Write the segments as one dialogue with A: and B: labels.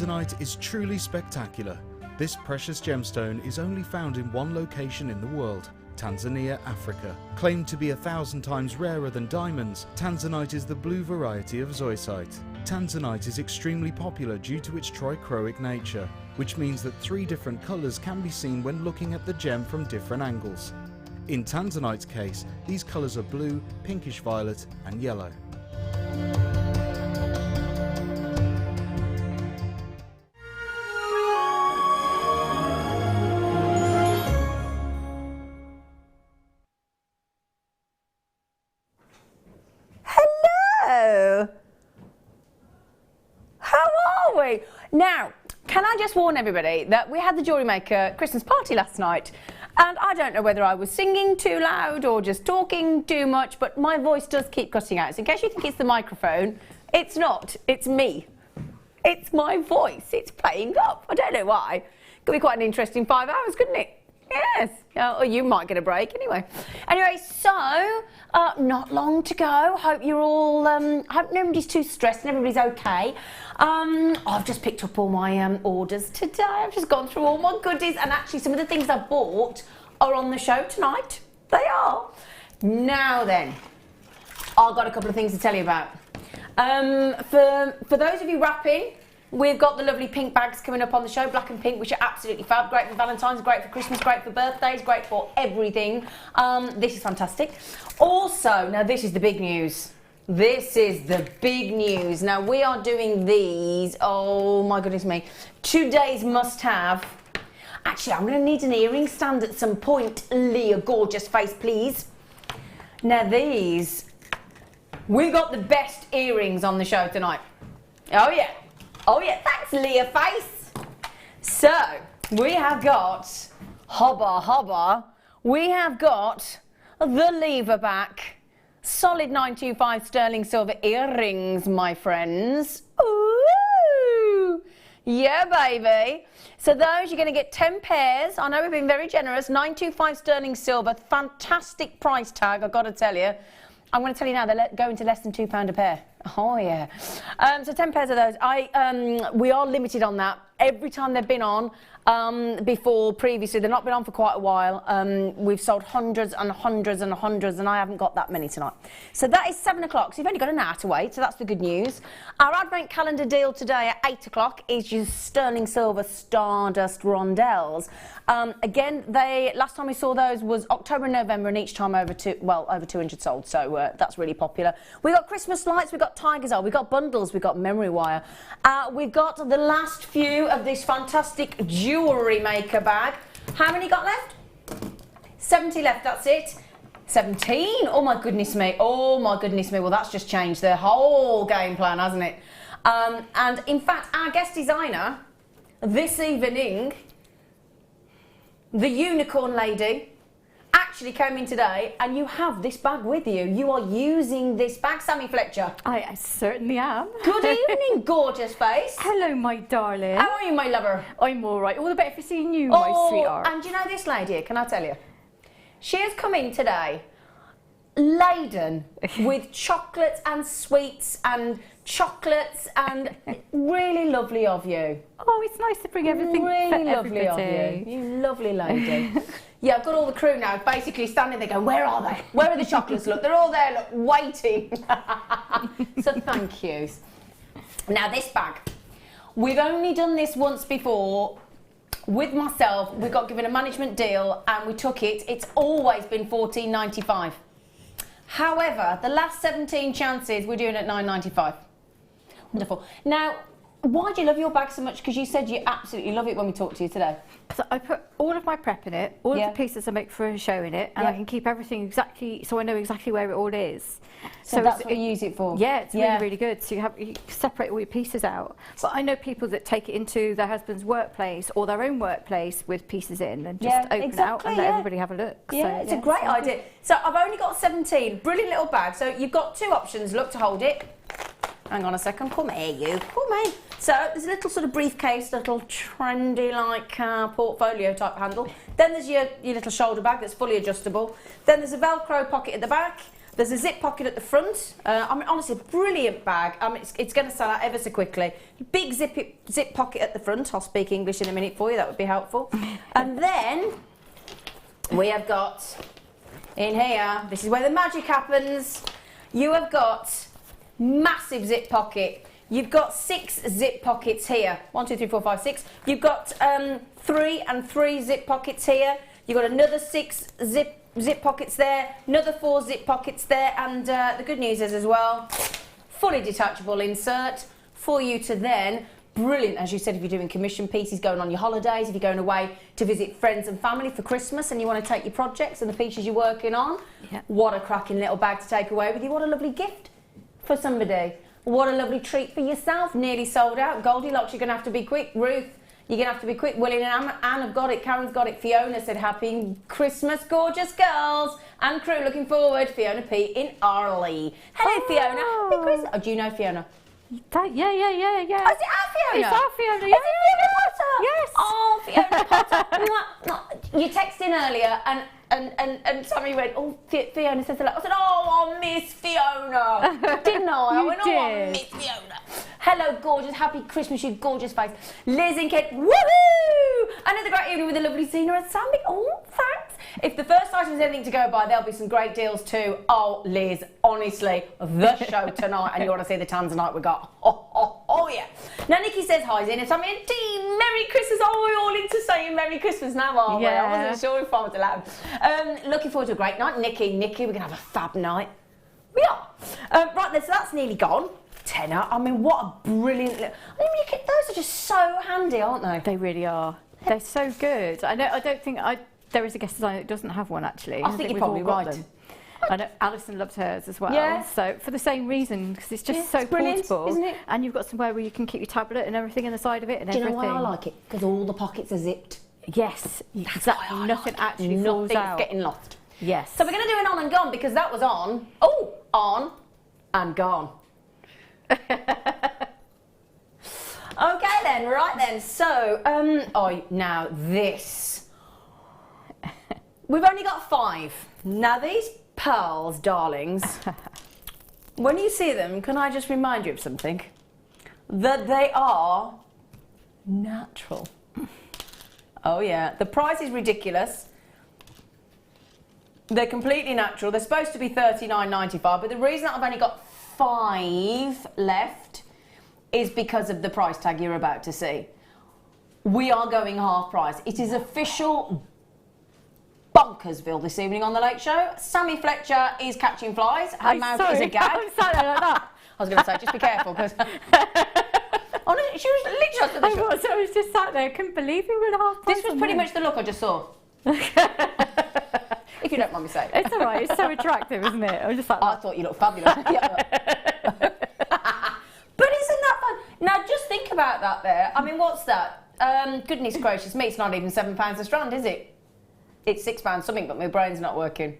A: Tanzanite is truly spectacular. This precious gemstone is only found in one location in the world, Tanzania, Africa. Claimed to be 1,000 times rarer than diamonds, Tanzanite is the blue variety of zoisite. Tanzanite is extremely popular due to its trichroic nature, which means that 3 different colours can be seen when looking at the gem from different angles. In Tanzanite's case, these colours are blue, pinkish violet and yellow.
B: Now, can I just warn everybody that we had the Jewellery Maker Christmas party last night, and I don't know whether I was singing too loud or just talking too much, but my voice does keep cutting out. So in case you think it's the microphone, it's not, it's me. It's my voice, it's playing up. I don't know why. Could be quite an interesting 5 hours, couldn't it? Yes, or you might get a break anyway. Anyway, so not long to go. Hope you're all, hope nobody's too stressed and everybody's okay. I've just picked up all my orders today. I've just gone through all my goodies, and actually some of the things I bought are on the show tonight. They are. Now then, I've got a couple of things to tell you about. For those of you wrapping, we've got the lovely pink bags coming up on the show, black and pink, which are absolutely fab. Great for Valentine's, great for Christmas, great for birthdays, great for everything. This is fantastic. Also, now this is the big news. This is the big news. Now we are doing these, oh my goodness me, today's must-have. Actually, I'm going to need an earring stand at some point. Leah, gorgeous face, please. Now these, we got the best earrings on the show tonight. Oh yeah. Oh yeah, thanks Leah face. So, we have got, hobba, we have got the lever back, solid 925 sterling silver earrings, my friends. Ooh, yeah baby. So those, you're going to get 10 pairs. I know we've been very generous, 925 sterling silver, fantastic price tag, I've got to tell you. I'm going to tell you now, they're going to less than £2 a pair. Oh yeah. So 10 pairs of those. We are limited on that. Every time they've been on before, previously, they've not been on for quite a while. We've sold hundreds and hundreds and hundreds, and I haven't got that many tonight. So that is 7 o'clock. So you've only got an hour to wait. So that's the good news. Our Advent calendar deal today at 8 o'clock is your sterling silver Stardust rondelles. Again, last time we saw those was October and November, and each time over 200 sold. So that's really popular. We got Christmas lights. We got Tiger's Eye. We got bundles. We got memory wire. We've got the last few of this fantastic Jewellery Maker bag. How many got left? 70 left, that's it. 17, oh my goodness me, oh my goodness me. Well, that's just changed the whole game plan, hasn't it? And in fact, our guest designer this evening, the unicorn lady, actually came in today, and you have this bag with you. You are using this bag, Sammi Fletcher.
C: I certainly am.
B: Good evening, gorgeous face.
C: Hello, my darling.
B: How are you, my lover?
C: I'm all right. All the better for seeing you, my sweetheart.
B: And you know this lady, can I tell you? She has come in today laden with chocolates and sweets and chocolates, and really lovely of you.
C: Oh, it's nice to bring everything
B: really
C: for
B: lovely
C: everybody.
B: of you. You lovely lady. Yeah, I've got all the crew now basically standing there going, where are they? Where are the chocolates? Look, they're all there, look, waiting. So thank you. Now this bag, we've only done this once before with myself. We got given a management deal and we took it. It's always been $14.95. However, the last 17 chances we're doing at $9.95. Wonderful. Now, why do you love your bag so much? Because you said you absolutely love it when we talked to you today.
C: So I put all of my prep in it, all of the pieces I make for a show in it, and I can keep everything exactly, so I know exactly where it all is.
B: So that's what you use it for?
C: Yeah, it's really, really good. So you separate all your pieces out. But I know people that take it into their husband's workplace or their own workplace with pieces in and just open it out and let everybody have a look.
B: Yeah, so, it's a great idea. So I've only got 17, brilliant little bag. So you've got 2 options, look, to hold it. Hang on a second, come here you, come in. So there's a little sort of briefcase, little trendy like portfolio type handle. Then there's your little shoulder bag that's fully adjustable. Then there's a Velcro pocket at the back. There's a zip pocket at the front. I mean, honestly, brilliant bag. It's going to sell out ever so quickly. Big zip pocket at the front. I'll speak English in a minute for you. That would be helpful. And then we have got in here. This is where the magic happens. You have got massive zip pocket. You've got 6 zip pockets here. 1, 2, 3, 4, 5, 6. You've got 3 and 3 zip pockets here. You've got another 6 zip pockets there, another 4 zip pockets there, and the good news is as well, fully detachable insert for you to then, brilliant, as you said, if you're doing commission pieces, going on your holidays, if you're going away to visit friends and family for Christmas and you want to take your projects and the pieces you're working on, what a cracking little bag to take away with you. What a lovely gift for somebody. What a lovely treat for yourself. Nearly sold out. Goldilocks, you're going to have to be quick. Ruth, you're going to have to be quick. Willie and Anne have got it. Karen's got it. Fiona said, happy Christmas, gorgeous girls. And crew, looking forward. Fiona P. in Arley. Hello, Fiona. Happy Christmas. Oh, do you know Fiona?
C: Yeah.
B: Oh, is it our Fiona?
C: It's our Fiona, yeah.
B: Is it Fiona Potter?
C: Yes.
B: Oh, Fiona Potter. You texted earlier and Sammi went, oh, Fiona says hello. I said, oh, I miss Fiona. Didn't I? I went, oh, I miss Fiona. Hello, gorgeous. Happy Christmas, you gorgeous face. Liz and Kate, woohoo! Another great evening with the lovely Zena and Sammi. Oh, thanks. If the first item is anything to go by, there'll be some great deals too. Oh, Liz, honestly, the show tonight, and you want to see the Tanzanite we got. Oh, yeah. Now, Nikki says, hi, Zena, Sammi and team. Merry Christmas. Oh, we're all into saying Merry Christmas now, aren't we? I wasn't sure if I was allowed. Looking forward to a great night. Nikki, we're going to have a fab night. We are. Right then, so that's nearly gone. Tenner. I mean, what a brilliant... those are just so handy, aren't they?
C: They really are. They're so good. I don't think there is a guest designer that doesn't have one, actually.
B: I think you're probably right.
C: I know Alison loves hers as well.
B: Yeah.
C: So for the same reason, because it's just so portable,
B: isn't it?
C: And you've got somewhere where you can keep your tablet and everything on the side of it and everything.
B: Do you know why I like it? Because all the pockets are zipped.
C: Yes, exactly. Nothing actually falls out.
B: Nothing's getting lost.
C: Yes.
B: So we're going to do an on and gone because that was on. Oh, on and gone. Okay then, right then. So, now this. We've only got 5. Now these pearls, darlings, when you see them, can I just remind you of something? That they are natural. Oh yeah, the price is ridiculous. They're completely natural. They're supposed to be $39.95, but the reason that I've only got 5 left is because of the price tag you're about to see. We are going half price. It is official Bonkersville this evening on the Late Show. Sammi Fletcher is catching flies. Her mouth is a gag.
C: I'm sorry like that.
B: I was going to say, just be careful because. Oh no, she was literally.
C: I was just sat there. I couldn't believe we were at half price.
B: This was pretty much the look I just saw. If you don't mind me saying.
C: It's all right. It's so attractive, isn't it? I was just like.
B: I thought you looked fabulous. But isn't that fun? Now just think about that there. I mean, what's that? Goodness gracious me, it's not even £7 a strand, is it? It's £6 something, but my brain's not working.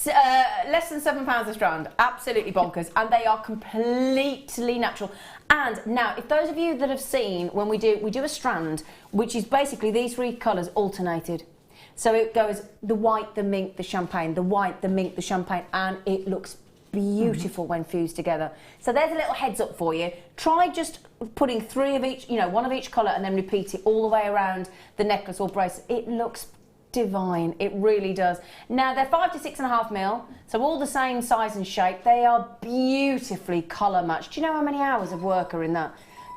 B: Less than £7 a strand, absolutely bonkers, and they are completely natural. And now, if those of you that have seen when we do a strand, which is basically these 3 colours alternated. So it goes the white, the mink, the champagne, the white, the mink, the champagne, and it looks beautiful when fused together. So there's a little heads up for you. Try just putting 3 of each, 1 of each colour, and then repeat it all the way around the necklace or bracelet. It looks divine, it really does. Now they're 5 to 6.5 mil, so all the same size and shape. They are beautifully colour matched. Do you know how many hours of work are in that?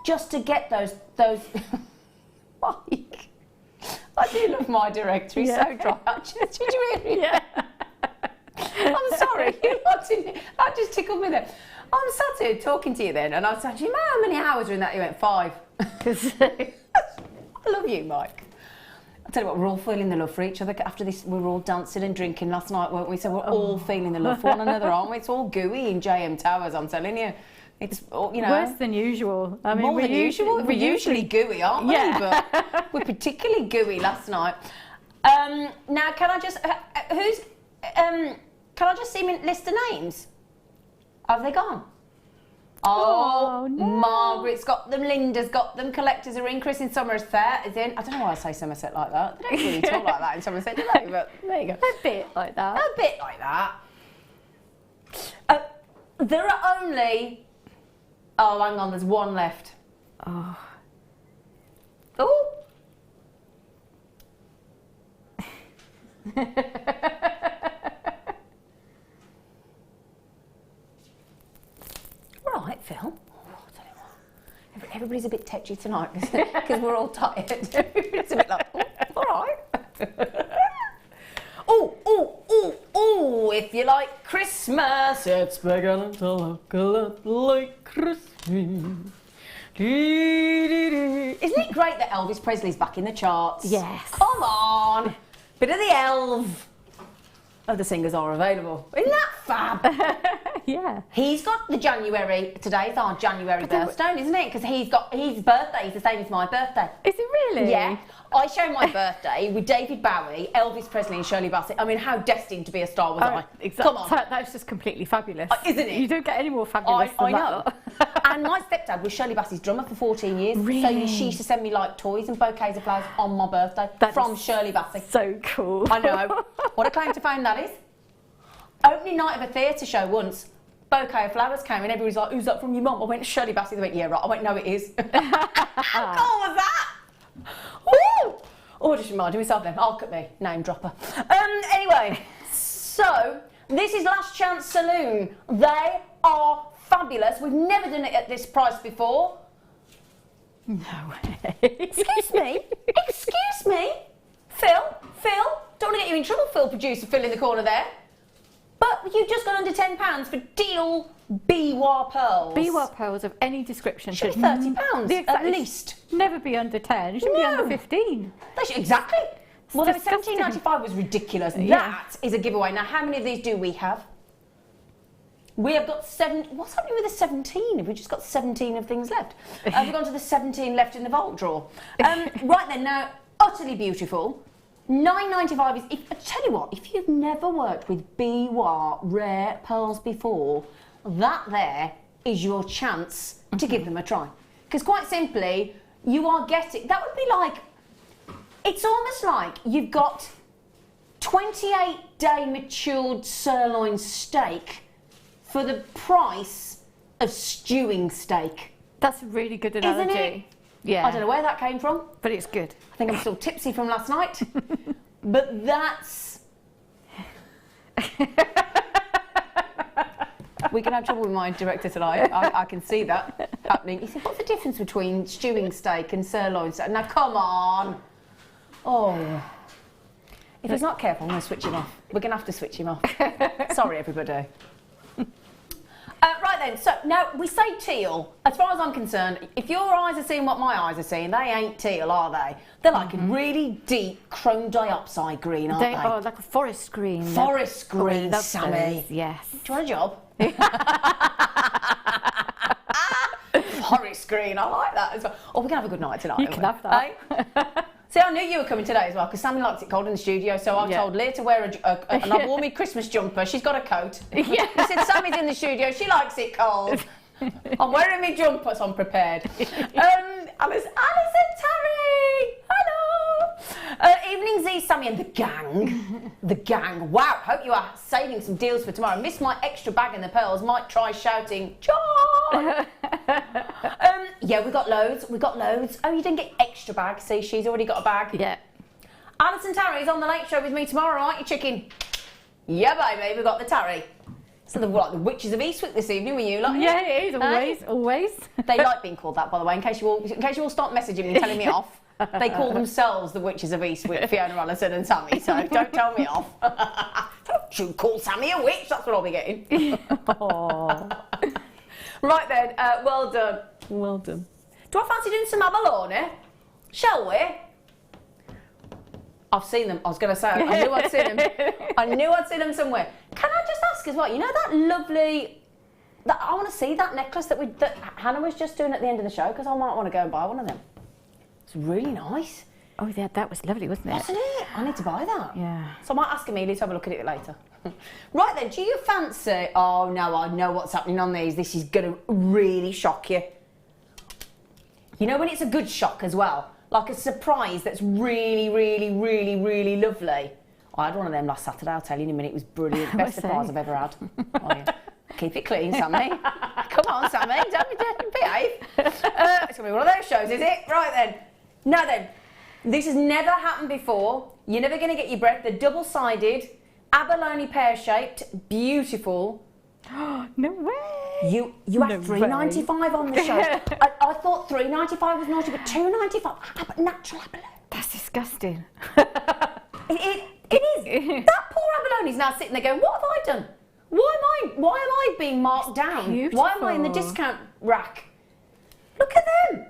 B: Just to get those Mike, I do love my director, he's so dry. Did you hear me?
C: Yeah.
B: I'm sorry, that just tickled me there. I'm sat here talking to you then, and I was saying, do you know how many hours are in that? You went 5. I love you, Mike. I'll tell you what, we're all feeling the love for each other. After this, we were all dancing and drinking last night, weren't we? So we're all feeling the love for one another, aren't we? It's all gooey in JM Towers, I'm telling you. It's,
C: worse than usual. I mean,
B: more than usual. We're usually gooey, aren't we?
C: Yeah.
B: But we're particularly gooey last night. Now, can I just, can I just see me list the names? Have they gone? Oh,
C: no.
B: Margaret's got them, Linda's got them, collectors are in, Chris in Somerset is in. I don't know why I say Somerset like that. They don't really talk like that in Somerset, do they? But there you go.
C: A bit like that.
B: A bit like that. There are only... Oh, hang on, there's one left.
C: Oh.
B: Oh. Right, Phil. Oh, I don't know what. Everybody's a bit tetchy tonight because we're all tired. It's a bit like, oh, all right. Oh, if you like Christmas, it's beginning to look a lot like Christmas. Isn't it great that Elvis Presley's back in the charts?
C: Yes.
B: Come on. Bit of the elf. Other singers are available. Isn't that fab?
C: Yeah.
B: He's got the January, today's our January birthstone, isn't it? Because he's got his birthday is the same as my birthday.
C: Is it really?
B: Yeah. I share my birthday with David Bowie, Elvis Presley and Shirley Bassey. I mean, how destined to be a star was I?
C: Exactly.
B: Come on.
C: That's just completely fabulous.
B: Isn't it?
C: You don't get any more fabulous than
B: I know.
C: that.
B: And my stepdad was Shirley Bassey's drummer for 14 years.
C: Really?
B: So she used to send me like toys and bouquets of flowers on my birthday from Shirley Bassey.
C: So cool.
B: I know. What a claim to fame that is. Opening night of a theatre show once, bouquet of flowers came and everybody's like, who's that from your mum? I went, Shirley Bassey. They went, yeah, right. I went, no, it is. How cool was that? Woo! Oh, just reminded myself then. I'll cut me. Name dropper. Anyway, so this is Last Chance Saloon. They are fabulous. We've never done it at this price before.
C: No way.
B: Excuse me? Excuse me? Phil? Don't want to get you in trouble, Phil, producer Phil in the corner there. But you've just gone under £10 for deal Biwa pearls.
C: Biwa pearls of any description
B: should be £30 at least.
C: Never be under 10. It should be under 15.
B: They should, exactly. Well, the
C: disgusting.
B: £17.95 was ridiculous.
C: Yeah.
B: That is a giveaway. Now, how many of these do we have? We have got 7. What's happening with the 17? Have we just got 17 of things left? We've gone to the 17 left in the vault drawer. Right then, now, utterly beautiful. £9.95 is, I tell you what, if you've never worked with Biwa rare pearls before, that there is your chance to give them a try. Because quite simply, you are getting, that would be like, it's almost like you've got 28-day matured sirloin steak for the price of stewing steak.
C: That's a really good analogy.
B: Isn't it?
C: Yeah.
B: I don't know where that came from.
C: But it's good.
B: I think I'm still tipsy from last night. But that's... We can have trouble with my director tonight. I can see that happening. He said, what's the difference between stewing steak and sirloin steak? Now, come on. Oh. If he's not careful, I'm going to switch him off. We're going to have to switch him off. Sorry, everybody. Right then, so now we say teal. As far as I'm concerned, if your eyes are seeing what my eyes are seeing, they ain't teal, are they? They're like a really deep chrome dioxide green, aren't they?
C: Oh, like a forest green.
B: Forest green, Sammi.
C: Yes.
B: Do you want a job? Forest green, I like that as well. Oh, we're going to have a good night tonight.
C: You can have that.
B: See, I knew you were coming today as well, because Sammi likes it cold in the studio, so I told Leah to wear and I wore my Christmas jumper. She's got a coat.
C: Yeah.
B: He said, Sammy's in the studio, she likes it cold. I'm wearing my jumper, so I'm prepared. Alison Terry! Hello! Evening Z, Sammi and the gang. The gang. Wow, hope you are saving some deals for tomorrow. Missed my extra bag in the pearls. Might try shouting, John! Yeah, we got loads. Oh, you didn't get extra bags. See, she's already got a bag.
C: Yeah.
B: Alison Terry's on the late show with me tomorrow, aren't you, chicken? Yeah, baby, we got the Terry. So the Witches of Eastwick this evening, were you? Like,
C: yeah, it is, always.
B: They like being called that, by the way, in case you all start messaging me, telling me off. They call themselves the Witches of Eastwick, Fiona, Alison and Sammi, so don't tell me off. Don't you call Sammi a witch? That's what I'll be getting. Right then, well done. Well done. Do I fancy doing some abalone? Shall we? I've seen them. I was going to say, I knew I'd seen them. I knew I'd seen them somewhere. Can I just ask as well, you know that lovely... I want to see that necklace that Hannah was just doing at the end of the show, because I might want to go and buy one of them. It's really nice.
C: Oh, yeah, that was lovely, wasn't it?
B: Wasn't it? I need to buy that.
C: Yeah.
B: So I might ask Amelia to have a look at it later. Right then, do you fancy... Oh, no, I know what's happening on these. This is going to really shock you. You know when it's a good shock as well? Like a surprise that's really, really, really, really lovely. I had one of them last Saturday, I'll tell you in a minute. It was brilliant. Best surprise I've ever had. Oh, yeah. Keep it clean, Sammi. Come on, Sammi. Don't behave. It's going to be one of those shows, is it? Right then. Now then, this has never happened before. You're never going to get your breath. They're double-sided, abalone pear-shaped, beautiful.
C: No way.
B: You had $3.95 on the show. I thought $3.95 was naughty, but $2.95. Natural abalone.
C: That's disgusting.
B: It is. That poor abalone's now sitting there going, what have I done? Why am I being marked down?
C: Beautiful.
B: Why am I in the discount rack? Look at them.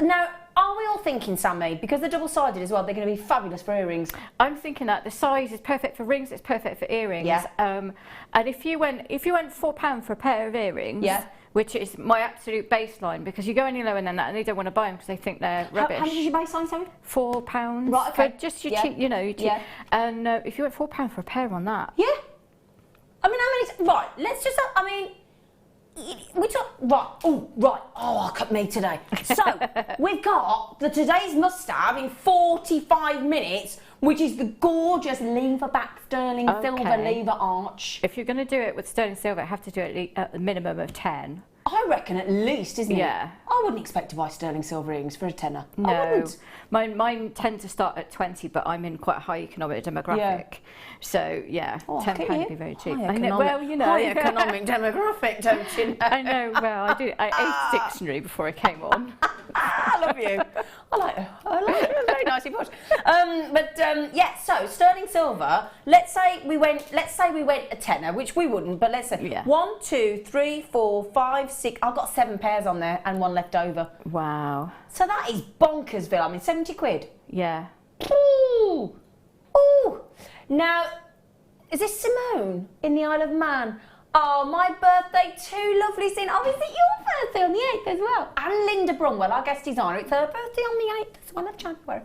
B: Now, are we all thinking, Sammi, because they're double-sided as well, they're going to be fabulous for earrings?
C: I'm thinking that the size is perfect for rings, it's perfect for earrings.
B: Yeah.
C: And if you went £4 for a pair of earrings,
B: yeah,
C: which is my absolute baseline, because you go any lower than that and they don't want to buy them because they think they're rubbish.
B: How much is your baseline, sorry?
C: £4.
B: Right, okay.
C: For just your cheap, you know, your cheap.
B: Yeah.
C: And if you went £4 for a pair on that.
B: Yeah. I mean, how many... Right, let's just... I mean... We talk... Right. Oh, right. Oh, look at me today. So, we've got the today's must-have in 45 minutes, which is the gorgeous lever-back sterling silver lever arch.
C: If you're going to do it with sterling silver, you have to do it at the minimum of 10.
B: I reckon at least, isn't it?
C: Yeah.
B: I wouldn't expect to buy sterling silver rings for a tenner.
C: No.
B: I wouldn't.
C: Mine tend to start at 20, but I'm in quite a high economic demographic.
B: Yeah.
C: So, yeah, £10 would be very cheap.
B: I know, well, you know. High economic demographic, don't you know?
C: I know, well, I do. I ate dictionary before I came on.
B: I love you. I like her. It was very nicely put. Yeah, so sterling silver, let's say we went a tenner, which we wouldn't, but let's say 1, 2, 3, 4, 5, 6. I've got 7 pairs on there and 1 left over.
C: Wow.
B: So that is bonkersville. I mean, 70 quid.
C: Yeah.
B: Ooh. Ooh. Now, is this Simone in the Isle of Man? Oh, my birthday too, lovely Zena. Oh, is it your birthday on the 8th as well? And Linda Brunwell, our guest designer. It's her birthday on the 8th as well of January.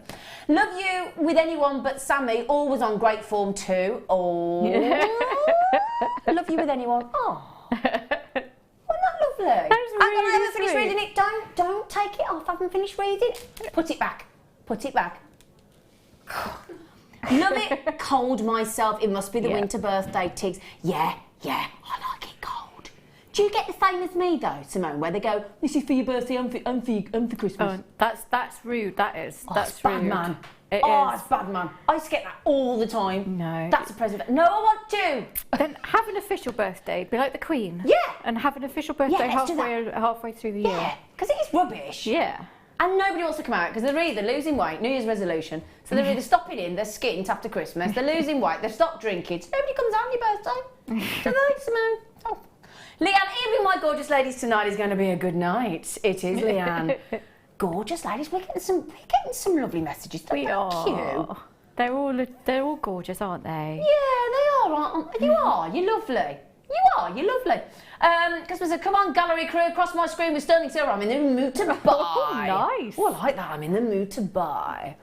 B: Love you with anyone but Sammi, always on great form too. Oh. Love you with anyone. Oh. Wasn't that lovely?
C: That was really
B: I haven't finished
C: sweet.
B: reading it. Don't take it off. I haven't finished reading. Put it back. Put it back. Love it. Cold myself. It must be the winter birthday tigs. Yeah, I like it cold. Do you get the same as me though, Simone, where they go, this is for your birthday and for Christmas?
C: Oh, that's rude, that is.
B: Oh,
C: that's
B: it's bad,
C: rude.
B: man.
C: It is.
B: It's bad, man. I used to get that all the time.
C: No.
B: That's a present. No, I want to.
C: Then have an official birthday, be like the Queen.
B: Yeah.
C: And have an official birthday
B: let's do that.
C: halfway through the year.
B: Yeah, because it is rubbish.
C: Yeah.
B: And nobody wants to come out because they're either losing weight, New Year's resolution, so they're either stopping in, they're skint after Christmas, they're losing weight, they've stopped drinking, so nobody comes out on your birthday. So thanks, Simone. Oh. Leanne, here with my gorgeous ladies tonight is going to be a good night. It is, Leanne. Gorgeous ladies, we're getting some lovely messages.
C: We are.
B: Cute.
C: They're all gorgeous, aren't they?
B: Yeah, they are, aren't they? You are. You're lovely. You're lovely. Customer said, come on, gallery crew, across my screen with sterling silver. I'm in the mood to buy.
C: Oh, nice.
B: Oh, I like that. I'm in the mood to buy.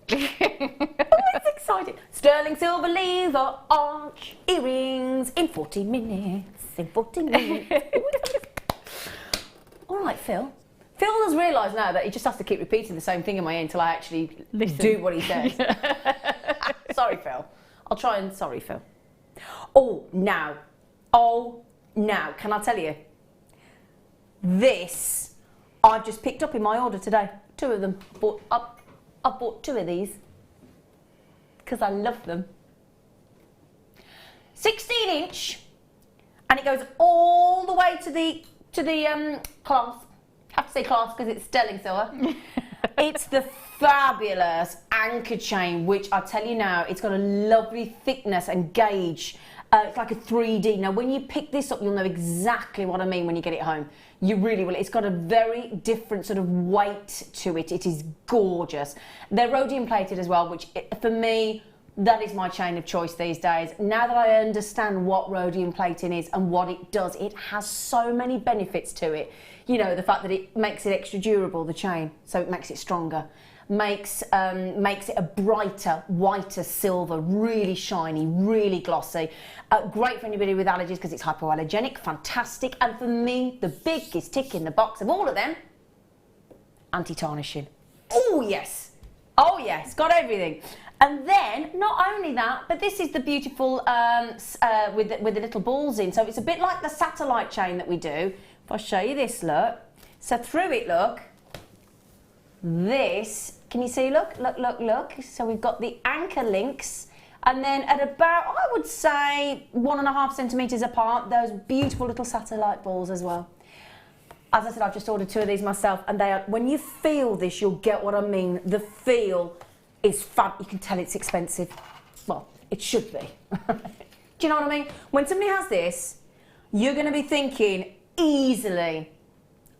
B: Oh, it's exciting. Sterling silver lever arch earrings in 40 minutes. In 40 minutes. All right, Phil. Phil has realised now that he just has to keep repeating the same thing in my ear until I actually do what he says. Sorry, Phil. I'll try and... Sorry, Phil. Oh, now, can I tell you? This, I've just picked up in my order today. 2 of them. I bought 2 of these because I love them. 16-inch, and it goes all the way to the clasp. I have to say clasp because it's sterling silver. It's the fabulous anchor chain, which I tell you now, it's got a lovely thickness and gauge. It's like a 3D. Now, when you pick this up, you'll know exactly what I mean when you get it home. You really will. It's got a very different sort of weight to it. It is gorgeous. They're rhodium plated as well, which for me, that is my chain of choice these days. Now that I understand what rhodium plating is and what it does, it has so many benefits to it. You know, the fact that it makes it extra durable, the chain, so it makes it stronger. Makes it a brighter, whiter silver, really shiny, really glossy. Great for anybody with allergies because it's hypoallergenic, fantastic. And for me, the biggest tick in the box of all of them, anti-tarnishing. Oh yes, oh yes, got everything. And then, not only that, but this is the beautiful with the little balls in. So it's a bit like the satellite chain that we do. If I show you this, look. So through it, look. This, can you see, look, look, look, look. So we've got the anchor links, and then at about, I would say, 1.5 centimetres apart, those beautiful little satellite balls as well. As I said, I've just ordered 2 of these myself, and they are, when you feel this, you'll get what I mean. The feel is fab. You can tell it's expensive. Well, it should be. Do you know what I mean? When somebody has this, you're going to be thinking easily,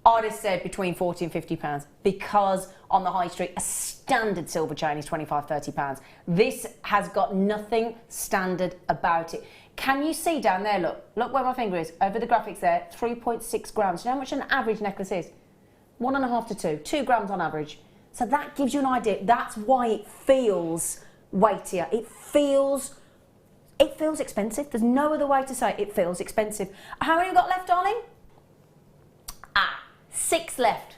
B: I'd have said between 40 and 50 pounds, because on the high street, a standard silver chain is 25, 30 pounds. This has got nothing standard about it. Can you see down there, look where my finger is, over the graphics there, 3.6 grams. Do you know how much an average necklace is? 1.5 to 2 grams on average. So that gives you an idea. That's why it feels weightier. It feels expensive. There's no other way to say it. It feels expensive. How many have we got left, darling? 6 left.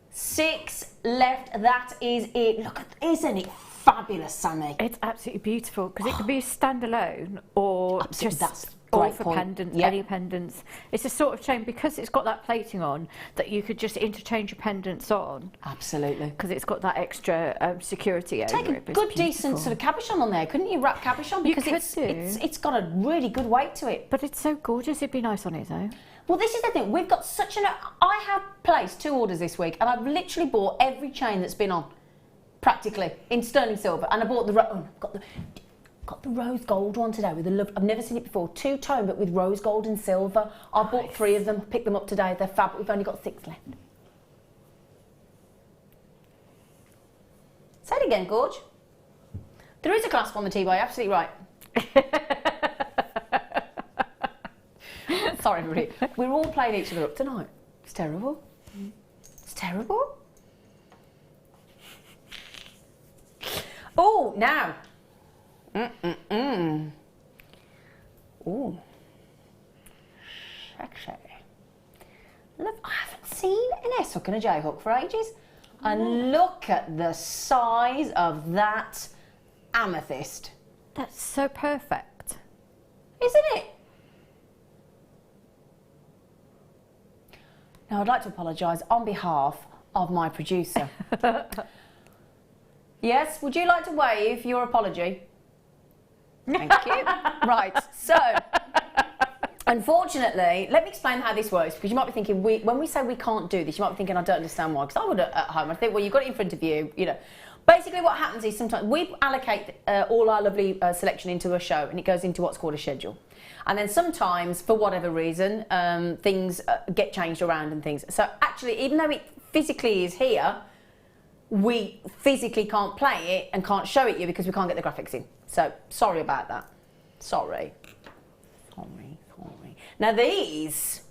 B: 6 left. That is it. Look at, isn't it fabulous, Sammi?
C: It's absolutely beautiful because it could be standalone or
B: Absolutely,
C: just
B: that's
C: all
B: great
C: for
B: point.
C: pendants,
B: Yep.
C: any pendants. It's a sort of chain because it's got that plating on that you could just interchange your pendants on
B: Absolutely.
C: because it's got that extra security over
B: Take a
C: it. It's
B: good, decent
C: beautiful.
B: sort of cabochon on there, couldn't you? Wrap cabochon because
C: could
B: it's got a really good weight to it.
C: But it's so gorgeous. It'd be nice on it though.
B: Well, this is the thing. We've got such an. I have placed 2 orders this week, and I've literally bought every chain that's been on, practically in sterling silver. And I bought got the rose gold one today with the love. I've never seen it before. 2-tone, but with rose gold and silver. I bought 3 of them. Picked them up today. They're fab. We've only got 6 left. Say it again, Gorge. There is a clasp on the T-bar. You're absolutely right. Sorry, everybody. We're all playing each other up tonight. It's terrible. It's terrible. Oh, now. Ooh. Sexy. Look, I haven't seen an S-hook and a J-hook for ages. And look at the size of that amethyst.
C: That's so perfect.
B: Isn't it? Now, I'd like to apologise on behalf of my producer. Yes, would you like to waive your apology? Thank you. Right, so, unfortunately, let me explain how this works, because you might be thinking, when we say we can't do this, you might be thinking, I don't understand why, because I would at home, I think, well, you've got it in front of you, you know. Basically, what happens is sometimes we allocate all our lovely selection into a show, and it goes into what's called a schedule. And then sometimes, for whatever reason, things get changed around and things. So actually, even though it physically is here, we physically can't play it and can't show it you because we can't get the graphics in. So sorry about that. Sorry. Now these,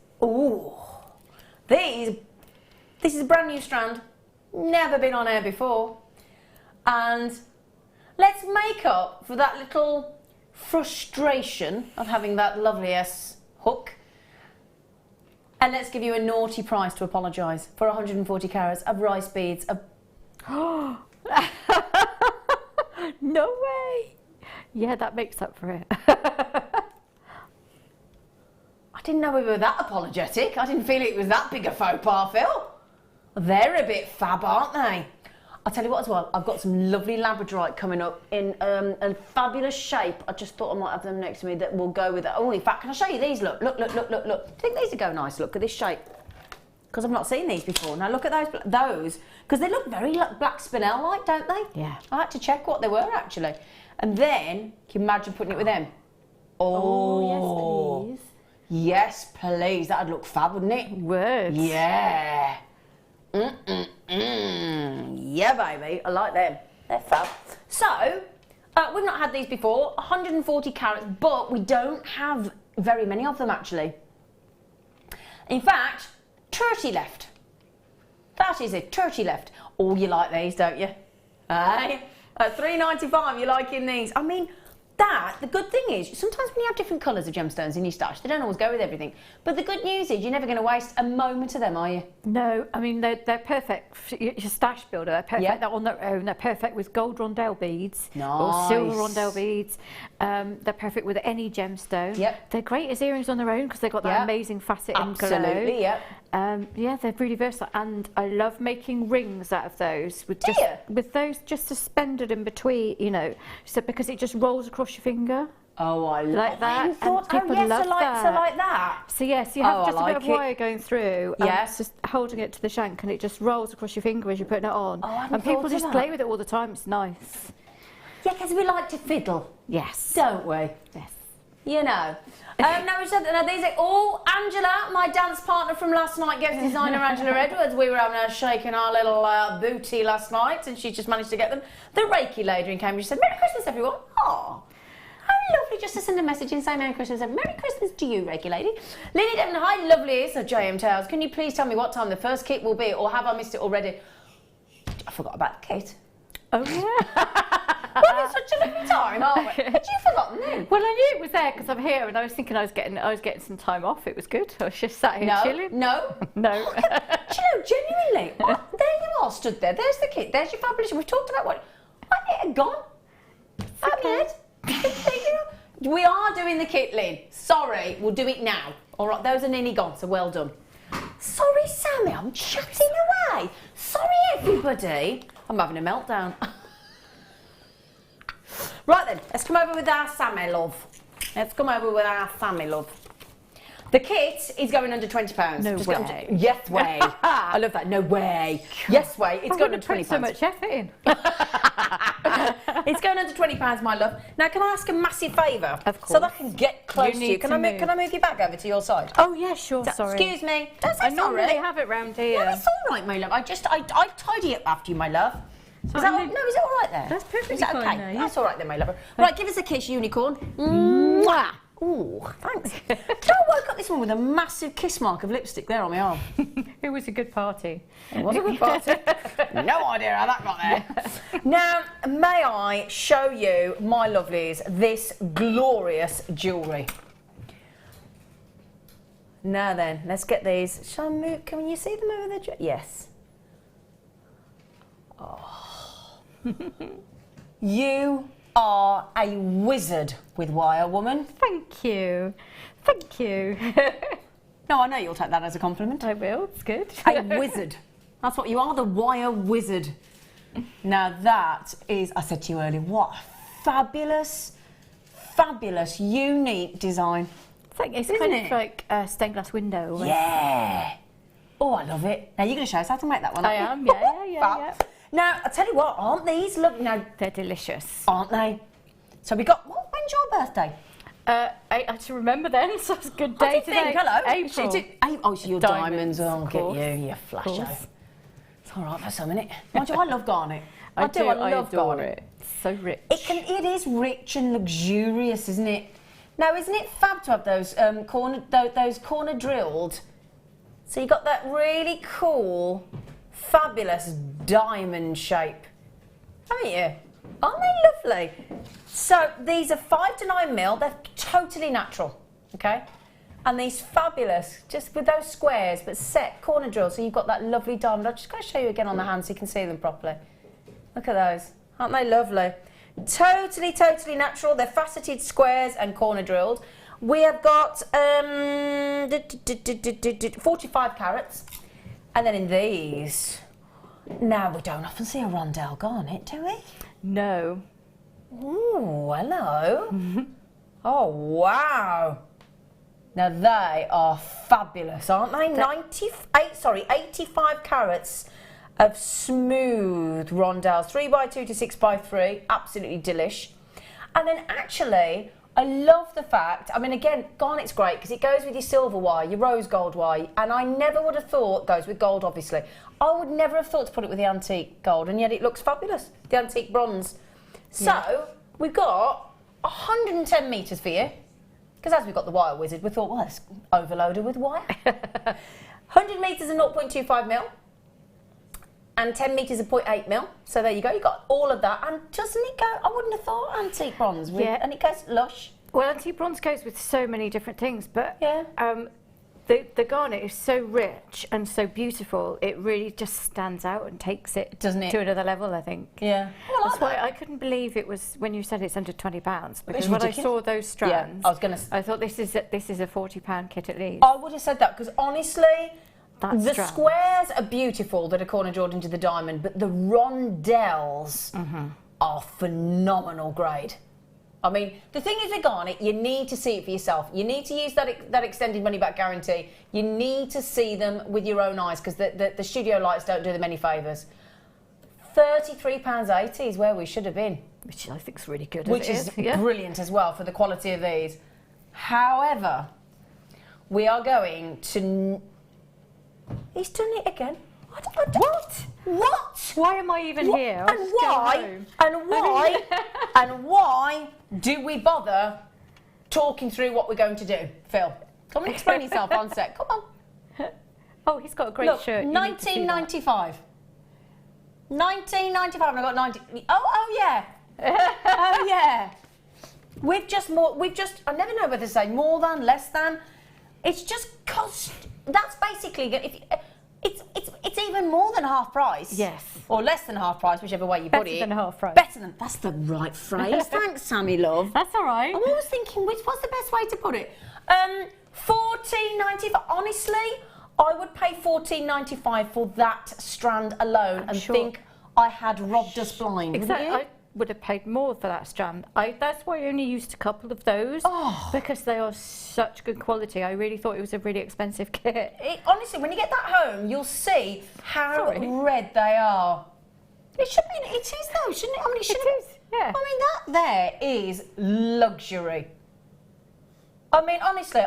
B: this is a brand new strand, never been on air before. And let's make up for that little frustration of having that lovely S hook, and let's give you a naughty price to apologise for 140 carats of rice beads of
C: No way. Yeah, that makes up for it.
B: I didn't know we were that apologetic. I didn't feel it was that big a faux pas, Phil. They're a bit fab, aren't they? I'll tell you what as well, I've got some lovely labradorite coming up in a fabulous shape. I just thought I might have them next to me that will go with it. Oh, in fact, can I show you these? Look. Do you think these would go nice? Look at this shape. Because I've not seen these before. Now look at those, because they look very black spinel-like, don't they?
C: Yeah.
B: I had to check what they were actually. And then, can you imagine putting it with them?
C: Oh, yes, please.
B: Yes, please. That'd look fab, wouldn't it?
C: Words.
B: Yeah. Yeah, baby. I like them. They're fab. So, we've not had these before. 140 carats, but we don't have very many of them, actually. In fact, turkey left. That is it, turkey left. Oh, you like these, don't you? Hey, at $3.95, you're liking these. I mean, the good thing is, sometimes when you have different colours of gemstones in your stash, they don't always go with everything. But the good news is, you're never going to waste a moment of them, are you?
C: No, I mean, they're perfect for your stash builder. They're perfect on their own. They're perfect with gold rondelle beads or silver rondelle beads. They're perfect with any gemstone.
B: Yep.
C: They're great as earrings on their own because they've got that amazing facet and glow.
B: Absolutely, yep.
C: Yeah, they're really versatile, and I love making rings out of those with those just suspended in between, you know, so because it just rolls across your finger.
B: Oh, I like that.
C: And people love that.
B: So like that.
C: So yes, you have just a bit of wire going through. Yes. Just holding it to the shank, and it just rolls across your finger as you're putting it on.
B: Oh,
C: and people just play with it all the time. It's nice.
B: Yeah, because we like to fiddle.
C: Yes.
B: Don't we?
C: Yes.
B: You know. Now these are all Angela, my dance partner from last night, guest designer Angela Edwards. We were having a shaking our little booty last night, and she just managed to get them. The Reiki lady in Cambridge said, "Merry Christmas, everyone." Oh, how lovely just to send a message and say Merry Christmas. Merry Christmas to you, Reiki lady. Lily Devon, hi lovelies of JM Tales. Can you please tell me what time the first kit will be, or have I missed it already? I forgot about the kit.
C: Oh yeah.
B: Well, it's such a lovely time, aren't we? Had you forgotten then?
C: Well, I knew it was there because I'm here, and I was thinking I was getting some time off. It was good. I was just sat here chilling.
B: No.
C: No.
B: Do you know, genuinely, there you are, stood there. There's the kit. There's your fabulous. We've talked about what it had gone. We are doing the kit, Lynn. Sorry, we'll do it now. All right, those are nearly gone, so well done. Sorry, Sammy, I'm chatting away. Sorry, everybody. I'm having a meltdown. Right then, let's come over with our Sammi love. Let's come over with our Sammi love. The kit is going under £20.
C: No way.
B: Yes way. I love that. No way. Yes way. It's going under £20.
C: So much effort in.
B: It's going under £20, my love. Now, can I ask a massive favour?
C: Of course.
B: So that I can get close to you. Can I move your bag over to your side?
C: Oh yeah, sure. Sorry.
B: Excuse me. Don't say
C: I normally have it round here.
B: No, it's all right, my love. I tidy it after you, my love. Is it all right there?
C: That's perfectly
B: Is that
C: fine
B: okay?
C: now, yeah.
B: That's all right then, my love. Right, give us a kiss, unicorn. Mwah. Ooh, thanks. I woke up this morning with a massive kiss mark of lipstick there on my arm.
C: It was a good party.
B: It was a good party. No idea how that got there. Now, may I show you, my lovelies, this glorious jewellery. Now then, let's get these. Shall I move? Can you see them over there? Yes. Oh. You are a wizard with wire, woman.
C: Thank you. Thank you.
B: No, I know you'll take that as a compliment.
C: I will. It's good.
B: A wizard. That's what you are, the wire wizard. Now that is, I said to you earlier, what a fabulous, fabulous, unique design.
C: It's kind of like a stained glass window.
B: Yeah. Oh, I love it. Now you're going to show us how to make that one.
C: I am. Yeah.
B: Now, I tell you what, aren't these, look, now,
C: They're delicious.
B: aren't they? So we got, when's your birthday?
C: I actually remember then, so it's a good day today.
B: April. Oh, so your diamonds. Oh,
C: of
B: get
C: course.
B: you flasho. It's all right for some, innit? Mind you, I love garnet. I love
C: adore
B: garnet.
C: it. It's so rich.
B: It is rich and luxurious, isn't it? Now, isn't it fab to have those corner drilled? So you got that really cool, fabulous diamond shape, haven't you? Aren't they lovely? So these are 5 to 9 mil. They're totally natural, okay? And these fabulous, just with those squares, but set corner drills. So you've got that lovely diamond. I'm just going to show you again on the hand so you can see them properly. Look at those. Aren't they lovely? Totally, totally natural. They're faceted squares and corner drilled. We have got 45 carats. And then in these, now we don't often see a rondelle garnet, do we?
C: No.
B: Ooh, hello. Oh, wow. Now they are fabulous, aren't they? 85 carats of smooth rondelles, 3x2 to 6x3, absolutely delish. And then actually, I love the fact, I mean, again, garnet's great because it goes with your silver wire, your rose gold wire, and I never would have thought, goes with gold obviously, I would never have thought to put it with the antique gold, and yet it looks fabulous, the antique bronze. So, we've got 110 metres for you. because as we've got the wire wizard, we thought, well, let's overload her with wire. 100 metres of 0.25 mil. And 10 metres of 0.8 mil. So there you go. You got all of that. And doesn't it go? I wouldn't have thought antique bronze. And it goes lush.
C: Well, antique bronze goes with so many different things, but
B: yeah.
C: The garnet is so rich and so beautiful. It really just stands out and takes it, to another level, I think.
B: Yeah. Well,
C: that's why I couldn't believe it was when you said it's under £20, because when I saw those strands,
B: yeah,
C: I thought this is a £40 kit at least.
B: I would have said that, because honestly, the squares are beautiful that are corner jewelled into the diamond, but the rondelles are phenomenal grade. I mean, the thing is with garnet, you need to see it for yourself. You need to use that extended money-back guarantee. You need to see them with your own eyes, because the studio lights don't do them any favours. £33.80 is where we should have been.
C: Which I think is really good.
B: Which is brilliant as well for the quality of these. However, we are going to... He's done it again. What? What?
C: Why am I even here?
B: And why? And why? And why do we bother talking through what we're going to do? Phil, come and explain yourself on set. Come on.
C: Oh, he's got a great shirt.
B: 1995. 1995, and I got 90. Oh yeah. Oh yeah. We've just, I never know whether to say more than, less than. It's just cost. That's basically, it's even more than half price.
C: Yes.
B: Or less than half price, whichever way you put it.
C: Better than half price.
B: Better than, that's the right phrase. Thanks, Sammy, love.
C: That's all right.
B: I'm always thinking, what's the best way to put it? $14.95. Honestly, I would pay $14.95 for that strand alone and think I had robbed us blind.
C: Exactly. I would have paid more for that strand. That's why I only used a couple of those, because they are such good quality. I really thought it was a really expensive kit.
B: Honestly, when you get that home, you'll see how red they are. It should be. It is though, shouldn't it? I mean, it is.
C: Yeah.
B: I mean, that there is luxury. I mean, honestly,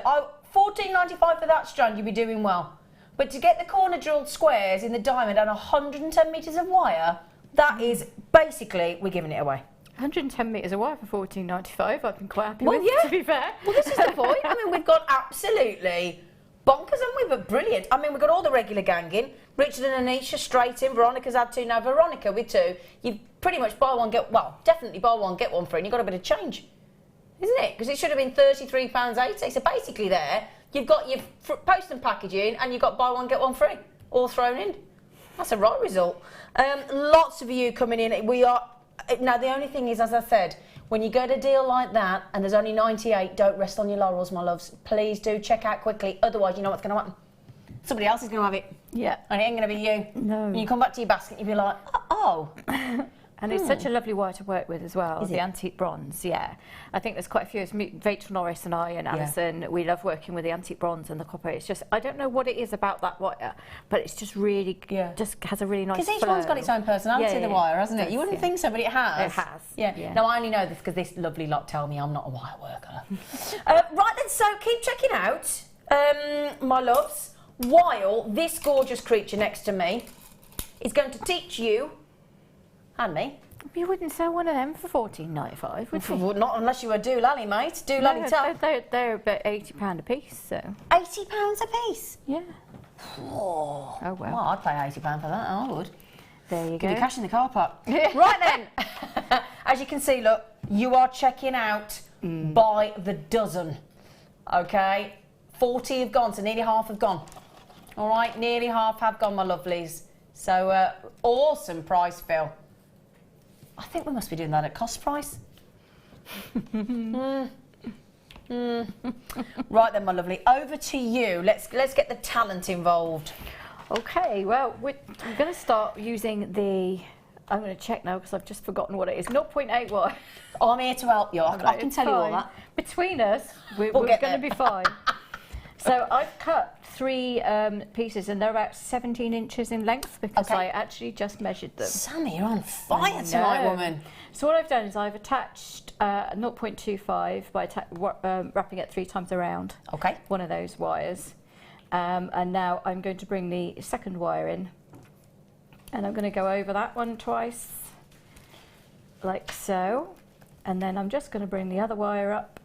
B: $14.95 for that strand, you'd be doing well. But to get the corner drilled squares in the diamond and 110 metres of wire, that is basically, we're giving it away.
C: 110 metres of wire for $14.95. I've been quite happy with it, to be fair.
B: Well, this is the point. I mean, we've got absolutely bonkers, haven't we? But brilliant. I mean, we've got all the regular gang in. Richard and Anisha straight in. Veronica's had two. Now, Veronica with two. You pretty much buy one, get... Well, definitely buy one, get one free, and you've got a bit of change. Isn't it? Because it should have been £33.80. So basically there, you've got your post and packaging, and you've got buy one, get one free. All thrown in. That's a right result. Lots of you coming in. We are... Now, the only thing is, as I said, when you get a deal like that and there's only 98, don't rest on your laurels, my loves. Please do check out quickly. Otherwise, you know what's going to happen. Somebody else is going to have it.
C: Yeah.
B: And it ain't going to be you.
C: No.
B: When you come back to your basket, you'll be like, oh.
C: And it's such a lovely wire to work with as well, the antique bronze, yeah. I think there's quite a few, it's Rachel Norris and I and Alison, we love working with the antique bronze and the copper. It's just, I don't know what it is about that wire, but it's just really, just has a really nice flow.
B: Because each one's got its own personality, the wire, hasn't it? You wouldn't think so, but it has.
C: It has.
B: Yeah. Now, I only know this because this lovely lot tell me I'm not a wire worker. Right then, so keep checking out, my loves, while this gorgeous creature next to me is going to teach you and me.
C: You wouldn't sell one of them for $14.95, would you?
B: Well, not unless you were doolally, mate. Doolally tough.
C: They're about £80 a piece, so.
B: £80 a piece?
C: Yeah.
B: Oh
C: well.
B: Well, I'd pay £80 for that, I would.
C: There you go.
B: Give you cash in the car park. Right then. As you can see, look, you are checking out by the dozen. Okay? 40 have gone, so nearly half have gone. All right? Nearly half have gone, my lovelies. So, awesome price, Phil. I think we must be doing that at cost price. Right then, my lovely. Over to you. Let's get the talent involved.
C: Okay, well, we're going to start using the... I'm going to check now because I've just forgotten what it is. 0.8 wire.
B: Oh, I'm here to help you. I can tell you all that.
C: Between us, we're going to be fine. So I've cut 3 pieces and they're about 17 inches in length because I actually just measured them.
B: Sammi, you're on fire tonight, woman.
C: So what I've done is I've attached 0.25 by wrapping it 3 times around one of those wires. And now I'm going to bring the second wire in and I'm going to go over that one twice, like so. And then I'm just going to bring the other wire up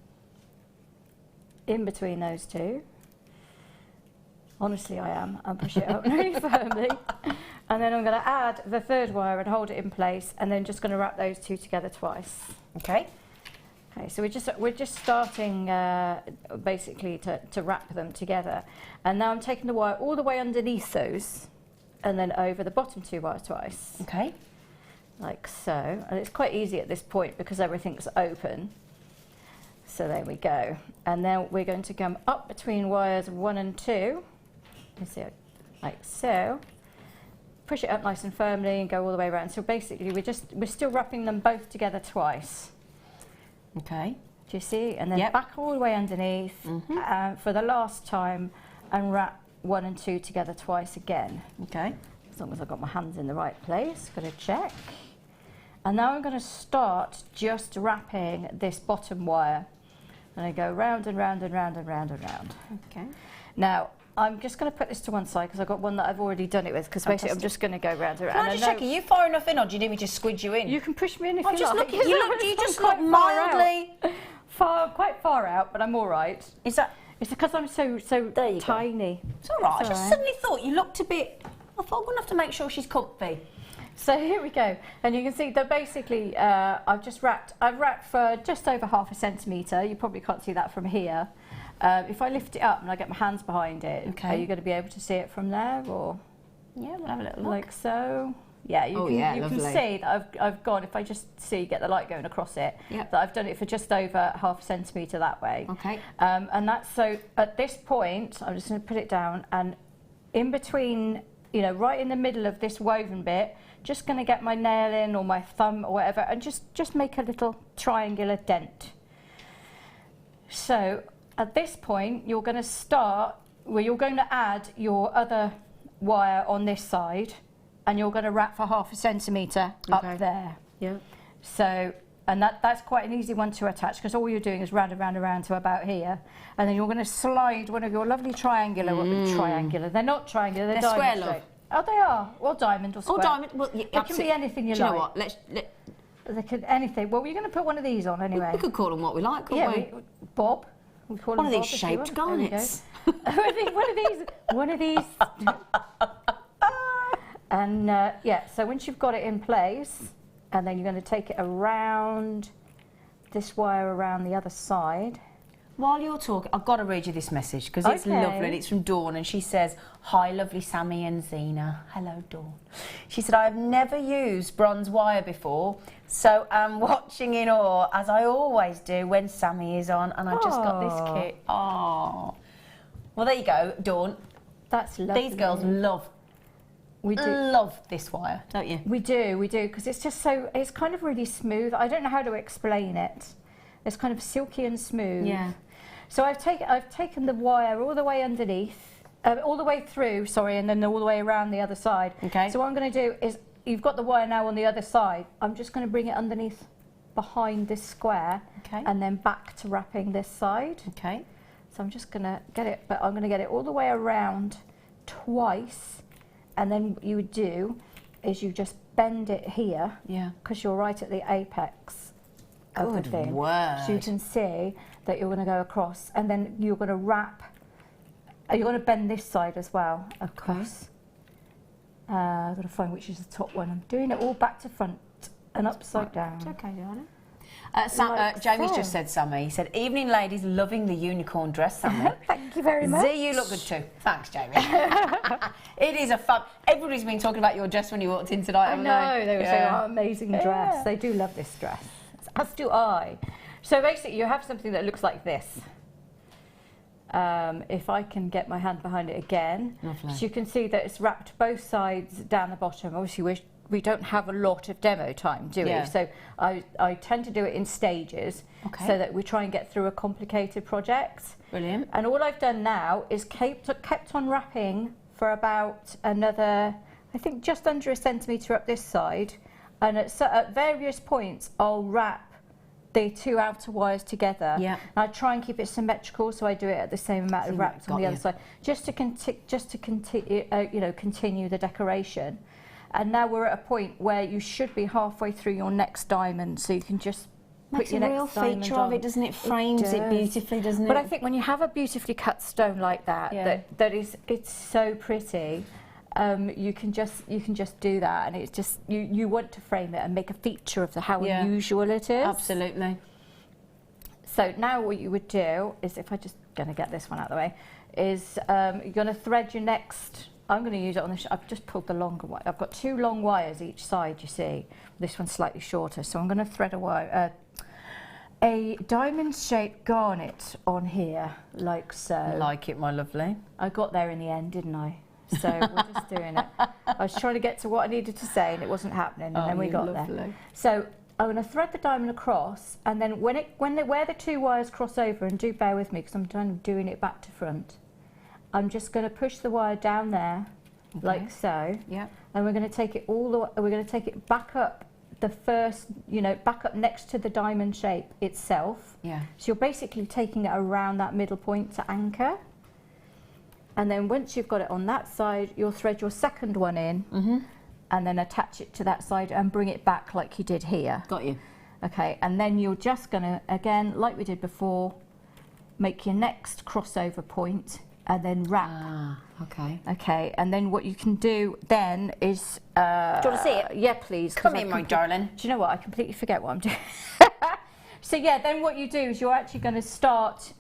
C: in between those two. Honestly, I am. I'll push it up really firmly. And then I'm going to add the third wire and hold it in place, and then just going to wrap those two together twice.
B: Okay.
C: Okay, so we're just starting basically to wrap them together. And now I'm taking the wire all the way underneath those, and then over the bottom two wires twice.
B: Okay.
C: Like so. And it's quite easy at this point because everything's open. So there we go. And then we're going to come up between wires 1 and 2. You see it like so. Push it up nice and firmly and go all the way around. So basically we're still wrapping them both together twice.
B: Okay.
C: Do you see? And then back all the way underneath for the last time, and wrap 1 and 2 together twice again.
B: Okay.
C: As long as I've got my hands in the right place, got to check. And now I'm going to start just wrapping this bottom wire. And I go round and round and round and round and round.
B: Okay.
C: Now, I'm just going to put this to one side because I've got one that I've already done it with, because basically I'm just going to go round and round.
B: Can I just check, are you far enough in, or do you need me to squidge you in?
C: You can push me in if
B: I'm
C: you
B: just
C: like.
B: looking, you just look mildly...
C: Quite far out, but I'm all right.
B: Is that...
C: It's because I'm so tiny.
B: It's all right. I just suddenly thought you looked a bit... I thought I'm going to have to make sure she's comfy.
C: So here we go, and you can see that basically I've wrapped for just over ½ centimetre. You probably can't see that from here. If I lift it up and I get my hands behind it, are you going to be able to see it from there, or?
B: Yeah, we'll have a little look.
C: Like so. Yeah, you can see that I've gone, if I just get the light going across it, that I've done it for just over ½ centimetre that way.
B: Okay.
C: And that's, so at this point, I'm just going to put it down, and in between, right in the middle of this woven bit, just going to get my nail in, or my thumb or whatever, and just make a little triangular dent. So at this point, you're going to start, you're going to add your other wire on this side, and you're going to wrap for ½ centimetre up there. Yeah. So, and that's quite an easy one to attach, because all you're doing is round and round and round to about here, and then you're going to slide one of your lovely triangular, they're not triangular, they're diamond
B: square, love.
C: Oh, they are. Well, diamond or square.
B: Oh, diamond. Well, yeah,
C: it can be anything you like.
B: You know what?
C: They could anything. Well, we're going to put one of these on anyway.
B: We could call them what we like, couldn't we?
C: Bob. We call
B: one
C: them
B: of
C: Bob
B: these shaped garnets.
C: one of these. And so once you've got it in place, and then you're going to take it around this wire around the other side.
B: While you're talking, I've got to read you this message because it's lovely, and it's from Dawn, and she says, "Hi, lovely Sammi and Zena." Hello, Dawn. She said, "I've never used bronze wire before, so I'm watching in awe, as I always do when Sammi is on, and I just got this kit." Oh, well, there you go, Dawn.
C: That's lovely.
B: These girls love this wire, don't you?
C: We do, because it's just so, it's kind of really smooth. I don't know how to explain it. It's kind of silky and smooth. Yeah. So I've taken the wire all the way underneath, all the way through, and then all the way around the other side. Okay. So what I'm going to do is, you've got the wire now on the other side. I'm just going to bring it underneath behind this square, and then back to wrapping this side. Okay. So I'm just going to get it, but I'm going to get it all the way around twice, and then what you would do is you just bend it here, because you're right at the apex.
B: Good word.
C: So you can see that you're going to go across, and then you're going to wrap. You're going to bend this side as well across. I've got to find which is the top one. I'm doing it all back to front and upside down.
B: It's okay, darling. Jamie's just said, Sammi. He said, "Evening, ladies, loving the unicorn dress, Sammi."
C: Thank you very much.
B: Z, you look good too. Thanks, Jamie. It is a fun. Everybody's been talking about your dress when you walked in tonight.
C: I know. They were saying, "Oh, amazing dress." They do love this dress. As do I. So basically, you have something that looks like this. If I can get my hand behind it again, so you can see that it's wrapped both sides down the bottom. Obviously, we don't have a lot of demo time, do we? So I tend to do it in stages, so that we try and get through a complicated project. Brilliant. And all I've done now is kept on wrapping for about another, I think, just under a centimetre up this side. And at various points, I'll wrap the two outer wires together. Yeah. And I try and keep it symmetrical, so I do it at the same amount of wraps on the other side, just to continue the decoration. And now we're at a point where you should be halfway through your next diamond, so you can just put your next
B: real
C: diamond
B: feature
C: on.
B: of it, doesn't it? Frames it beautifully, doesn't it?
C: But I think when you have a beautifully cut stone like that, it's so pretty. You can just do that, and it's just you want to frame it and make a feature of how unusual it is.
B: Absolutely.
C: So now what you would do is, if I just gonna get this one out of the way, is you're gonna thread your next. I'm going to use it on the. I've just pulled the longer one. I've got 2 long wires each side. You see, this one's slightly shorter, so I'm going to thread a wire, a diamond-shaped garnet on here, like so.
B: I like it, my lovely.
C: I got there in the end, didn't I? So we're just doing it. I was trying to get to what I needed to say, and it wasn't happening, and then we got there. So I'm going to thread the diamond across, and then where the 2 wires cross over, and do bear with me because I'm kind of doing it back to front. I'm just going to push the wire down there, like so. Yeah. And we're going to take it all the way. We're going to take it back up the first, back up next to the diamond shape itself. Yeah. So you're basically taking it around that middle point to anchor. And then once you've got it on that side, you'll thread your second one in, and then attach it to that side and bring it back like you did here. Got you. Okay. And then you're just going to, again, like we did before, make your next crossover point. And then wrap. Ah, okay. Okay, and then what you can do then is... do you want to see it? Yeah, please.
B: Come in, my darling.
C: Do you know what? I completely forget what I'm doing. So yeah, then what you do is you're actually going to start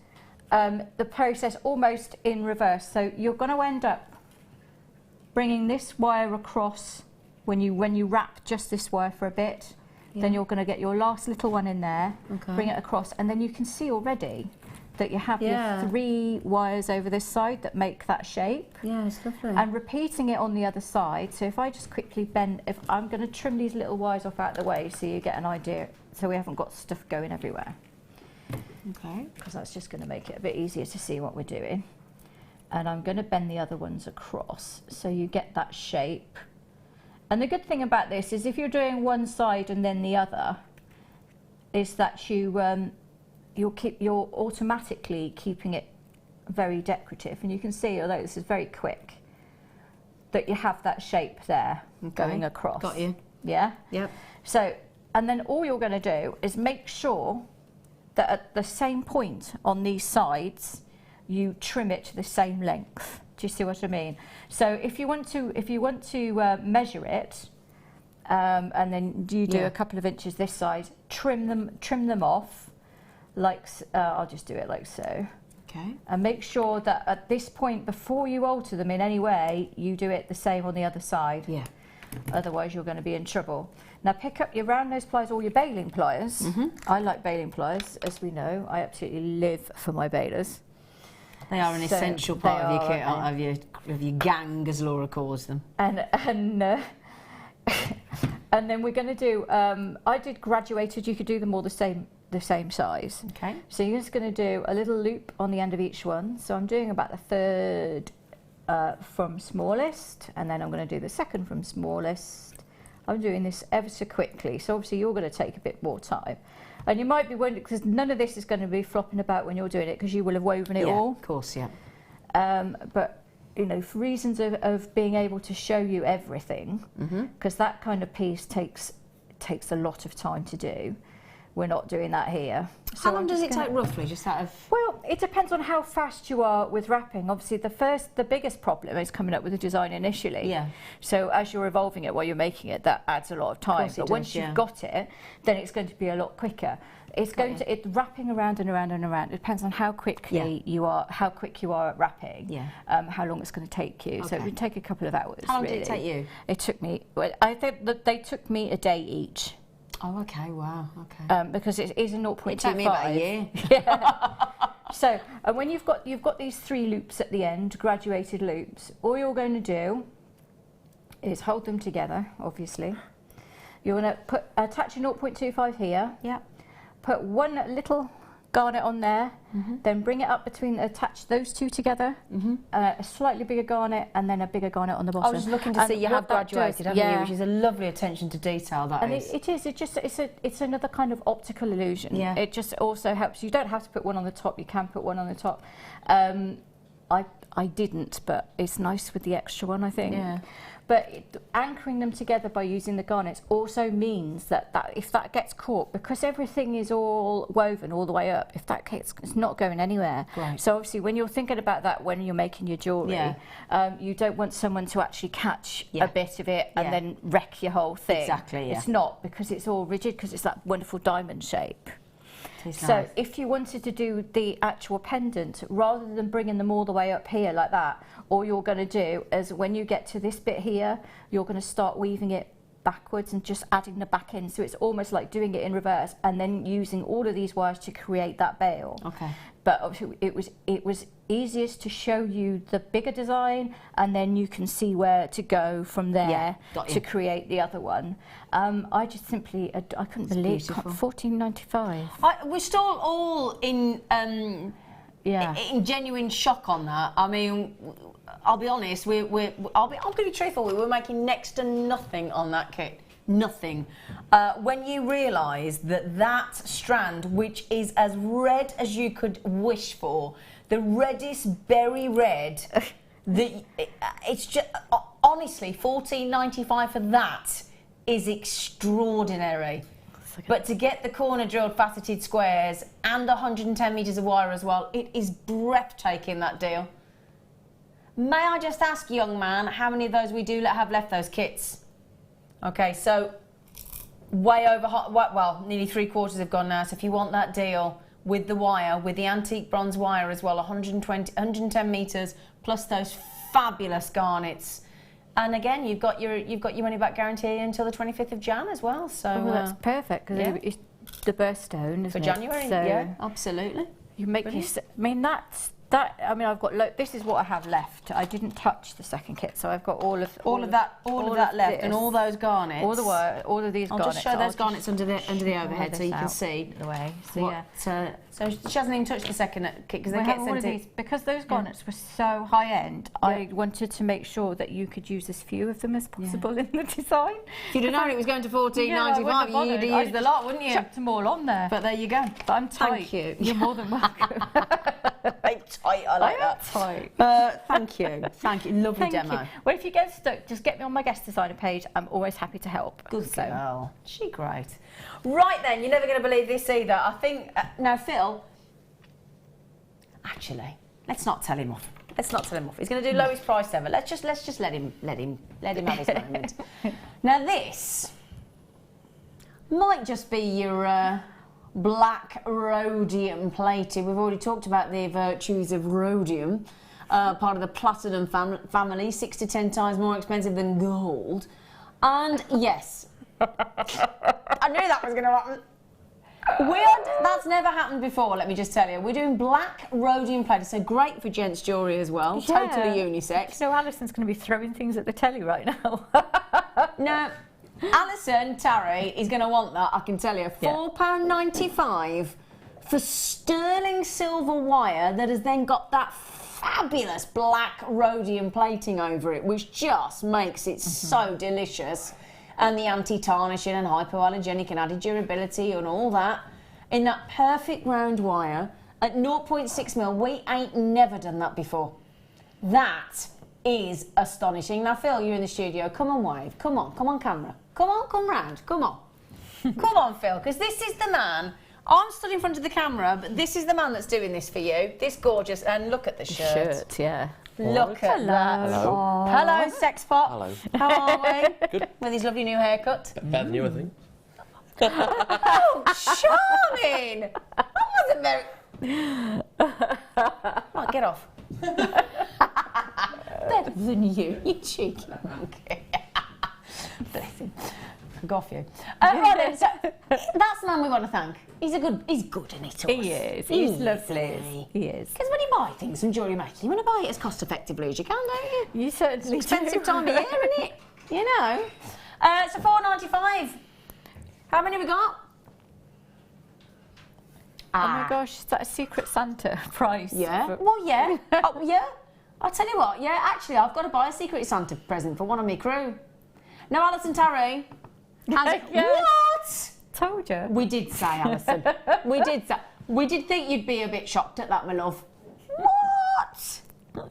C: the process almost in reverse. So you're going to end up bringing this wire across when you wrap just this wire for a bit. Yeah. Then you're going to get your last little one in there, bring it across, and then you can see already that you have your 3 wires over this side that make that shape. Yeah, it's lovely. And repeating it on the other side. So if I just quickly bend, if I'm going to trim these little wires off out of the way so you get an idea, so we haven't got stuff going everywhere. Okay. Because that's just going to make it a bit easier to see what we're doing. And I'm going to bend the other ones across so you get that shape. And the good thing about this is if you're doing one side and then the other, is that you're automatically keeping it very decorative, and you can see, although this is very quick, that you have that shape there going across. Got you. Yeah? Yep. So, and then all you're going to do is make sure that at the same point on these sides, you trim it to the same length. Do you see what I mean? So if you want to measure it, and then you do a couple of inches this side, trim them off. Like, I'll just do it like so. Okay. And make sure that at this point, before you alter them in any way, you do it the same on the other side. Yeah. Otherwise, you're going to be in trouble. Now, pick up your round nose pliers or your baling pliers. I like baling pliers, as we know. I absolutely live for my balers.
B: They are an essential part of your kit, of your gang, as Laura calls them.
C: And then we're going to do. I did graduated. You could do them all the same size. Okay. So you're just going to do a little loop on the end of each one. So I'm doing about the third from smallest, and then I'm going to do the second from smallest. I'm doing this ever so quickly, so obviously you're going to take a bit more time. And you might be wondering, because none of this is going to be flopping about when you're doing it, because you will have woven it all.
B: Of course, yeah.
C: But, for reasons of being able to show you everything, because that kind of piece takes a lot of time to do. We're not doing that here. So
B: how long does it take roughly, just out of...
C: Well, it depends on how fast you are with wrapping. Obviously, the biggest problem is coming up with the design initially. Yeah. So as you're evolving it while you're making it, that adds a lot of time. But once you've got it, then it's going to be a lot quicker. It's wrapping around and around and around. It depends on how quickly you are at wrapping. Yeah. How long it's going to take you. Okay. So it would take a couple of hours.
B: How long did it take you?
C: It took me. Well, I think that they took me a day each.
B: Oh, okay, wow, okay.
C: Because it is a 0.25.
B: It took me about a year.
C: Yeah. So, and when you've got these 3 loops at the end, graduated loops, all you're going to do is hold them together, obviously. You're going to attach a 0.25 here. Yeah. Put one little garnet on there, then bring it up attach those 2 together, a slightly bigger garnet, and then a bigger garnet on the bottom.
B: I was looking to see you have graduated, haven't you? Which is a lovely attention to detail, that
C: and
B: is.
C: It is. It's another kind of optical illusion. Yeah. It just also helps. You don't have to put one on the top. You can put one on the top. I didn't, but it's nice with the extra one, I think. Yeah. But anchoring them together by using the garnets also means that if that gets caught, because everything is all woven all the way up, if that gets, it's not going anywhere.
B: Right.
C: So obviously when you're thinking about that when you're making your jewellery, you don't want someone to actually catch a bit of it and then wreck your whole thing.
B: Exactly,
C: It's not, because it's all rigid, because it's that wonderful diamond shape. So if you wanted to do the actual pendant, rather than bringing them all the way up here like that, all you're going to do is when you get to this bit here, you're going to start weaving it backwards and just adding the back end. So it's almost like doing it in reverse and then using all of these wires to create that bail.
B: Okay.
C: But obviously it was easiest to show you the bigger design, and then you can see where to go from there to create the other one. I just simply, I couldn't believe $14.95.
B: We're still all in genuine shock on that. I mean, I'll be honest. I'm going to be truthful. We were making next to nothing on that kit. Nothing. When you realise that strand, which is as red as you could wish for, the reddest berry red, it's just honestly $14.95 for that is extraordinary. But to get the corner drilled faceted squares and 110 metres of wire as well, it is breathtaking, that deal. May I just ask, young man, how many of those we do have left, those kits? Okay, so way over, well, nearly 3/4 have gone now. So if you want that deal with the wire, with the antique bronze wire as well, 110 metres plus those fabulous garnets. And again, you've got your money back guarantee until the 25th of Jan as well. So
C: that's perfect, because it's the birthstone, isn't
B: for
C: it?
B: January.
C: So
B: yeah, absolutely.
C: You make this. I mean, I mean, I've got. This is what I have left. I didn't touch the second kit, so I've got all of that left, and
B: all those garnets.
C: all of these garnets.
B: I'll just show those garnets under the overhead so you can see
C: the way. So
B: so she hasn't even touched the second kit because they get
C: all
B: sent
C: of these because those garnets were so high end. I wanted to make sure that you could use as few of them as possible in the design.
B: If you'd have known it was going to $14.95, you'd have used the lot, wouldn't you?
C: Chucked them all on there.
B: But there you go.
C: But I'm tight.
B: Thank you.
C: You're more than welcome.
B: I'm tight. I like that.
C: Tight.
B: Thank you. Thank you. Lovely demo.
C: You. Well, if you get stuck, just get me on my guest designer page. I'm always happy to help.
B: Good girl. She great. Right then, you're never going to believe this either. I think now Phil. Actually, let's not tell him off. Let's not tell him off. He's going to do lowest price ever. Let's just let him have his moment. Now this might just be your black rhodium plated. We've already talked about the virtues of rhodium, part of the platinum family, 6 to 10 times more expensive than gold. And yes, I knew that was going to happen. That's never happened before, let me just tell you. We're doing black rhodium plated, so great for gents' jewellery as well, totally unisex.
C: So Alison's going to be throwing things at the telly right now.
B: Now, Alison Tarry is going to want that, I can tell you. £4.95 for sterling silver wire that has then got that fabulous black rhodium plating over it, which just makes it so delicious. And the anti-tarnishing and hypoallergenic and added durability and all that in that perfect round wire at 0.6mm. We ain't never done that before. That is astonishing. Now, Phil, you're in the studio. Come on, wave. Come on, camera. Come on, come round. Come on. Come on, Phil, because this is the man. I'm stood in front of the camera, but this is the man that's doing this for you. This gorgeous, and look at the shirt.
C: Yeah.
B: Look at that.
D: Hello.
B: Hello, sex pot.
D: Hello.
B: How are we?
D: Good.
B: With his lovely new haircut.
D: Better than you, I think.
B: Oh, charming! That wasn't very... Right, get off. Better than you cheeky monkey. Bless him. Go off you. Right then, so that's the man we want to thank. He's good, isn't he, to us?
C: He is. He's lovely. He is.
B: Because when you buy things from Jewellery Maker, you want to buy it as cost effectively as you can, don't you?
C: You certainly
B: It's an expensive
C: do.
B: time of year, isn't it? You know. So $4.95. How many have we got?
C: Oh my gosh, is that a Secret Santa price?
B: Yeah. Well, yeah. Yeah. I'll tell you what. Yeah, actually, I've got to buy a Secret Santa present for one of my crew. Now, Alison Tarry. What?
C: Told you.
B: We did say, Alison. We did say. We did think you'd be a bit shocked at that, my love. What?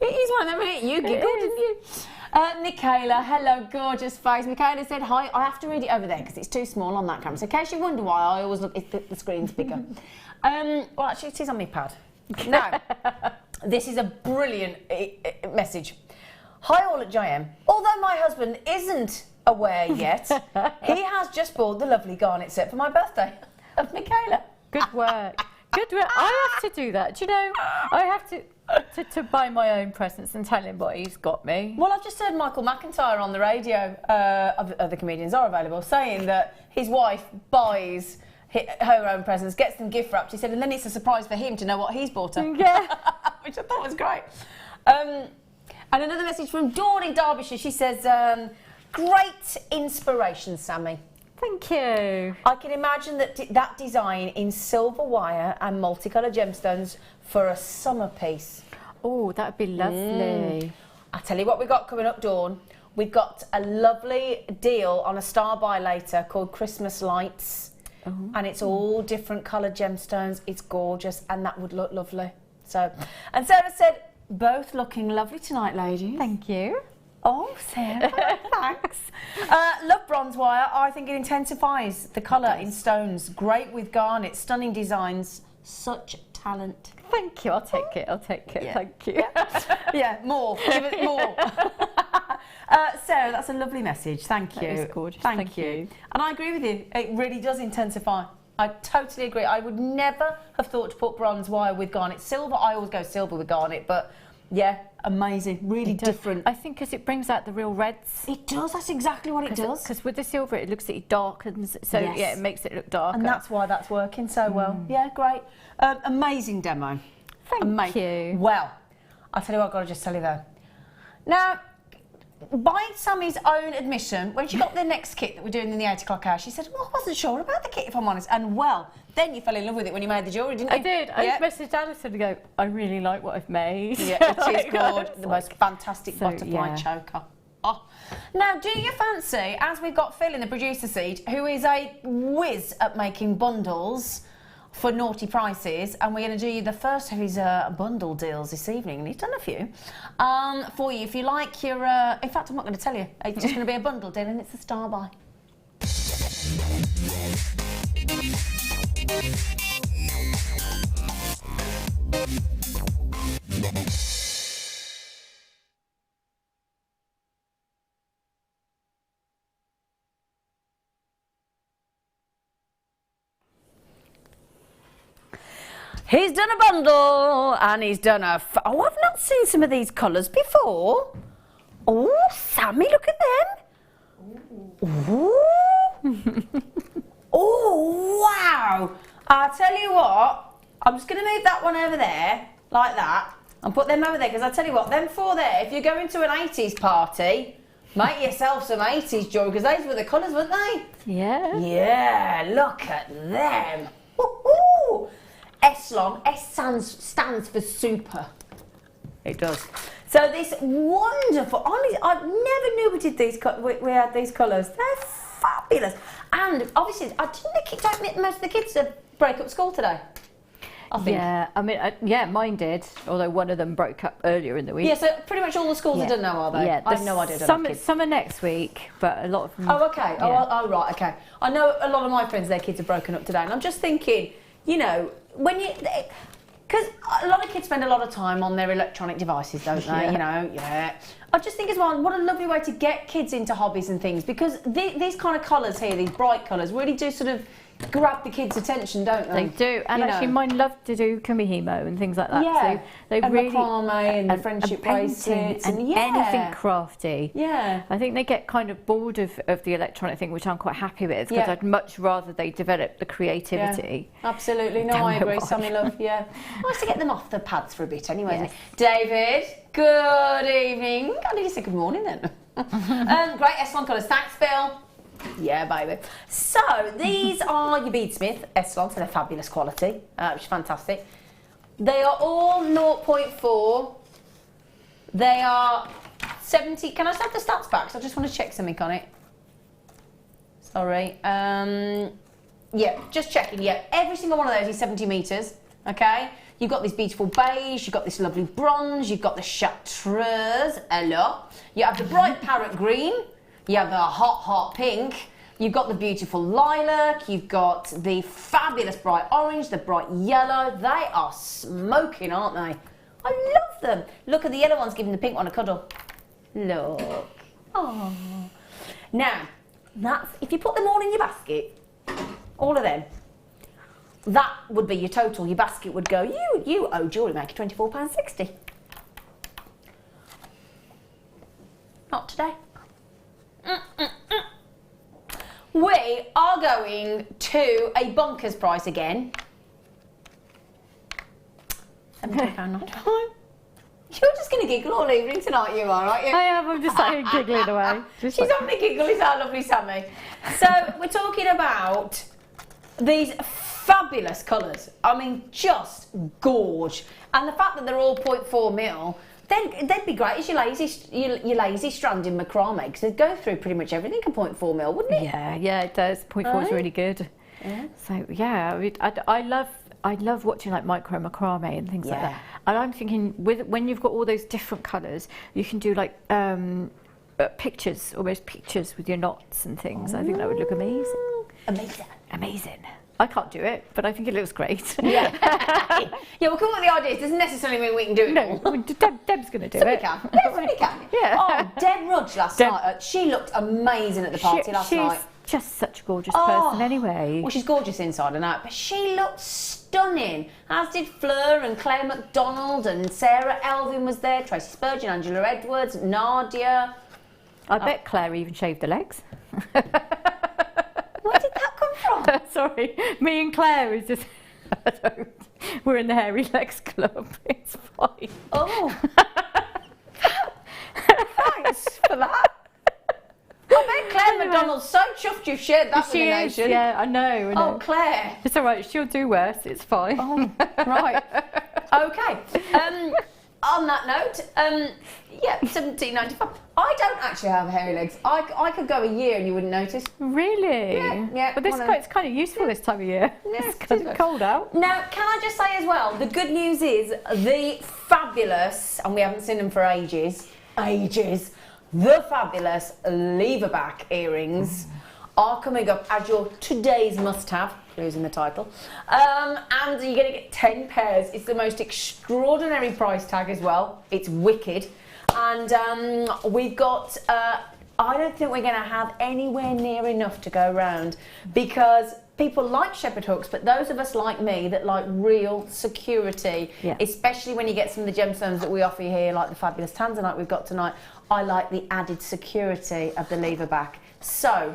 B: It is one of them, isn't it? You giggled, didn't you? Michaela, hello, gorgeous face. Michaela said, hi, I have to read it over there because it's too small on that camera. So in case you wonder why, I always look, the screen's bigger. Well, actually, it is on my pad. Now, this is a brilliant message. Hi all at JM. Although my husband isn't aware yet, he has just bought the lovely garnet set for my birthday. Of Michaela.
C: Good work. Good work. I have to do that. Do you know, I have to buy my own presents and tell him what he's got me.
B: Well, I've just heard Michael McIntyre on the radio, other comedians are available, saying that his wife buys her own presents, gets them gift wrapped. He said, and then it's a surprise for him to know what he's bought her.
C: Yeah.
B: Which I thought was great. And another message from Dawn in Derbyshire. She says, great inspiration, Sammi.
C: Thank you.
B: I can imagine that design in silver wire and multicoloured gemstones for a summer piece.
C: Oh, that would be lovely.
B: I'll tell you what we've got coming up, Dawn. We've got a lovely deal on a star buy later called Christmas Lights. And it's all different coloured gemstones. It's gorgeous and that would look lovely. So, and Sarah said, both looking lovely tonight, ladies.
C: Thank you.
B: Oh, Sarah, thanks. Love bronze wire. I think it intensifies the colour in stones. Great with garnet, stunning designs. Such talent.
C: Thank you. I'll take it. I'll take it.
B: Yeah.
C: Thank you.
B: Yeah, more. Give it more. Sarah, that's a lovely message. Thank you.
C: That is gorgeous.
B: Thank you. And I agree with you. It really does intensify. I totally agree. I would never have thought to put bronze wire with garnet. Silver, I always go silver with garnet, but yeah, amazing. Really different.
C: I think because it brings out the real reds.
B: It does. That's exactly what it does.
C: Because with the silver, it looks like it darkens. So
B: Yes.
C: yeah, it makes it look darker.
B: And that's why that's working so well. Yeah, great. Amazing demo.
C: Thank you.
B: Well, I'll tell you what, I've got to just tell you though. Now, by Sammy's own admission, when she got the next kit that we're doing in the 8 o'clock hour, she said, well, I wasn't sure about the kit, if I'm honest. And well, then you fell in love with it when you made the jewellery, didn't you?
C: I did. I messaged Alison to go, I really like what I've made.
B: Yeah, it is good. The most fantastic butterfly choker. Oh. Now, do you fancy, as we've got Phil in the producer seat, who is a whiz at making bundles for naughty prices, and we're going to do you the first of his bundle deals this evening, and he's done a few for you. If you like your, in fact, I'm not going to tell you. It's just going to be a bundle deal, and it's a star buy. He's done a bundle and he's done a... Oh, I've not seen some of these colours before. Oh, Sammi, look at them. Ooh. Oh, wow. I'll tell you what, I'm just going to move that one over there, like that, and put them over there, because I'll tell you what, them four there, if you're going to an 80s party, make yourself some 80s jewellery, because those were the colours, weren't they?
C: Yeah.
B: Yeah, look at them. Woo-hoo. S-long, S stands for super. It does. So this wonderful, honestly, I never knew we did these. We had these colours. They're fabulous. And obviously, don't most of the kids break up school today? I think.
C: Yeah, I mean, yeah, mine did. Although one of them broke up earlier in the week.
B: Yeah, so pretty much all the schools are done now, are they?
C: Yeah,
B: I have no idea.
C: Some are next week, but a lot of them.
B: Oh, okay.
C: Yeah.
B: Oh, right. Okay. I know a lot of my friends, their kids are broken up today, and I'm just thinking, you know, when you. Because a lot of kids spend a lot of time on their electronic devices, don't they?
C: Yeah.
B: You know, yeah. I just think as well, what a lovely way to get kids into hobbies and things, because these kind of colours here, these bright colours, really do sort of grab the kids' attention, don't they?
C: They do, and actually mine love to do kumihimo and things like that.
B: Yeah,
C: so they
B: and
C: really
B: macrame and the friendship bracelets
C: and anything crafty.
B: Yeah,
C: I think they get kind of bored of the electronic thing, which I'm quite happy with, because I'd much rather they develop the creativity.
B: Yeah, absolutely, no, I agree. Sammi love, yeah. Nice to get them off the pads for a bit, anyway.
C: Yes.
B: David, good evening. I need to say good morning then. Great S1 colours. Thanks, Phil. Yeah, baby. So, these are your Beadsmith S-Lon, so they're fabulous quality, which is fantastic. They are all 0.4. They are 70. Can I just have the stats back? Because I just want to check something on it. Sorry. Yeah, just checking. Yeah, every single one of those is 70 metres. Okay. You've got this beautiful beige, you've got this lovely bronze, you've got the chartreuse, hello. You have the bright parrot green, you have the hot pink, you've got the beautiful lilac, you've got the fabulous bright orange, the bright yellow. They are smoking, aren't they? I love them. Look at the yellow ones giving the pink one a cuddle. Look. Oh. Now, if you put them all in your basket, all of them, that would be your total. Your basket would go, you owe Jewellery Maker £24.60. Not today. We are going to a bonkers price again. £17.95. You're just going to giggle all evening tonight, you are, aren't you?
C: I am, I'm just sat here giggling away.
B: She's having a giggle, is our lovely Sammi. So, we're talking about these fabulous colours. I mean, just gorge. And the fact that they're all 0.4 mil, then they'd be great as your lazy strand in macrame, because they'd go through pretty much everything at 0.4 mil, wouldn't it?
C: Yeah, it does. 0.4 is really good.
B: Yeah.
C: So yeah, I love watching like micro macrame and things like that. And I'm thinking, when you've got all those different colours, you can do like pictures, almost pictures with your knots and things. I think that would look amazing. Amazing. I can't do it, but I think it looks great.
B: Yeah, we'll come up with the ideas. Doesn't necessarily mean we can do it all.
C: No, Deb's going to do it.
B: Somebody can.
C: Yeah.
B: Oh, Deb Rudge last night. She looked amazing at the party last night.
C: She's just such a gorgeous person anyway.
B: Well, she's gorgeous inside and out, but she looked stunning. As did Fleur and Claire McDonald, and Sarah Elvin was there, Tracy Spurgeon, Angela Edwards, Nadia.
C: I bet Claire even shaved her legs.
B: Where did that come from?
C: Sorry, me and Claire is just... we're in the hairy legs club. It's fine.
B: Oh. Thanks for that. I bet Claire McDonald's so chuffed you've shared that with the nation.
C: Yeah, I know.
B: Oh, Claire.
C: It's all right. She'll do worse. It's fine.
B: Oh, right. Okay. On that note, yeah, £17.95. I don't actually have hairy legs. I could go a year and you wouldn't notice.
C: Really?
B: Yeah.
C: But it's kind of useful this time of year.
B: Yes,
C: it's kind of cold out.
B: Now, can I just say as well, the good news is the fabulous, and we haven't seen them for ages, the fabulous lever-back earrings are coming up as your today's must-have, losing the title, and you're going to get 10 pairs. It's the most extraordinary price tag as well. It's wicked, and we've got, I don't think we're going to have anywhere near enough to go round, because people like shepherd hooks, but those of us like me that like real security, especially when you get some of the gemstones that we offer here, like the fabulous tanzanite we've got tonight, I like the added security of the lever back. So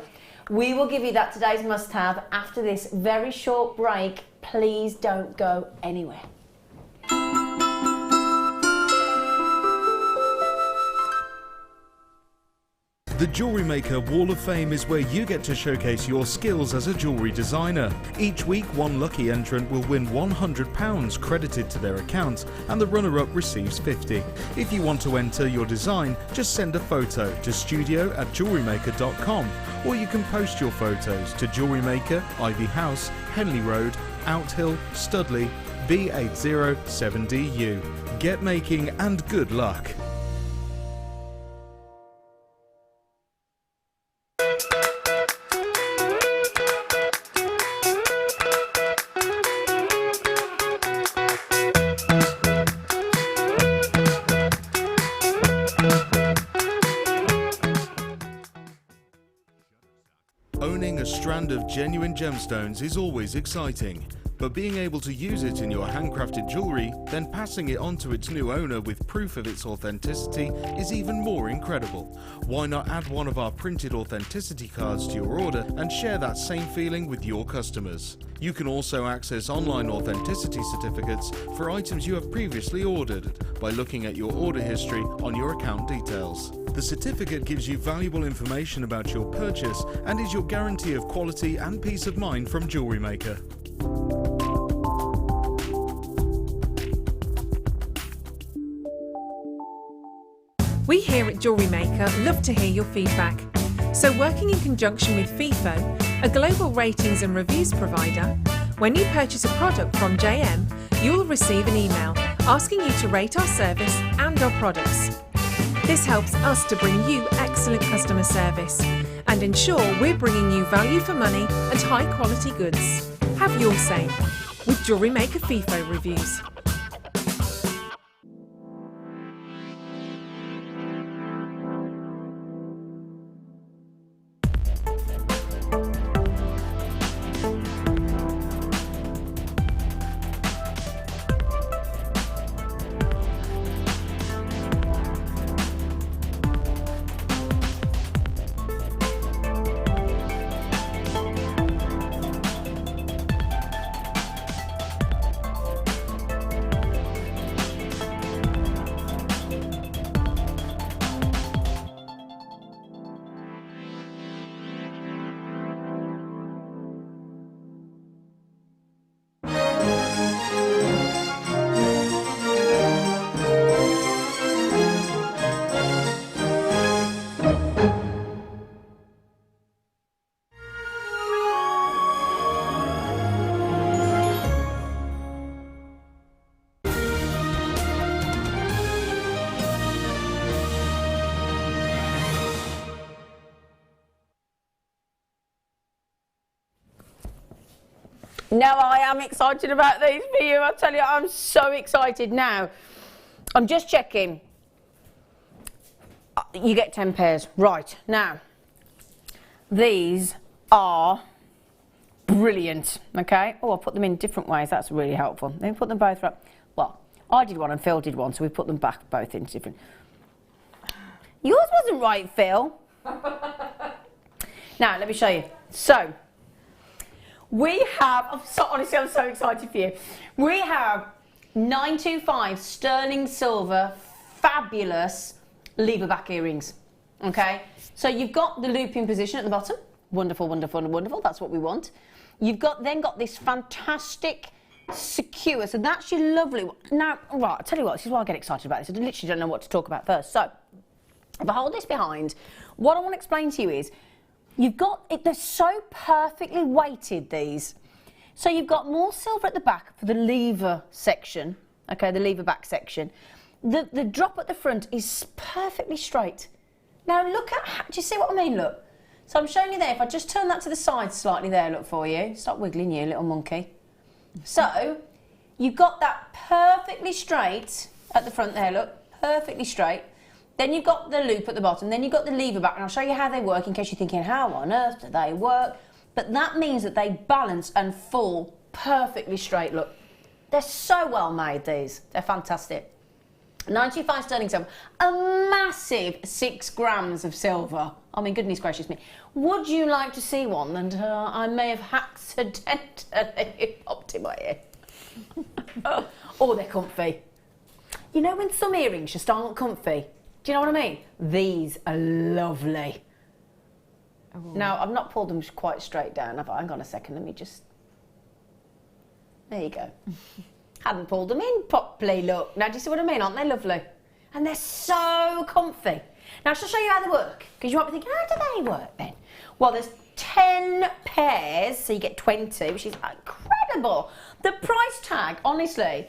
B: we will give you that today's must-have after this very short break. Please don't go anywhere.
A: The Jewellery Maker Wall of Fame is where you get to showcase your skills as a jewellery designer. Each week, one lucky entrant will win £100 credited to their account, and the runner-up receives £50. If you want to enter your design, just send a photo to studio@jewellerymaker.com, or you can post your photos to Jewellery Maker, Ivy House, Henley Road, Outhill, Studley, B807DU. Get making and good luck. Owning a strand of genuine gemstones is always exciting, but being able to use it in your handcrafted jewellery, then passing it on to its new owner with proof of its authenticity is even more incredible. Why not add one of our printed authenticity cards to your order and share that same feeling with your customers? You can also access online authenticity certificates for items you have previously ordered by looking at your order history on your account details. The certificate gives you valuable information about your purchase and is your guarantee of quality and peace of mind from Jewellery Maker.
D: We here at Jewellery Maker love to hear your feedback. So working in conjunction with FIFO, a global ratings and reviews provider, When you purchase a product from JM, you'll receive an email asking you to rate our service and our products. This helps us to bring you excellent customer service and ensure we're bringing you value for money and high quality goods. Have your say with Jewellery Maker FIFO reviews.
B: Now I am excited about these for you. I tell you, I'm so excited now. I'm just checking. You get 10 pairs. Right, now, these are brilliant, okay? Oh, I'll put them in different ways. That's really helpful. Let me put them both up. Well, I did one and Phil did one, so we put them back both in different. Yours wasn't right, Phil. Now, let me show you. So, we have, honestly, I'm so excited for you. We have 925 sterling silver, fabulous lever back earrings, okay? So you've got the loop in position at the bottom. Wonderful, wonderful, wonderful. That's what we want. You've then got this fantastic secure, so that's your lovely one. Now, right, I'll tell you what, this is why I get excited about this. I literally don't know what to talk about first. So, if I hold this behind, what I want to explain to you is, you've got it, they're so perfectly weighted, these. So you've got more silver at the back for the lever section, okay, the lever back section. The drop at the front is perfectly straight. Now look at, do you see what I mean, look? So I'm showing you there, if I just turn that to the side slightly there, look for you. Stop wiggling you, little monkey. So, you've got that perfectly straight at the front there, look, perfectly straight. Then you've got the loop at the bottom, then you've got the lever back, and I'll show you how they work in case you're thinking, how on earth do they work? But that means that they balance and fall perfectly straight, look. They're so well made, these. They're fantastic. 95 sterling silver, a massive 6 grams of silver. I mean, goodness gracious me. Would you like to see one? And I may have accidentally popped in my ear. Oh, they're comfy. You know when some earrings just aren't comfy? Do you know what I mean? These are lovely. Ooh. Now, I've not pulled them quite straight down, have I? Hang on a second, let me just... There you go. Hadn't pulled them in properly, look. Now, do you see what I mean? Aren't they lovely? And they're so comfy. Now, I shall show you how they work, because you might be thinking, how do they work then? Well, there's 10 pairs, so you get 20, which is incredible. The price tag, honestly,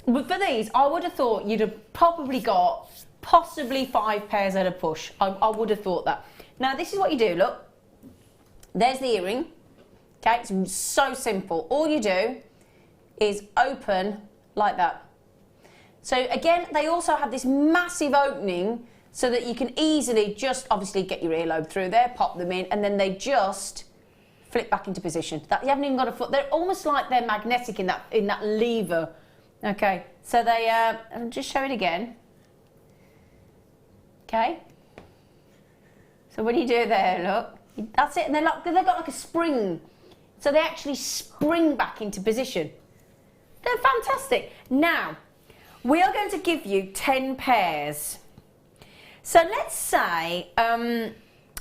B: for these, I would have thought you'd have probably got possibly 5 pairs at a push. I would have thought that. Now, this is what you do, look. There's the earring. Okay, it's so simple. All you do is open like that. So again, they also have this massive opening so that you can easily just obviously get your earlobe through there, pop them in, and then they just flip back into position. That you haven't even got a foot. They're almost like they're magnetic in that lever. Okay, so they I'll just show it again. Okay. So when you do it there, look, that's it, and they've got like a spring, so they actually spring back into position. They're fantastic. Now, we are going to give you 10 pairs. So let's say, I've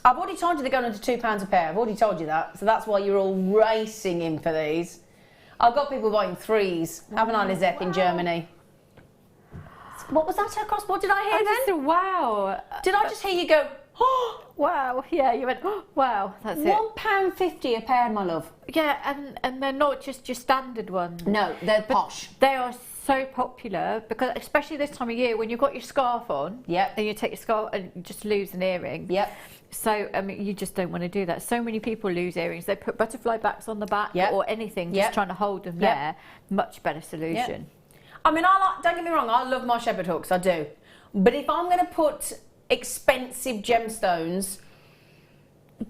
B: already told you they're going under £2 a pair. I've already told you that. So that's why you're all racing in for these. I've got people buying 3s, haven't I, Lizette, in Germany? What was that across? What did I hear then?
C: Wow.
B: Did I just hear you go,
C: wow, yeah, you went, oh, wow, that's it.
B: £1.50 a pair, my love.
C: Yeah, and they're not just your standard ones.
B: No, they're posh.
C: They are so popular because, especially this time of year, when you've got your scarf on,
B: Yep.
C: and you take your scarf and you just lose an earring.
B: Yep.
C: So, I mean, you just don't want to do that. So many people lose earrings. They put butterfly backs on the back
B: Yep.
C: or anything,
B: Yep.
C: just trying to hold them
B: Yep.
C: there. Much better solution.
B: I mean, don't get me wrong, I love my shepherd hooks, I do. But if I'm going to put expensive gemstones,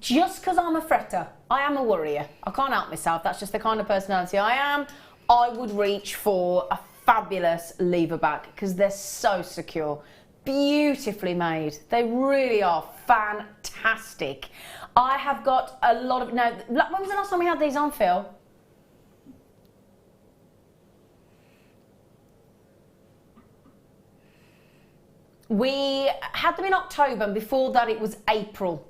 B: just because I'm a fretter, I am a worrier. I can't help myself. That's just the kind of personality I am. I would reach for a fabulous lever back because they're so secure. Beautifully made. They really are fantastic. I have got a lot of... Now, when was the last time we had these on, Phil? We had them in October, and before that it was April.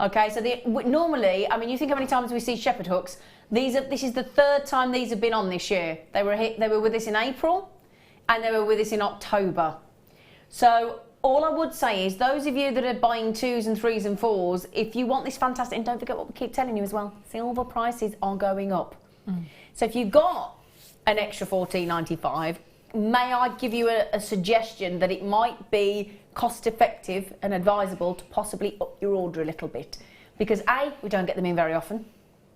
B: Okay, so normally, I mean, you think how many times we see shepherd hooks. This is the third time these have been on this year. They were with us in April, and they were with us in October. So all I would say is, those of you that are buying 2s and 3s and 4s, if you want this fantastic, and don't forget what we keep telling you as well, silver prices are going up. So if you've got an extra $14.95, may I give you a suggestion that it might be cost effective and advisable to possibly up your order a little bit, because A, we don't get them in very often,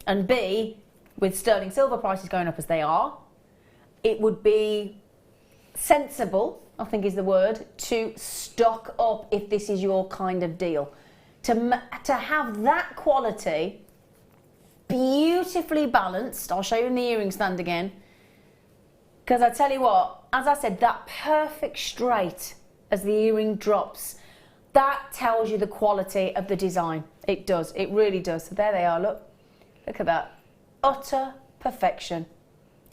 B: and B, with sterling silver prices going up as they are, it would be sensible, I think is the word, to stock up if this is your kind of deal. To have that quality, beautifully balanced. I'll show you in the earring stand again, because I tell you what, as I said, that perfect straight as the earring drops, that tells you the quality of the design. It does, it really does. So there they are, look at that, utter perfection.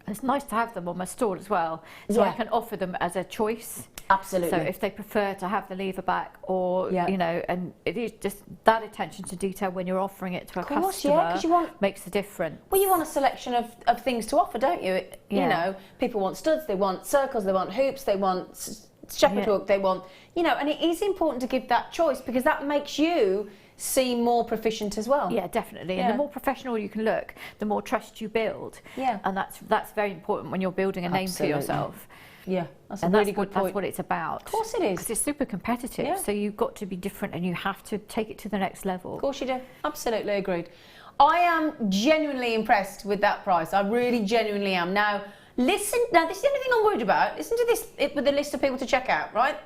C: It's nice to have them on my store as well, so I can offer them as a choice.
B: Absolutely.
C: So if they prefer to have the lever back, or you know, and it is just that attention to detail when you're offering it to a customer,
B: yeah, 'cause you want,
C: makes a difference.
B: Well, you want a selection of things to offer, don't you? You know, people want studs, they want circles, they want hoops, they want shepherd hook, they want, you know, and it is important to give that choice, because that makes you seem more proficient as well.
C: Yeah, definitely. And the more professional you can look, the more trust you build.
B: Yeah.
C: And that's very important when you're building a name for yourself.
B: Yeah, that's a really good point.
C: That's what it's about.
B: Of course it is.
C: Because it's super competitive, so you've got to be different and you have to take it to the next level.
B: Of course you do. Absolutely agreed. I am genuinely impressed with that price. I really genuinely am. Now, listen, this is the only thing I'm worried about. Listen to this with the list of people to check out, right?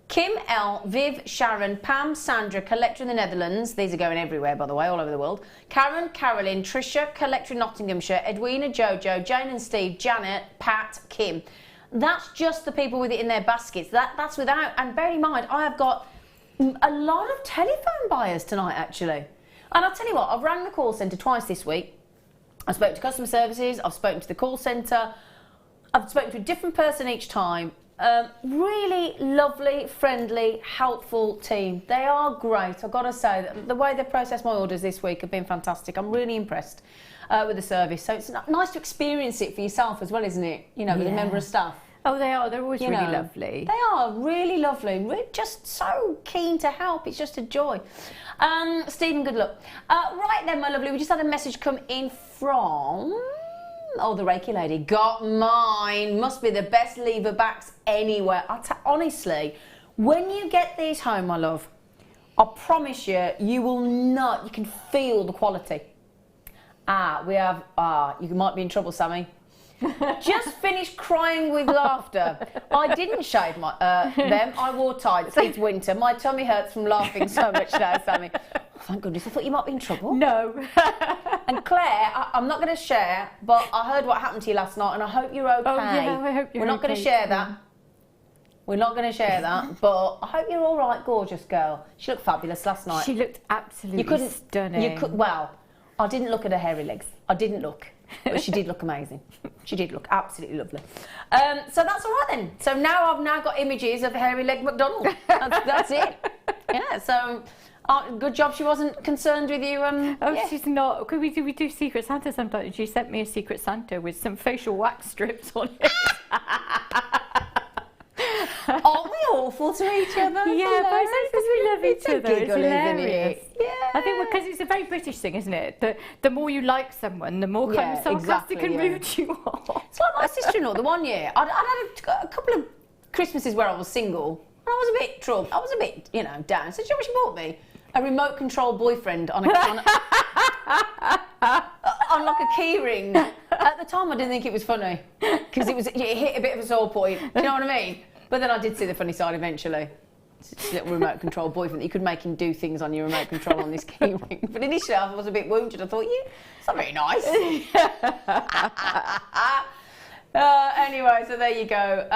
B: Kim, L, Viv, Sharon, Pam, Sandra, collector in the Netherlands. These are going everywhere, by the way, all over the world. Karen, Carolyn, Trisha, collector in Nottinghamshire, Edwina, Jojo, Jane and Steve, Janet, Pat, Kim. That's just the people with it in their baskets. That's without, and bear in mind, I have got a lot of telephone buyers tonight, actually. And I'll tell you what, I've rang the call centre twice this week. I've spoken to customer services, I've spoken to the call centre, I've spoken to a different person each time. Really lovely, friendly, helpful team. They are great. I've got to say, the way they processed my orders this week have been fantastic. I'm really impressed with the service. So it's nice to experience it for yourself as well, isn't it? You know, with a member of staff.
C: Oh, they are. They're always really lovely.
B: They are really lovely. Just so keen to help. It's just a joy. Stephen, good luck. Right then, my lovely, we just had a message come in from... Oh, the Reiki lady. Got mine. Must be the best lever backs anywhere. Honestly, when you get these home, my love, I promise you, you will not, you can feel the quality. You might be in trouble, Sammi. Just finished crying with laughter. I didn't shave them. I wore tights. It's winter. My tummy hurts from laughing so much now, Sammi. Oh, thank goodness. I thought you might be in trouble.
C: No.
B: And Claire, I'm not going to share, but I heard what happened to you last night, and I hope you're okay.
C: Oh, yeah, I hope you're
B: We're not going to share that. We're not going to share that, but I hope you're all right, gorgeous girl. She looked fabulous last night.
C: She looked absolutely stunning.
B: Well, I didn't look at her hairy legs. I didn't look. But she did look amazing. She did look absolutely lovely. So that's all right then. So I've now got images of hairy leg McDonald. That's it. Yeah, so... good job she wasn't concerned with you.
C: She's not. Could we do Secret Santa sometimes? She sent me a Secret Santa with some facial wax strips on it.
B: Aren't we all awful to each other.
C: Yeah, but it's because we love each
B: It's a
C: other. It's
B: giggle, isn't
C: hilarious.
B: it? Yeah.
C: I think because it's a very British thing, isn't it? The more you like someone, the more kind
B: Yeah,
C: of sarcastic
B: exactly,
C: and
B: yeah.
C: rude you are.
B: It's like my sister-in-law. The one year, I'd had a couple of Christmases where I was single, and I was a bit troubled. I was a bit, down. So do you know what she bought me? A remote control boyfriend on like a key ring. At the time, I didn't think it was funny because it hit a bit of a sore point. Do you know what I mean? But then I did see the funny side eventually. It's a little remote control boyfriend that you could make him do things on your remote control on this key ring. But initially, I was a bit wounded. I thought, it's not very nice. Anyway, so there you go.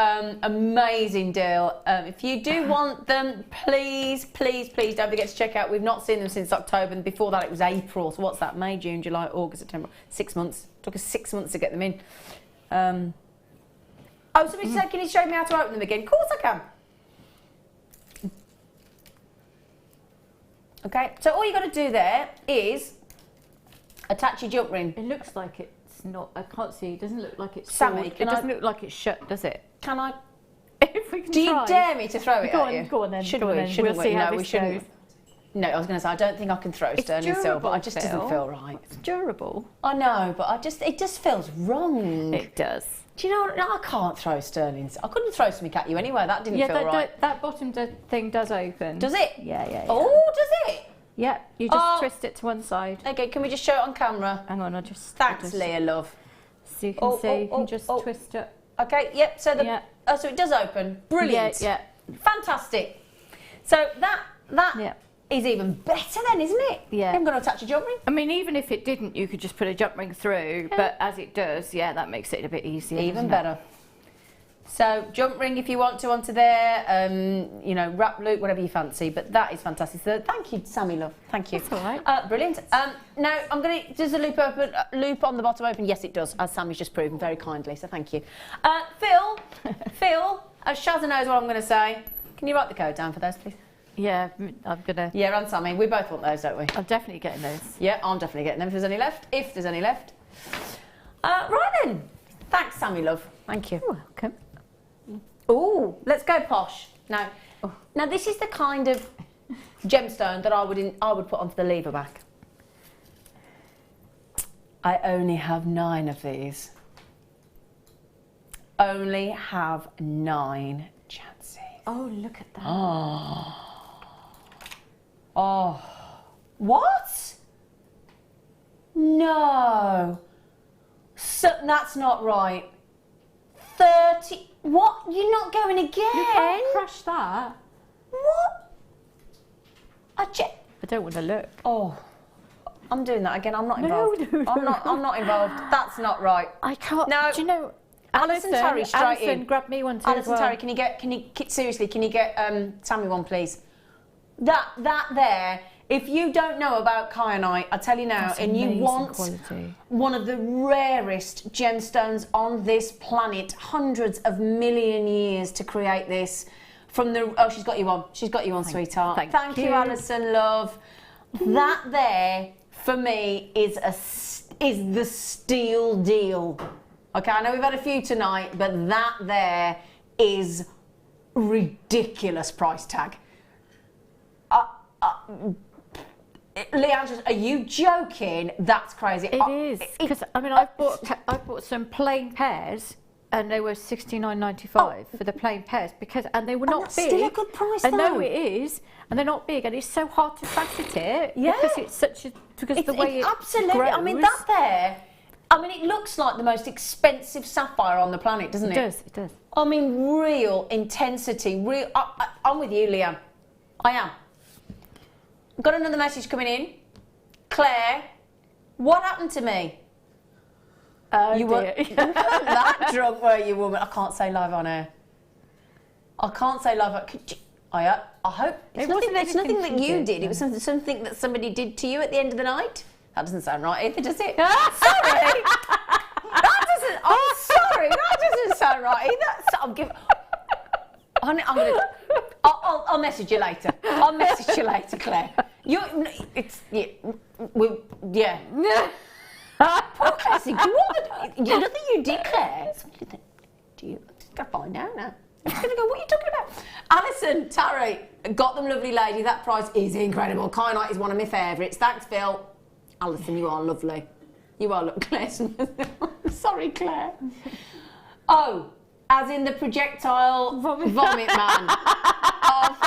B: Amazing deal. If you do want them, please don't forget to check out. We've not seen them since October, and before that it was April. So what's that? May, June, July, August, September. 6 months. Took us 6 months to get them in. Somebody said, can you show me how to open them again? Of course I can. Okay, so all you got to do there is attach your jump ring.
C: It looks like it's not. I can't see. It doesn't look like it's.
B: Sammi,
C: it doesn't look like it's shut, does it?
B: Can I?
C: If we can
B: Do you
C: try.
B: dare me to throw it at you?
C: Go on then.
B: Should
C: go on
B: we?
C: then.
B: Shouldn't
C: we'll see
B: we?
C: how
B: No, we
C: this
B: shouldn't.
C: goes.
B: No, I was going to say I don't think I can throw sterling silver. It just doesn't feel right.
C: It's durable.
B: I know, but it just feels wrong.
C: It does.
B: Do you know what? No, I can't throw sterling. I couldn't throw something at you anyway. That didn't feel right.
C: That bottom thing does open.
B: Does it?
C: Yeah.
B: Oh, does it?
C: Yeah, you just twist it to one side.
B: Okay, can we just show it on camera?
C: Hang on, I'll just...
B: Thanks, Leah, love.
C: So you can see, you can just twist it.
B: Okay, yep, so so it does open. Brilliant.
C: Yeah.
B: Fantastic. So that is even better then, isn't it?
C: Yeah.
B: I'm going to attach a jump ring.
C: I mean, even if it didn't, you could just put a jump ring through, but as it does, that makes it a bit easier.
B: Even better. So jump ring if you want to onto there, wrap loop, whatever you fancy. But that is fantastic. So thank you, Sammi, love. Thank you.
C: That's all right.
B: Brilliant. Now I'm going to. Does the loop open? Loop on the bottom open? Yes, it does. As Sammy's just proven very kindly. So thank you. Phil, as Shazza knows what I'm going to say. Can you write the code down for those, please?
C: Yeah, I'm gonna.
B: Yeah, and Sammi. We both want those, don't we?
C: I'm definitely getting those.
B: Yeah, I'm definitely getting them. If there's any left. Right then. Thanks, Sammi, love. Thank you.
C: You're welcome.
B: Oh, let's go posh. Now this is the kind of gemstone that I would put onto the lever back. I only have 9 of these. Only have 9 chances.
C: Oh, look at that.
B: Oh. What? No. So, that's not right. 30. What? You're not going again?
C: You can't crush that.
B: What?
C: I don't want to look.
B: Oh, I'm doing that again. I'm not involved.
C: No.
B: I'm not involved. That's not right.
C: I can't.
B: No.
C: Do you know?
B: Alison Terry, straight in.
C: grab me one too.
B: Alison Terry, can you get Sammi one, please? That there. If you don't know about kyanite, I tell you now,
C: That's
B: and you
C: amazing
B: want
C: quality.
B: one of the rarest gemstones on this planet, hundreds of million years to create this. She's got you one. She's got you one, sweetheart. Thank you, Alison, love. That there, for me, is the steal deal. Okay, I know we've had a few tonight, but that there is ridiculous price tag. Leanne, are you joking? That's crazy.
C: It is, because I mean, I bought some plain pairs, and they were $69.95 for the plain pairs and they were not
B: that's
C: big.
B: Still a good price,
C: I know
B: though.
C: it is, and they're not big, and it's so hard to facet it.
B: Yeah.
C: Because it's such a the way it
B: absolutely.
C: grows.
B: I mean, that there. I mean, it looks like the most expensive sapphire on the planet, doesn't it?
C: It does.
B: I mean, real intensity. I'm with you, Leanne. I am. Got another message coming in. Claire, what happened to me?
C: Oh,
B: you weren't that drunk, were you, woman? I can't say live on air. I hope it's nothing that you did. It was something that somebody did to you at the end of the night. That doesn't sound right either, does it? Sorry. I'm sorry. That doesn't sound right either. I'll message you later. Claire. Poor Classic. Nothing you did, Claire. Do you? Gotta find out now. I'm just going to go, what are you talking about? Alison, Tarry, got them, lovely lady. That price is incredible. Kyanite is one of my favourites. Thanks, Phil. Alison, you are lovely. You are, look, Claire. Sorry, Claire. Oh, as in the projectile vomit man. Oh,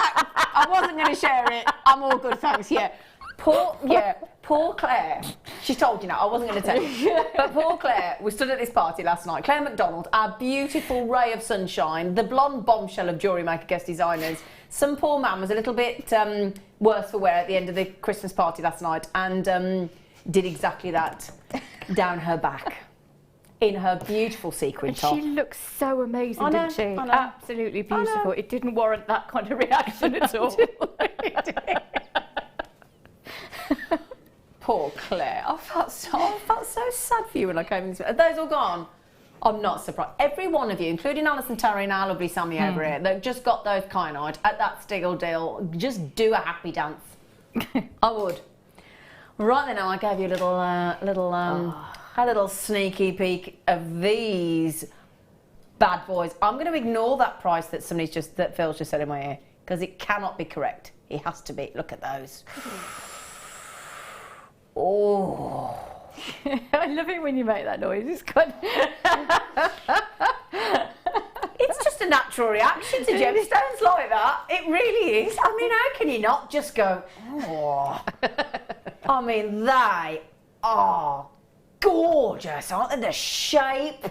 B: I wasn't going to share it. I'm all good, thanks, yeah. Poor Claire. She told you now, I wasn't going to tell you. But poor Claire was stood at this party last night. Claire McDonald, our beautiful ray of sunshine, the blonde bombshell of Jewellery Maker guest designers. Some poor man was a little bit worse for wear at the end of the Christmas party last night and did exactly that down her back. In her beautiful sequin top.
C: She looks so amazing, didn't she?
B: I know.
C: Absolutely beautiful. It didn't warrant that kind of reaction at all.
B: Poor Claire. I felt so sad for you when I came in. Are those all gone? I'm not surprised. Every one of you, including Alison, Terry and our lovely Sammi over here, that just got those kyanite at that Stiggle deal, just do a happy dance. I would. Right then, now I gave you a little sneaky peek of these bad boys. I'm going to ignore that price that Phil's just said in my ear because it cannot be correct. It has to be. Look at those. Oh.
C: I love it when you make that noise. It's good.
B: It's just a natural reaction to gemstones like that. It really is. I mean, how can you not just go, oh. I mean, they are gorgeous, aren't they? The shape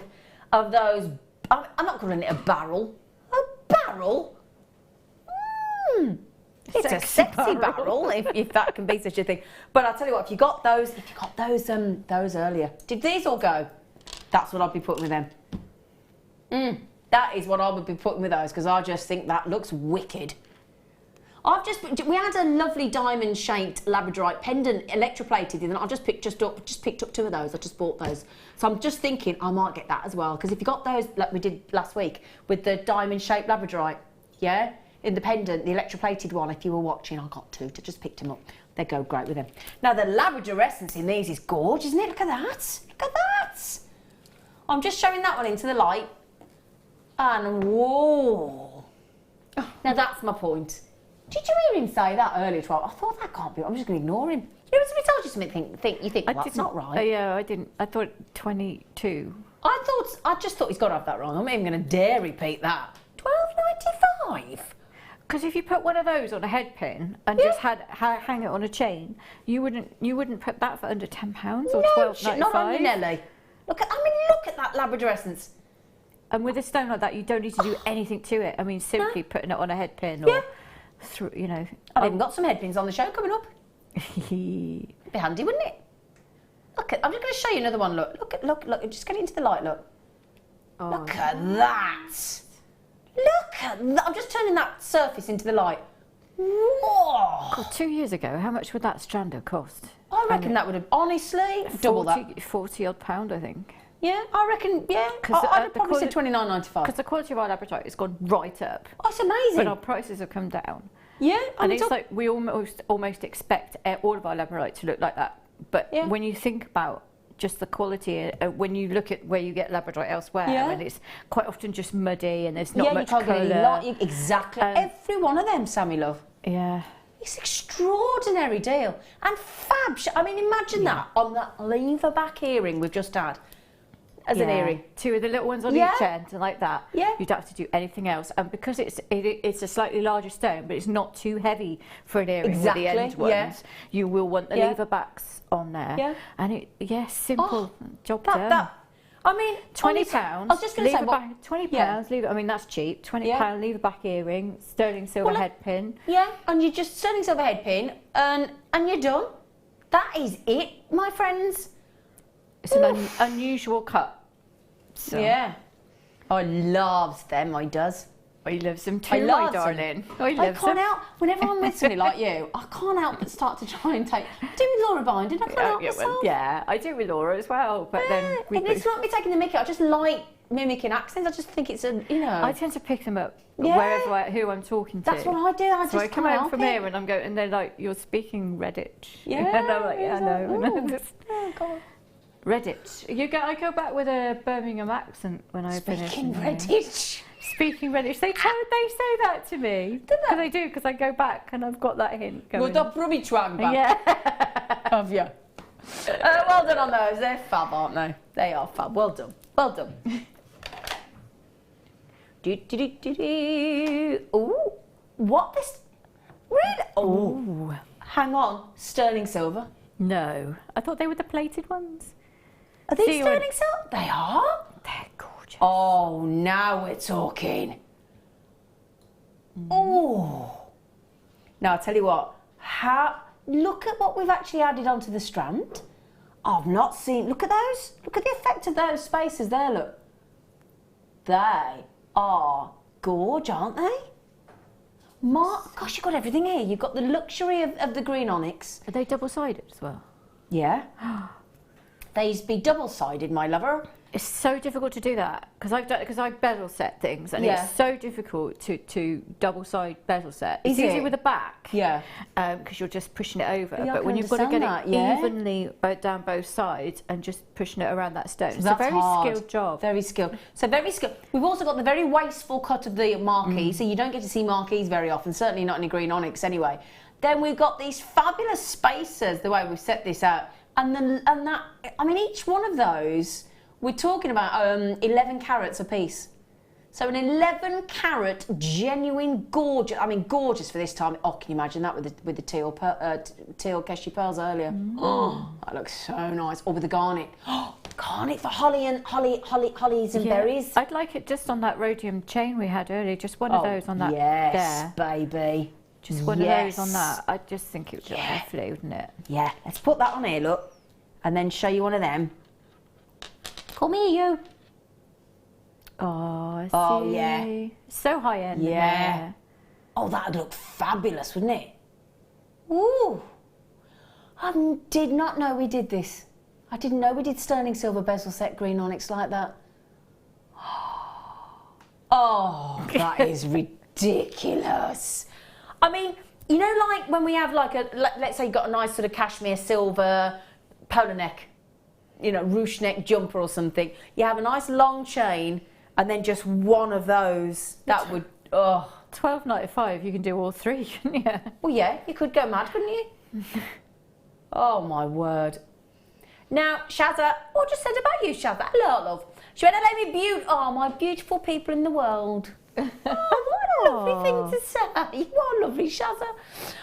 B: of those. I'm not calling it a barrel. A barrel? It's a sexy barrel, if that can be such a thing. But I'll tell you what, if you got those earlier, did these all go? That's what I'd be putting with them. That is what I would be putting with those because I just think that looks wicked. We had a lovely diamond-shaped labradorite pendant, electroplated, and I just picked up 2 of those. I just bought those, so I'm just thinking I might get that as well. Because if you got those like we did last week with the diamond-shaped labradorite, yeah, in the pendant, the electroplated one. If you were watching, I got 2. Just picked them up. They go great with them. Now the labrador essence in these is gorgeous, isn't it? Look at that. Look at that. I'm just showing that one into the light, and whoa. Now that's my point. Did you hear him say that earlier? I thought that can't be. I'm just going to ignore him. You know, somebody told you something, you think, well, that's not right.
C: Yeah, I didn't. I thought 22.
B: I just thought he's got to have that wrong. I'm not even going to dare repeat that. £12.95.
C: Because if you put one of those on a head pin and just hang it on a chain, you wouldn't put that for under £10 or £12.95.
B: Not on your Nelly. Look at that labrador essence.
C: And with a stone like that, you don't need to do anything to it. I mean, simply putting it on a head pin or through, you know.
B: I've even got some head pins on the show coming up. It'd be handy, wouldn't it? Look, I'm just going to show you another one. Look. Just get it into the light. Look. Oh, look at that. Look at that. I'm just turning that surface into the light. Whoa.
C: God, 2 years ago, how much would that strand have cost?
B: I reckon that would have, honestly, double that.
C: 40 odd pound, I think.
B: Yeah, I reckon, yeah. I'd probably say £29.95.
C: Because the quality of our labradorite has gone right up.
B: Oh, it's amazing.
C: But our prices have come down.
B: Yeah.
C: And it's like we almost expect all of our labradorite to look like that. But when you think about just the quality, when you look at where you get labradorite elsewhere, and it's quite often just muddy and there's not much colour.
B: Exactly. Every one of them, Sammi love.
C: Yeah.
B: It's an extraordinary deal. And fab. I mean, imagine that on that lever back earring we've just had. As an earring.
C: 2 of the little ones on each end, and like that.
B: Yeah.
C: You'd have to do anything else. And because it's a slightly larger stone, but it's not too heavy for an earring with the end ones, you will want the lever backs on there. Yeah. And simple job done.
B: I mean,
C: £20.
B: I was just going to say,
C: £20. Leave it. I mean, that's cheap. £20 lever back earring, sterling silver head pin.
B: Yeah, and you just sterling silver head pin, and you're done. That is it, my friends.
C: It's an unusual cut. So.
B: Yeah. I loves them, I does.
C: I loves them too, my darling. I
B: can't help, whenever I'm with somebody like you, I can't help but start to try and do with Laura binding, I can't help myself.
C: Yeah, I do with Laura as well, but then...
B: It's not me taking the mickey, I just like mimicking accents, I just think it's
C: I tend to pick them up wherever who I'm talking to.
B: That's what I do,
C: So I come home from here and I'm going, and they're like, you're speaking Redditch. Yeah. And I'm like, yeah, I know.
B: Oh, God.
C: Redditch. I go back with a Birmingham accent when I finish.
B: Speaking Redditch.
C: speaking reddish. They say that to me. Because they do, because I go back and I've got that hint going.
B: Well, the rubby twang back.
C: Yeah.
B: Have you? Well done on those. They're fab, aren't they? They are fab. Well done. Well done. Ooh, what this? Really? Oh, hang on. Sterling silver.
C: No, I thought they were the plated ones.
B: Are these sterling silver? They are.
C: They're gorgeous.
B: Oh, now we're talking. Oh. Now, I'll tell you what. Look at what we've actually added onto the strand. I've not seen... Look at those. Look at the effect of those spaces there, look. They are gorge, aren't they? Gosh, you've got everything here. You've got the luxury of the green onyx.
C: Are they double-sided as well?
B: Yeah. They'd be double-sided, my lover.
C: It's so difficult to do that because I bezel set things and it's so difficult to double side bezel set. It's easy with the back, because you're just pushing it over.
B: Yeah,
C: but when you've got to get it evenly down both sides and just pushing it around that stone, it's a very skilled job.
B: Very skilled. So very skilled. We've also got the very wasteful cut of the marquee, so you don't get to see marquees very often. Certainly not in a green onyx anyway. Then we've got these fabulous spacers. The way we've set this out, and that. I mean, each one of those. We're talking about 11 carats a piece. So an 11 carat genuine gorgeous, I mean gorgeous for this time. Oh, can you imagine that with the teal Keshi pearls earlier? Oh, that looks so nice. Or with the garnet. Oh, garnet for hollies and berries.
C: I'd like it just on that rhodium chain we had earlier, just one of those on that
B: yes, baby.
C: Just one of those on that. I just think it would look lovely, wouldn't it?
B: Yeah, let's put that on here, look. And then show you one of them. Come here, you.
C: Oh, I see.
B: Oh, yeah.
C: So high end.
B: Yeah. Oh, that'd look fabulous, wouldn't it? Ooh. I did not know we did this. I didn't know we did sterling silver bezel set green onyx like that. Oh, that is ridiculous. I mean, you know, like when we have like let's say you've got a nice sort of cashmere silver polo neck, you know, ruche neck jumper or something. You have a nice long chain and then just one of those. That would, oh.
C: $12.95, you can do all three, couldn't you?
B: Well, yeah, you could go mad, couldn't you? Oh, my word. Now, Shazza, what just said about you, Shazza? Hello, love. She went, hello, my beautiful people in the world. Oh, what a lovely thing to say. You are lovely, Shazza.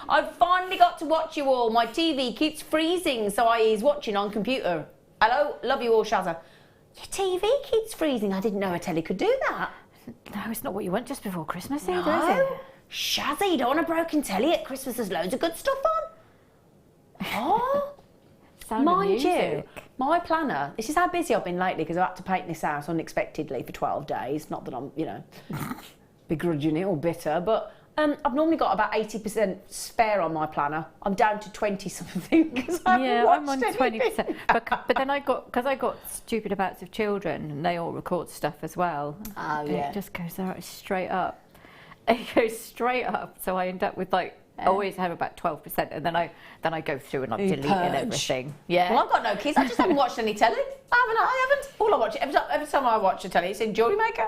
B: I've finally got to watch you all. My TV keeps freezing, so I is watching on computer. Hello, love you all, Shazza. Your TV keeps freezing. I didn't know a telly could do that.
C: No, it's not what you want just before Christmas
B: no.
C: either, is it?
B: Shazza, you don't want a broken telly at Christmas. There's loads of good stuff on. Oh, mind you, my planner, this is how busy I've been lately because I had to paint this house unexpectedly for 12 days. Not that I'm, you know, begrudging it or bitter, but I've normally got about 80% spare on my planner. I'm down to 20 something because I haven't watched
C: I'm on 20%. But then I got stupid amounts of children and they all record stuff as well.
B: Oh yeah.
C: It just goes straight up. It goes straight up. So I end up with like I always have about 12%, and then I go through and I'm deleting everything. Yeah.
B: Well, I've got no kids. I just haven't watched any telly. I haven't. All I watch every time I watch a telly, it's in Jewellery Maker.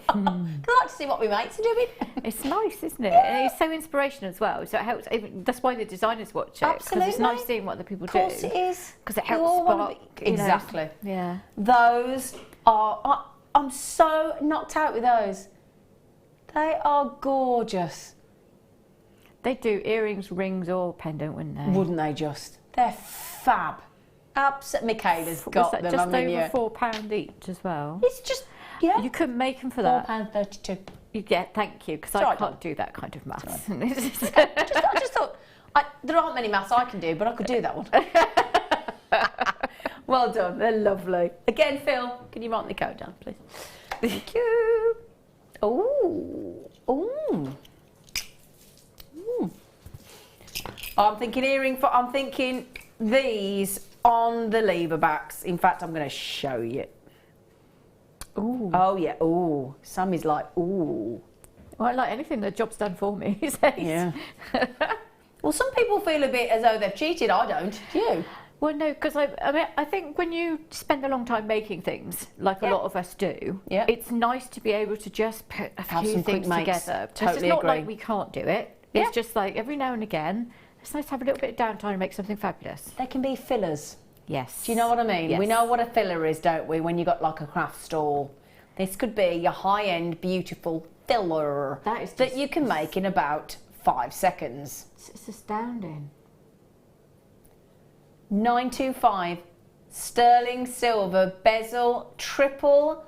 B: I like to see what my mates are doing.
C: It's nice, isn't it? And it's so inspirational as well. So it helps. That's why the designers watch it.
B: Absolutely.
C: Because it's nice seeing what the people do.
B: Of course it is.
C: Because it helps spark.
B: Exactly.
C: Yeah.
B: Those are. I'm so knocked out with those. They are gorgeous.
C: They do earrings, rings, or pendant, wouldn't they?
B: Wouldn't they just? They're fab. Absolutely. Michaela's got them.
C: Just over £4 each as well.
B: It's just, yeah.
C: You couldn't make them for that.
B: £4.32.
C: Yeah, thank you, because I can't do that kind of maths.
B: I just thought, there aren't many maths I can do, but I could do that one. Well done. They're lovely. Again, Phil, can you mark the code down, please? Thank you. Ooh. Ooh. I'm thinking these on the lever backs. In fact, I'm going to show you. Ooh. Oh yeah. Ooh. Sammy's like, ooh.
C: Well, I like anything. The job's done for me. He says.
B: Yeah. Well, some people feel a bit as though they've cheated. I don't. Do you?
C: Well, no, because I think when you spend a long time making things, like a lot of us do, it's nice to be able to just put a few things together.
B: Totally
C: it's not
B: agree.
C: like we can't do it. It's just like every now and again, it's nice to have a little bit of downtime and make something fabulous.
B: They can be fillers.
C: Yes.
B: Do you know what I mean?
C: Yes.
B: We know what a filler is, don't we, when you've got like a craft stall. This could be your high-end, beautiful filler that you can make in about 5 seconds.
C: It's astounding.
B: 925 sterling silver bezel triple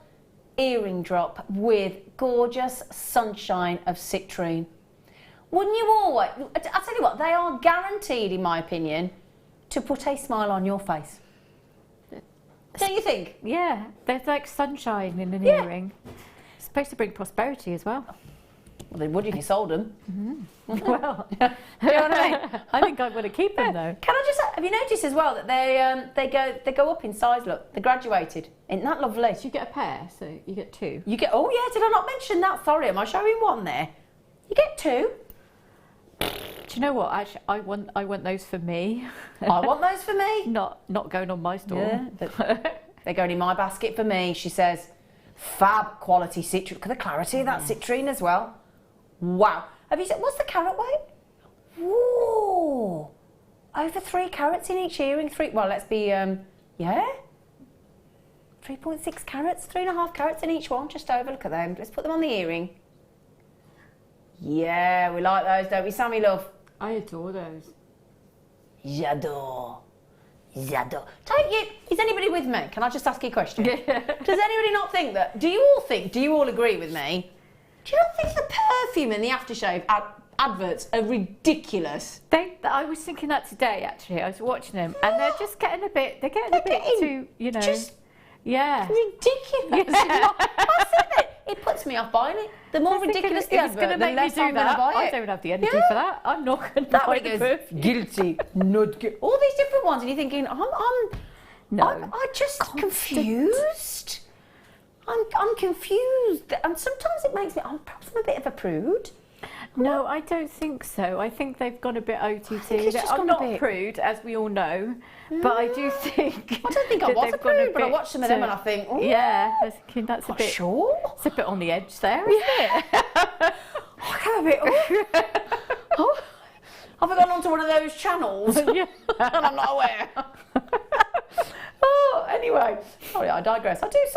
B: earring drop with gorgeous sunshine of citrine. Wouldn't you always? I'll tell you what, they are guaranteed, in my opinion, to put a smile on your face. Don't you think?
C: Yeah, there's like sunshine in an earring. It's supposed to bring prosperity as well.
B: Well, they would if you sold them.
C: Mm-hmm. Well,
B: do you know what I mean?
C: I think I'm going to keep them though.
B: Can I just have you noticed as well that they go up in size? Look, they graduated. Isn't that lovely?
C: So you get a pair, so you get 2.
B: You get. Oh yeah, did I not mention that? Sorry, am I showing one there? You get 2.
C: Do you know what? Actually, I want those for me.
B: I want those for me.
C: Not going on my store.
B: Yeah, but they're going in my basket for me. She says, fab quality citrine. Look at the clarity of that citrine as well. Wow. Have you seen, what's the carat weight? Whoa. Over 3 carats in each earring. Well, let's be, 3.6 carats, 3.5 carats in each one. Just over, look at them. Let's put them on the earring. Yeah, we like those, don't we, Sammy, love?
C: I adore those.
B: J'adore. J'adore. Don't you, is anybody with me? Can I just ask you a question? Does anybody not think that, do you all agree with me? Do you not think the perfume and the aftershave adverts are ridiculous?
C: I was thinking that today, actually. I was watching them, and they're just getting a bit too, you know. Yeah.
B: Ridiculous.
C: Yeah.
B: I said it. It puts me off buying it. The more ridiculous the advert, the less I'm going to buy it.
C: I don't have the energy for that. I'm not going to buy the perfume.
B: Guilty, not guilty. All these different ones, and you're thinking, I'm just confused. I'm confused, and sometimes it makes me. Perhaps I'm a bit of a prude.
C: No, I don't think so. I think they've gone a bit OTT. I'm not a prude, as we all know, but I do think.
B: I don't think I was a prude, but I watched some of them and I think, oh,
C: yeah, I was thinking that's a bit.
B: Sure.
C: It's a bit on the edge there, isn't it?
B: I'm a bit. Oh, have I gone onto one of those channels?
C: Yeah.
B: And I'm not aware. Anyway, sorry, I digress. I just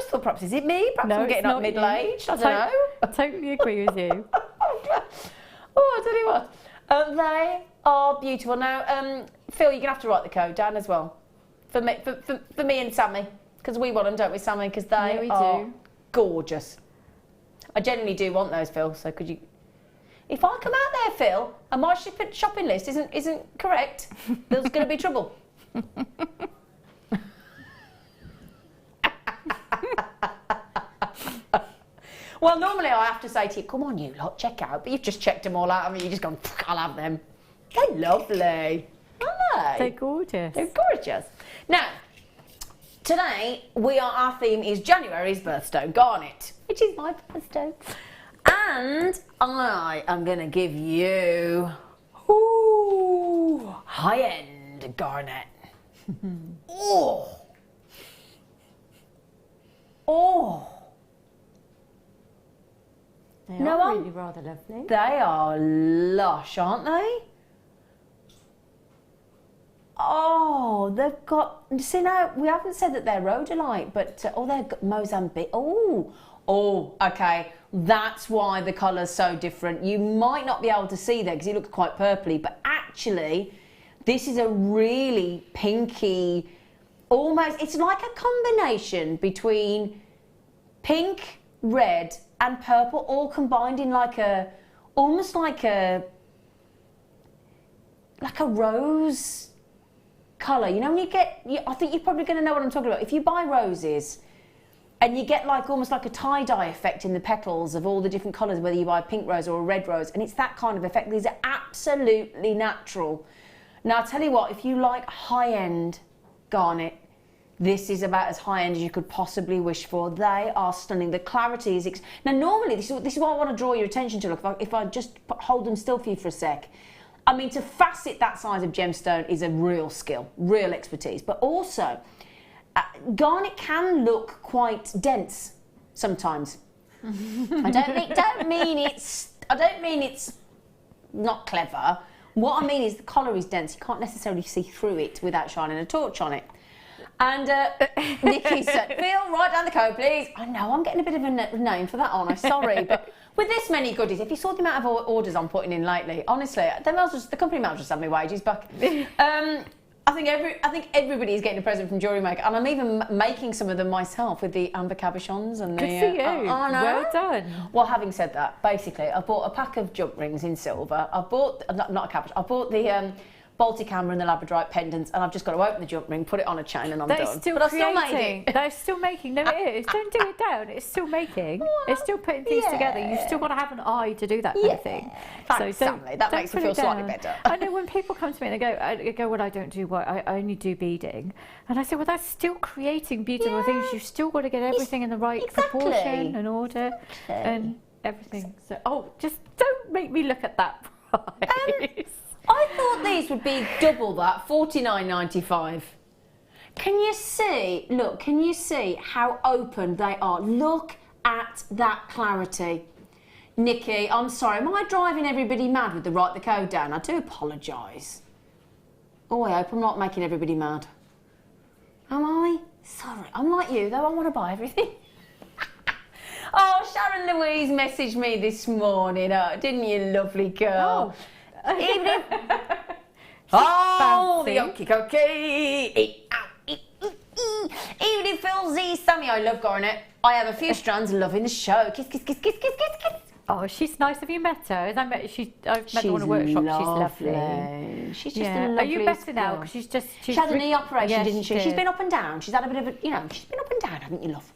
B: thought perhaps is it me? Perhaps I'm getting up middle-aged. I don't know.
C: I totally agree with you.
B: I tell you what, they are beautiful. Now, Phil, you're gonna have to write the code down as well for me and Sammy, because we want them, don't we, Sammy? Because they are gorgeous. I genuinely do want those, Phil. So could you? If I come out there, Phil, and my shopping list isn't correct, there's going to be trouble. Well, normally I have to say to you, come on, you lot, check out. But you've just checked them all out. I mean, you've just gone, I'll have them. They're lovely, aren't they?
C: They're gorgeous.
B: They're gorgeous. Now, today, our theme is January's birthstone garnet, which is my birthstone. And I am going to give you high-end garnet. Oh.
C: They are really rather lovely.
B: They are lush, aren't they? Oh, they've got. See, now we haven't said that they're rhodolite, but they've got Mozambique. Oh, okay. That's why the colour's so different. You might not be able to see there because it looks quite purpley, but actually, this is a really pinky. Almost, it's like a combination between pink, red, and purple, all combined in almost like a rose colour. You know, when I think you're probably going to know what I'm talking about. If you buy roses and you get almost like a tie-dye effect in the petals of all the different colours, whether you buy a pink rose or a red rose, and it's that kind of effect. These are absolutely natural. Now, I'll tell you what, if you like high-end garnet, this is about as high-end as you could possibly wish for. They are stunning. The clarity is... Now, normally, this is what I want to draw your attention to. Look, if I just hold them still for you for a sec. I mean, to facet that size of gemstone is a real skill, real expertise. But also, garnet can look quite dense sometimes. I don't mean it's not clever. What I mean is the collar is dense. You can't necessarily see through it without shining a torch on it. And Nikki said, Phil, write down the code, please. I know, I'm getting a bit of a name for that, aren't I? Sorry, but with this many goodies, if you saw the amount of orders I'm putting in lately, honestly, the company might just have my wages back. I think everybody is getting a present from Jewellery Maker, and I'm even making some of them myself with the amber cabochons and the.
C: Good for you.
B: I know.
C: Well done.
B: Well, having said that, basically, I bought a pack of jump rings in silver. I bought not a cabochon. I bought the Baltic amber and the labradorite pendants, and I've just got to open the jump ring, put it on a chain, and I'm done.
C: Still
B: I've still made it.
C: They're still making. No, it is. Don't do it down. It's still making. It's still putting things together. You've still got to have an eye to do that kind of thing.
B: Thanks, Sammi. That makes me feel slightly better.
C: I know when people come to me and they go, well, I don't do what, I only do beading. And I say, well, that's still creating beautiful things. You've still got to get everything in the right proportion and order and everything. So, just don't make me look at that price.
B: I thought these would be double that, $49.95. Can you see, look, can you see how open they are? Look at that clarity. Nikki, I'm sorry, am I driving everybody mad with the write the code down? I do apologise. Oh, I hope I'm not making everybody mad. Am I? Sorry, I'm like you though, I want to buy everything. Oh, Sharon Louise messaged me this morning, didn't you, lovely girl?
C: Oh.
B: Evening. Oh, the okie cookie. Evening, Phil Z. Sammi, I love garnet. I have a few strands loving the show. Kiss, kiss, kiss, kiss, kiss, kiss, kiss.
C: Oh, she's nice. Have you met her? I've met her on a workshop. She's lovely.
B: She's just a lovely.
C: Are you better now? Because
B: she had a knee operation, didn't she?
C: Did.
B: She's been up and down. She's had a bit of a, she's been up and down, haven't you, love?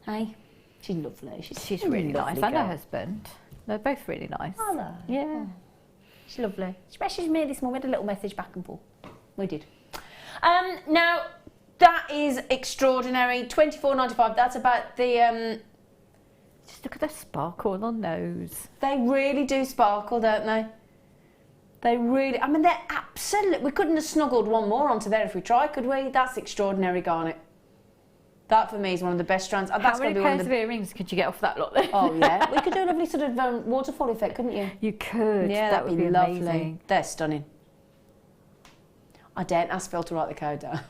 B: Hey, she's lovely.
C: She's really nice. And her husband. They're both really nice.
B: Are they?
C: Yeah.
B: She's lovely. She messaged me this morning. We had a little message back and forth. We did. Now, that is extraordinary. $24.95. That's about the...
C: Just look at the sparkle on those.
B: They really do sparkle, don't they? They really... I mean, they're absolute... We couldn't have snuggled one more onto there if we tried, could we? That's extraordinary garnet. That, for me, is one of the best strands.
C: How many pairs of earrings could you get off that lot then?
B: Oh, yeah. We could do a lovely sort of waterfall effect, couldn't you?
C: You could.
B: Yeah,
C: that would be
B: lovely.
C: Amazing.
B: They're stunning. I daren't ask Phil to write the code down.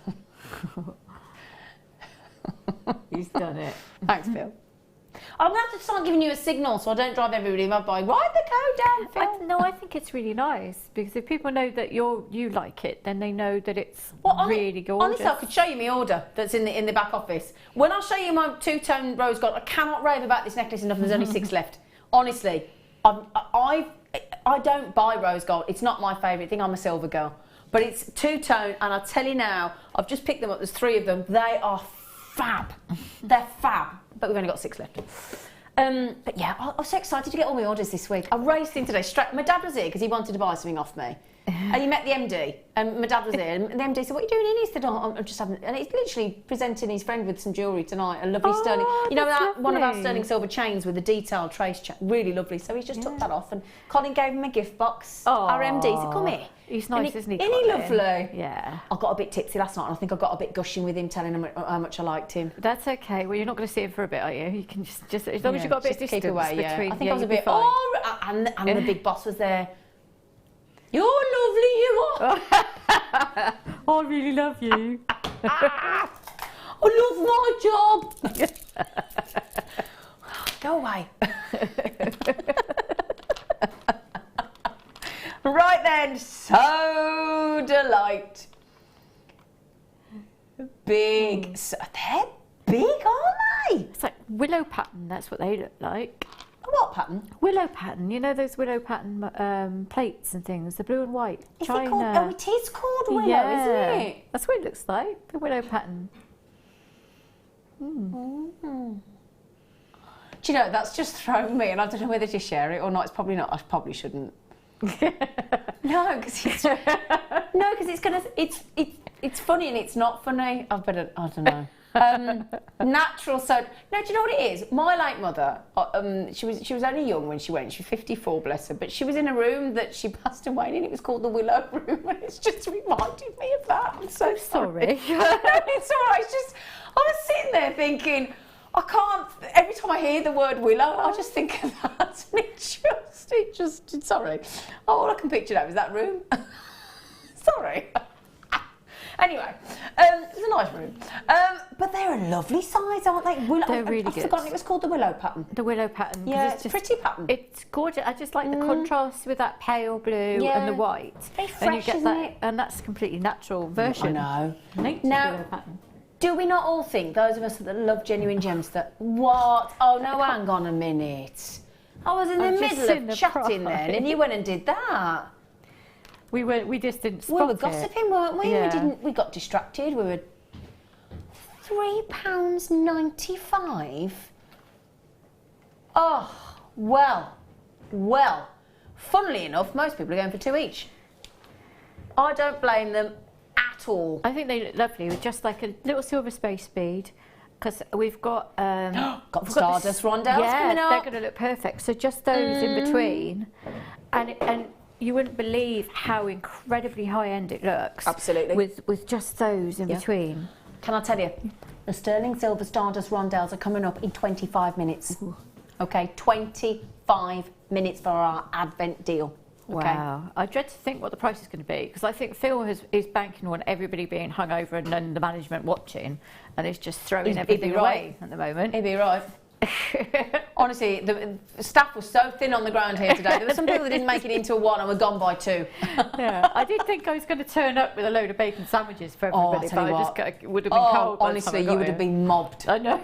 C: He's done it.
B: Thanks, Phil. I'm going to have to start giving you a signal so I don't drive everybody mad by write the code down, Phil.
C: I think it's really nice because if people know that you like it, then they know that it's really gorgeous.
B: Honestly, I could show you my order that's in the back office. When I show you my two-tone rose gold, I cannot rave about this necklace enough. There's only 6 left. Honestly, I don't buy rose gold. It's not my favourite thing. I'm a silver girl. But it's two-tone, and I tell you now, I've just picked them up. There's 3 of them. They are fab. They're fab. But we've only got 6 left. But yeah, I was so excited to get all my orders this week. I raced in today. My dad was here because he wanted to buy something off me. And he met the MD, and my dad was here. And the MD said, "What are you doing in?" He said, "Oh, I'm just having..." And he's literally presenting his friend with some jewellery tonight. A lovely sterling, one of our sterling silver chains with a detailed trace chain. Really lovely. So he's just took that off, and Colin gave him a gift box. Our MD said, "Come here."
C: He's nice, isn't he?
B: Isn't he lovely?
C: Yeah.
B: I got a bit tipsy last night, and I think I got a bit gushing with him, telling him how much I liked him.
C: That's okay. Well, you're not going to see him for a bit, are you? You can just as long as you've got a bit of distance
B: keep away.
C: between.
B: I think I was a bit. Oh, and the big boss was there. You're lovely, you are.
C: I really love you.
B: I love my job. Go away. Right then, so delight. Big. They're big, aren't they?
C: It's like willow pattern. That's what they look like.
B: What pattern?
C: Willow pattern. You know those willow pattern plates and things, the blue and white.
B: Is
C: China.
B: it called? Oh, it is called willow, isn't it?
C: That's what it looks like. The willow pattern.
B: Do you know, that's just thrown me, and I don't know whether to share it or not. It's probably not. I probably shouldn't. No, because it's gonna. It's funny and it's not funny. I don't know. Natural soda. No, do you know what it is? My late mother, she was only young when she went. She was 54, bless her. But she was in a room that she passed away in. It was called the Willow Room, and it's just reminded me of that. I'm so sorry. No, it's all right. It's just I was sitting there thinking, I can't. Every time I hear the word willow, I just think of that, and it just. Sorry. All I can picture now is that room. Sorry. Anyway, it's a nice room. But they're a lovely size, aren't they?
C: They're really good.
B: I've forgotten it was called the willow pattern.
C: The willow pattern.
B: Yeah, it's a pretty pattern.
C: It's gorgeous. I just like the contrast with that pale blue and the white.
B: Very fresh,
C: and you get
B: isn't
C: that,
B: it?
C: and that's a completely natural version.
B: I know.
C: Nature's
B: Now,
C: willow pattern.
B: do we not all think, those of us that love genuine gems, that what? Oh no, hang on a minute. I was in the middle of chatting then, and you went and did that.
C: We just didn't spot
B: We were gossiping, weren't we?
C: Yeah.
B: We got distracted. We were £3.95. Oh, well. Funnily enough, most people are going for 2 each. I don't blame them at all.
C: I think they look lovely with just like a little silver space bead, because we've got
B: got Stardust rondelles coming up.
C: they're going to look perfect. So just those in between, and you wouldn't believe how incredibly high end it looks.
B: Absolutely.
C: With just those in between.
B: Can I tell you, the sterling silver Stardust rondelles are coming up in 25 minutes. Ooh. Okay, 25 minutes for our Advent deal. Okay.
C: Wow. I dread to think what the price is going to be, because I think Phil is banking on everybody being hungover and then the management watching, and it's just throwing everything away at the moment.
B: He'd be right. Honestly, the staff was so thin on the ground here today. There were some people that didn't make it into a 1 and were gone by 2.
C: Yeah, I did think I was going to turn up with a load of bacon sandwiches for everybody, but it would have been cold.
B: Honestly, you would have been mobbed.
C: I know.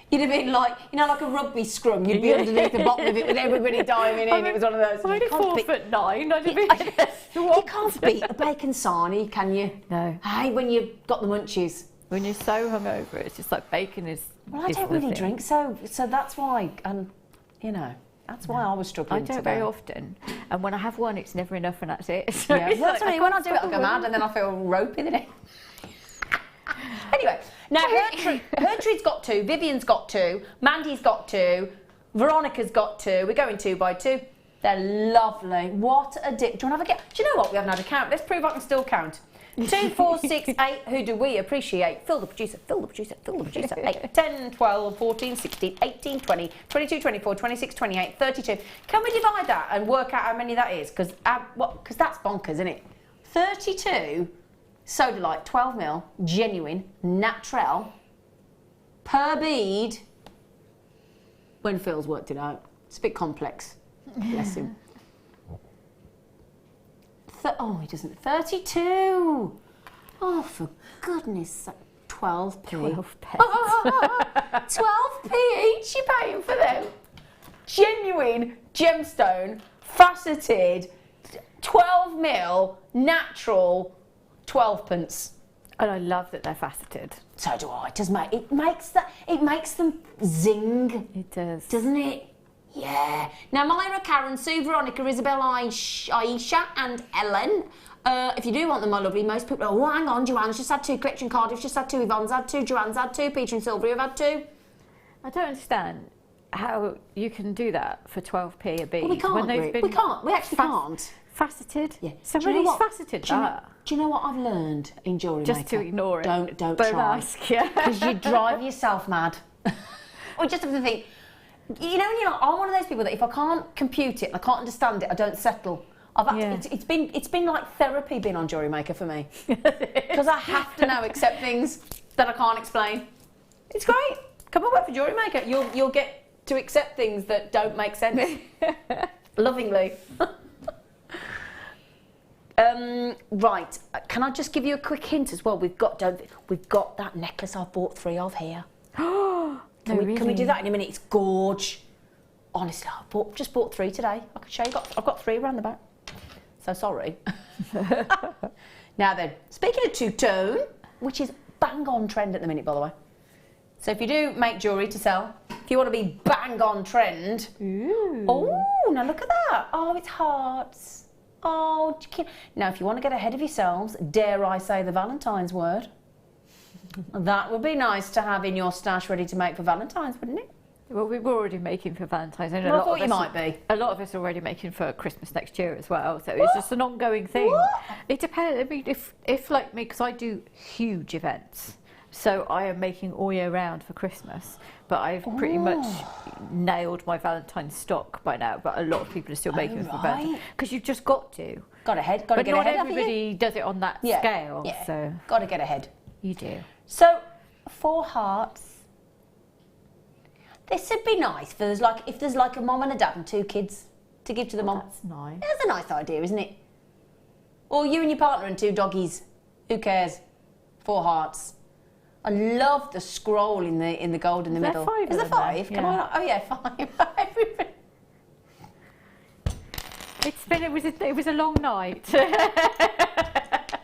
B: You'd have been like, like a rugby scrum. You'd be underneath the bottom of it with everybody diving in. It was one of those.
C: I'm only 4'9".
B: You can't beat a bacon sarnie, can you?
C: No.
B: Hey, when you've got the munchies.
C: When you're so hungover, it's just like bacon is.
B: Well, I don't really drink, so that's why, that's why I was struggling
C: I don't very often, and when I have one, it's never enough, and that's it.
B: So yeah, that's like, when I do it, I go mad, and then I feel ropey the next. Anyway, now Gertrude's got 2, Vivian's got 2, Mandy's got 2, Veronica's got 2. We're going 2 by 2. They're lovely. What a dip. Do you want to have a get? Do you know what? We haven't had a count. Let's prove I can still count. 2, 4, 6, 8. Who do we appreciate? Phil the producer, Phil the producer, Phil the producer. 8, 10, 12, 14, 16, 18, 20, 22, 24, 26, 28, 32. Can we divide that and work out how many that is? Because that's bonkers, isn't it? 32 Sodalite 12mm, genuine, natural, per bead. When Phil's worked it out. It's a bit complex. Bless him. He doesn't. 32. Oh, for goodness sake. 12p.
C: 12 pence.
B: 12p each you're paying for them. Genuine gemstone, faceted, 12mm, natural, 12p.
C: And I love that they're faceted.
B: So do I. It makes them zing.
C: It does.
B: Doesn't it? Yeah. Now, Myra, Karen, Sue, Veronica, Isabel, Aisha and Ellen. If you do want them, my lovely, most people... Oh, hang on, Joanne's just had 2. Collection Cardiff's just had 2. Yvonne's had 2. Joanne's had 2. Peter and Sylvia have had 2.
C: I don't understand how you can do that for 12p a bead.
B: Well, we can't,
C: when they've been
B: we can't. We actually can't.
C: Faceted?
B: Yeah.
C: Somebody's faceted that.
B: Do you know what I've learned in Jewellery Maker?
C: Just to ignore it.
B: Don't try.
C: Ask, yeah.
B: Because you drive yourself mad. Or just have to think... You know, I'm one of those people that if I can't compute it, I can't understand it, I don't settle. It's been like therapy being on Jewellery Maker for me. Because I have to now accept things that I can't explain. It's great. Come and work for Jewellery Maker. You'll get to accept things that don't make sense. Lovingly. Right. Can I just give you a quick hint as well? We've got that necklace I bought 3 of here. Can we do that in a minute? It's gorge. Honestly, I just bought 3 today. I can show you. I've got 3 around the back. So sorry. Now then, speaking of two-tone, which is bang on trend at the minute, by the way. So if you do make jewellery to sell, if you want to be bang on trend. Ooh. Oh, now look at that. Oh, it's hearts. Oh, now if you want to get ahead of yourselves, dare I say the Valentine's word? That would be nice to have in your stash ready to make for Valentine's, wouldn't it?
C: Well, we were already making for Valentine's. And
B: Well, I thought you might be.
C: A lot of us are already making for Christmas next year as well. So it's just an ongoing thing.
B: What?
C: It depends. I mean, if like me, because I do huge events, so I am making all year round for Christmas. But I've pretty much nailed my Valentine's stock by now. But a lot of people are still making it for Valentine's because you've just got to.
B: Got to get ahead.
C: But not everybody does it on that scale.
B: Yeah.
C: So
B: Got to get ahead.
C: you do.
B: So, 4 hearts. This would be nice if there's like a mum and a dad and 2 kids to give to the mum.
C: That's nice.
B: That's a nice idea, isn't it? Or you and your partner and 2 doggies. Who cares? 4 hearts. I love the scroll in the gold in the middle.
C: Is there 5?
B: Is there 5?
C: Yeah.
B: Come on. Oh yeah, 5. Everybody.
C: It was a long night.
B: What?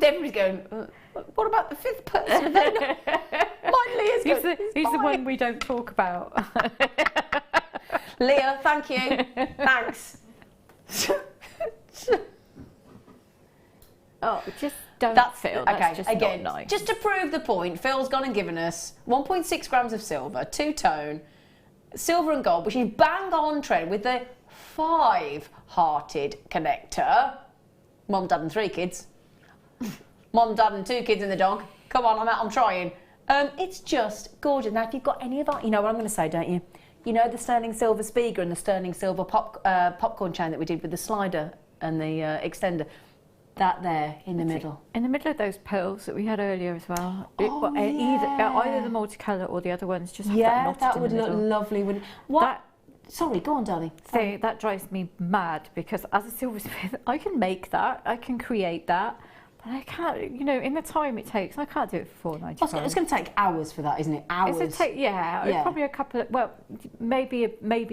B: Everybody's going. What about the 5th person? Mine, Leah's going.
C: He's the one we don't talk about.
B: Leah, thank you. Thanks.
C: Oh, just don't Phil.
B: Okay,
C: That's just
B: again,
C: not nice.
B: just to prove the point, Phil's gone and given us 1.6 grams of silver, 2-tone, silver and gold, which is bang on trend with the 5-hearted connector. Mum, dad and 3 kids. Mum, dad and 2 kids and the dog. Come on, I'm trying. It's just gorgeous. Now, if you've got any of our... You know what I'm going to say, don't you? You know the sterling silver speaker and the sterling silver popcorn chain that we did with the slider and the extender? That there in the middle.
C: In the middle of those pearls that we had earlier as well.
B: Oh,
C: Either the multicolour or the other ones just have that knotted
B: that
C: in
B: would
C: the
B: look
C: middle.
B: lovely. Wouldn't Sorry, go on, darling.
C: That drives me mad because as a silversmith, I can make that, I can create that, but I can't, in the time it takes, I can't do it for £4.95.
B: It's going to take hours for that, isn't it? Hours.
C: Probably a couple of, maybe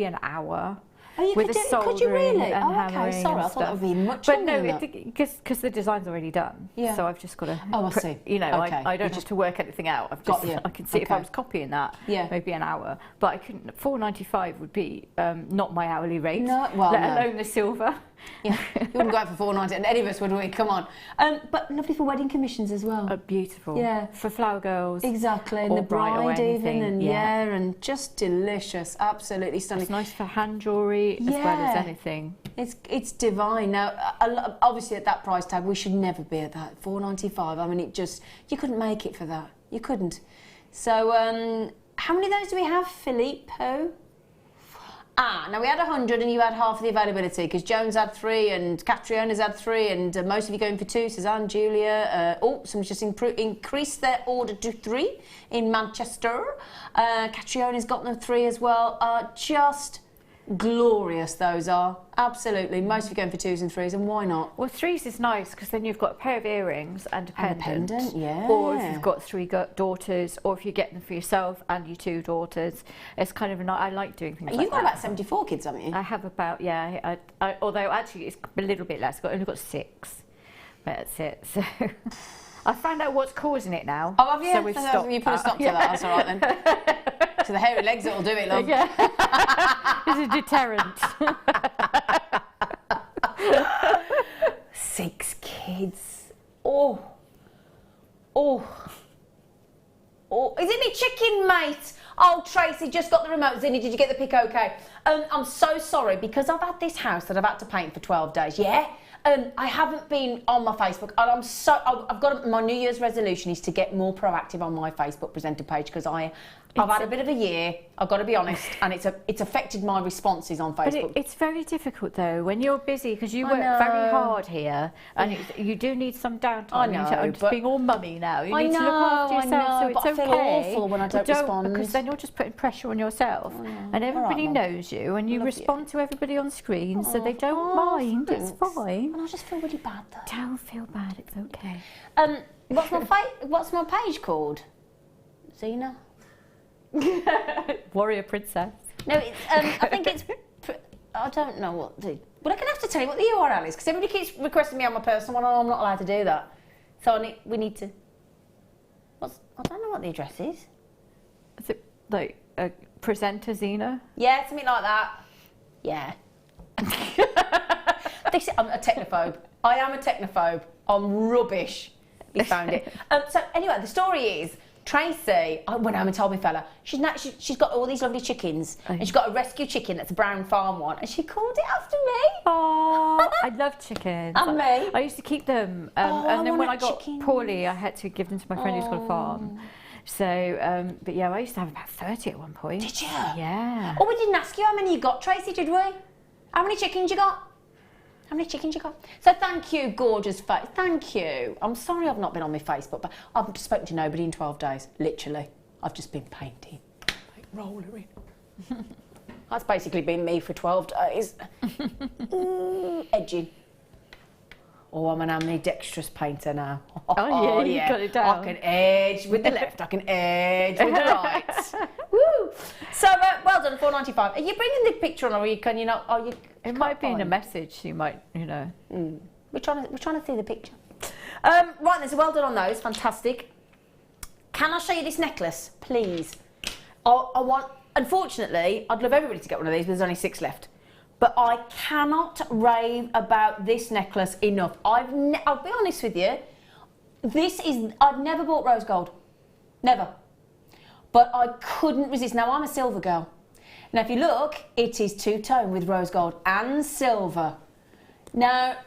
C: an hour.
B: Oh,
C: with the soldering
B: could you really?
C: and hammering.
B: Okay, sorry,
C: and
B: I thought that would be much
C: But
B: longer
C: no,
B: than that.
C: because the design's already done.
B: Yeah.
C: So I've just got to.
B: Oh, I see.
C: Okay.
B: You
C: I don't have
B: just
C: to work anything out. I can see if I was copying that, maybe an hour. But I couldn't. £4.95 would be not my hourly rate.
B: No,
C: let alone the silver.
B: Yeah, you wouldn't go out for £4.90, and any of us would we? Come on. But lovely for wedding commissions as well.
C: Beautiful.
B: Yeah.
C: For flower girls.
B: Exactly, and the bride even, and and just delicious, absolutely stunning.
C: It's nice for hand jewellery as well as anything.
B: It's divine. Now, obviously at that price tag, we should never be at that, £4.95. I mean, you couldn't make it for that. You couldn't. So, how many of those do we have, Filippo? Now we had 100 and you had half of the availability because Jones had 3 and Catriona's had 3 and most of you going for 2, Suzanne, Julia. Someone's just increased their order to 3 in Manchester. Catriona's got them 3 as well. Just glorious those are. Absolutely. Most of you going for 2s and 3s, and why not?
C: Well, 3s is nice because then you've got a pair of earrings and a pendant.
B: Yeah.
C: Or if you've got 3 daughters, or if you get them for yourself and your 2 daughters, it's kind of I like doing things like that.
B: You've got about 74 kids, haven't you?
C: I have about, although actually it's a little bit less. I've only got 6. But that's it. So I found out what's causing it now.
B: Oh, have you?
C: So we've stopped.
B: You put a stop to that. That's all right then. So the hairy legs that'll do it, love.
C: Yeah. It's a deterrent.
B: 6 kids. Oh. Is it me chicken, mate? Oh, Tracy, just got the remote. Zena, did you get the pic okay? I'm so sorry because I've had this house that I've had to paint for 12 days, yeah? I haven't been on my Facebook, and I've got my New Year's resolution is to get more proactive on my Facebook presenter page because I've had a bit of a year, I've got to be honest, and it's affected my responses on Facebook.
C: But it's very difficult though when you're busy because you work very hard here, and you do need some downtime.
B: I know,
C: I'm just being all mummy now. You need to look after yourself,
B: so
C: it's
B: I feel
C: okay.
B: awful when I don't respond.
C: Because then you're just putting pressure on yourself, and everybody knows you, and you respond to everybody on screen, so they don't mind.
B: Thanks.
C: It's fine.
B: And I just feel really bad though.
C: Don't feel bad. It's okay.
B: What's my page called? Zena?
C: Warrior princess.
B: No, it's, I think it's. I don't know what the. But I'm gonna have to tell you what the URL is because everybody keeps requesting me on my personal one. I'm not allowed to do that. So we need to. I don't know what the address is.
C: Is it like a presenter, Zena?
B: Yeah, something like that. Yeah. I'm a technophobe. I am a technophobe. I'm rubbish he found it. So anyway, the story is, Tracy, I went home and told my fella, she's got all these lovely chickens, and she's got a rescue chicken that's a brown farm one, and she called it after me.
C: Oh, I love chickens.
B: And me.
C: I used to keep them, and then when I got poorly, I had to give them to my friend who's got a farm. So, but yeah, I used to have about 30 at one point.
B: Did you?
C: Yeah.
B: Oh, we didn't ask you how many you got, Tracy, did we? How many chickens you got? How many chickens you got? So thank you, gorgeous face. Thank you. I'm sorry I've not been on my Facebook, but I've spoken to nobody in 12 days. Literally. I've just been painting. Like rollering. That's basically been me for 12 days. Edging. Oh, I'm an ambidextrous painter now.
C: Oh, yeah, you got it down.
B: I can edge with the left, I can edge with the right. Woo! So, well done, £4.95. Are you bringing the picture on, or can you not? Oh, you.
C: It might be in a message. You might, you know.
B: We're trying to see the picture. Right, then, so well done on those. Fantastic. Can I show you this necklace, please? I want. Unfortunately, I'd love everybody to get one of these, but there's only 6 left. But I cannot rave about this necklace enough. I'll be honest with you. I've never bought rose gold. Never. But I couldn't resist. Now, I'm a silver girl. Now, if you look, it is two-tone with rose gold and silver. Now,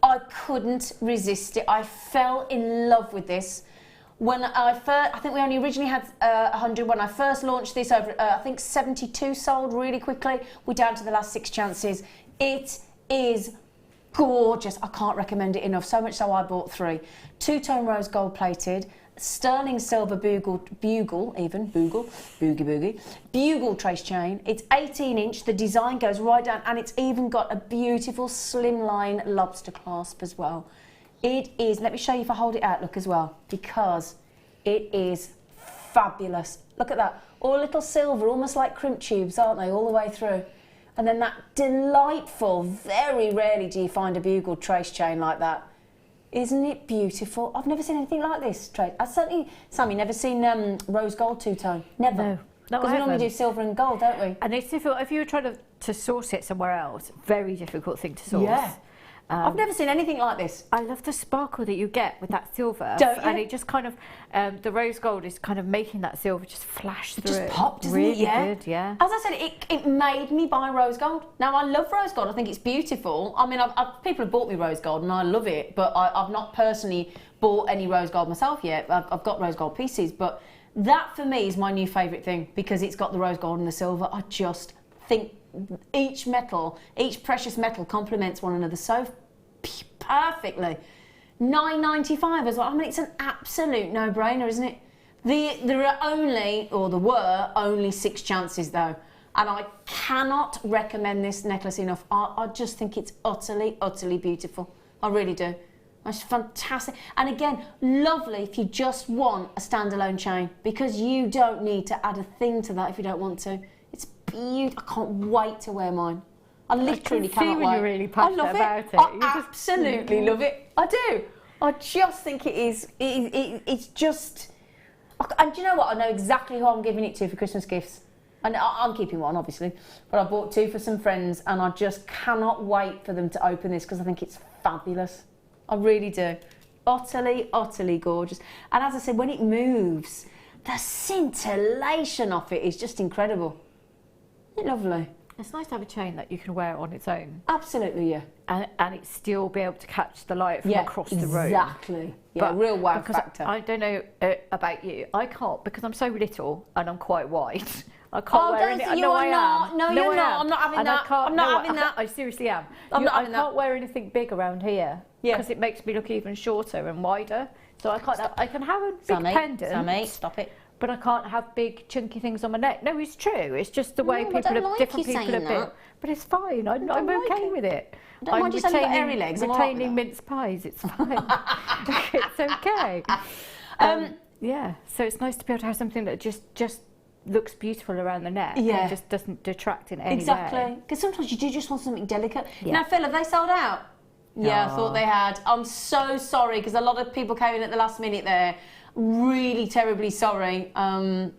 B: I couldn't resist it. I fell in love with this. When I think we only originally had 100 when I first launched this. Over, I think 72 sold really quickly. We're down to the last 6 chances. It is gorgeous. I can't recommend it enough. So much so I bought 3. Two-tone rose gold plated, sterling silver bugle trace chain. It's 18-inch. The design goes right down, and it's even got a beautiful slimline lobster clasp as well. It is, let me show you if I hold it out, look as well, because it is fabulous. Look at that, all little silver, almost like crimp tubes, aren't they, all the way through. And then that delightful, very rarely do you find a bugle trace chain like that. Isn't it beautiful? I've never seen anything like this trace. I've certainly, Sammi, never seen rose gold two-tone, never.
C: No.
B: Because we normally do silver and gold, don't we?
C: And it's difficult, if you were trying to source it somewhere else, very difficult thing to source.
B: Yeah. I've never seen anything like this.
C: I love the sparkle that you get with that silver.
B: Don't you?
C: And it just kind of, the rose gold is kind of making that silver just flash through.
B: It just popped, doesn't
C: really
B: it? Yeah.
C: Good, yeah.
B: As I said, it made me buy rose gold. Now, I love rose gold. I think it's beautiful. I mean, people have bought me rose gold and I love it, but I've not personally bought any rose gold myself yet. I've got rose gold pieces, but that for me is my new favourite thing because it's got the rose gold and the silver. I just think each precious metal complements one another so perfectly. £9.95 as well. I mean, it's an absolute no-brainer, isn't it? There were only 6 chances though, and I cannot recommend this necklace enough. I just think it's utterly, utterly beautiful. I really do. It's fantastic. And again, lovely if you just want a standalone chain, because you don't need to add a thing to that if you don't want to. It's beautiful. I can't wait to wear mine. I literally cannot wait.
C: You're really passionate about it.
B: I absolutely love it. I do. I just think it is. It's just. And do you know what? I know exactly who I'm giving it to for Christmas gifts. And I'm keeping one, obviously. But I bought 2 for some friends, and I just cannot wait for them to open this because I think it's fabulous. I really do. Utterly, utterly gorgeous. And as I said, when it moves, the scintillation of it is just incredible. Isn't it lovely?
C: It's nice to have a chain that you can wear on its own.
B: Absolutely, yeah.
C: And it still be able to catch the light from across the room.
B: Exactly. Yeah, but real wow factor.
C: I don't know about you. I can't, because I'm so little and I'm quite white. I can't wear anything.
B: No, you're not. No, you're not. I'm not having that. I'm not having that.
C: I seriously am.
B: I'm not having that.
C: I can't wear anything big around here because it makes me look even shorter and wider. So I can't. I can have a big pendant.
B: Sammi, stop it.
C: But I can't have big chunky things on my neck. No, it's true. It's just the way different people are built. But it's fine. I'm okay with it.
B: I don't mind you saying you've got airy legs.
C: Retaining mince pies, it's fine. It's okay. Yeah, so it's nice to be able to have something that just looks beautiful around the neck and just doesn't detract in any way.
B: Exactly. Because sometimes you do just want something delicate. Yeah. Now, Phil, have they sold out? Yeah, I thought they had. I'm so sorry because a lot of people came in at the last minute there. Really terribly sorry. Yeah.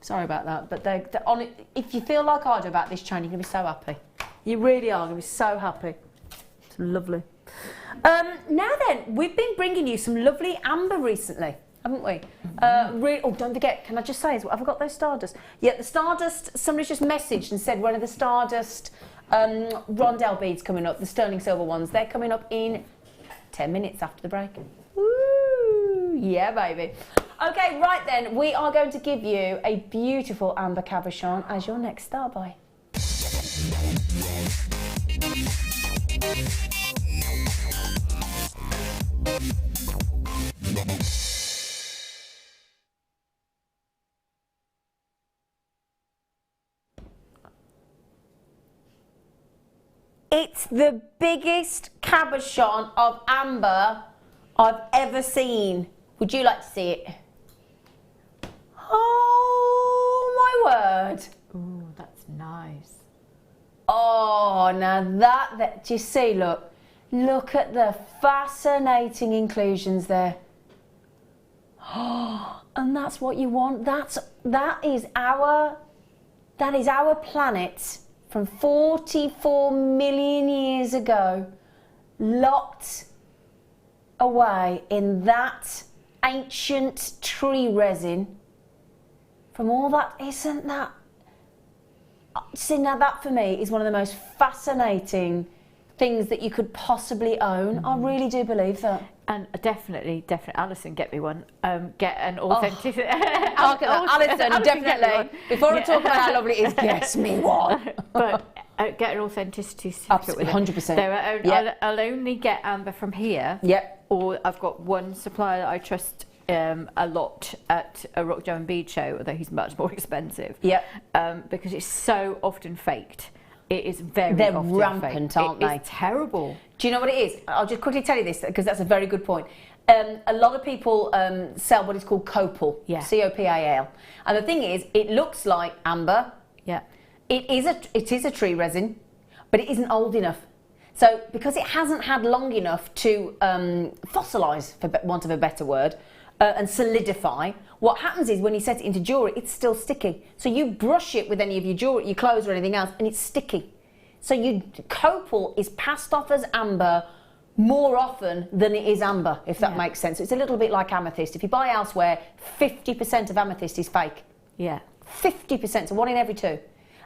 B: Sorry about that. But they're on it. If you feel like I do about this chain, you're going to be so happy. You really are going to be so happy. It's lovely. Now then, we've been bringing you some lovely amber recently, haven't we? Oh, don't forget, can I just say, have I got those Stardust? Yeah, the Stardust, somebody's just messaged and said one of the Stardust rondelle beads coming up, the sterling silver ones, they're coming up in 10 minutes after the break. Woo! Yeah, baby. Okay, right then, we are going to give you a beautiful amber cabochon as your next star buy. It's the biggest cabochon of amber I've ever seen. Would you like to see it? Oh my word.
C: Ooh, that's nice.
B: Oh, now that do you see, look at the fascinating inclusions there. Oh, and that's what you want. That is our planet from 44 million years ago, locked away in that ancient tree resin. From all that, isn't that? See, now that for me is one of the most fascinating things that you could possibly own. I really do believe that.
C: And definitely, Alison, get me one. Get an authentic.
B: Alison, definitely. Before I talk about how lovely it is, guess me one.
C: But get an authenticity certificate with it.
B: 100%.
C: I'll only get amber from here.
B: Yep.
C: Or I've got one supplier that I trust a lot at a rock gem and bead show, although he's much more expensive.
B: Yep.
C: Because it's so often faked. It is very
B: They're
C: often
B: rampant,
C: faked.
B: aren't they?
C: It's terrible.
B: Do you know what it is? I'll just quickly tell you this because that's a very good point. A lot of people sell what is called copal, C-O-P-A-L. And the thing is, it looks like amber.
C: Yeah.
B: It is a tree resin, but it isn't old enough. So because it hasn't had long enough to fossilise, for want of a better word, and solidify, what happens is when you set it into jewellery, it's still sticky. So you brush it with any of your jewellery, your clothes or anything else, and it's sticky. So copal is passed off as amber more often than it is amber, if that makes sense. So it's a little bit like amethyst. If you buy elsewhere, 50% of amethyst is fake.
C: Yeah.
B: 50%, so 1 in every 2.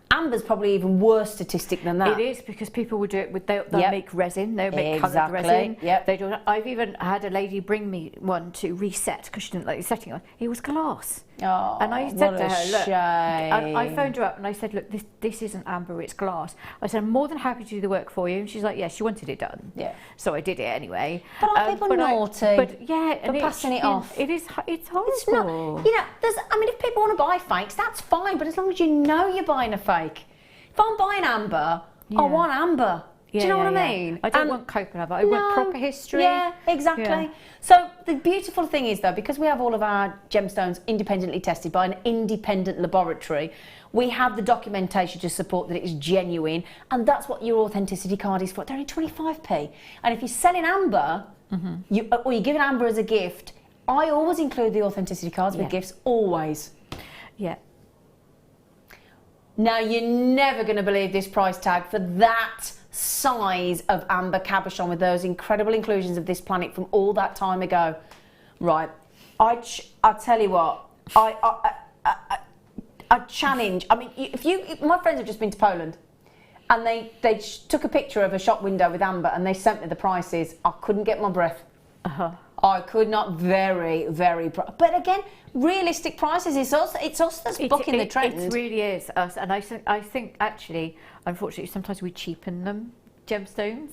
B: Amber's probably even worse statistic than that.
C: It is, because people will do it with, they'll make resin, they'll make coloured resin.
B: Yep.
C: They do. I've even had a lady bring me one to reset because she didn't like the setting on. It was glass.
B: Oh,
C: and I said to her, look,
B: shame.
C: I phoned her up and I said, look, this isn't amber, it's glass. I said, I'm more than happy to do the work for you. And she's like, yeah, she wanted it done. Yeah. So I did it anyway.
B: But aren't people naughty?
C: But yeah,
B: and passing it off.
C: It's horrible.
B: It's not, I mean, if people want to buy fakes, that's fine. But as long as you know you're buying a fake. If I'm buying amber, I want amber. Do you know what I mean?
C: I don't want copal amber. I want proper history.
B: Yeah, exactly. Yeah. So the beautiful thing is, though, because we have all of our gemstones independently tested by an independent laboratory, we have the documentation to support that it is genuine, and that's what your authenticity card is for. They're only 25p. And if you're selling amber, or you're giving amber as a gift, I always include the authenticity cards with gifts, always.
C: Yeah.
B: Now, you're never going to believe this price tag for that size of amber cabochon with those incredible inclusions of this planet from all that time ago. Right, I tell you what, I challenge. I mean, my friends have just been to Poland, and they took a picture of a shop window with amber, and they sent me the prices. I couldn't get my breath. I could not. Very, very. But again, realistic prices. It's us that's booking the trend.
C: It really is us, and I think actually, unfortunately, sometimes we cheapen them, gemstones,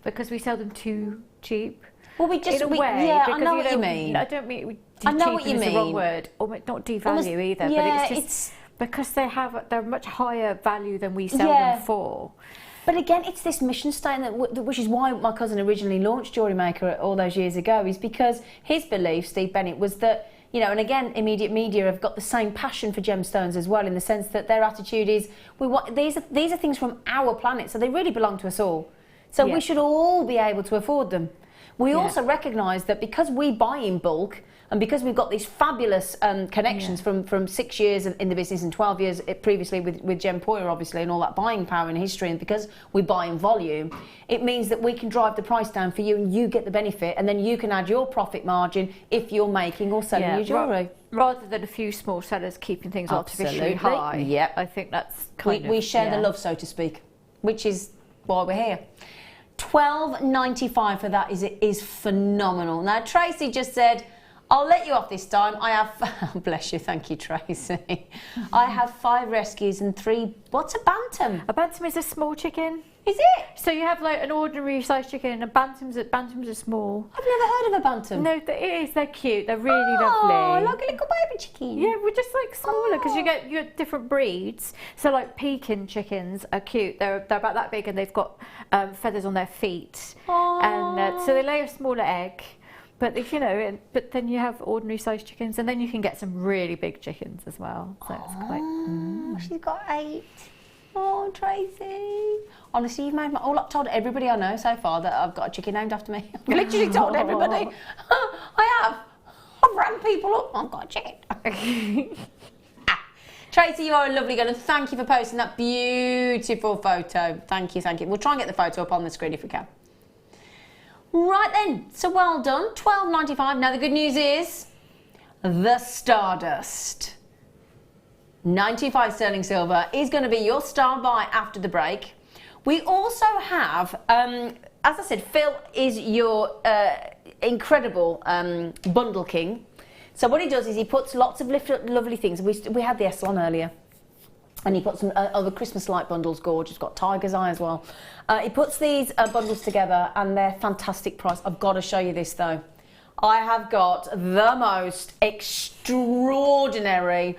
C: because we sell them too cheap.
B: Well, we just
C: in a way,
B: I know what you mean.
C: I don't mean.
B: I know what you mean.
C: Is the wrong word, or not devalue either.
B: Yeah,
C: but it's just because they're much higher value than we sell them for.
B: But again, it's this mission statement, which is why my cousin originally launched Jewellery Maker all those years ago, is because his belief, Steve Bennett, was that, and again, immediate media have got the same passion for gemstones as well, in the sense that their attitude is, these are things from our planet, so they really belong to us all. So we should all be able to afford them. We also recognise that because we buy in bulk, and because we've got these fabulous connections from 6 years in the business and 12 years previously with Jem Poyer, obviously, and all that buying power and history, and because we buy in volume, it means that we can drive the price down for you and you get the benefit, and then you can add your profit margin if you're making or selling your jewellery.
C: Rather than a few small sellers keeping things artificially high.
B: Yep.
C: I think that's kind of...
B: We share the love, so to speak, which is why we're here. $12.95 for that is phenomenal. Now, Tracy just said, I'll let you off this time. I have, bless you, thank you, Tracy. I have 5 rescues and 3, what's a bantam?
C: A bantam is a small chicken.
B: Is it?
C: So you have like an ordinary sized chicken and bantams are small.
B: I've never heard of a bantam.
C: No, it is. They're cute. They're really lovely.
B: Oh, like a little baby chicken.
C: Yeah, we're just like smaller because you get different breeds. So like Pekin chickens are cute. They're about that big and they've got feathers on their feet. And so they lay a smaller egg. But but then you have ordinary sized chickens, and then you can get some really big chickens as well. So it's quite.
B: She's got 8. Oh, Tracy. Honestly, you've made my... I've told everybody I know so far that I've got a chicken named after me. I've literally told everybody. I have. I've rang people up. I've got a chicken. Tracy, you are a lovely girl, and thank you for posting that beautiful photo. Thank you, thank you. We'll try and get the photo up on the screen if we can. Right then, so well done. $12.95. Now the good news is the Stardust 95 sterling silver is going to be your star buy after the break. We also have, as I said, Phil is your incredible bundle king. So what he does is he puts lots of lovely things. We had the Essalon earlier. And he put some other Christmas light bundles, gorgeous, got tiger's eye as well. He puts these bundles together and they're fantastic price. I've got to show you this though. I have got the most extraordinary,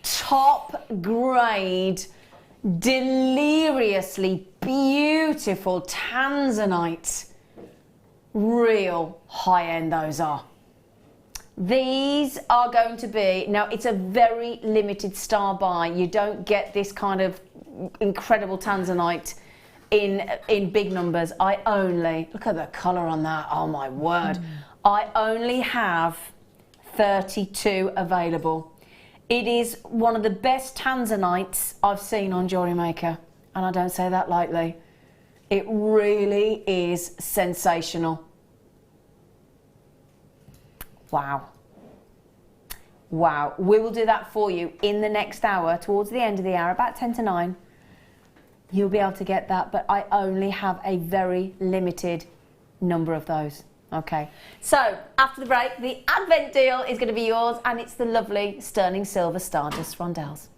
B: top grade, deliriously beautiful Tanzanite. Real high end those are. These are going to be, now it's a very limited star buy. You don't get this kind of incredible Tanzanite in big numbers. I only, look at the colour on that, oh my word. I only have 32 available. It is one of the best Tanzanites I've seen on Jewellery Maker, and I don't say that lightly. It really is sensational. Wow. Wow. We will do that for you in the next hour, towards the end of the hour, about 10 to 9. You'll be able to get that, but I only have a very limited number of those. Okay. So, after the break, the Advent deal is going to be yours, and it's the lovely sterling silver Stardust rondelles.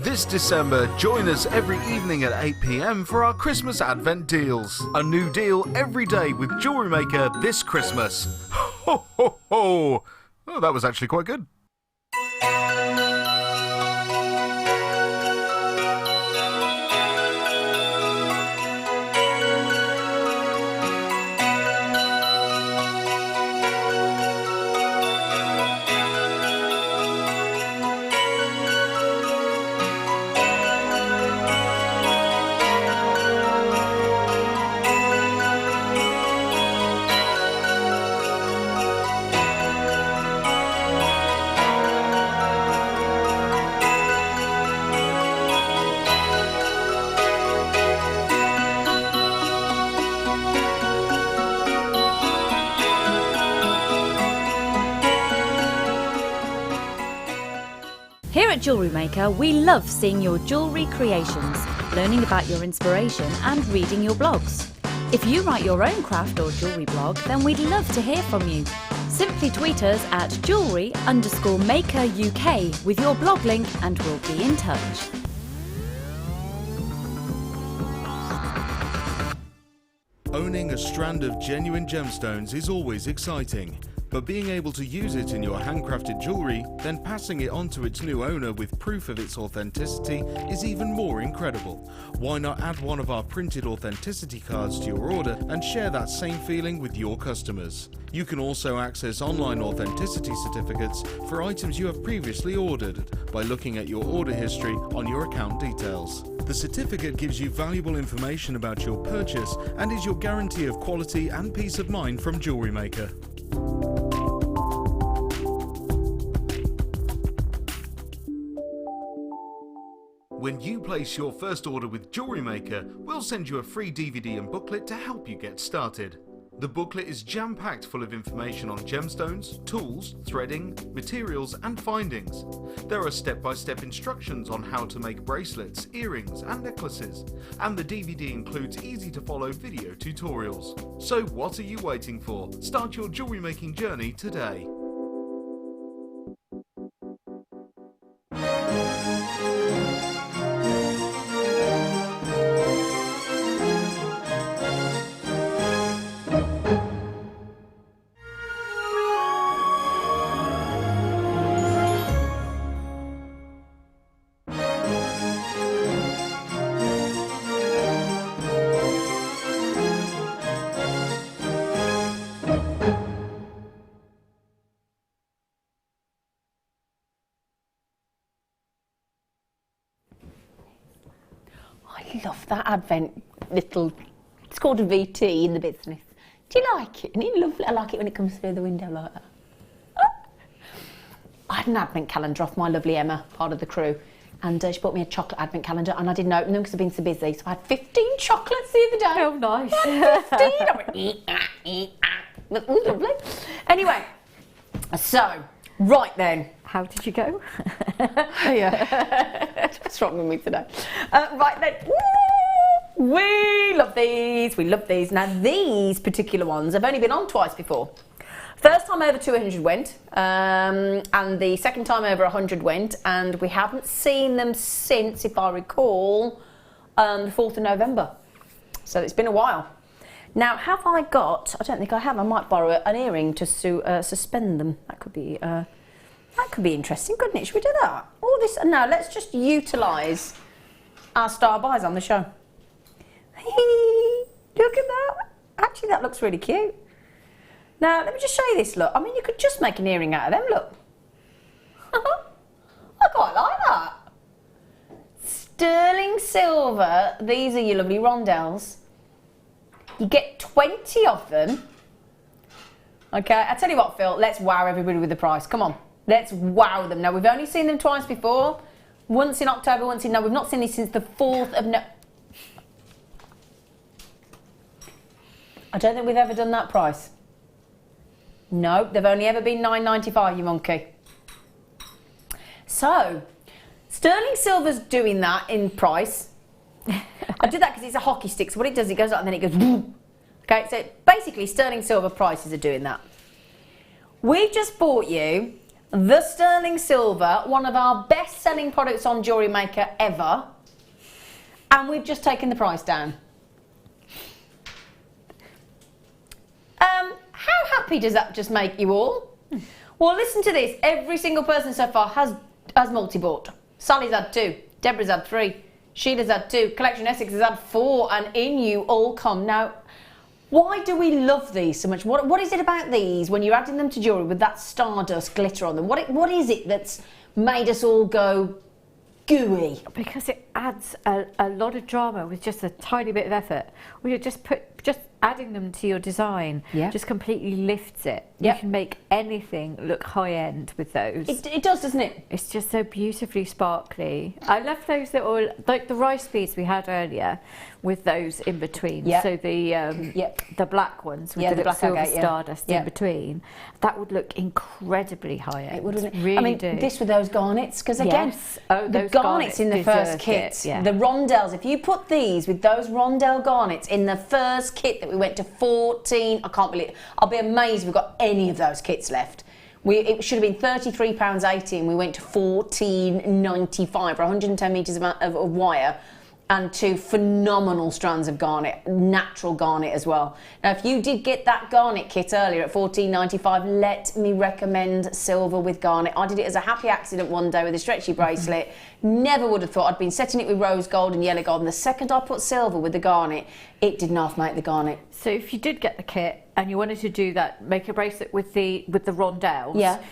A: This December, join us every evening at 8 PM for our Christmas Advent deals. A new deal every day with Jewellery Maker this Christmas. Ho, ho, ho! Oh, that was actually quite good.
E: Here at Jewellery Maker, we love seeing your jewellery creations, learning about your inspiration and reading your blogs. If you write your own craft or jewellery blog, then we'd love to hear from you. Simply tweet us at jewellery_maker UK with your blog link and we'll be in touch.
A: Owning a strand of genuine gemstones is always exciting. but being able to use it in your handcrafted jewellery, then passing it on to its new owner with proof of its authenticity is even more incredible. Why not add one of our printed authenticity cards to your order and share that same feeling with your customers? You can also access online authenticity certificates for items you have previously ordered by looking at your order history on your account details. The certificate gives you valuable information about your purchase and is your guarantee of quality and peace of mind from Jewellery Maker. When you place your first order with Jewellery Maker, we'll send you a free DVD and booklet to help you get started. The booklet is jam-packed full of information on gemstones, tools, threading, materials and findings. There are step-by-step instructions on how to make bracelets, earrings and necklaces, and the DVD includes easy-to-follow video tutorials. So what are you waiting for? Start your jewellery making journey today.
B: I love that Advent little, it's called a VT in the business. Do you like it? Isn't it lovely? I like it when it comes through the window like that. I had an Advent calendar off my lovely Emma, part of the crew, and she bought me a chocolate Advent calendar and I didn't open them because I've been so busy. So I had 15 chocolates the other day.
C: Oh, nice.
B: I had 15. I went, It was lovely. Anyway, so, right then.
C: How did you go?
B: Yeah. What's wrong with me today? Right then. Woo! We love these. We love these. Now, these particular ones have only been on twice before. First time over 200 went, and the second time over 100 went, and we haven't seen them since, if I recall, the 4th of November. So it's been a while. Now, have I got, I don't think I have, I might borrow an earring to suspend them. That could be interesting, couldn't it? Should we do that? All this, no, let's just utilise our star buys on the show. Look at that. Actually, that looks really cute. Now, let me just show you this, look. I mean, you could just make an earring out of them, look. I quite like that. Sterling silver. These are your lovely rondelles. You get 20 of them. Okay, I tell you what, Phil, let's wow everybody with the price. Come on, let's wow them. Now, we've only seen them twice before. Once in October, once in... No, we've not seen these since the 4th of... No. I don't think we've ever done that price. No, they've only ever been $9.95, you monkey. So, sterling silver's doing that in price. I did that because it's a hockey stick, so what it does, it goes up and then it goes... Boom. Okay, so basically sterling silver prices are doing that. We've just bought you the sterling silver, one of our best-selling products on Jewellery Maker ever, and we've just taken the price down. How happy does that just make you all? Well, listen to this. Every single person so far has multi-bought. Sally's had 2, Deborah's had 3, Sheila's had 2, Collection Essex has had 4, and in you all come. Now, why do we love these so much? What is it about these when you're adding them to jewellery with that stardust glitter on them? What is it that's made us all go gooey?
C: Because it adds a lot of drama with just a tiny bit of effort. Or you just adding them to your design just completely lifts it. You can make anything look high end with those.
B: It does, doesn't it?
C: It's just so beautifully sparkly. I love those little, like the rice beads we had earlier with those in between. So the black ones with the little silver stardust in between. That would look incredibly high end.
B: It would, wouldn't it?
C: Really
B: I mean, this with those garnets, because again, the garnets in the first kit, the rondelles, if you put these with those rondelle garnets in the first kit that we went to 14, I can't believe it. I'll be amazed if we've got any of those kits left. It should have been £33.80 and we went to £14.95 for 110 metres of wire. and 2 phenomenal strands of garnet, natural garnet as well. Now, if you did get that garnet kit earlier at $14.95, let me recommend silver with garnet. I did it as a happy accident one day with a stretchy bracelet. Never would have thought. I'd been setting it with rose gold and yellow gold, and the second I put silver with the garnet, it did not make the garnet.
C: So if you did get the kit and you wanted to do that, make a bracelet with the rondelles,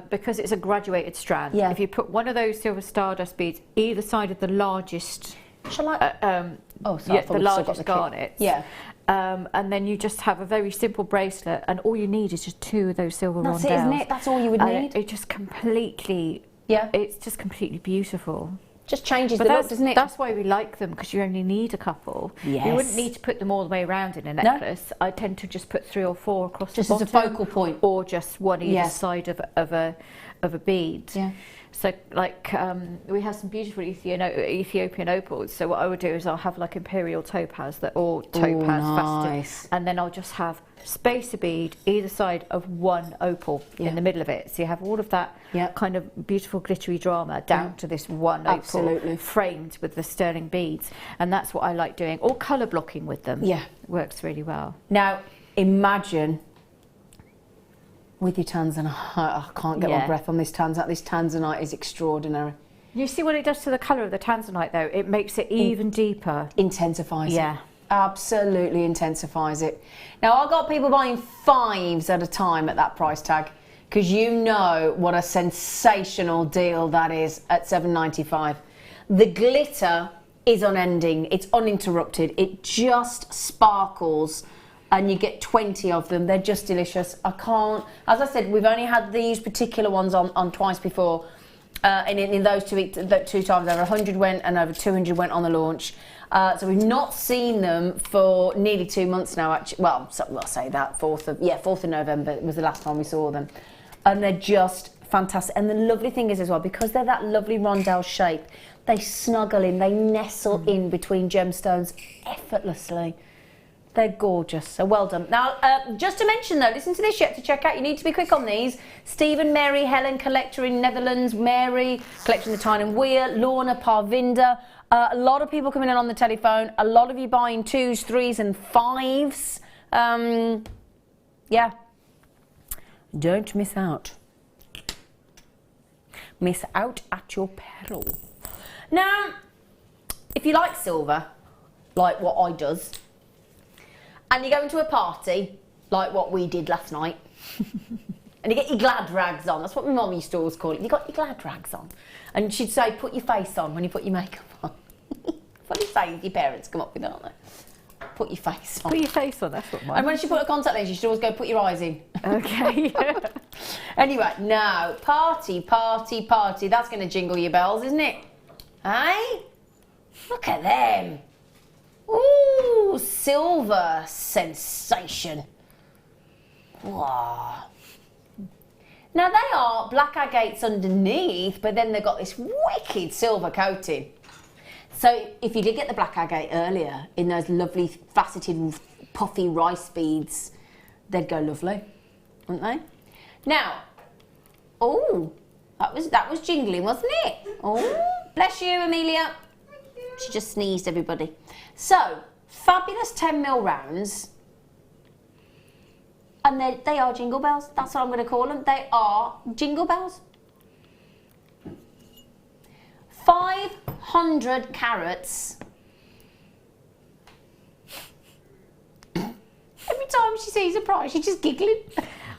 C: because it's a graduated strand. If you put one of those silver stardust beads either side of the largest,
B: the
C: largest garnets, and then you just have a very simple bracelet, and all you need is just 2 of those silver rondelles.
B: That's it, isn't it? That's all you would need.
C: It just completely, it's just completely beautiful.
B: Just changes the look, doesn't it?
C: That's why we like them, because you only need a couple.
B: Yes.
C: You wouldn't need to put them all the way around in a necklace. I tend to just put 3 or 4 across
B: just
C: the
B: bottom.
C: bottom.
B: Just as a focal point.
C: Or just one either side of a bead.
B: Yeah.
C: So, like, we have some beautiful Ethiopian opals. So what I would do is I'll have like imperial topaz, that all topaz faceted, and then I'll just have spacer bead either side of one opal in the middle of it. So you have all of that kind of beautiful glittery drama down to this one opal framed with the sterling beads, and that's what I like doing. Or colour blocking with them. Yeah, works really well.
B: Now imagine with your tanzanite. I can't get my breath on this tanzanite. This tanzanite is extraordinary.
C: You see what it does to the colour of the tanzanite though? It makes it even deeper.
B: Intensifies it. Absolutely intensifies it. Now, I've got people buying 5s at a time at that price tag, because you know what a sensational deal that is at $7.95. The glitter is unending. It's uninterrupted. It just sparkles. And you get 20 of them. They're just delicious. I can't, as I said, we've only had these particular ones on twice before. And in those 2 times, over 100 went and over 200 went on the launch. So we've not seen them for nearly 2 months now, actually. Well, I'll say that, 4th of November was the last time we saw them. And they're just fantastic. And the lovely thing is as well, because they're that lovely rondelle shape, they snuggle in, they nestle in between gemstones effortlessly. They're gorgeous, so well done. Now, just to mention though, listen to this yet to check out. You need to be quick on these. Stephen, Mary, Helen, collector in Netherlands, Mary, collecting the Tyne and Weir, Lorna, Parvinda. A lot of people coming in on the telephone. A lot of you buying 2s, 3s and 5s. Yeah. Don't miss out. Miss out at your peril. Now, if you like silver, like what I does, and you go into a party, like what we did last night, and you get your glad rags on. That's what my mum used to always call it. You got your glad rags on. And she'd say, put your face on when you put your makeup on. Funny saying your parents come up with, aren't they? Put your face on.
C: Put your face on, that's what mine.
B: And when she put her contact lens, she should always go, put your eyes in.
C: Okay.
B: Anyway, now, party, party, party. That's going to jingle your bells, isn't it? Hey? Look at them. Ooh, silver sensation. Wow. Now they are black agates underneath, but then they've got this wicked silver coating. So if you did get the black agate earlier in those lovely faceted puffy rice beads, they'd go lovely, wouldn't they? Now, oh, that was jingling, wasn't it? Oh, bless you, Amelia. She just sneezed, everybody. So, fabulous 10mm rounds. And they are jingle bells. That's what I'm going to call them. They are jingle bells. 500 carats. Every time she sees a price, she's just giggling.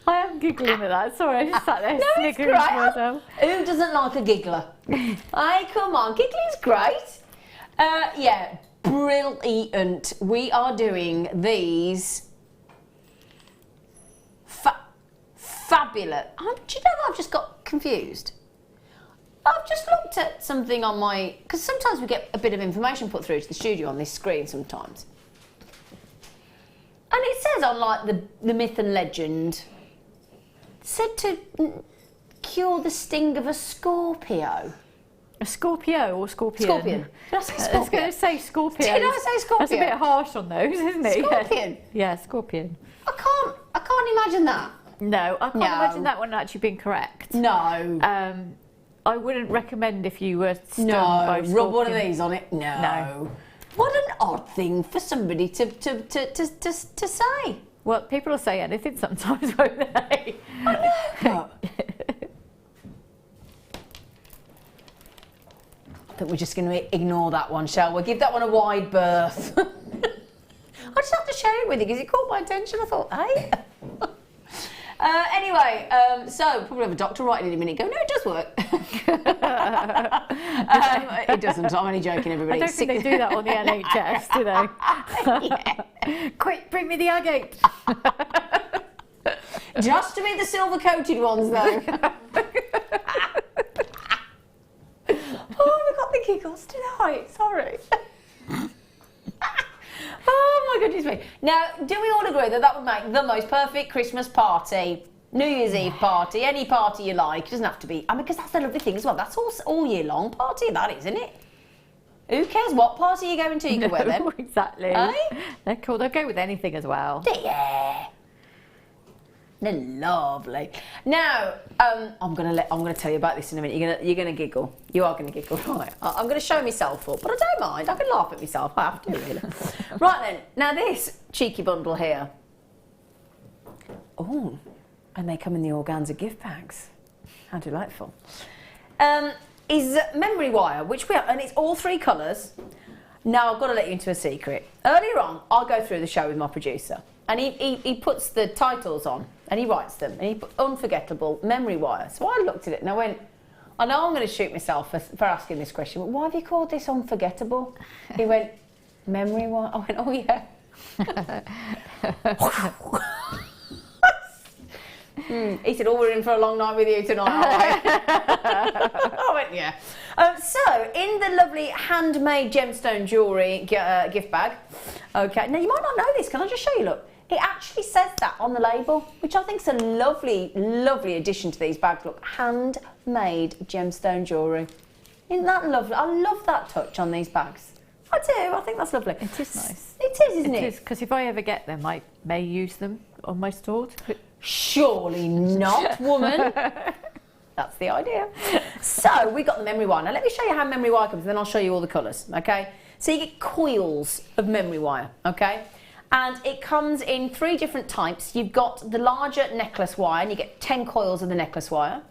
C: I am giggling at that. Sorry, I just sat there sniggering to myself.
B: Who doesn't like a giggler? Hey, come on, giggling's great. Yeah, brilliant. We are doing these fabulous. Do you know that I've just got confused? I've just looked at something on my, because sometimes we get a bit of information put through to the studio on this screen sometimes. And it says on like the myth and legend, said to cure the sting of a Scorpio.
C: A Scorpio or Scorpion?
B: Scorpion. Did I say Scorpio?
C: I was going to say Scorpio.
B: Did I say Scorpio?
C: That's a bit harsh on those, isn't it?
B: Scorpion?
C: Yeah, Scorpion.
B: I can't imagine that.
C: No, I can't imagine that one actually being correct.
B: No.
C: I wouldn't recommend if you were stung by
B: No,
C: scorpion.
B: rub one of these on it. No.
C: No.
B: What an odd thing for somebody to say.
C: Well, people will say anything sometimes, won't they?
B: I think we're just going to ignore that one, shall we? Give that one a wide berth. I just have to share it with you because it caught my attention. I thought, hey. Anyway, so probably have a doctor writing in a minute. Go, no, it does work. It doesn't. I'm only joking, everybody.
C: I don't think they do that on the NHS, do they?
B: Yeah.
C: Quick, bring me the agate.
B: Just to be the silver-coated ones, though. Oh, we got the giggles tonight. Sorry. Oh my goodness me. Now, do we all agree that that would make the most perfect Christmas party, New Year's Eve party, any party you like? It doesn't have to be, I mean, because that's the lovely thing as well. That's all year long party, that isn't it? Who cares what party you're going to? You can wear them.
C: Exactly.
B: Eh?
C: They're cool. They'll go with anything as well.
B: Yeah. They're lovely. Now, I'm gonna tell you about this in a minute. You're gonna giggle. You are gonna giggle, right? I'm gonna show myself up, but I don't mind. I can laugh at myself. I have to, really. Right then. Now this cheeky bundle here. Oh, and they come in the organza gift bags. How delightful. Is memory wire, which we have, and it's all 3 colours. Now I've got to let you into a secret. Earlier on, I'll go through the show with my producer, and he puts the titles on, and he writes them, and he put unforgettable memory wire. So I looked at it and I went, I know I'm going to shoot myself for asking this question, but why have you called this unforgettable? He went, memory wire. I went, oh yeah. He said, oh, we're in for a long night with you tonight, aren't we? I went, yeah. So, in the lovely handmade gemstone jewellery gift bag, okay, now you might not know this, can I just show you, look? It actually says that on the label, which I think is a lovely, lovely addition to these bags. Look, handmade gemstone jewellery. Isn't that lovely? I love that touch on these bags. I do, I think that's lovely.
C: It is nice.
B: It is, isn't it?
C: It is, because if I ever get them, I may use them on my store.
B: Surely not, woman. That's the idea. So, we got the memory wire. Now, let me show you how memory wire comes, and then I'll show you all the colours, okay? So, you get coils of memory wire, okay? And it comes in 3 different types. You've got the larger necklace wire, and you get 10 coils of the necklace wire.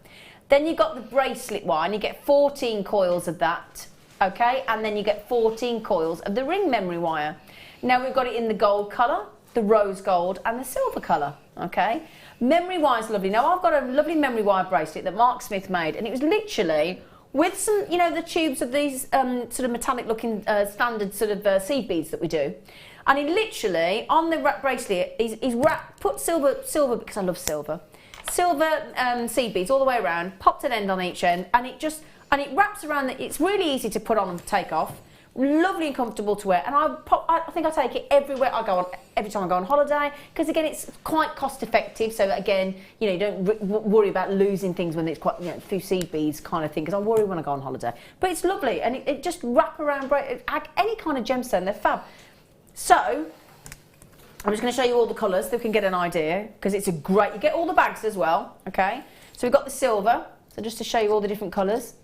B: Then you've got the bracelet wire, and you get 14 coils of that, okay? And then you get 14 coils of the ring memory wire. Now, we've got it in the gold colour, the rose gold, and the silver colour, okay? Memory wire is lovely. Now, I've got a lovely memory wire bracelet that Mark Smith made, and it was literally with some, you know, the tubes of these sort of metallic looking standard sort of seed beads that we do. And he literally, on the bracelet, he's put silver, because I love silver seed beads all the way around, popped an end on each end, and it wraps around. It's really easy to put on and take off. Lovely and comfortable to wear, and I think I take it everywhere I go on, every time I go on holiday, because again it's quite cost effective, so that again, you know, you don't worry about losing things when it's quite, you know, through seed beads kind of thing, because I worry when I go on holiday. But it's lovely, and it just wrap around any kind of gemstone, they're fab. So I'm just going to show you all the colours so we can get an idea, because it's a great, you get all the bags as well, okay? So we've got the silver, so just to show you all the different colours.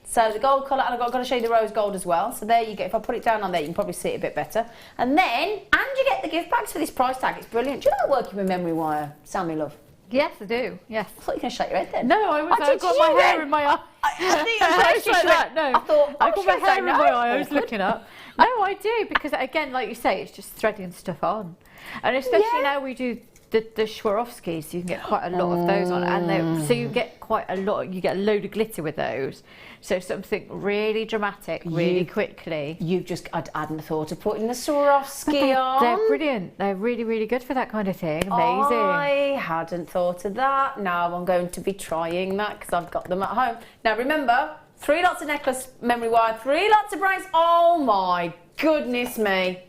B: So the gold colour, and I've got to show you the rose gold as well. So there you go. If I put it down on there, you can probably see it a bit better. And you get the gift bags for this price tag. It's brilliant. Do you like working with memory wire, Sammy, love?
C: Yes, I do. Yes.
B: I thought you were going to shake your head then.
C: No, I've got my hair in my eye.
B: I think you like that.
C: No,
B: I thought,
C: I've got my hair in my eye. I was
B: Awkward.
C: looking up. No, I do, because again, like you say, it's just threading stuff on, and especially now we do the Swarovskis, so you can get quite a lot of those on, and so you get quite a lot. You get a load of glitter with those. So something really dramatic, really quickly.
B: I hadn't thought of putting the Swarovski on.
C: They're brilliant. They're really, really good for that kind of thing. Amazing.
B: I hadn't thought of that. Now I'm going to be trying that because I've got them at home. Now remember, 3 lots of necklace memory wire, 3 lots of braids. Oh my goodness me.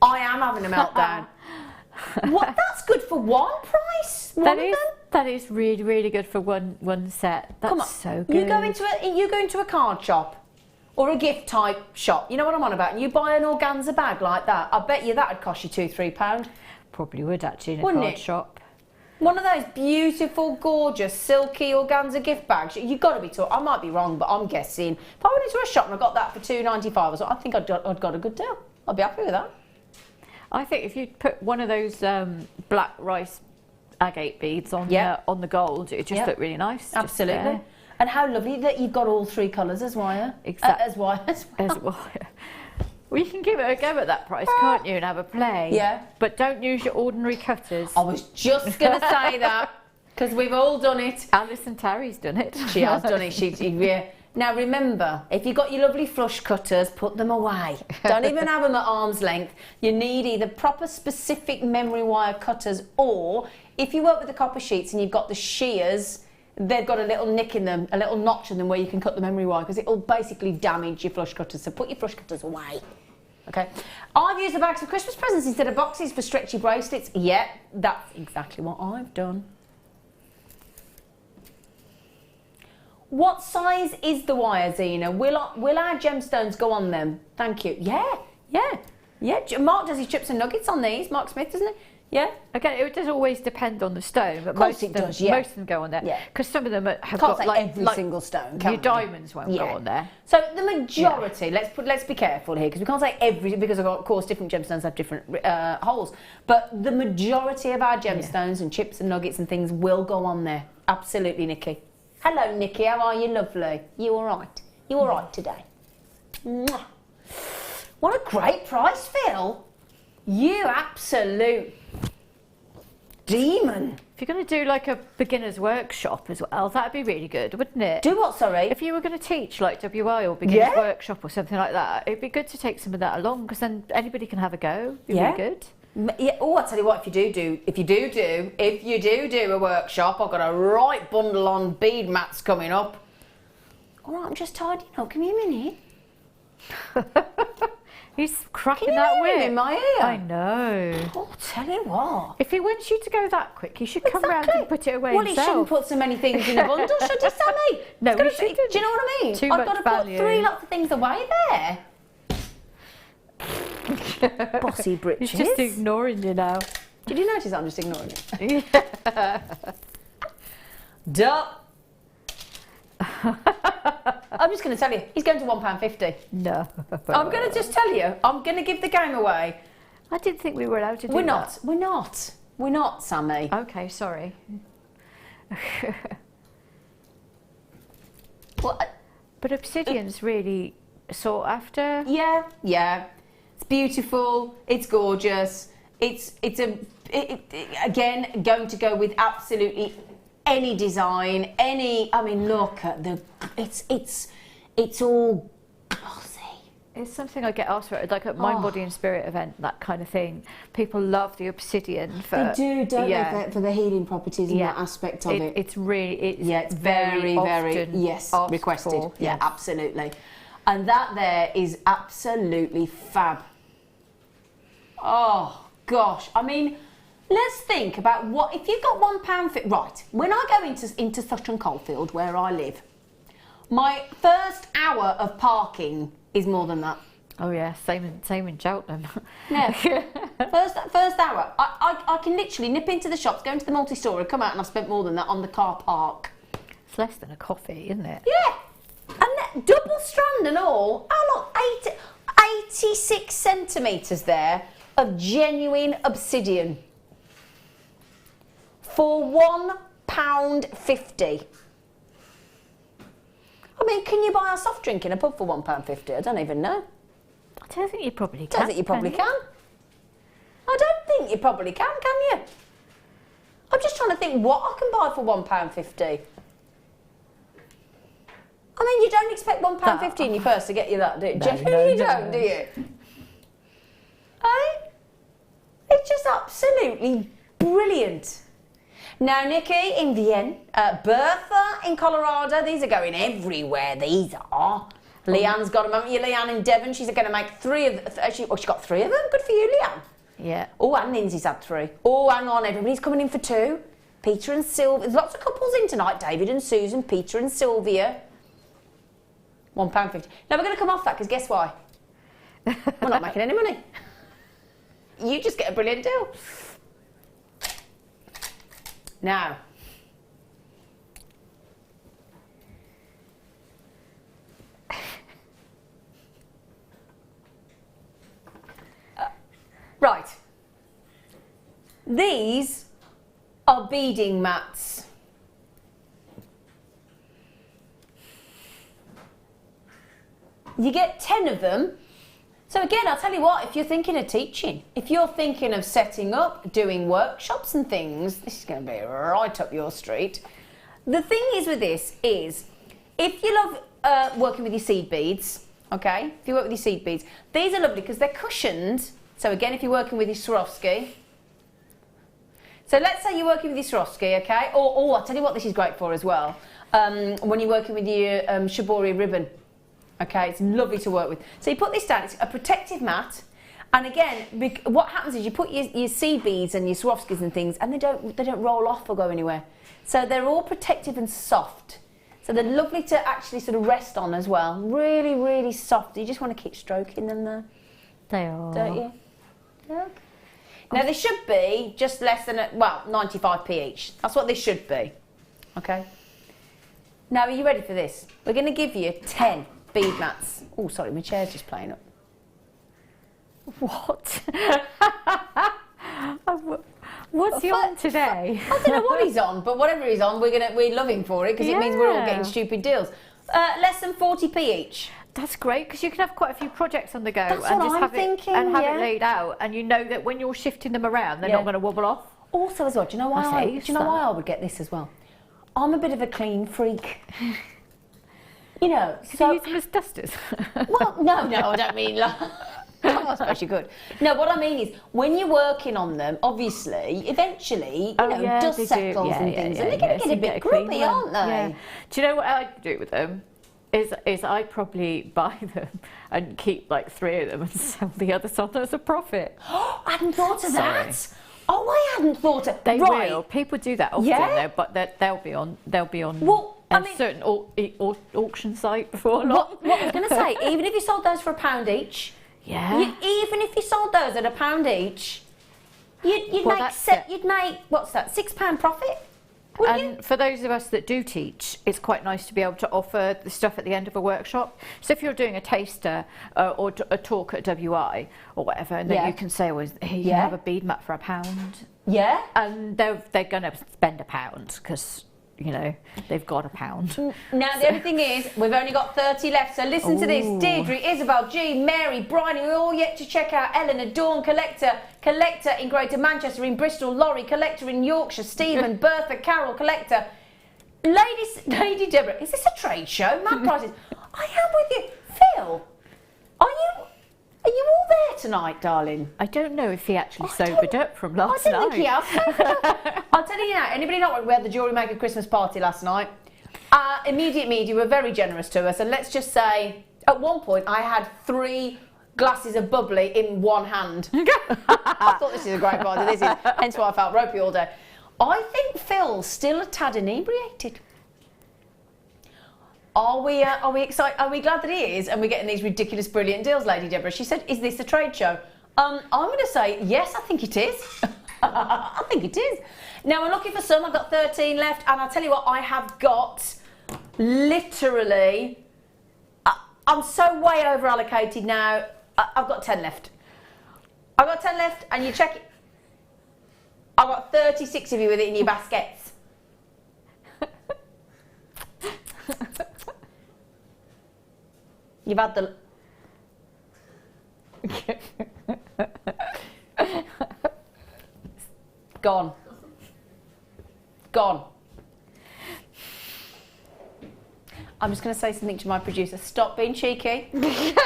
B: I am having a meltdown. What? That's good for one price?
C: That is really, really good for one set. That's so good.
B: You go into a card shop or a gift type shop, you know what I'm on about, and you buy an organza bag like that, I bet you that'd cost you £2-3.
C: Probably would actually in a
B: Wouldn't
C: card
B: it?
C: shop.
B: One of those beautiful, gorgeous, silky organza gift bags. You've got to be taught. I might be wrong, but I'm guessing. If I went into a shop and I got that for $2.95 or so, I think I'd got a good deal. I'd be happy with that.
C: I think if you put one of those black rice agate beads on the gold, it just look really nice.
B: Absolutely. And how lovely that you've got all 3 colours as wire.
C: Exactly.
B: As wire.
C: Well, you can give it a go at that price, can't you, and have a play? Yeah. But don't use your ordinary cutters.
B: I was just going to say that, because we've all done it.
C: Alison Terry's done it.
B: She has done it. Now remember, if you've got your lovely flush cutters, put them away. Don't even have them at arm's length. You need either proper specific memory wire cutters, or if you work with the copper sheets and you've got the shears, they've got a little nick in them, a little notch in them where you can cut the memory wire, because it'll basically damage your flush cutters. So put your flush cutters away. Okay. I've used the bags for Christmas presents instead of boxes for stretchy bracelets. Yeah, that's exactly what I've done. What size is the wire, Zena? Will our gemstones go on them? Thank you. Yeah. Mark does his chips and nuggets on these. Mark Smith, doesn't it? Yeah.
C: Again, it does always depend on the stone, but
B: most of them
C: go on there. Yeah. Because some of them have
B: got every single stone.
C: Your diamonds won't go on there.
B: So the majority. Let's be careful here, because we can't say every, because of course different gemstones have different holes. But the majority of our gemstones and chips and nuggets and things will go on there. Absolutely, Nikki. Hello, Nikki. How are you, lovely? You all right? You all right today? Mwah. What a great price, Phil. You absolute demon.
C: If you're going to do like a beginner's workshop as well, that'd be really good, wouldn't it?
B: Do what, sorry?
C: If you were going to teach like WI or beginner's workshop or something like that, it'd be good to take some of that along, because then anybody can have a go. It'd be really good.
B: Yeah. Oh, I'll tell you what, if you do do a workshop, I've got a right bundle on bead mats coming up. All right, I'm just tidying up. Give me a minute.
C: He's cracking that whip
B: in my ear.
C: I know.
B: Oh, I'll tell you what.
C: If he wants you to go that quick, he should come round and put it away himself.
B: Well, he shouldn't put so many things in a bundle, should he, Sammi?
C: No, he shouldn't.
B: Do you know what I mean?
C: Too much
B: I've got to
C: value.
B: put 3 lots of things away there. Bossy britches.
C: He's just ignoring you now.
B: Did you notice I'm just ignoring it? Duh. I'm just going to tell you, he's going to £1.50.
C: No.
B: I'm going to just tell you, I'm going to give the game away.
C: I didn't think we were allowed to do that.
B: We're not, Sammi.
C: Okay, sorry. But obsidian's really sought after.
B: Yeah. It's beautiful. It's gorgeous. It's again going to go with absolutely any design, I mean, look at it's all glossy.
C: It's something I get asked for, like at Mind, Body and Spirit event, that kind of thing. People love the obsidian for...
B: They do, don't they, for the healing properties and that aspect of it.
C: It's really,
B: it's very, very requested. For, yeah, absolutely. And that there is absolutely fab. Oh, gosh. I mean... Let's think about what, if you've got £1.50, right, when I go into Sutton Coldfield, where I live, my first hour of parking is more than that.
C: Oh yeah, same in Cheltenham.
B: Yeah, first hour. I can literally nip into the shops, go into the multi-store and come out and I've spent more than that on the car park.
C: It's less than a coffee, isn't it?
B: Yeah, and double strand and all, oh look, 86 centimetres there of genuine obsidian. For £1.50. I mean, can you buy a soft drink in a pub for £1.50? I don't even know.
C: I don't think you probably can.
B: I think you probably can. I don't think you probably can you? I'm just trying to think what I can buy for £1.50. I mean, you don't expect £1.50 in your purse to get you that, do you? You don't, do you? Eh? It's just absolutely brilliant. Now, Nikki in Vienna, Bertha in Colorado, these are going everywhere, these are. Leanne's got them, haven't you? Leanne in Devon, she's going to make 3 of them. She got 3 of them, good for you, Leanne.
C: Yeah.
B: Oh, and Lindsay's had 3. Oh, hang on, everybody's coming in for 2. Peter and Sylvia, there's lots of couples in tonight, David and Susan, Peter and Sylvia. £1.50. Now, we're going to come off that, because guess why? We're not making any money. You just get a brilliant deal. Now, right, these are beading mats. You get 10 of them. So again, I'll tell you what, if you're thinking of teaching, if you're thinking of setting up, doing workshops and things, this is going to be right up your street. The thing is with this is, if you love working with your seed beads, okay, if you work with your seed beads, these are lovely because they're cushioned. So again, if you're working with your Swarovski, so let's say you're working with your Swarovski, okay, or I'll tell you what this is great for as well, when you're working with your shibori ribbon. Okay, it's lovely to work with. So you put this down, it's a protective mat, and again, what happens is you put your seed beads and your Swarovskis and things, and they don't roll off or go anywhere. So they're all protective and soft. So they're lovely to actually sort of rest on as well. Really, really soft. You just want to keep stroking them there.
C: They are.
B: Don't you? Yeah. Now they should be just less than, 95p each. That's what they should be. Okay. Now, are you ready for this? We're going to give you 10 bead mats. Oh, sorry, my chair's just playing up.
C: What? What's he on today?
B: I don't know what he's on, but whatever he's on, we love him for it because it means we're all getting stupid deals. Less than 40p each.
C: That's great because you can have quite a few projects on the go
B: That's
C: and
B: what
C: just
B: I'm
C: have
B: thinking,
C: it and have it laid out, and you know that when you're shifting them around, they're not going to wobble off.
B: Also, as well, do you know why? Do you know why I would get this as well? I'm a bit of a clean freak. You know,
C: so you use them as dusters.
B: Well, no, I don't mean like. I suppose you could. No, what I mean is, when you're working on them, obviously, eventually, dust settles and things, and they're going to get a bit grubby, aren't they?
C: Yeah. Do you know what I do with them? Is I probably buy them and keep like 3 of them and sell the others on as a profit.
B: I hadn't thought of that. Oh, I hadn't thought of.
C: They will. People do that often, though, but they'll be on.
B: Well,
C: a certain auction site before long.
B: What I was going to say, even if you sold those for £1 each, even if you sold those at £1 each, you'd make what's that, £6 profit?
C: And for those of us that do teach, it's quite nice to be able to offer the stuff at the end of a workshop. So if you're doing a taster or a talk at WI or whatever, and then you can say, well, here you have a bead mat for £1.
B: Yeah.
C: And they're going to spend £1 because, you know, they've got £1.
B: Now, the only thing is, we've only got 30 left, so listen to this. Deirdre, Isabel, G, Mary, Bryony, we're all yet to check out. Eleanor, Dawn, Collector in Greater Manchester, in Bristol, Laurie, Collector in Yorkshire, Stephen, Bertha, Carol, Collector. Lady Deborah, is this a trade show? Mad prices. I am with you. Phil, are you all there tonight, darling?
C: I don't know if he actually sobered up from last night.
B: I didn't think he has. I'll tell you now, anybody know we had the Jewellery Maker Christmas party last night? Immediate media were very generous to us, and let's just say, at one point I had 3 glasses of bubbly in one hand. I thought this is a great party, hence why I felt ropey all day. I think Phil's still a tad inebriated. Are we excited? Are we glad that he is? And we're getting these ridiculous, brilliant deals, Lady Deborah. She said, is this a trade show? I'm going to say, yes, I think it is. I think it is. Now, I'm looking for some. I've got 13 left. And I'll tell you what, I have got literally, I'm so way over allocated now. I've got 10 left. I've got 10 left, and you check it. I've got 36 of you with it in your baskets. You've had the... Gone. I'm just going to say something to my producer. Stop being cheeky. Live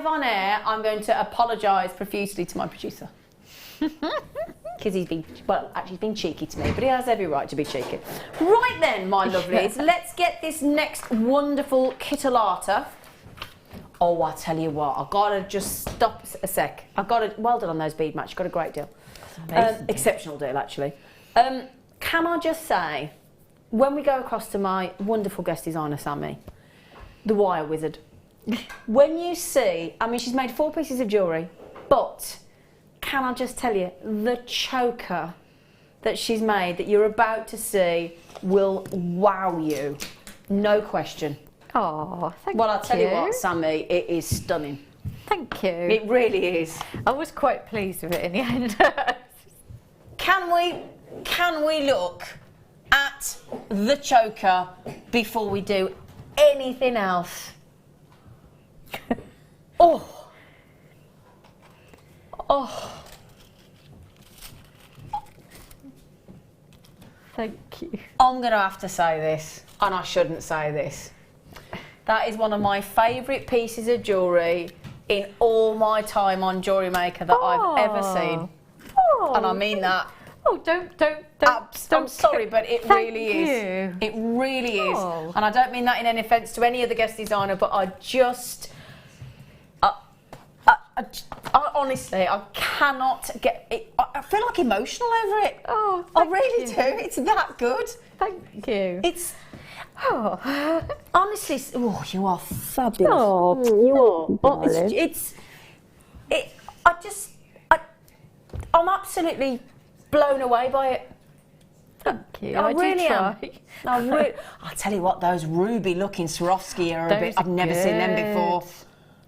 B: on air, I'm going to apologise profusely to my producer. Because he's been cheeky to me, but he has every right to be cheeky. Right then, my lovelies, let's get this next wonderful kitolata. Oh, I tell you what, I've got to just stop a sec. Well done on those bead mats, you've got a great deal. Exceptional deal, actually. Can I just say, when we go across to my wonderful guest designer, Sammi, the wire wizard, when you see, I mean, she's made 4 pieces of jewellery, but can I just tell you, the choker that she's made that you're about to see will wow you. No question.
C: Oh, thank you.
B: Well, I'll tell you what, Sammi, it is stunning.
C: Thank you.
B: It really is.
C: I was quite pleased with it in the end.
B: Can we look at the choker before we do anything else? Oh. Oh.
C: Thank you.
B: I'm going to have to say this, and I shouldn't say this. That is one of my fabulate pieces of jewellery in all my time on Jewellery Maker that I've ever seen.
C: Oh,
B: And I mean that.
C: Oh, don't.
B: I'm sorry, but it really is.
C: you.
B: It really is.
C: Oh.
B: And I don't mean that in any offence to any other guest designer, but I just, I honestly, I cannot get it. I feel like emotional over it.
C: Oh,
B: I
C: thank
B: really
C: you.
B: do. It's that good.
C: Thank you.
B: It's
C: Oh,
B: honestly, oh, you are fabulous.
C: oh you are.
B: Oh, I'm absolutely blown away by it.
C: Thank you.
B: I really
C: am.
B: I'll tell you what, those ruby-looking Swarovski are a
C: Those
B: bit.
C: are
B: I've never seen them before.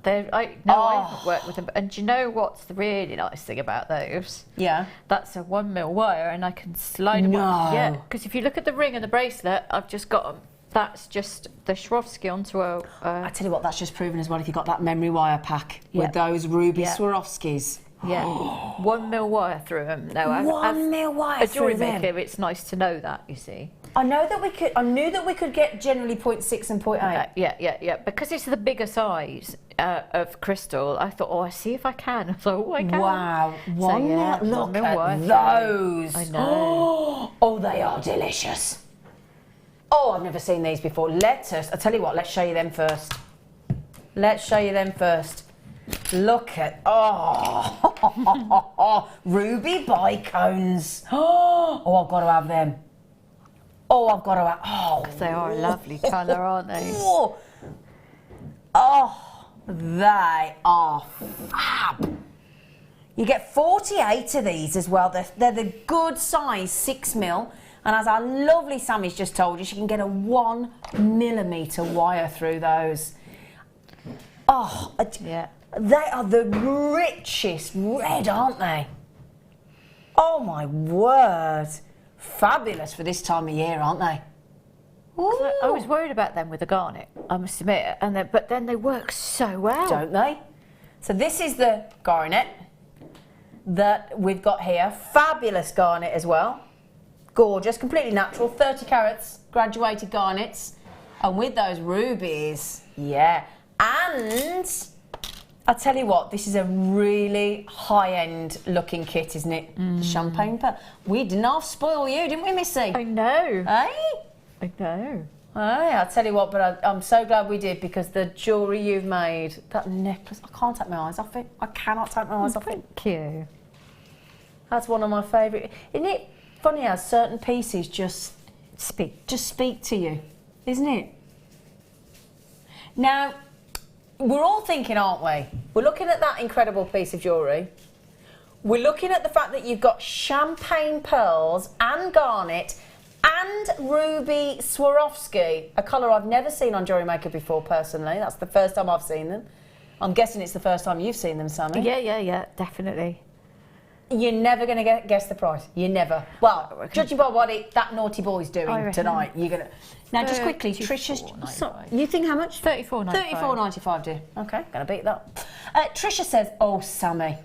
C: I haven't worked with them. And do you know what's the really nice thing about those?
B: Yeah.
C: That's a 1mm wire, and I can slide them.
B: No.
C: Yeah, because if you look at the ring and the bracelet, I've just got them. That's just the Swarovski onto a.
B: I tell you what, that's just proven as well. If you've got that memory wire pack
C: Yeah.
B: with those ruby
C: Yeah.
B: Swarovskis.
C: Yeah, 1mm wire through them. No,
B: 1mm wire
C: a jewellery
B: through them.
C: maker. It's nice to know that. You see.
B: I knew that we could get generally 0.6 and 0.8.
C: Yeah. Because it's the bigger size of crystal, I thought, I see if I can. So I can.
B: Wow. Look
C: 1mm
B: at
C: wire
B: those.
C: I know.
B: Oh, they are delicious. Oh, I've never seen these before. I'll tell you what, let's show you them first. Look at, ruby bicones. Oh, I've got to have them.
C: They are a lovely colour, aren't they?
B: They are fab. You get 48 of these as well. They're the good size 6mm. And as our lovely Sammy's just told you, she can get a 1mm wire through those. Oh,
C: Yeah.
B: they are the richest red, aren't they? Oh my word. Fabulous for this time of year, aren't they?
C: I was worried about them with the garnet, I must admit, but then they work so well.
B: Don't they? So this is the garnet that we've got here. Fabulous garnet as well. Gorgeous, completely natural, 30 carats, graduated garnets. And with those rubies, yeah. And I'll tell you what, this is a really high-end looking kit, isn't it? The champagne pearl. We didn't half spoil you, didn't we, Missy?
C: I know.
B: Hey?
C: I know.
B: Hey, I'll tell you what, but I'm so glad we did, because the jewellery you've made, that necklace, I can't take my eyes off it. I cannot take my eyes off it.
C: Thank you.
B: That's one of my favourite. Isn't it funny how certain pieces just speak to you, isn't it? Now, we're all thinking, aren't we? We're looking at that incredible piece of jewellery. We're looking at the fact that you've got champagne pearls and garnet and ruby Swarovski, a colour I've never seen on Jewellery Maker before, personally. That's the first time I've seen them. I'm guessing it's the first time you've seen them, Sammi.
C: Yeah, definitely.
B: You're never going to guess the price. You never. Well, judging by what that naughty boy's doing tonight, you're going to... Now, just quickly, Trisha's... You think how much?
C: $34.95.
B: $34.95, dear. OK, going to beat that. Trisha says, oh, Sammi.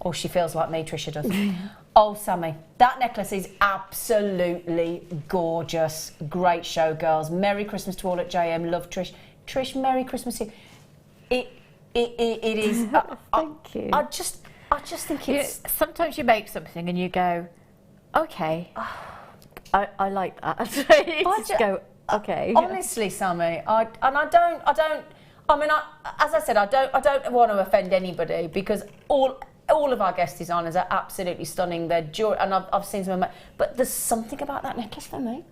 B: Oh, she feels like me, Trisha does. Oh, Sammi, that necklace is absolutely gorgeous. Great show, girls. Merry Christmas to all at JM. Love, Trish. Trish, Merry Christmas to you. It is...
C: Thank you.
B: I just think it's...
C: Sometimes you make something and you go, OK, I like that. Go, OK.
B: Honestly, Sammi, as I said, I don't want to offend anybody, because all of our guest designers are absolutely stunning. They're jewelry, and I've seen some of them, but there's something about that necklace for me.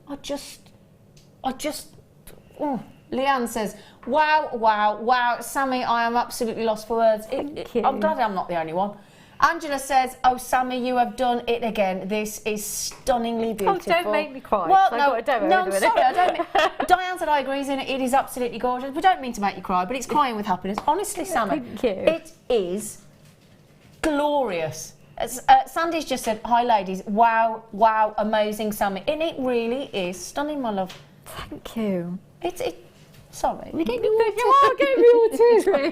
B: Leanne says, wow, Sammi, I am absolutely lost for words.
C: Thank you.
B: I'm glad I'm not the only one. Angela says, "Oh, Sammi, you have done it again. This is stunningly beautiful."
C: Oh, don't make me cry.
B: Well,
C: I've
B: no,
C: got a demo
B: no,
C: in
B: I'm
C: a minute.
B: sorry. I don't. Diane said I agree. It is absolutely gorgeous. We don't mean to make you cry, but it's crying with happiness. Honestly, Sammi,
C: Thank you.
B: it is glorious. Sandy's just said, "Hi, ladies. Wow, wow, amazing, Sammi," and it really is stunning, my love.
C: Thank you.
B: Sorry, we gave
C: You are getting me all teary.
B: Sorry,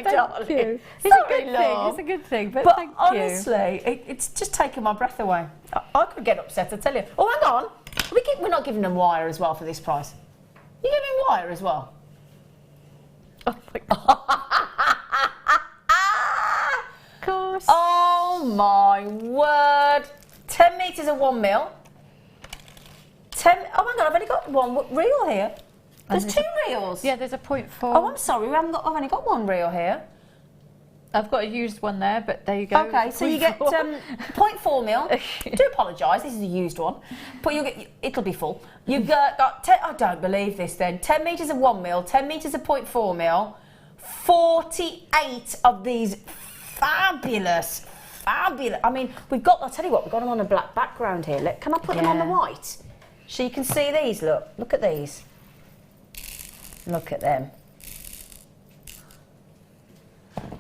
B: darling.
C: Thank you. It's
B: Sorry,
C: a good thing.
B: love.
C: It's a good thing, but thank you.
B: Honestly, it's just taken my breath away. I could get upset, I tell you. Oh, hang on. We're not giving them wire as well for this price. You're giving wire as well?
C: Oh my God. Of course.
B: Oh, my word. 10 metres of 1 mil. Oh, hang on, I've only got one reel here. There's 2 reels.
C: Yeah, there's a 0.4.
B: Oh, I'm sorry, I've only got 1 reel here.
C: I've got a used one there, but there you go.
B: Okay, so you get 0.4 mil. I do apologise, this is a used one, but it'll be full. You've got 10, I don't believe this then, 10 metres of 1 mil, 10 metres of 0.4 mil, 48 of these fabulous, I mean, I'll tell you what, we've got them on a black background here. Can I put them on the white? So you can see these, look at these. Look at them.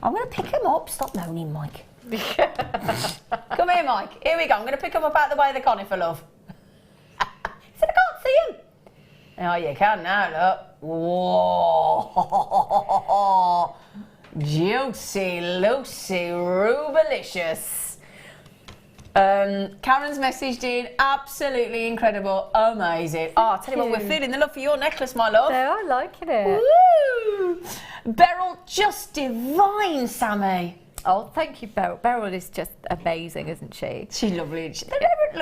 B: I'm going to pick them up. Stop moaning, Mike. Come here, Mike. Here we go. I'm going to pick them up out the way of the conifer, love. He said, I can't see them. Oh, you can now, look. Whoa. Juicy, Lucy, Rubalicious. Karen's messaged in, absolutely incredible, amazing. Oh, I'll tell you what, we're feeling the love for your necklace, my love.
C: No, I'm liking it.
B: Woo! Beryl, just divine, Sammi.
C: Oh, thank you, Beryl. Beryl is just amazing, isn't she?
B: She's lovely.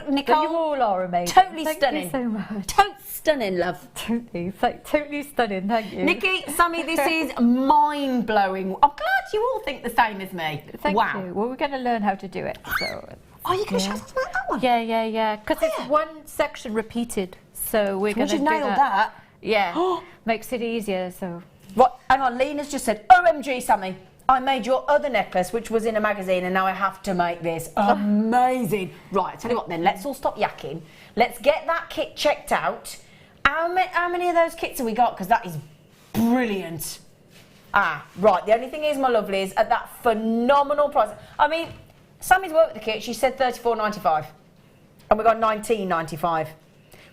B: Nicole,
C: You all are amazing.
B: totally
C: thank
B: stunning.
C: You so much.
B: Stunning, love.
C: Totally stunning. Thank you.
B: Nikki, Sammi, this is mind-blowing. I'm glad you all think the same as me.
C: Thank
B: wow.
C: you. Well, we're going to learn how to do it. So.
B: Oh, you can show us about that one?
C: Yeah. Because it's one section repeated, so we're going to do that.
B: Once you've nailed that.
C: Yeah. Makes it easier. So.
B: Right, hang on. Lena's just said, "OMG, Sammi, I made your other necklace, which was in a magazine, and now I have to make this." Amazing. Right, I tell you what then, let's all stop yakking. Let's get that kit checked out. How many of those kits have we got? Because that is brilliant. Right, the only thing is, my lovelies, at that phenomenal price. I mean, Sammy's worked with the kit, she said $34.95. And we got $19.95.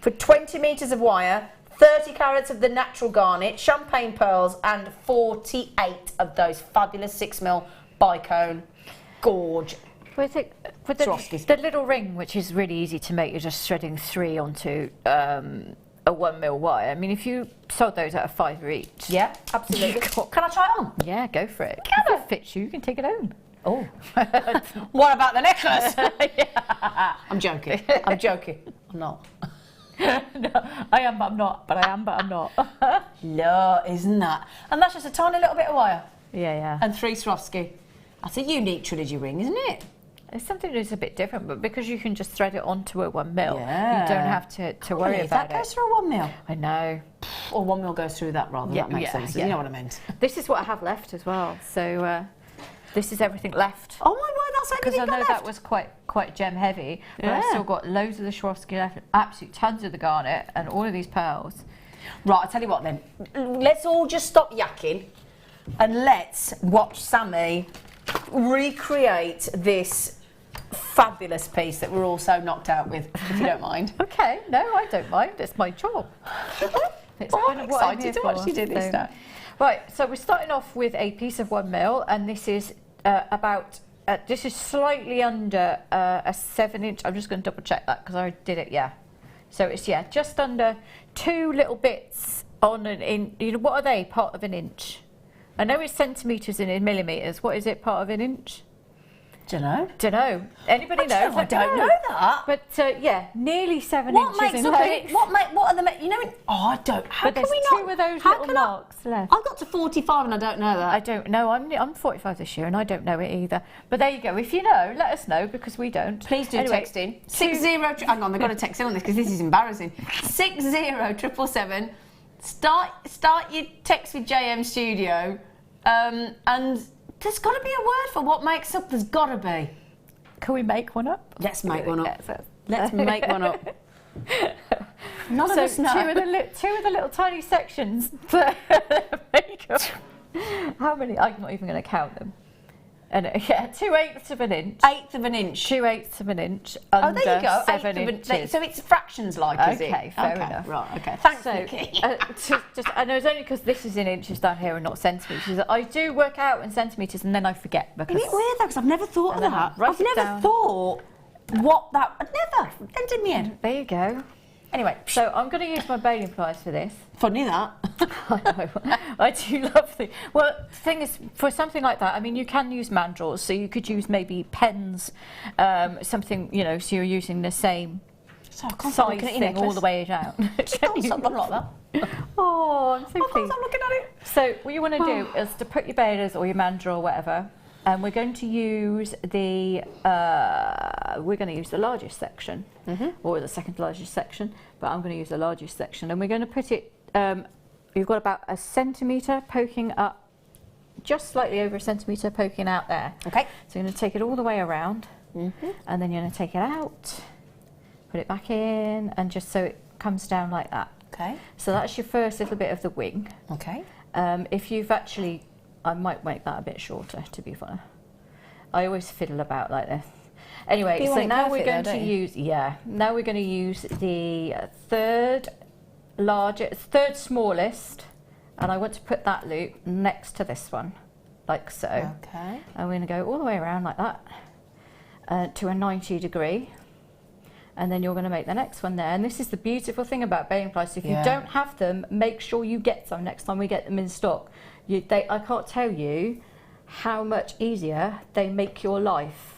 B: For 20 metres of wire, 30 carats of the natural garnet, champagne pearls, and 48 of those fabulous 6mm bicone gorge.
C: With the little ring, which is really easy to make, you're just threading 3 onto a 1 mil wire. I mean, if you sold those at a £5 each.
B: Yeah, absolutely. Can I try it on?
C: Yeah, go for it.
B: Can
C: if it fits you can take it home.
B: Oh. What about the necklace? Yeah. I'm joking. I'm not.
C: No, I am, but I'm not. But I am, but I'm not.
B: No, isn't that? And that's just a tiny little bit of wire.
C: Yeah.
B: And 3 Swarovski. That's a unique trilogy ring, isn't it?
C: It's something that's a bit different, but because you can just thread it onto a 1 mil,
B: Yeah.
C: you don't have to worry about
B: that goes through a 1 mil.
C: I know.
B: Or 1 mil goes through that rather.
C: Yeah,
B: that makes sense. You know what I meant.
C: This is what I have left as well. So this is everything left.
B: Oh my word, that's everything
C: Because I know
B: left.
C: that was quite gem heavy, but I've still got loads of the Swarovski left, absolute tons of the garnet, and all of these pearls.
B: Right, I'll tell you what then. Let's all just stop yakking and let's watch Sammi recreate this fabulous piece that we're all so knocked out with, if you don't mind.
C: Okay, no, I don't mind. It's my job. It's
B: I'm excited to watch you do this now.
C: Right, so we're starting off with a piece of 1 mil, and this is this is slightly under a 7-inch. I'm just going to double check that because I did it. Yeah, so it's just under 2 little bits on an inch. You know, what are they? Part of an inch. I know it's centimetres in millimetres. What is it? Part of an inch? Dunno. Anybody knows?
B: I don't know that.
C: But nearly 7 inches in length.
B: What are the? You know? Oh, I don't. How
C: But
B: can
C: there's
B: we not?
C: 2 of those
B: how
C: little
B: can
C: marks left.
B: I got to 45 and I don't know that.
C: I don't know. I'm 45 this year and I don't know it either. But there you go. If you know, let us know because we don't.
B: Please do text in. 60. Hang on, they've got to text in on this because this is embarrassing. 60777. Start your text with JM Studio, and There's got to be a word for what makes up. There's got to be.
C: Can we make one up?
B: Let's make one up. Let's make one up. None of us know.
C: Two of the little tiny sections that make up. How many? I'm not even going to count them. And yeah, 2/8 of an inch.
B: 1/8 of an inch.
C: 2/8 of an inch. Under
B: there you go.
C: 7 inches.
B: So it's fractions like, is it?
C: Okay, fair enough.
B: Right, okay. Thanks,
C: So,
B: Nikki.
C: I know it's only because this is in inches down here and not centimetres. I do work out in centimetres and then I forget. Because
B: Isn't it weird though? Because I've never thought of
C: then
B: that.
C: write
B: I've
C: it
B: never
C: down.
B: thought what that. I've never. Then did me head.
C: There you go.
B: Anyway,
C: So I'm going to use my baling pliers for this.
B: funny that.
C: I know. I do love the. Well, the thing is, for something like that, I mean, you can use mandrels, so you could use maybe pens, something, you know, so you're using the same
B: So I can't stop
C: size
B: looking at your
C: thing all
B: necklace.
C: the way down.
B: Can't stop looking like that.
C: Oh, I'm so
B: I can't
C: pleased.
B: stop looking at it.
C: So what you want to do is to put your balers or your mandrel or whatever, and we're going to use the largest section, or the second largest section, but I'm going to use the largest section, and we're going to put it. You've got about 1 centimetre poking up, just slightly over 1 centimetre poking out there.
B: Okay.
C: So you're going to take it all the way around, and then you're going to take it out, put it back in, and just so it comes down like that.
B: Okay.
C: So that's your first little bit of the wing.
B: Okay.
C: If you've actually, I might make that a bit shorter, to be fair. I always fiddle about like this. Anyway,
B: You
C: so
B: want it
C: now we're
B: perfect
C: going
B: though,
C: to
B: don't you?
C: use, now we're going to use the third smallest, and I want to put that loop next to this one, like so.
B: Okay.
C: And we're going to go all the way around like that to a 90 degree. And then you're going to make the next one there. And this is the beautiful thing about baling pliers. If you don't have them, make sure you get some next time we get them in stock. I can't tell you how much easier they make your life.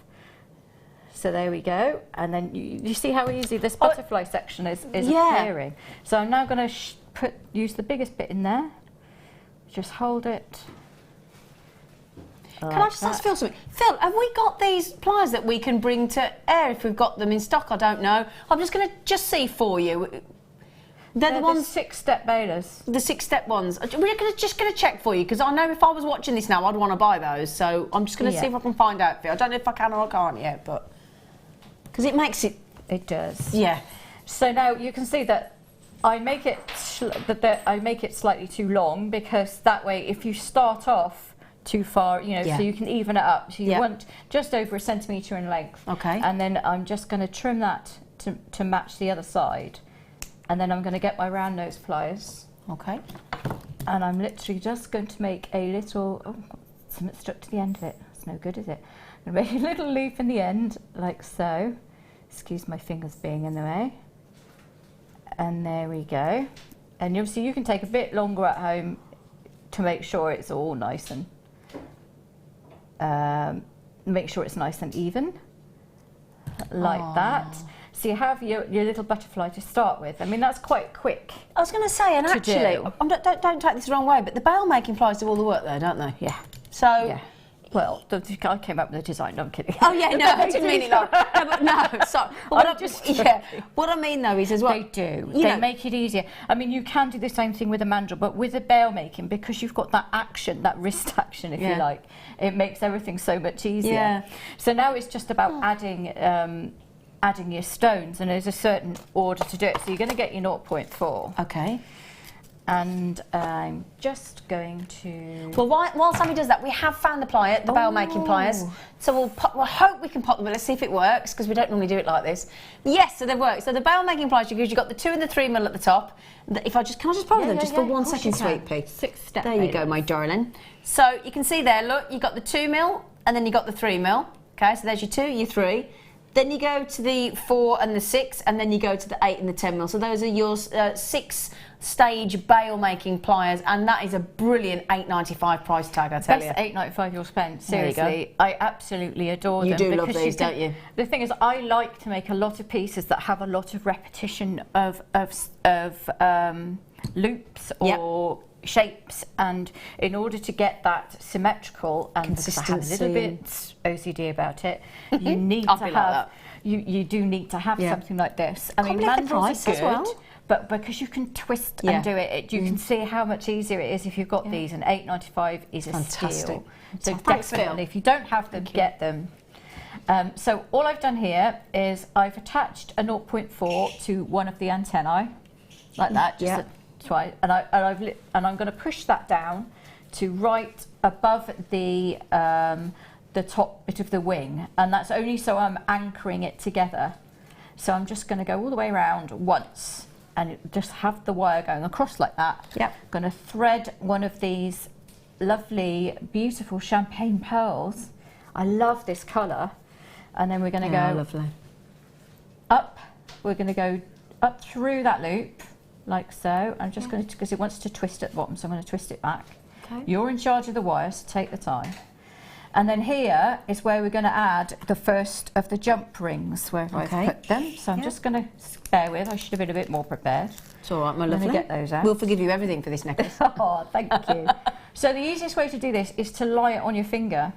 C: So there we go. And then you see how easy this butterfly section is appearing. So I'm now going to use the biggest bit in there. Just hold it.
B: Can I just ask Phil something? Phil, have we got these pliers that we can bring to air if we've got them in stock? I don't know. I'm just going to see for you. They're the ones,
C: 6-step balers.
B: the 6-step ones. We're just going to check for you because I know if I was watching this now, I'd want to buy those. So I'm just going to see if I can find out for you. I don't know if I can or I can't yet, but because it makes it.
C: It does.
B: Yeah.
C: So now you can see that I make it slightly too long because that way, if you start off too far, you know, so you can even it up. So you want just over 1 centimetre in length.
B: Okay.
C: And then I'm just going to trim that to match the other side. And then I'm going to get my round nose pliers.
B: Okay.
C: And I'm literally just going to make a little, something stuck to the end of it. It's no good, is it? I'm going to make a little loop in the end, like so. Excuse my fingers being in the way. And there we go. And obviously you can take a bit longer at home to make sure it's all nice and make sure it's nice and even, like that. So you have your little butterfly to start with. I mean, that's quite quick.
B: I was going to say, and actually, don't take this the wrong way, but the bail making pliers do all the work there, don't they?
C: Yeah.
B: So.
C: Yeah. Well, I came up with the design. No, I'm kidding.
B: Oh yeah, no, I didn't mean it like. No, sorry. What I mean though is as well.
C: They do. They make it easier. I mean, you can do the same thing with a mandrel, but with a bail making, because you've got that action, that wrist action, if you like, it makes everything so much easier. Yeah. So now it's just about adding your stones, and there's a certain order to do it. So you're going to get your 0.4.
B: Okay.
C: And I'm just going to...
B: Well, while Sammi does that, we have found the plier, the bail making pliers. So we'll hope we can pop them, but let's see if it works, because we don't normally do it like this. Yes, so they work. So the bail making pliers, because you've got the 2 and the 3 mil at the top. Can I just borrow them just for 1 second, sweet pea?
C: 6-step.
B: There you go, my darling. So you can see there, look, you've got the 2 mil, and then you've got the 3 mil. Okay, so there's your 2, your 3. Then you go to the 4 and the 6, and then you go to the 8 and the 10 mil. So those are your 6-stage bail making pliers, and that is a brilliant $8.95 price tag, I tell you.
C: Best $8.95 you'll spend.
B: There you go.
C: Seriously, I absolutely adore them.
B: You do love these, don't you?
C: The thing is, I like to make a lot of pieces that have a lot of repetition of loops or shapes, and in order to get that symmetrical and because I have a little bit OCD about it, you need to have you do need to have something like this. I mean, mandrels are good, but because you can twist
B: Yeah.
C: and do it, you can see how much easier it is if you've got these, and £8.95 is a
B: Fantastic.
C: steal. So
B: Thanks, Phil.
C: definitely, if you don't have them, get them. So all I've done here is I've attached a 0.4 to one of the antennae, like that, just twice, and I'm going to push that down to right above the top bit of the wing, and that's only so I'm anchoring it together. So I'm just going to go all the way around once and just have the wire going across like that.
B: Yep.
C: Going to thread one of these lovely, beautiful champagne pearls. I love this colour. And then we're going to go
B: lovely.
C: up. We're going to go up through that loop, like so. I'm just going to, because it wants to twist at the bottom, so I'm going to twist it back.
B: Okay.
C: You're in charge of the wires, so take the time. And then here is where we're going to add the first of the jump rings, where I've put them. So I'm just going to bear with. I should have been a bit more prepared.
B: It's all right, my
C: I'm
B: lovely.
C: going to get those out.
B: We'll forgive you everything for this necklace.
C: Oh, thank you. So the easiest way to do this is to lie it on your finger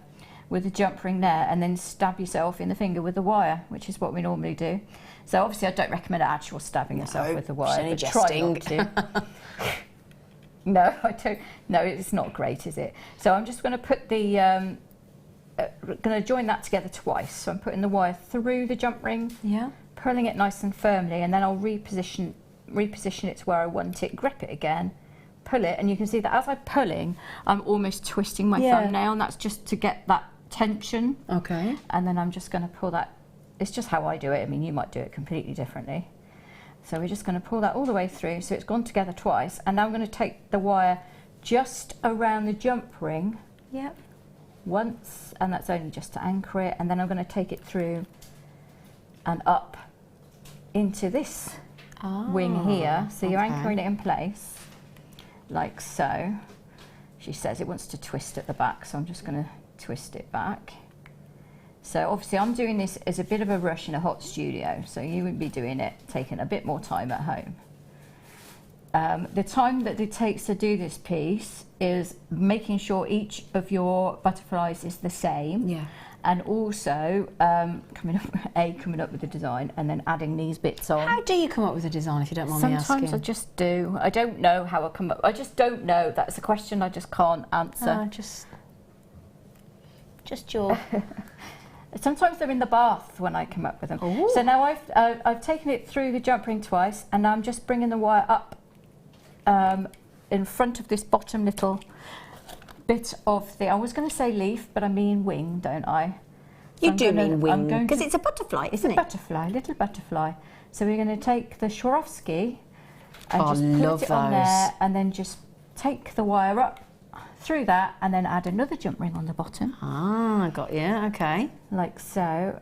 C: with the jump ring there, and then stab yourself in the finger with the wire, which is what we normally do. So obviously I don't recommend actual stabbing yourself with the wire, but try not to. No, I don't. No, it's not great, is it? So I'm just going to put the, going to join that together twice. So I'm putting the wire through the jump ring, pulling it nice and firmly, and then I'll reposition it to where I want it, grip it again, pull it, and you can see that as I'm pulling, I'm almost twisting my thumbnail, and that's just to get that tension.
B: Okay.
C: And then I'm just going to pull that. It's just how I do it. I mean, you might do it completely differently. So we're just going to pull that all the way through, so it's gone together twice, and now I'm going to take the wire just around the jump ring once, and that's only just to anchor it, and then I'm going to take it through and up into this wing here. So you're anchoring it in place like so. She says it wants to twist at the back, so I'm just going to twist it back. So obviously I'm doing this as a bit of a rush in a hot studio, so you would be doing it, taking a bit more time at home. The time that it takes to do this piece is making sure each of your butterflies is the same, and also coming up with the design, and then adding these bits on.
B: How do you come up with a design, if you don't mind me asking?
C: Sometimes I just do. I don't know how I come up. I just don't know. That's a question I just can't answer.
B: Just your.
C: Sometimes they're in the bath when I come up with them. Ooh. So now I've taken it through the jump ring twice, and now I'm just bringing the wire up in front of this bottom little bit of the, I was going to say leaf, but I mean wing, don't I?
B: You do mean wing, because it's a butterfly, isn't it?
C: It's a butterfly, little butterfly. So we're going to take the Swarovski and just put it on there, and then just take the wire up through that, and then add another jump ring on the bottom.
B: Ah, got you, okay.
C: Like so.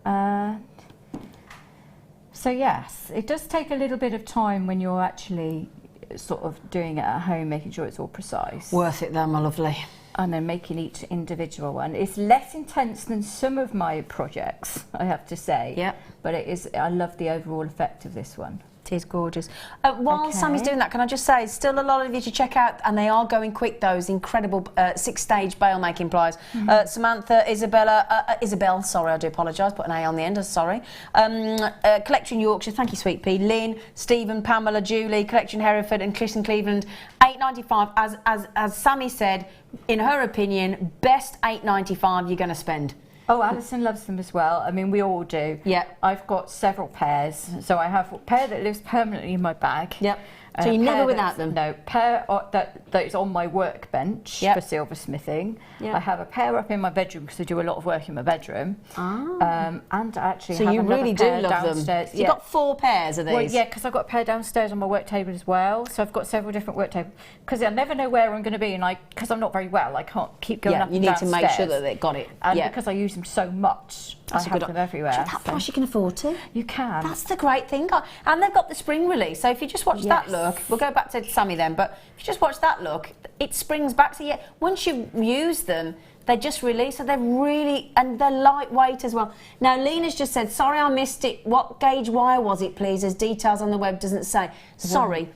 C: So yes, it does take a little bit of time when you're actually sort of doing it at home, making sure it's all precise.
B: Worth it though, my lovely.
C: And then making each individual one. It's less intense than some of my projects, I have to say. Yeah. But it is, I love the overall effect of this one.
B: It is gorgeous. While Sammy's doing that, can I just say, still a lot of you to check out, and they are going quick, those incredible 6-stage bail making pliers. Samantha, Isabel, sorry, I do apologise, put an A on the end, sorry. Collection Yorkshire, thank you, Sweet Pea. Lynn, Stephen, Pamela, Julie, Collection Hereford, and Chris in Cleveland. £8.95, as Sammy said, in her opinion, best £8.95 you're going to spend.
C: Oh, Alison loves them as well. I mean, we all do. Yeah. I've got several pairs. So I have a pair that lives permanently in my bag. Yep.
B: So you're never without them?
C: No, pair that is on my workbench for silversmithing. Yep. I have a pair up in my bedroom because I do a lot of work in my bedroom. And actually
B: so
C: have
B: you
C: another
B: really
C: pair
B: do love
C: downstairs.
B: them. You've got 4 pairs of these?
C: Well, yeah, because I've got a pair downstairs on my work table as well. So I've got several different work tables. Because I never know where I'm going to be, and because I'm not very well, I can't keep going up and downstairs.
B: You need to make sure that they've got it.
C: And because I use them so much, I have them everywhere.
B: That price you can afford to.
C: You can.
B: That's the great thing. And they've got the spring release. So if you just watch that look, we'll go back to Sammy then, but if you just watch that look, it springs back. So yeah, once you use them, they just release, so they're really, and they're lightweight as well. Now, Lena's just said, sorry I missed it. What gauge wire was it, please, as details on the web doesn't say. Sorry,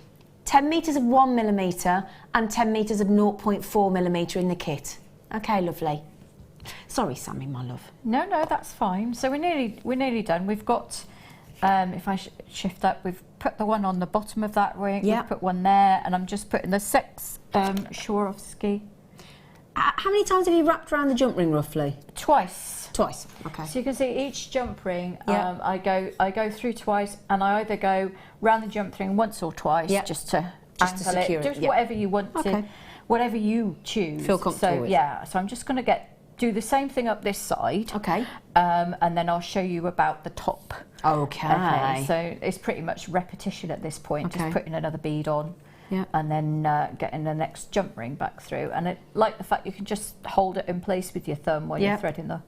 B: 10 metres of 1mm and 10 metres of 0.4mm in the kit. Okay, lovely. Sorry, Sammy, my love.
C: No, that's fine. So we're nearly done. We've got if I shift up, we've put the one on the bottom of that ring,
B: Yeah.
C: we've put one there, and I'm just putting the 6 Swarovski.
B: How many times have you wrapped around the jump ring roughly?
C: Twice.
B: Twice. Okay.
C: So you can see each jump ring,
B: Yeah.
C: I go through twice, and I either go round the jump ring once or twice,
B: Yeah.
C: just to
B: Just to
C: angle
B: secure it,
C: just
B: yeah.
C: whatever you want to,
B: Okay.
C: whatever you choose.
B: Feel comfortable
C: so,
B: with.
C: Yeah, so I'm just going to do the same thing up this side.
B: Okay.
C: And then I'll show you about the top.
B: Okay.
C: So it's pretty much repetition at this point,
B: Okay.
C: just putting another bead on.
B: Yeah.
C: And then getting the next jump ring back through. And I like the fact you can just hold it in place with your thumb while
B: Yeah.
C: you're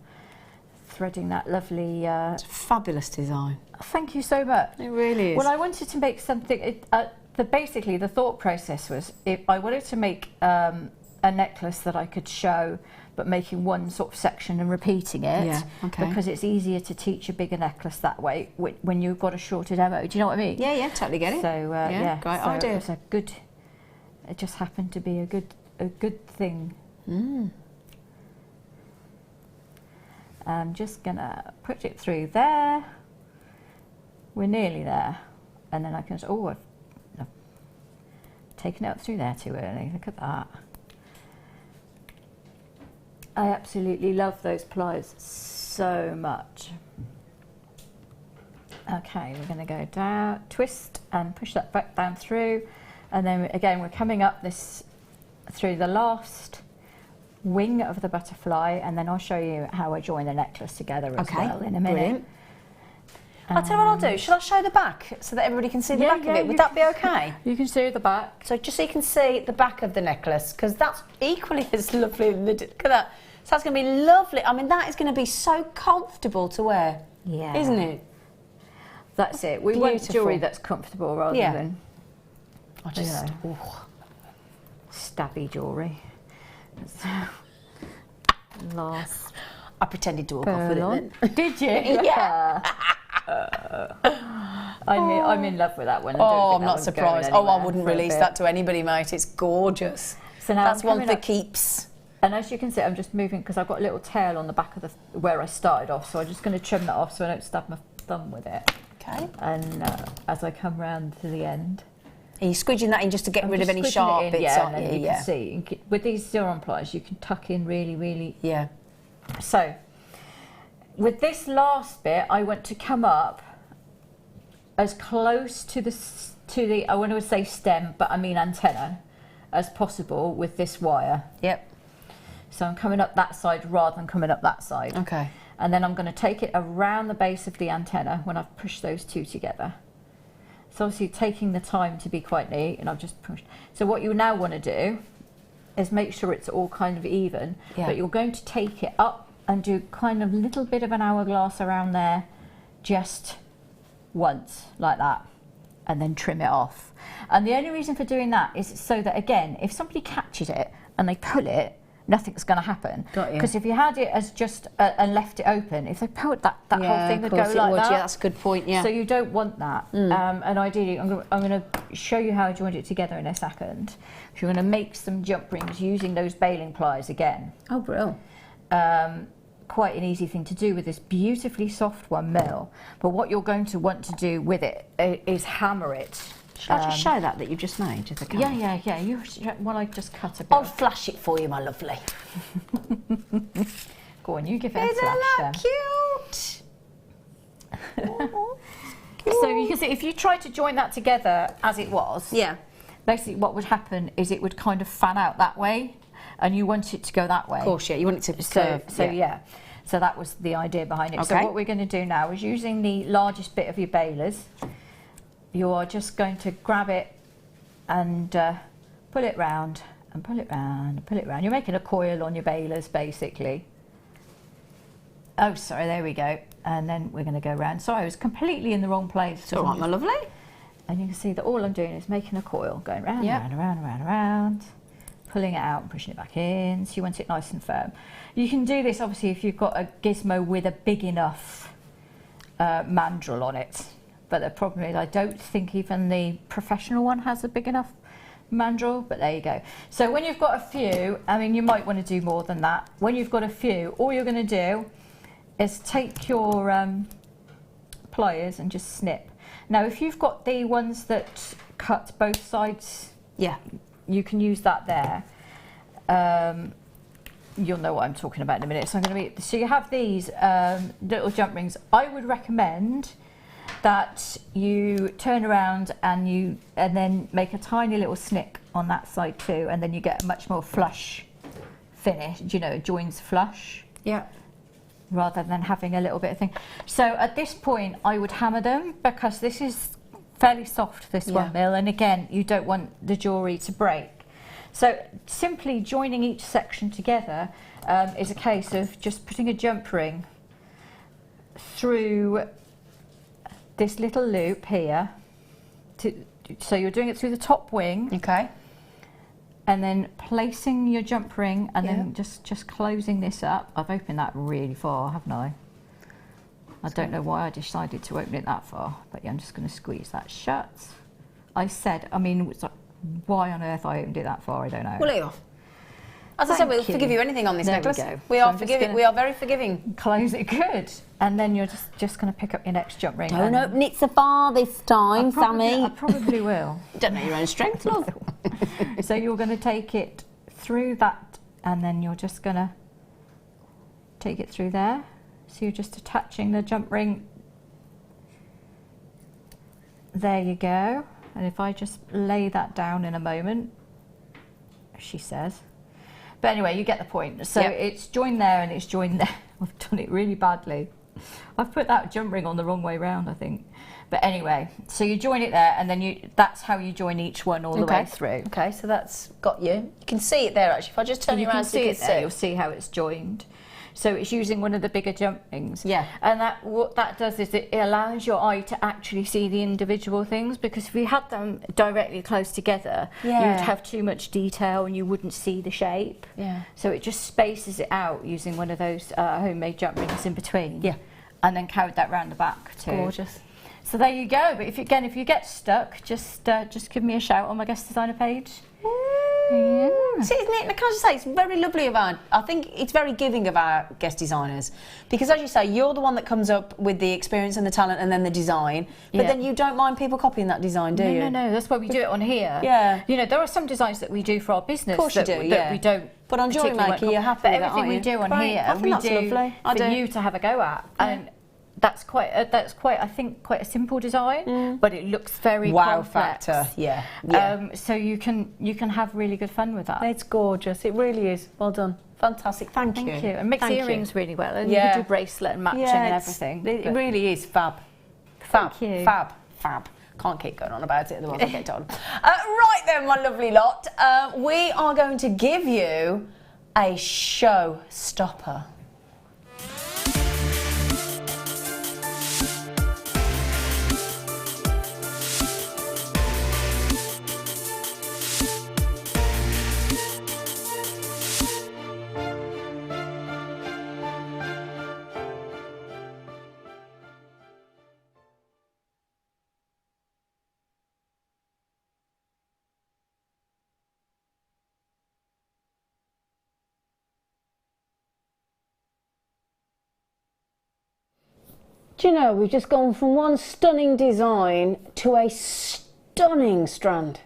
C: threading that lovely...
B: It's a fabulous design.
C: Thank you so much.
B: It really is.
C: Well, I wanted to make something... basically, the thought process was I wanted to make a necklace that I could show, but making one sort of section and repeating it.
B: Yeah, okay.
C: Because it's easier to teach a bigger necklace that way when you've got a shorter demo. Do you know what I mean?
B: Yeah, totally get it.
C: So yeah,
B: great
C: so
B: idea.
C: It was a good. It just happened to be a good thing. I'm just gonna put it through there. We're nearly there, and then I can. Oh, I've taken it up through there too early. Look at that. I absolutely love those pliers so much. Okay, we're going to go down, twist and push that back down through, and then again we're coming up this through the last wing of the butterfly, and then I'll show you how I join the necklace together as well in a minute.
B: Brilliant. I'll tell you what I'll do. Shall I show the back so that everybody can see the back of it? Would that be okay?
C: You can see the back.
B: So just so you can see the back of the necklace, because that's equally as lovely. Look at that. So that's going to be lovely. I mean, that is going to be so comfortable to wear.
C: Yeah.
B: Isn't it?
C: That's it. We want
B: Beautiful.
C: jewellery that's comfortable rather than
B: I just...
C: you know, stabby jewellery. Last
B: I pretended to walk off with it then.
C: Did you?
B: Yeah.
C: I'm in love with that one.
B: Oh, I'm not surprised. Oh, I wouldn't release that to anybody, mate. It's gorgeous.
C: So now
B: that's
C: I'm
B: one
C: coming
B: for
C: up-
B: keeps.
C: And as you can see, I'm just moving because I've got a little tail on the back of where I started off. So I'm just going to trim that off so I don't stab my thumb with it.
B: Okay.
C: And as I come round to the end,
B: Are you squidging that in just to get
C: I'm
B: rid of
C: just
B: any
C: squidging
B: sharp
C: it in,
B: bits?
C: yeah,
B: Aren't
C: and then
B: you?
C: you
B: Yeah.
C: can see with these zero pliers, you can tuck in really.
B: Yeah.
C: So with this last bit, I want to come up as close to the I want to say stem, but I mean antenna, as possible with this wire.
B: Yep.
C: So I'm coming up that side rather than coming up that side.
B: Okay.
C: And then I'm going to take it around the base of the antenna when I've pushed those two together. So obviously taking the time to be quite neat, and I've just pushed. So what you now want to do is make sure it's all kind of even,
B: Yeah.
C: but you're going to take it up and do kind of a little bit of an hourglass around there just once, like that, and then trim it off. And the only reason for doing that is so that, again, if somebody catches it and they pull it, nothing's going to happen.
B: Got you.
C: Because if you had it as just and left it open, if they pulled that whole thing would go like that.
B: Yeah, that's a good point. Yeah.
C: So you don't want that. And ideally, I'm going to show you how I joined it together in a second. So you're going to make some jump rings using those baling pliers again.
B: Oh, brilliant.
C: Quite an easy thing to do with this beautifully soft 1mm. But what you're going to want to do with it is hammer it.
B: Shall I just show that you've just made to the camera?
C: Yeah. Well, I just cut a bit.
B: I'll flash it for you, my lovely.
C: Go on, you give it a
B: Isn't
C: flash
B: that
C: then.
B: cute?
C: So you can see if you try to join that together as it was,
B: Yeah.
C: basically what would happen is it would kind of fan out that way, and you want it to go that way.
B: Of course, yeah. You want it to curve.
C: So that was the idea behind it. So
B: Okay.
C: what we're going to do now is using the largest bit of your balers, you are just going to grab it and pull it round and pull it round and pull it round. You're making a coil on your balers basically. Oh, sorry, there we go. And then we're going to go round. Sorry, I was completely in the wrong place.
B: It's all right, my lovely.
C: And you can see that all I'm doing is making a coil, going round,
B: Yep.
C: round, around, around, around, pulling it out and pushing it back in. So you want it nice and firm. You can do this obviously if you've got a gizmo with a big enough mandrel on it. But the problem is I don't think even the professional one has a big enough mandrel, but there you go. So when you've got a few, I mean, you might want to do more than that. When you've got a few, all you're going to do is take your pliers and just snip. Now, if you've got the ones that cut both sides,
B: Yeah.
C: you can use that there. You'll know what I'm talking about in a minute. So so you have these little jump rings. I would recommend that you turn around and then make a tiny little snip on that side too, and then you get a much more flush finish. You know, it joins flush.
B: Yeah.
C: Rather than having a little bit of thing. So at this point, I would hammer them because this is fairly soft, this 1 mil, and again, you don't want the jewellery to break. So simply joining each section together is a case of just putting a jump ring through this little loop here. So you're doing it through the top wing.
B: Okay.
C: And then placing your jump ring and then just closing this up. I've opened that really far, haven't I? I don't know why I decided to open it that far, but yeah, I'm just going to squeeze that shut. I mean, it's like, why on earth I opened it that far, I don't know.
B: Well, Leo, as I said, we'll forgive you anything on this necklace.
C: There we go.
B: We
C: So
B: are
C: I'm just
B: forgiving. We are very forgiving.
C: Close it good. And then you're just going to pick up your next jump ring.
B: Don't open it so far this time, Sammi.
C: I probably will.
B: Don't know your own strength, love.
C: So you're going to take it through that, and then you're just going to take it through there. So you're just attaching the jump ring. There you go. And if I just lay that down in a moment, she says. But anyway, you get the point. So it's joined there and it's joined there. I've done it really badly. I've put that jump ring on the wrong way round, I think. But anyway, so you join it there, and then that's how you join each one all the way through.
B: Okay, so that's got you. You can see it there, actually. If I just turn you around so you can see it.
C: You'll see how it's joined. So it's using one of the bigger jump rings.
B: Yeah.
C: And what that does is it allows your eye to actually see the individual things, because if you had them directly close together, you'd have too much detail and you wouldn't see the shape.
B: Yeah.
C: So it just spaces it out using one of those homemade jump rings in between.
B: Yeah.
C: And then carried that round the back too.
B: Gorgeous.
C: So there you go. But if you get stuck, just give me a shout on my guest designer page.
B: Yeah. See, isn't it? Can I just say, it's very lovely of our, I think it's very giving of our guest designers, because as you say, you're the one that comes up with the experience and the talent and then the design, but then you don't mind people copying that design, do you?
C: No, that's why we do it on here.
B: Yeah.
C: You know, there are some designs that we do for our business.
B: Of course you do,
C: that we don't.
B: But on Jewellery Maker, you're happy with that,
C: everything we do on here,
B: I think
C: we
B: that's
C: do
B: lovely.
C: for you to have a go at. And that's quite I think quite a simple design, but it looks very
B: wow
C: complex.
B: factor. Yeah.
C: So you can have really good fun with that.
B: It's gorgeous. It really is. Well done. Fantastic. Thank you.
C: Thank you. And mix earrings really well, and you can do bracelet and matching and everything.
B: It really is fab. Fab.
C: Thank you.
B: Fab. Can't keep going on about it, otherwise I'll get on. Right then, my lovely lot. We are going to give you a showstopper. Do you know, we've just gone from one stunning design to a stunning strand.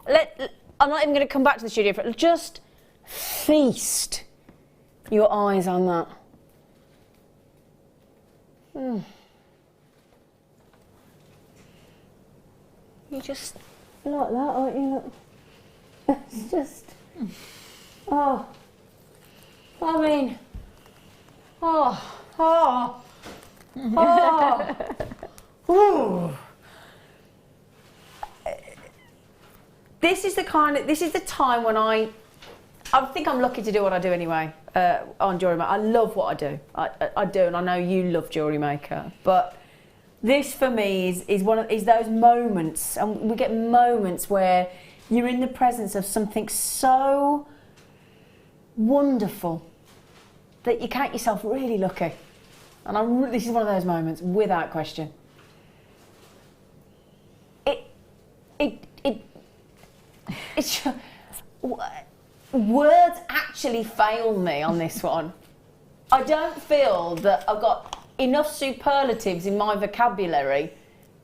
B: I'm not even going to come back to the studio for it. Just feast your eyes on that. You just like that, aren't you? Look. It's just... Oh. I mean... Oh. Ooh. This is the time when I think I'm lucky to do what I do anyway on Jewellery Maker. I love what I do. I do, and I know you love Jewellery Maker. But this for me is those moments, and we get moments where you're in the presence of something so wonderful that you count yourself really lucky. And this is one of those moments, without question. Words actually fail me on this one. I don't feel that I've got enough superlatives in my vocabulary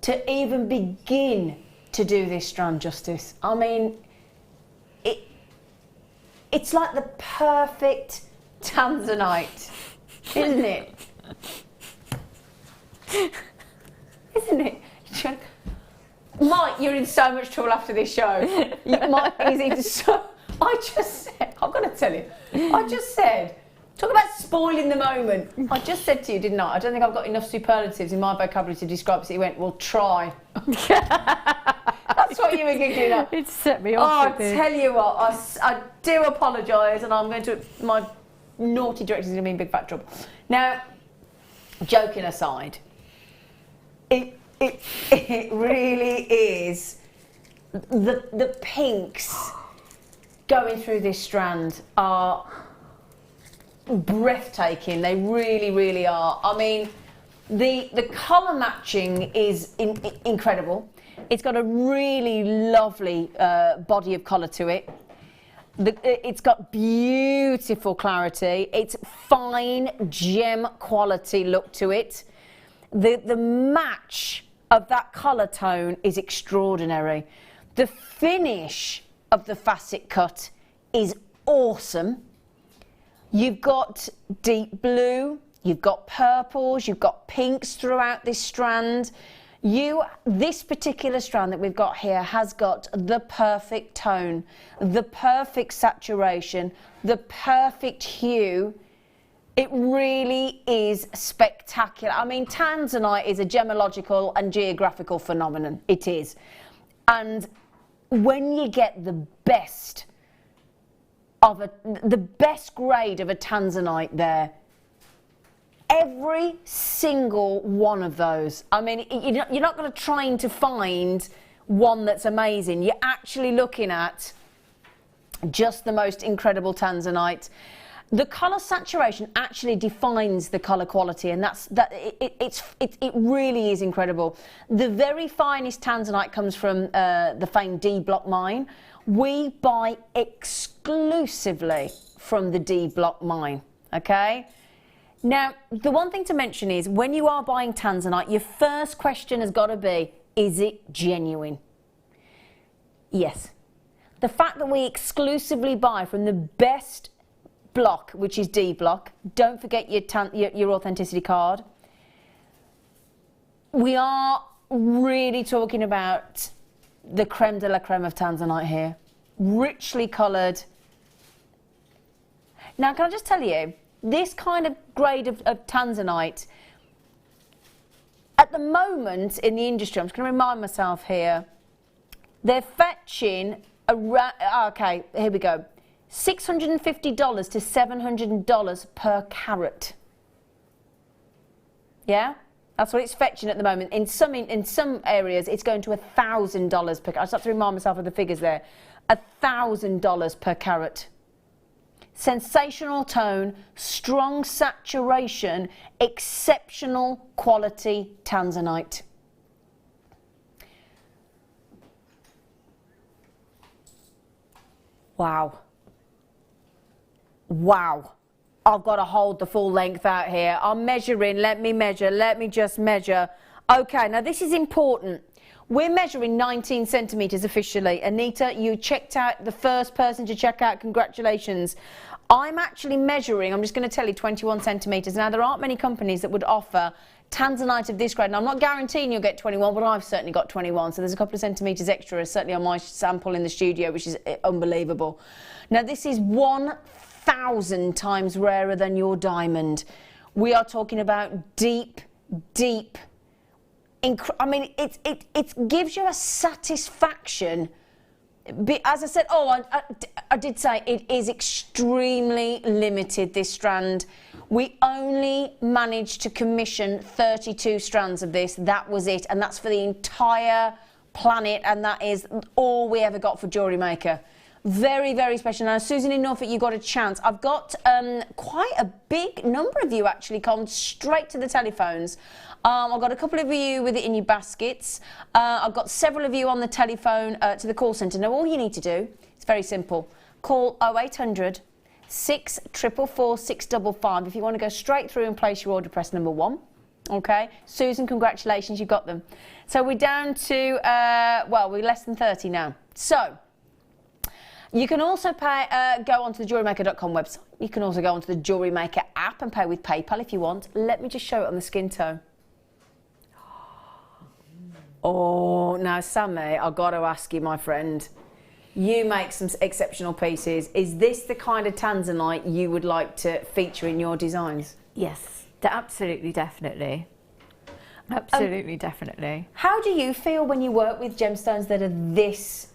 B: to even begin to do this strand justice. I mean, it's like the perfect tanzanite, isn't it? Isn't it? Mike, you're in so much trouble after this show. Mike is in so... I just said, I've got to tell you, I just said, talk about spoiling the moment. I just said to you, didn't I? I don't think I've got enough superlatives in my vocabulary to describe it. So you went, well, try. That's what you were giggling at.
C: It set me off.
B: Oh, I tell you what, I do apologise, and I'm going to, my naughty director's going to be in big fat trouble. Now, joking aside, it really is, the pinks going through this strand are breathtaking. They really, really are. I mean, the colour matching is incredible. It's got a really lovely body of colour to it. It's got beautiful clarity. It's fine gem quality look to it. The match of that colour tone is extraordinary. The finish of the facet cut is awesome. You've got deep blue, you've got purples, you've got pinks throughout this strand. This particular strand that we've got here has got the perfect tone, the perfect saturation, the perfect hue. It really is spectacular. I mean, tanzanite is a gemological and geographical phenomenon. It is. And when you get the best grade of a tanzanite there, every single one of those, I mean, you're not going to try to find one that's amazing. You're actually looking at just the most incredible tanzanite. The colour saturation actually defines the colour quality, and it really is incredible. The very finest tanzanite comes from the famed D Block mine. We buy exclusively from the D Block mine, okay? Now, the one thing to mention is when you are buying tanzanite, your first question has got to be, is it genuine? Yes. The fact that we exclusively buy from the best block, which is D Block, don't forget your authenticity card. We are really talking about the creme de la creme of tanzanite here. Richly coloured. Now, can I just tell you, this kind of grade of tanzanite, at the moment in the industry, I'm just going to remind myself here, they're fetching around, okay, here we go, $650 to $700 per carat. Yeah? That's what it's fetching at the moment. In some areas, it's going to $1,000 per carat. I just have to remind myself of the figures there. $1,000 per carat. Sensational tone, strong saturation, exceptional quality tanzanite. Wow. Wow. I've got to hold the full length out here. I'm measuring. Let me just measure. Okay, now this is important. We're measuring 19 centimetres officially. Anita, you checked out, the first person to check out, congratulations. I'm actually measuring, I'm just going to tell you, 21 centimetres. Now, there aren't many companies that would offer tanzanite of this grade. Now, I'm not guaranteeing you'll get 21, but I've certainly got 21. So there's a couple of centimetres extra, certainly on my sample in the studio, which is unbelievable. Now, this is 1,000 times rarer than your diamond. We are talking about deep, deep, I mean, it gives you a satisfaction. As I said, I did say it is extremely limited, this strand. We only managed to commission 32 strands of this. That was it, and that's for the entire planet, and that is all we ever got for Jewellery Maker. Very, very special. Now, Susan in Norfolk, you got a chance. I've got quite a big number of you actually come straight to the telephones. I've got a couple of you with it in your baskets. I've got several of you on the telephone to the call centre. Now, all you need to do, it's very simple. Call 0800 644 655. If you want to go straight through and place your order, press number 1. Okay, Susan, congratulations, you got them. So we're down to, well, we're less than 30 now. So, you can also pay, go onto the JewelleryMaker.com website. You can also go onto the Jewellery Maker app and pay with PayPal if you want. Let me just show it on the skin tone. Oh, now Sammi, I've got to ask you, my friend. You make some exceptional pieces. Is this the kind of tanzanite you would like to feature in your designs?
C: Yes, absolutely, definitely. Absolutely, definitely.
B: How do you feel when you work with gemstones that are this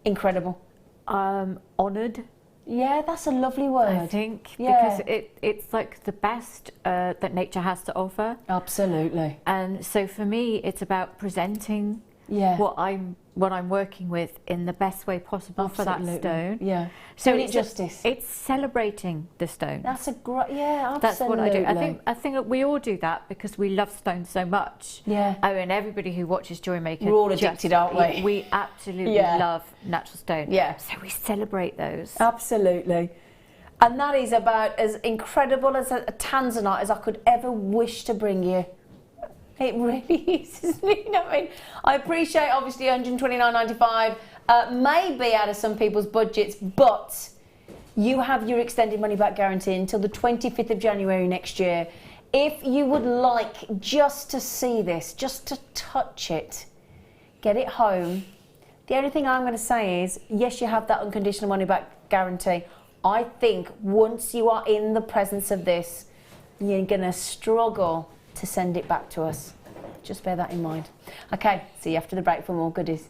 B: incredible?
C: Honoured.
B: Yeah, that's a lovely word.
C: I think,
B: yeah.
C: because it's like the best that nature has to offer.
B: Absolutely.
C: And so for me, it's about presenting what I'm working with in the best way possible for that stone.
B: Yeah.
C: So
B: doing it justice.
C: It's celebrating the stone.
B: That's a great, yeah, absolutely.
C: That's what I do. I think that we all do that because we love stones so much.
B: Yeah.
C: I mean, everybody who watches Jewellery Maker,
B: we're all addicted, aren't we?
C: We absolutely love natural stone.
B: Yeah.
C: So we celebrate those.
B: Absolutely. And that is about as incredible as a tanzanite as I could ever wish to bring you. It really is, isn't it? You know what I mean? I appreciate, obviously, $129.95 may be out of some people's budgets, but you have your extended money-back guarantee until the 25th of January next year. If you would like just to see this, just to touch it, get it home. The only thing I'm going to say is, yes, you have that unconditional money-back guarantee. I think once you are in the presence of this, you're going to struggle to send it back to us. Just bear that in mind. Okay, see you after the break for more goodies.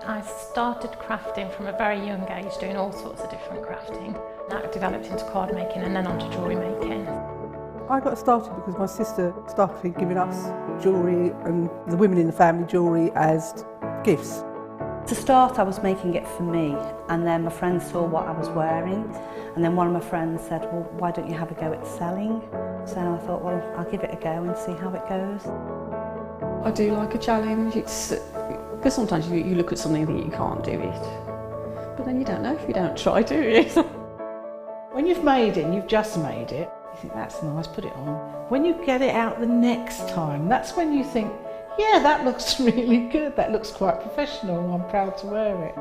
F: I started crafting from a very young age, doing all sorts of different crafting. That developed into card making and then onto jewellery making.
G: I got started because my sister started giving us jewellery and the women in the family jewellery as gifts.
H: To start, I was making it for me, and then my friends saw what I was wearing, and then one of my friends said, well, why don't you have a go at selling? So I thought, well, I'll give it a go and see how it goes.
I: I do like a challenge. Because sometimes you look at something and think you can't do it, but then you don't know if you don't try, do you?
J: When you've made it and you've just made it, you think that's nice, put it on. When you get it out the next time, that's when you think, yeah, that looks really good, that looks quite professional, I'm proud to wear it.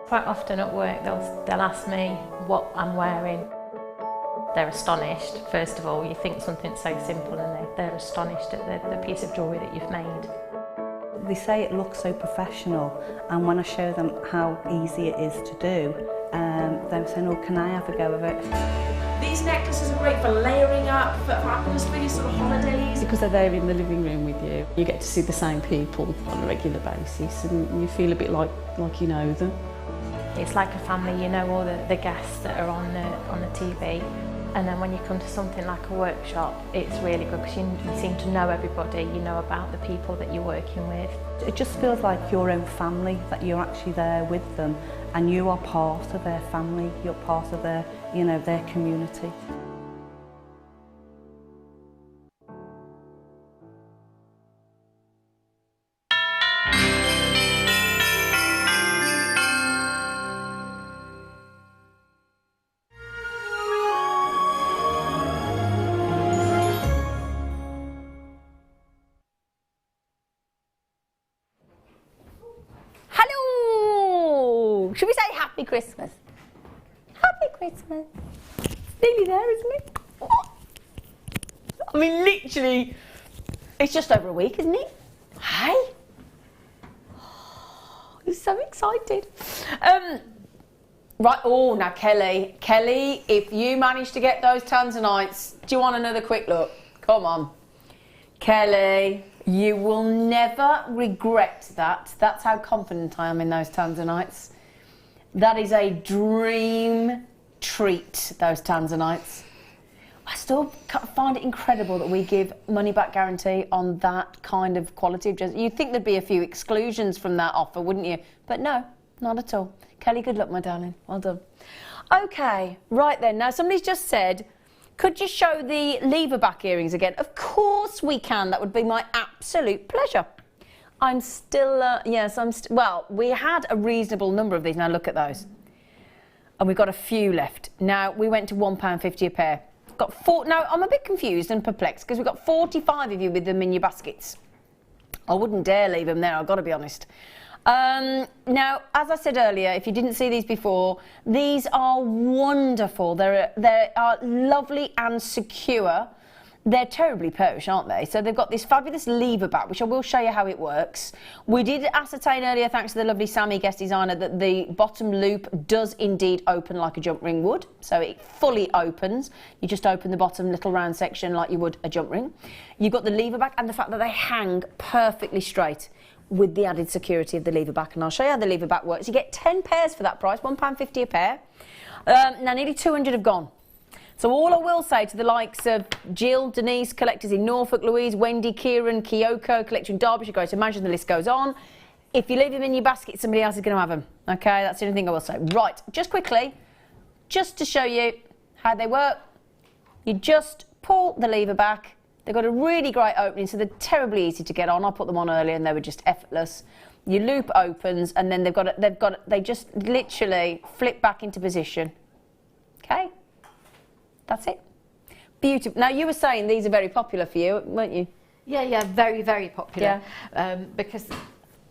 F: Quite often at work they'll ask me what I'm wearing. They're astonished. First of all, you think something so simple and they're astonished at the piece of jewellery that you've made.
H: They say it looks so professional, and when I show them how easy it is to do, they're saying, oh, can I have a go of it?
K: These necklaces are great for layering up, for atmosphere, sort of holidays.
I: Because they're there in the living room with you, you get to see the same people on a regular basis and you feel a bit like you know them.
F: It's like a family, you know all the guests that are on the TV. And then when you come to something like a workshop, it's really good because you seem to know everybody, you know about the people that you're working with.
H: It just feels like your own family, that you're actually there with them and you are part of their family, you're part of their, you know, their community.
B: Should we say Happy Christmas? Happy Christmas. Nearly there, isn't it? I mean, literally, it's just over a week, isn't it? Hey? Oh, I'm so excited. Right, oh, now Kelly, if you manage to get those tanzanites, do you want another quick look? Come on. Kelly, you will never regret that. That's how confident I am in those tanzanites. That is a dream treat, those tanzanites. I still find it incredible that we give money-back guarantee on that kind of quality of jewellery. You'd think there'd be a few exclusions from that offer, wouldn't you? But no, not at all. Kelly, good luck, my darling. Well done. Okay, right then. Now, somebody's just said, could you show the lever-back earrings again? Of course we can. That would be my absolute pleasure. I'm still, well, we had a reasonable number of these. Now look at those. And we've got a few left. Now, we went to £1.50 a pair. Got four, now, I'm a bit confused and perplexed because we've got 45 of you with them in your baskets. I wouldn't dare leave them there, I've got to be honest. Now, as I said earlier, if you didn't see these before, these are wonderful. They are lovely and secure. They're terribly posh, aren't they? So they've got this fabulous lever back, which I will show you how it works. We did ascertain earlier, thanks to the lovely Sammi, guest designer, that the bottom loop does indeed open like a jump ring would. So it fully opens. You just open the bottom little round section like you would a jump ring. You've got the lever back and the fact that they hang perfectly straight with the added security of the lever back. And I'll show you how the lever back works. You get 10 pairs for that price, £1.50 a pair. Now nearly 200 have gone. So all I will say to the likes of Jill, Denise, collectors in Norfolk, Louise, Wendy, Kieran, Kyoko, collector in Derbyshire, Greater Manchester, the list goes on. If you leave them in your basket, somebody else is going to have them. Okay, that's the only thing I will say. Right, just quickly, just to show you how they work, you just pull the lever back. They've got a really great opening, so they're terribly easy to get on. I put them on earlier and they were just effortless. Your loop opens and then they just literally flip back into position. Okay? That's it. Beautiful. Now, you were saying these are very popular for you, weren't you?
C: Yeah, very, very popular. Yeah. Because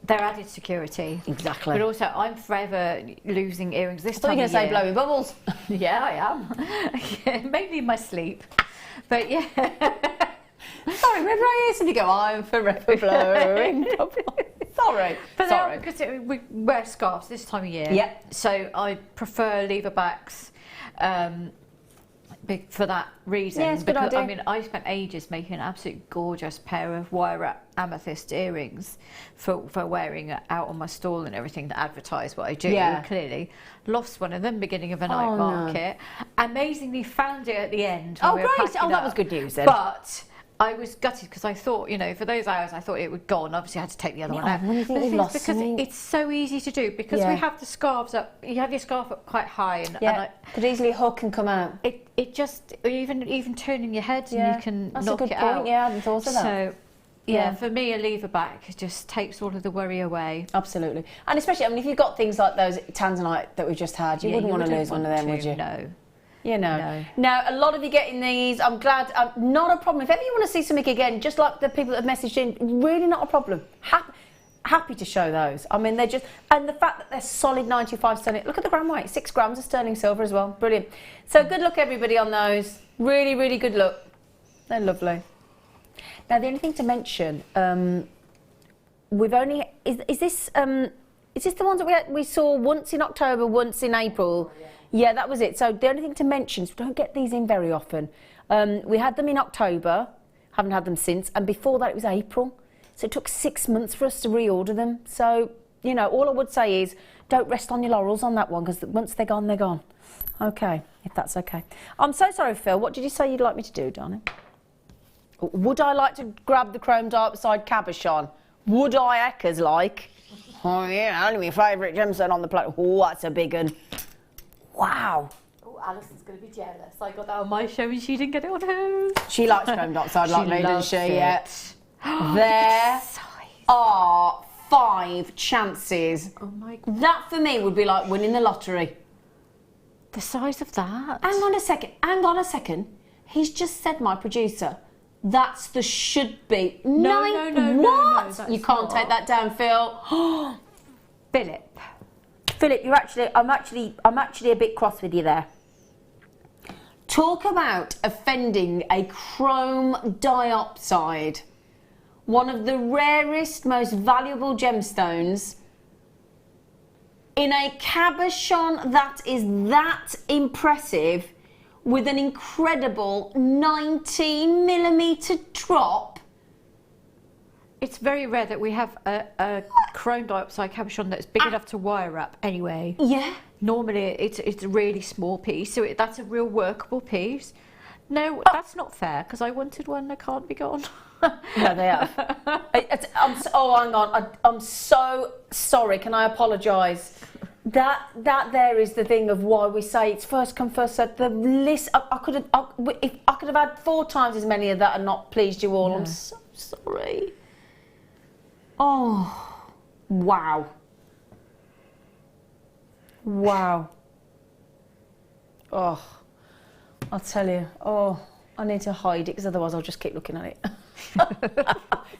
C: they're added security.
B: Exactly.
C: But also, I'm forever losing earrings this time of year.
B: I thought you were going to say blowing bubbles.
C: Yeah, I am. Mainly in my sleep. But yeah.
B: Sorry, whenever I hear somebody go, I'm forever blowing bubbles. Sorry.
C: But
B: sorry.
C: Because we wear scarves this time of year.
B: Yeah.
C: So I prefer lever backs. For that reason,
B: yeah, it's a good idea.
C: I mean, I spent ages making an absolute gorgeous pair of wire amethyst earrings for wearing out on my stall and everything to advertise what I do.
B: Yeah.
C: Clearly, lost one of them beginning of a night market. No. Amazingly found it at the end.
B: Oh, great! Oh, that was good news then.
C: But I was gutted because I thought, you know, for those hours I thought it would go on. Obviously, I had to take the other one out.
B: When you think you've lost
C: because it's so easy to do because we have the scarves up. You have your scarf up quite high, and
B: could easily hook and come out.
C: It just even turning your head and you can
B: That's
C: knock
B: a good
C: it
B: point.
C: out.
B: Yeah, I hadn't thought of that.
C: So yeah, for me a lever back just takes all of the worry away.
B: Absolutely, and especially I mean if you've got things like those tanzanite that we just had, you wouldn't want to lose one of them, would you?
C: No.
B: You know. No. Now, a lot of you getting these. I'm glad. Not a problem. If ever you want to see something again, just like the people that have messaged in, really not a problem. Happy to show those. I mean, they're just... And the fact that they're solid 95 sterling. Look at the gram weight. 6 grams of sterling silver as well. Brilliant. So good luck, everybody, on those. Really, really good luck. They're lovely. Now, the only thing to mention, we've only... Is this the ones that we saw once in October, once in April? Yeah, that was it. So the only thing to mention is we don't get these in very often. We had them in October, haven't had them since, and before that it was April. So it took 6 months for us to reorder them. So, you know, all I would say is don't rest on your laurels on that one, because once they're gone, they're gone. Okay, if that's okay. I'm so sorry, Phil. What did you say you'd like me to do, darling? Would I like to grab the chrome dioxide cabochon? Would I heckers like? Oh yeah, only my favourite gemstone on the planet. Oh, that's a big one. Wow.
C: Oh, Alison's going to be jealous. I got that on my show and she didn't get it on hers.
B: She likes chrome dioxide like me, doesn't she?
C: Yeah.
B: There are 5 chances.
C: Oh my God.
B: That for me would be like winning the lottery.
C: The size of that?
B: Hang on a second. He's just said, my producer, that's the should be.
C: No,
B: What?
C: that's
B: You can't
C: not.
B: take that down, Phil.
C: Philip,
B: I'm actually a bit cross with you there. Talk about offending a chrome dioxide, one of the rarest, most valuable gemstones, in a cabochon that is that impressive, with an incredible 19mm drop.
C: It's very rare that we have a chrome dioxide cabochon that's big enough to wire up anyway.
B: Yeah.
C: Normally it's a really small piece, so that's a real workable piece. No, that's not fair, because I wanted one that can't be gone.
B: No, they have. Hang on. I'm so sorry. Can I apologise? That there is the thing of why we say it's first come first served. The list. I could have had 4 times as many of that and not pleased you all. Yeah. I'm so sorry. Oh, wow. Wow. Oh, I'll tell you. Oh, I need to hide it, because otherwise I'll just keep looking at it.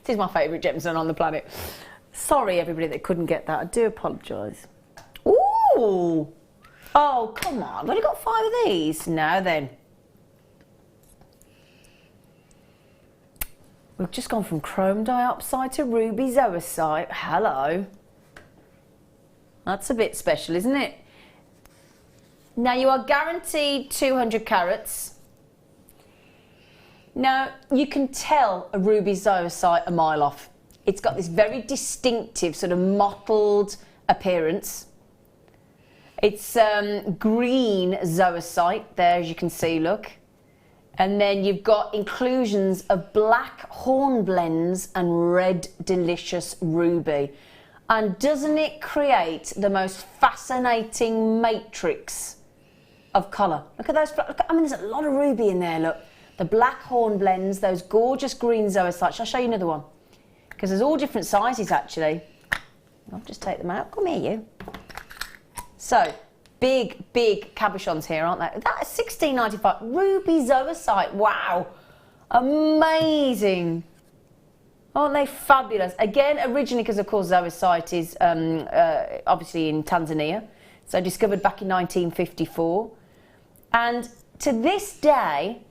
B: This is my favourite gemstone on the planet. Sorry, everybody that couldn't get that. I do apologise. Ooh! Oh, come on. We've only got 5 of these. Now then. We've just gone from chrome dioxide to ruby zoisite. Hello. That's a bit special, isn't it? Now, you are guaranteed 200 carats. Now, you can tell a ruby zoisite a mile off. It's got this very distinctive sort of mottled appearance. It's green zoisite there, as you can see, look. And then you've got inclusions of black hornblends and red delicious ruby. And doesn't it create the most fascinating matrix of colour? Look at those, I mean, there's a lot of ruby in there, look. The black hornblends, those gorgeous green zoisites. I'll show you another one, because there's all different sizes, actually. I'll just take them out. Come here, you. So, big cabochons here, aren't they? That's $16.95. Ruby zoisite. Wow. Amazing. Aren't they fabulous? Again, originally, because of course zoisite is obviously in Tanzania. So discovered back in 1954. And to this day,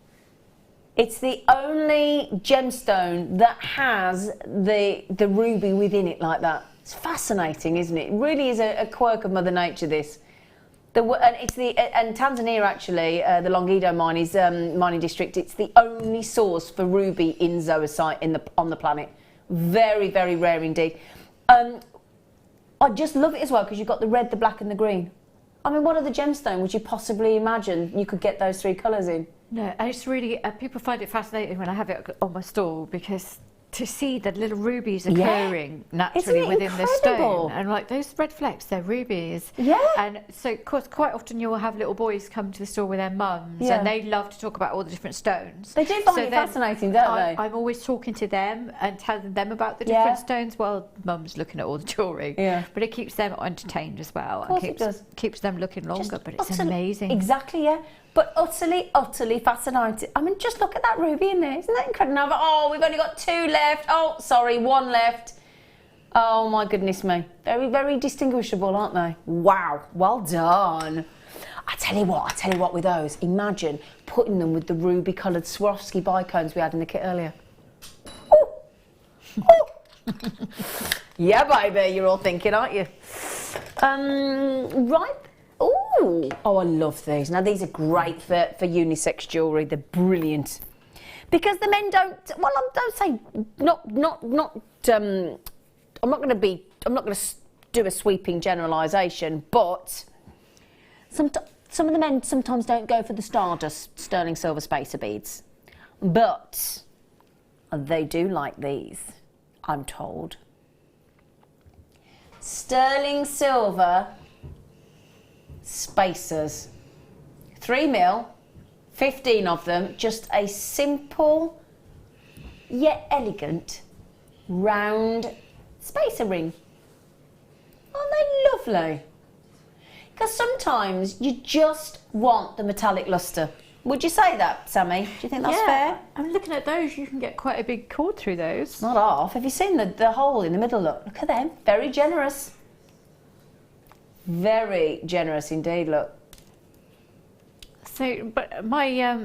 B: it's the only gemstone that has the ruby within it like that. It's fascinating, isn't it? It really is a quirk of Mother Nature, this. And Tanzania, actually, the Longido mining district, it's the only source for ruby in zoisite on the planet. Very, very rare indeed. I just love it as well, because you've got the red, the black and the green. I mean, what other gemstone would you possibly imagine you could get those 3 colours in?
C: No, and it's really, people find it fascinating when I have it on my stall, because to see the little rubies occurring naturally within the stone, and like those red flecks, they're rubies.
B: Yeah.
C: And so, of course, quite often you'll have little boys come to the store with their mums, and they love to talk about all the different stones.
B: They do find it fascinating, don't they?
C: I'm always talking to them and telling them about the different stones while mum's looking at all the jewellery. Yeah. But it keeps them entertained as well.
B: Of course it
C: keeps them looking longer, but it's amazing.
B: Exactly, yeah. But utterly, utterly fascinating. I mean, just look at that ruby in there. Isn't that incredible? Now, oh, we've only got 2 left. Oh, sorry, 1 left. Oh, my goodness me. Very, very distinguishable, aren't they? Wow, well done. I tell you what with those. Imagine putting them with the ruby-coloured Swarovski bicones we had in the kit earlier. Oh! Oh! Yeah, baby, you're all thinking, aren't you? Right. Ooh. Oh, I love these. Now, these are great for unisex jewellery. They're brilliant. Because the men don't, well, I don't say, I'm not going to do a sweeping generalisation, but some of the men sometimes don't go for the Stardust sterling silver spacer beads, but they do like these, I'm told. Sterling silver spacers, 3mm, 15 of them, just a simple yet elegant round spacer ring. Aren't they lovely? Because sometimes you just want the metallic lustre. Would you say that, Sammi? Do you think that's fair?
C: I'm looking at those. You can get quite a big cord through those.
B: Not half. Have you seen the hole in the middle? Look at them. Very generous. Very generous indeed, look.
C: So, but my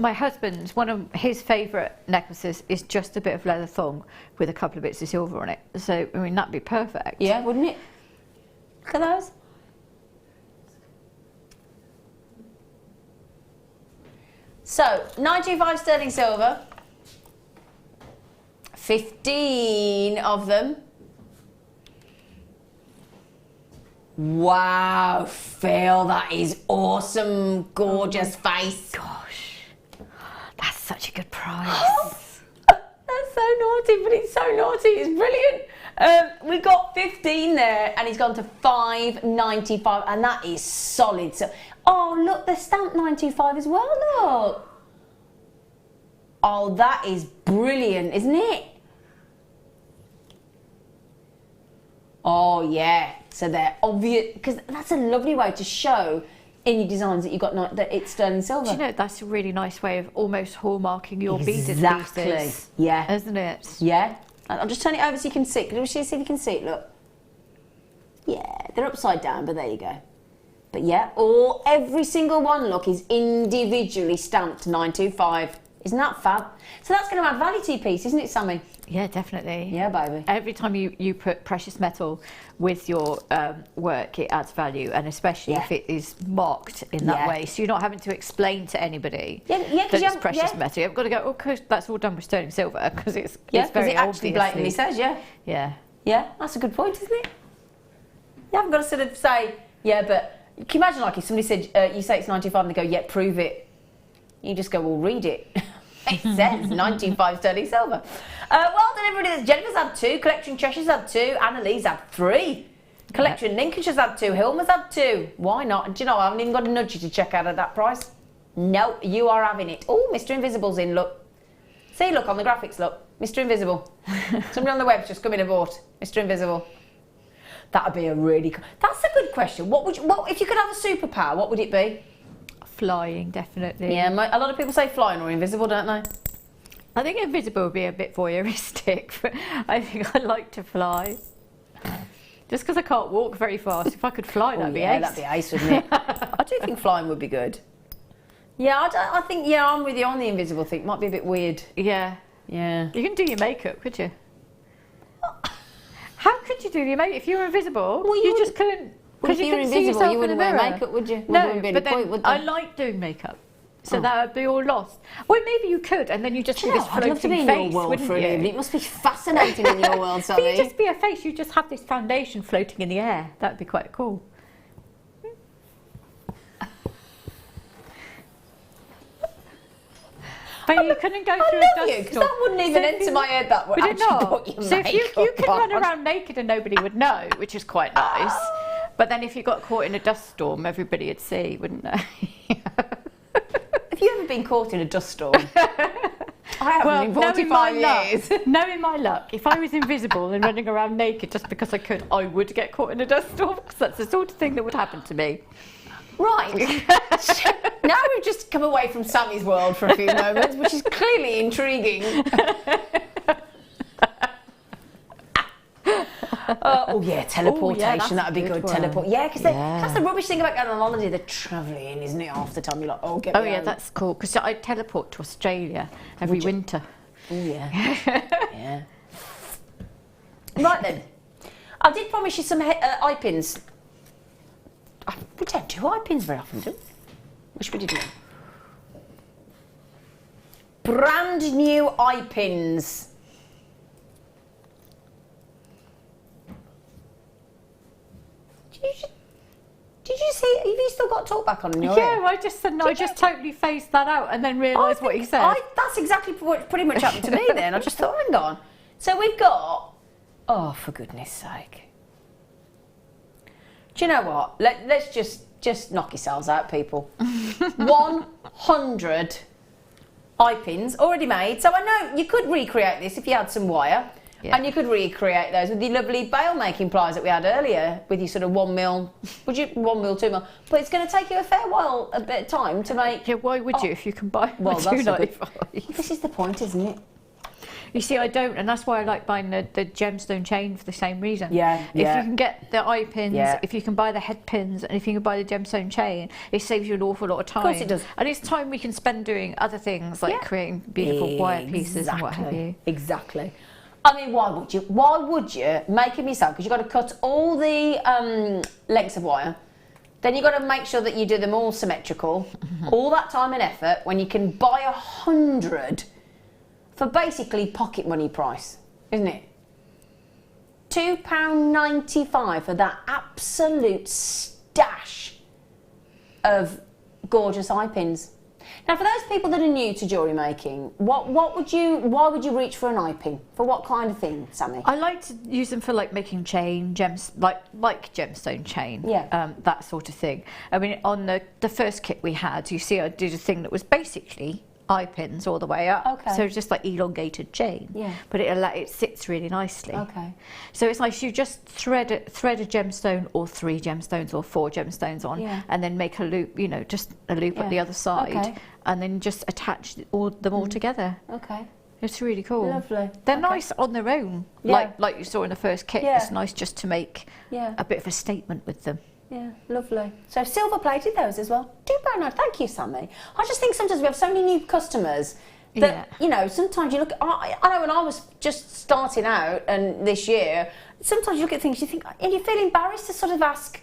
C: husband's, one of his favourite necklaces is just a bit of leather thong with a couple of bits of silver on it. So, I mean, that'd be perfect.
B: Yeah, wouldn't it? Look at those. So, 925 sterling silver, 15 of them. Wow, Phil, that is awesome, gorgeous face.
C: Gosh, that's such a good price.
B: That's so naughty, but it's so naughty, it's brilliant. We got 15 there, and he's gone to $5.95, and that is solid. So, oh, look, they're stamped 925 as well, look. Oh, that is brilliant, isn't it? Oh, yeah. So they're obvious, because that's a lovely way to show in your designs that you've got that it's sterling silver.
C: Do you know, that's a really nice way of almost hallmarking your beaded
B: Exactly.
C: pieces.
B: Yeah.
C: Isn't it?
B: Yeah. I'll just turn it over so you can see. Can you see if you can see it? Look. Yeah, they're upside down, but there you go. But yeah, every single one, look, is individually stamped 925. Isn't that fab? So that's going to add value to your piece, isn't it, Sammi?
C: Yeah, definitely.
B: Yeah, baby.
C: Every time you put precious metal with your work, it adds value, and especially if it is marked in that way. So you're not having to explain to anybody that it's precious metal. You've got to go, oh, cause that's all done with sterling silver, because it's very
B: it actually blatantly says,
C: Yeah.
B: Yeah, that's a good point, isn't it? You haven't got to sort of say, yeah, but can you imagine, like, if somebody said, you say it's 95 and they go, yeah, prove it. You just go, well, read it. It says 925 sterling silver. Well done, everybody. Jennifer's had 2, Collection Cheshire's had 2, Annalise had 3. Collection Lincolnshire's had 2, Hilma's had 2. Why not? Do you know, I haven't even got to nudge you to check out at that price. No, you are having it. Oh, Mr. Invisible's in, look. See, look, on the graphics, look. Mr. Invisible. Somebody on the web's just come in and bought Mr. Invisible. That would be a really... That's a good question. What if you could have a superpower, what would it be?
C: Flying, definitely.
B: Yeah, a lot of people say flying or invisible, don't they?
C: I think invisible would be a bit voyeuristic, but I think I'd like to fly. Just because I can't walk very fast. If I could fly, that'd be ace.
B: That'd be ace, wouldn't it? I do think flying would be good. Yeah, I think, I'm with you on the invisible thing. It might be a bit weird.
C: Yeah.
B: Yeah.
C: You can do your makeup, could you? How could you do your makeup? If you were invisible, well, you just couldn't...
B: Because if you were invisible, you wouldn't wear makeup, would you?
C: No, but then I like doing makeup. So that would be all lost. Well, maybe you could, and then you just be this floating face,
B: in your world for an evening. It must be fascinating in your world, Sammi.
C: But you just be a face, you just have this foundation floating in the air. That would be quite cool. But you couldn't go through a dust storm.
B: Because that wouldn't even enter my head that would actually put your
C: So if you could run
B: on.
C: around naked and nobody would know, which is quite nice. But then if you got caught in a dust storm, everybody would see, wouldn't they?
B: Have you ever been caught in a dust storm? I haven't in 45 years.
C: Knowing my luck, if I was invisible and running around naked just because I could, I would get caught in a dust storm, because that's the sort of thing that would happen to me.
B: Right. Now we've just come away from Sammy's world for a few moments, which is clearly intriguing. Teleportation, that would be good. Teleport. Yeah, because that's the rubbish thing about going on holiday. The travelling, isn't it? Half the time you're like, get me home.
C: That's cool. Because I teleport to Australia every winter.
B: Oh, yeah. Yeah. Right then. I did promise you some eye pins. We don't do eye pins very often, do we? Wish we did more. Brand new eye pins. Did you see? Have you still got talk back on in your
C: Yeah,
B: ear?
C: I just totally phased that out and then realised what he said.
B: That's exactly what pretty much happened to me then. I just thought, hang on. So we've got, oh, for goodness sake. Do you know what? Let's just knock yourselves out, people. 100 eye pins already made. So I know you could recreate this if you had some wire. Yeah. And you could recreate those with the lovely bail making pliers that we had earlier, with your sort of 1 mil, 1 mil, 2 mil. But it's going to take you a fair while, a bit of time to make.
C: Yeah, why would you if you can buy
B: well,
C: for
B: that's
C: $2.95?
B: This is the point, isn't it?
C: You see, I don't, and that's why I like buying the gemstone chain for the same reason.
B: Yeah,
C: If you can get the eye pins, if you can buy the head pins, and if you can buy the gemstone chain, it saves you an awful lot of time.
B: Of course it does.
C: And it's time we can spend doing other things like creating beautiful wire pieces and what have you.
B: Exactly. I mean, why would you? Why would you make them yourself? Because you've got to cut all the lengths of wire. Then you've got to make sure that you do them all symmetrical. All that time and effort when you can buy 100 for basically pocket money price, isn't it? £2.95 for that absolute stash of gorgeous eye pins. Now, for those people that are new to jewellery making, why would you reach for an eye pin? For what kind of thing, Sammi?
C: I like to use them for like making chain, like gemstone chain, that sort of thing. I mean, on the first kit we had, you see I did a thing that was basically eye pins all the way up.
B: Okay.
C: So it's just like elongated chain.
B: Yeah.
C: But it sits really nicely.
B: Okay.
C: So it's nice. You just thread a gemstone or 3 gemstones or 4 gemstones on, and then make a loop. You know, just a loop at the other side, and then just attach them all together.
B: Okay.
C: It's really cool.
B: Lovely.
C: They're nice on their own, like you saw in the first kit.
B: Yeah.
C: It's nice just to make a bit of a statement with them.
B: Yeah, lovely. So silver plated those as well. £2.9. Thank you, Sammi. I just think sometimes we have so many new customers that, you know, sometimes you look, I know when I was just starting out and this year, sometimes you look at things, you think, and you feel embarrassed to sort of ask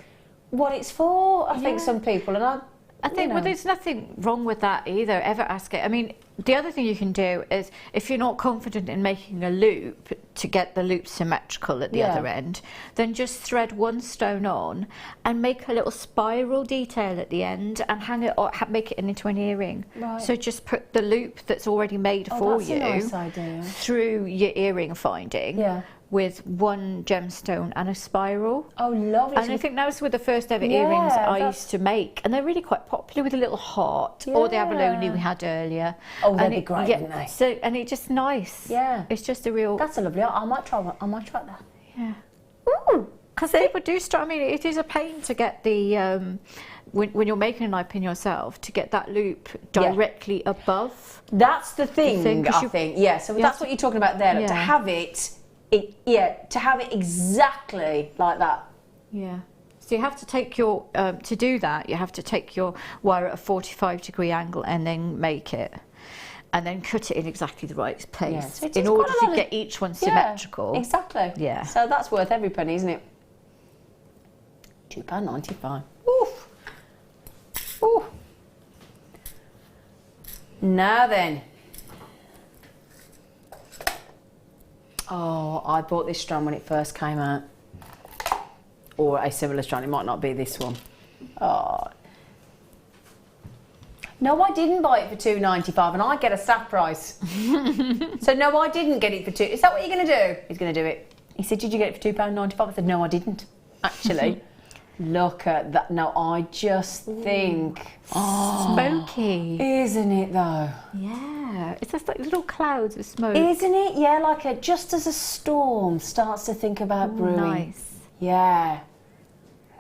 B: what it's for, I think some people, and I
C: think, well, there's nothing wrong with that either, ever ask it. I mean, the other thing you can do is, if you're not confident in making a loop to get the loop symmetrical at the other end, then just thread 1 stone on and make a little spiral detail at the end and hang it or make it into an earring.
B: Right.
C: So just put the loop that's already made for
B: that's
C: you
B: a nice idea.
C: through your earring finding.
B: Yeah.
C: With 1 gemstone and a spiral.
B: Oh, lovely.
C: And I think those were the first ever earrings I used to make. And they're really quite popular with a little heart, or the abalone we had earlier.
B: Oh, they'd be great, wouldn't they?
C: So, and it's just nice.
B: Yeah.
C: It's just a real...
B: That's a lovely, I might try one. I might try that.
C: Yeah. Because people do start, I mean, it is a pain to get the... when you're making an eye pin yourself, to get that loop directly above.
B: That's the thing, I think. Yeah, so that's what you're talking about there. To have it... to have it exactly like that.
C: Yeah. So you have to take your, to do that, you have to take your wire at a 45-degree angle and then make it. And then cut it in exactly the right place in order to get each one symmetrical.
B: Exactly.
C: Yeah.
B: So that's worth every penny, isn't it? £2.95. Oof. Ooh. Now then. Oh, I bought this strand when it first came out. Or a similar strand, it might not be this one. Oh. No, I didn't buy it for £2.95 and I get a staff price. So no, I didn't get it for £2. Is that what you're going to do? He's going to do it. He said, did you get it for £2.95? I said, no, I didn't, actually. Look at that. No, I just think...
C: Oh, smoky.
B: Isn't it, though?
C: Yeah. It's just like little clouds of smoke.
B: Isn't it? Yeah, like just as a storm starts to think about brewing.
C: Nice.
B: Yeah.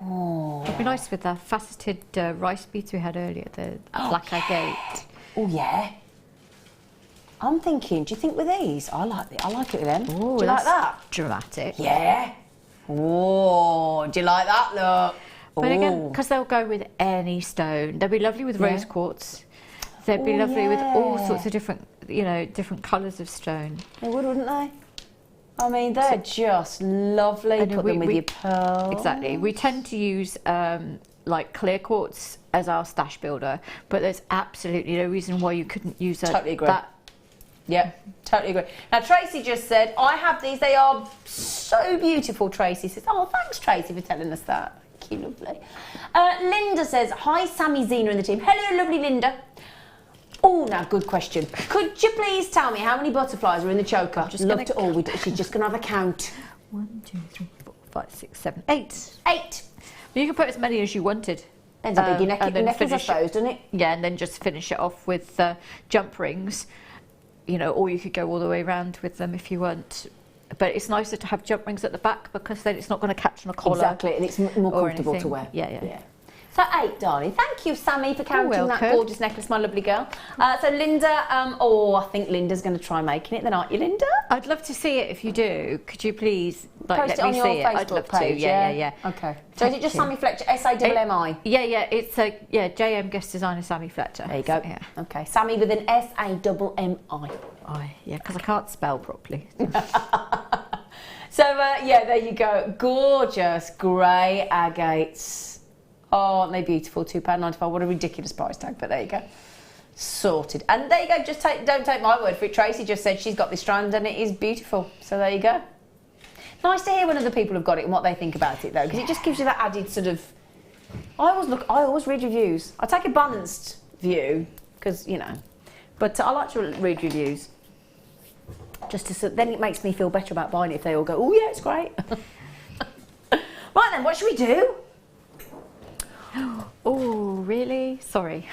B: Oh.
C: It'd be nice with the faceted rice beads we had earlier, the black agate.
B: Oh, yeah. I'm thinking, do you think with these? I like it with them.
C: Ooh,
B: do you like that?
C: Dramatic.
B: Yeah. Oh, do you like that look?
C: But again, because they'll go with any stone. They'll be lovely with rose quartz. They'd be lovely with all sorts of different, different colours of stone.
B: They would, wouldn't they? I mean, they're just lovely. Put them with your pearls.
C: Exactly. We tend to use like clear quartz as our stash builder, but there's absolutely no reason why you couldn't use
B: Totally agree. Yeah, totally agree. Now, Tracy just said, I have these. They are so beautiful, Tracy says. Oh, thanks, Tracy, for telling us that. Thank you, lovely. Linda says, hi, Sammi, Zena and the team. Hello, lovely Linda. Oh, now, good question. Could you please tell me how many butterflies are in the choker? She's just going to have a count.
C: 1, 2, 3, 4, 5, 6, 7, 8.
B: 8.
C: You can put as many as you wanted.
B: Depends how big your neck is, I suppose, doesn't it?
C: Yeah, and then just finish it off with jump rings. You know, or you could go all the way around with them if you want. But it's nicer to have jump rings at the back because then it's not going to catch on a collar.
B: Exactly, and it's more comfortable to wear.
C: Yeah.
B: So 8, darling. Thank you, Sammi, for counting that gorgeous necklace, my lovely girl. So Linda, I think Linda's going to try making it then, aren't you, Linda?
C: I'd love to see it if you do. Could you please
B: post
C: let
B: it on
C: me
B: your
C: see it?
B: Facebook
C: I'd love
B: page,
C: to. Yeah.
B: Okay. So is it just Sammi Fletcher, S-A-M-M-I?
C: Yeah. It's JM guest designer Sammi Fletcher.
B: There you go.
C: So, yeah.
B: Okay. Sammi with an S-A-M-M-I.
C: Yeah, because I can't spell properly.
B: So there you go. Gorgeous grey agates. Oh, aren't they beautiful? £2.95. What a ridiculous price tag, but there you go. Sorted. And there you go. Just don't take my word for it. Tracy just said she's got this strand and it is beautiful. So there you go. Nice to hear when other people have got it and what they think about it, though, because it just gives you that added sort of. I always read reviews. I take a balanced view because but I like to read reviews. Then it makes me feel better about buying it if they all go, oh yeah, it's great. Right then, what should we do?
C: Oh, really? Sorry.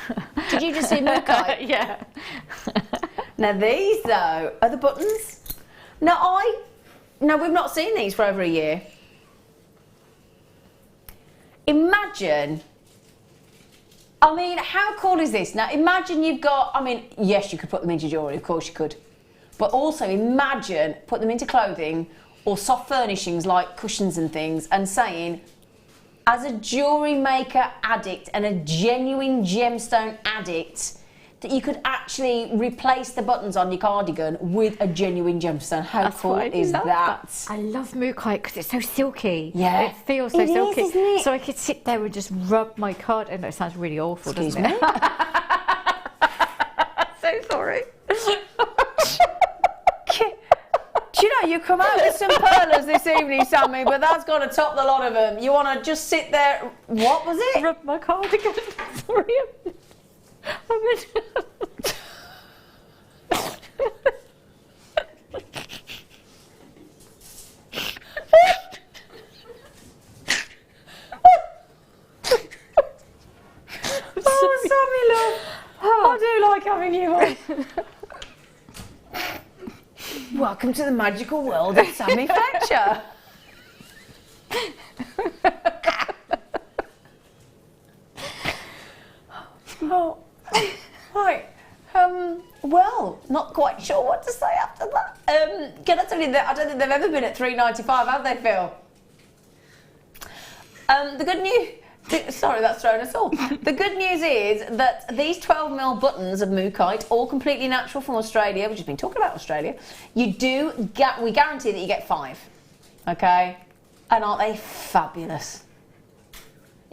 B: Did you just see Mookai?
C: Yeah.
B: Now these though are the buttons. Now we've not seen these for over a year. Imagine. I mean, how cool is this? Now imagine you've got. I mean, yes, you could put them into jewellery. Of course you could. But also imagine put them into clothing or soft furnishings like cushions and things, and saying, as a jewellery maker addict and a genuine gemstone addict, that you could actually replace the buttons on your cardigan with a genuine gemstone. How cool is that?
C: I love Mookai because it's so silky.
B: Yeah.
C: It feels so silky.
B: Isn't it?
C: So I could sit there and just rub my card. I know it sounds really awful, doesn't it? So sorry.
B: Do you know, you come out with some pearlers this evening, Sammi, but that's got to top the lot of them. You want to just sit there. What was it?
C: Rub my cardigan. Sorry.
B: Sammi, love. I do like having you on. Welcome to the magical world of Sammi Fletcher. Oh, right. Well, not quite sure what to say after that. Can I tell you that I don't think they've ever been at $3.95, have they, Phil? The good news. Sorry, that's thrown us all. The good news is that these 12mm buttons of Mookite, all completely natural from Australia, we've just been talking about Australia, we guarantee that you get 5. Okay? And aren't they fabulous?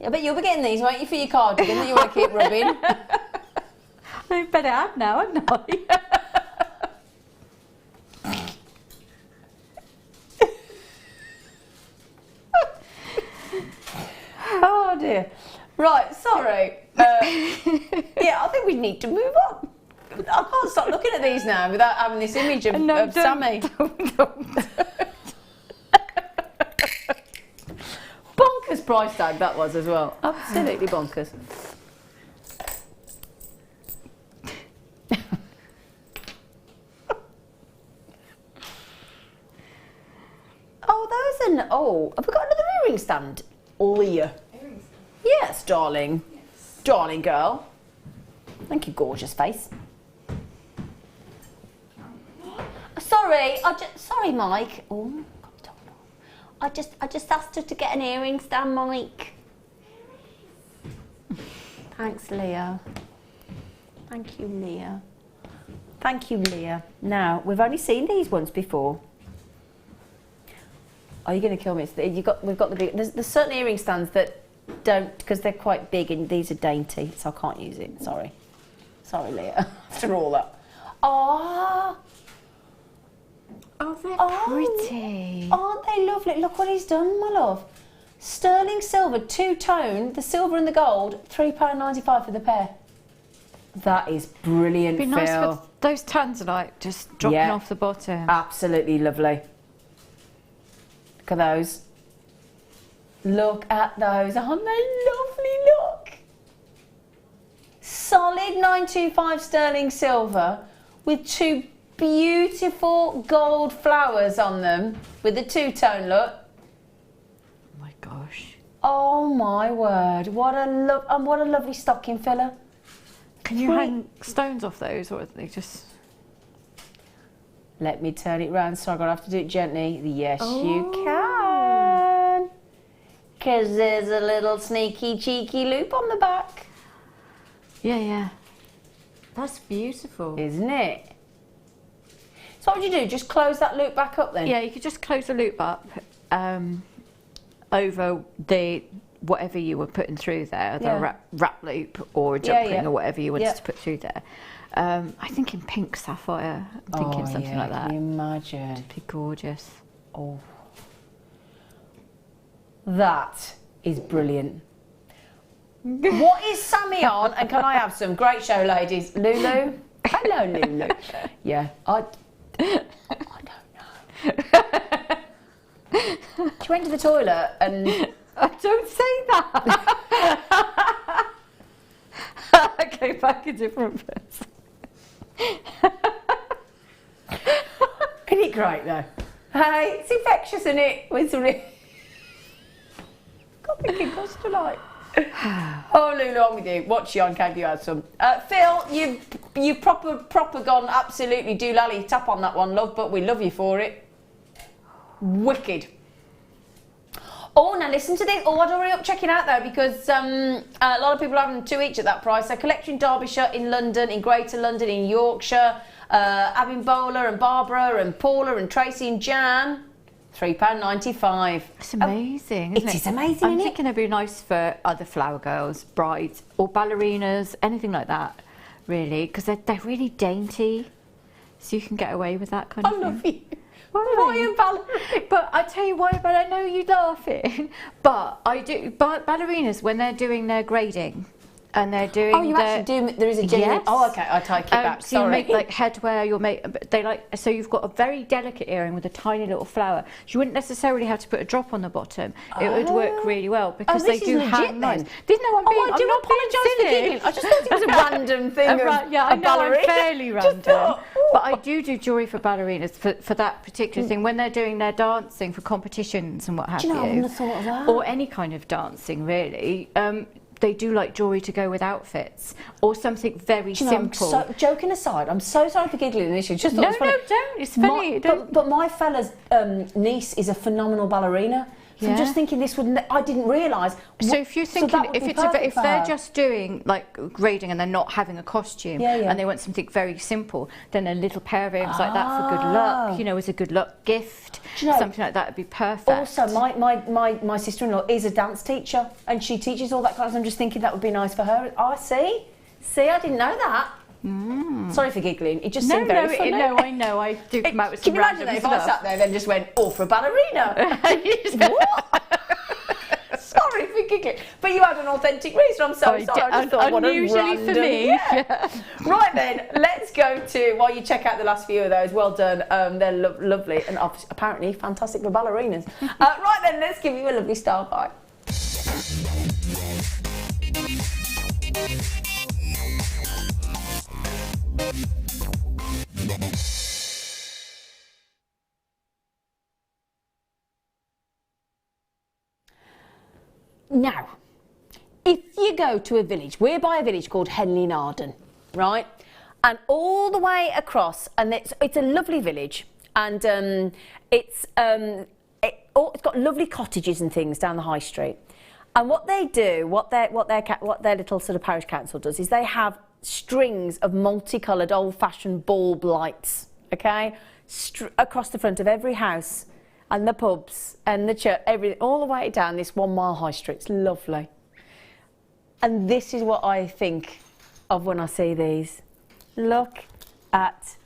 B: I bet you'll be getting these, won't you, for your cardigan that you want to keep rubbing?
C: I better have now, haven't I?
B: Oh dear. Right, sorry. Yeah, I think we need to move on. I can't stop looking at these now without having this image of, Sammi. Bonkers price tag that was as well. Absolutely bonkers. Have we got another earring stand? Oh, yeah. Yes, darling. Yes. Darling girl. Thank you, gorgeous face. Sorry, sorry, Mike. Oh, I just asked her to get an earring stand, Mike. Thanks, Leah. Thank you, Leah. Thank you, Leah. Now, we've only seen these once before. Are you going to kill me? We've got the big. There's certain earring stands that don't, because they're quite big and these are dainty, so I can't use it. Sorry, Leah. After all that. Oh,
C: they're pretty.
B: Aren't they lovely? Look what he's done, my love. Sterling silver, two-tone, the silver and the gold, £3.95 for the pair. That is brilliant,
C: It'd be
B: Phil.
C: nice with those tanzanite just dropping off the bottom.
B: Absolutely lovely. Look at those. Look at those. Aren't they lovely? Look. Solid 925 sterling silver with two beautiful gold flowers on them with the two-tone look.
C: Oh my gosh.
B: Oh my word. What a lovely stocking filler.
C: Can you hang stones off those, or are they just...
B: Let me turn it round, so I'm going to have to do it gently. Yes, you can. Because there's a little sneaky, cheeky loop on the back.
C: Yeah, yeah. That's beautiful.
B: Isn't it? So what would you do? Just close that loop back up then?
C: Yeah, you could just close the loop up over the whatever you were putting through there, the wrap loop or a jump ring or whatever you wanted to put through there. I think in pink sapphire. I'm thinking something like that.
B: Can you imagine?
C: It'd be gorgeous.
B: Oh. That is brilliant. What is Sammi on? And can I have some? Great show, ladies. Lulu? Hello, Lulu. Yeah, I don't know. She went to the toilet and...
C: Don't say that. I came back a different person.
B: Isn't it great though? Hey, it's infectious, isn't it? It's really... Got me giggles tonight. Oh, Lulu, on with you. What's she on? Can you add some? Phil, you proper gone absolutely doolally. Tap on that one, love, but we love you for it. Wicked. Oh, now listen to this. Oh, I'd hurry up, check it out though, because a lot of people are having two each at that price. So collection Derbyshire, in London, in Greater London, in Yorkshire, Abimbola and Barbara and Paula and Tracy and Jan, £3.95.
C: It's amazing, isn't it?
B: It is amazing,
C: I'm thinking it'd be nice for other flower girls, brides, or ballerinas, anything like that, really, because they're really dainty, so you can get away with that kind of thing.
B: I love you. Why a ballerina?
C: But I tell you why, but I know you're laughing, but I do, but ballerinas, when they're doing their grading, and they're doing
B: actually do, there is a genuine...
C: Yes.
B: Oh, okay, I take it back,
C: so
B: sorry.
C: you make like headwear, you'll make, so you've got a very delicate earring with a tiny little flower. You wouldn't necessarily have to put a drop on the bottom. It would work really well, because they do hang nice.
B: I do apologise for giggling. I just thought it was a random thing
C: yeah, I know, I'm fairly random. But I do jewellery for ballerinas for that particular thing, when they're doing their dancing for competitions and what have you.
B: Do you know, I wouldn't have thought of that.
C: Or any kind of dancing, really. They do like jewellery to go with outfits, or something very simple.
B: Joking aside, I'm so sorry for giggling initially. Just thought
C: no,
B: it was funny.
C: don't. It's funny.
B: But my fella's niece is a phenomenal ballerina. So I'm just thinking this would. I didn't realise.
C: So if you're thinking, if they're just doing like grading and they're not having a costume, and they want something very simple, then a little pair of earrings like that for good luck, you know, as a good luck gift, something like that would be perfect.
B: Also, my sister-in-law is a dance teacher, and she teaches all that kind of stuff. I'm just thinking that would be nice for her. I see, I didn't know that. Sorry for giggling. It just seemed very funny.
C: No, I know. I do come out with some
B: Can you imagine that if I sat there then just went, oh, for a ballerina? What? Sorry for giggling. But you had an authentic reason. I'm so sorry. I just thought, what a random...
C: for me. Yeah.
B: Right then, let's go to, while you check out the last few of those, well done. They're lovely and apparently fantastic for ballerinas. Right then, let's give you a lovely style guide. Now, if you go to a village, we're by a village called Henley in Arden, right? And all the way across, and it's a lovely village, and it's got lovely cottages and things down the high street. And what they do, what their little sort of parish council does, is they have strings of multicoloured old-fashioned bulb lights, okay, across the front of every house and the pubs and the church, everything, all the way down this 1 mile high street. It's lovely. And this is what I think of when I see these. Look at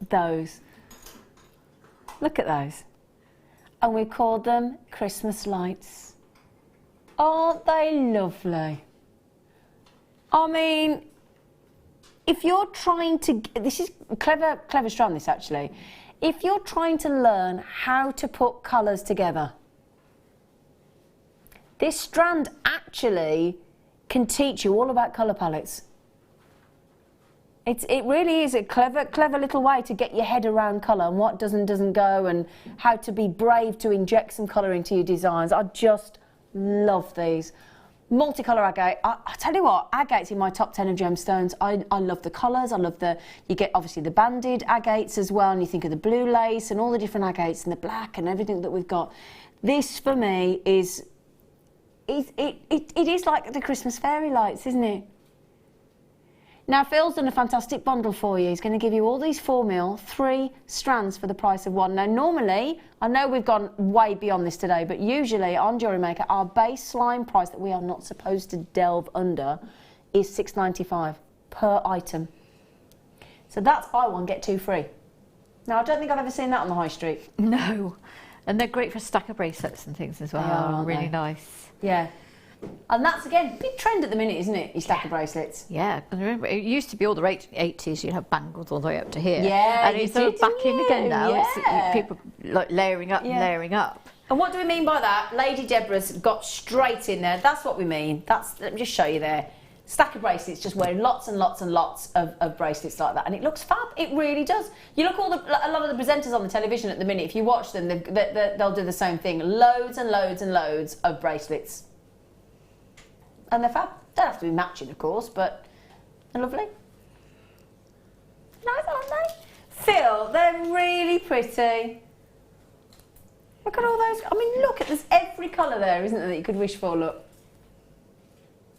B: those. Look at those. And we call them Christmas lights. Aren't they lovely? I mean, if you're trying to, this is clever strand this actually. If you're trying to learn how to put colours together, this strand actually can teach you all about colour palettes. It really is a clever little way to get your head around colour and what does and doesn't go, and how to be brave to inject some colour into your designs. I just love these. Multicolour agate. I tell you what, agate's in my top 10 of gemstones. I love the colours. I love you get obviously the banded agates as well, and you think of the blue lace and all the different agates and the black and everything that we've got. This for me is, it is like the Christmas fairy lights, isn't it? Now, Phil's done a fantastic bundle for you. He's going to give you all these 4mm, 3 strands for the price of 1. Now, normally, I know we've gone way beyond this today, but usually on Jewellery Maker, our baseline price that we are not supposed to delve under is $6.95 per item. So that's buy one, get 2 free. Now, I don't think I've ever seen that on the high street.
C: No. And they're great for stacker bracelets and things as well.
B: They are,
C: really nice.
B: Yeah. And that's, again, big trend at the minute, isn't it? Your stacker bracelets.
C: Yeah, I remember it used to be all the 80s, you'd have bangles all the way up to here.
B: Yeah,
C: and it's sort of back in again now.
B: Yeah.
C: It's people like layering up and layering up.
B: And what do we mean by that? Lady Deborah's got straight in there. That's what we mean. Let me just show you there. Stack of bracelets, just wearing lots and lots and lots of bracelets like that, and it looks fab. It really does. You look a lot of the presenters on the television at the minute. If you watch them, they'll do the same thing. Loads and loads and loads of bracelets. And they're fab. Don't have to be matching, of course, but they're lovely. Nice, aren't they? Phil, they're really pretty. Look at all those. I mean, look, there's every colour there, isn't there, that you could wish for, look.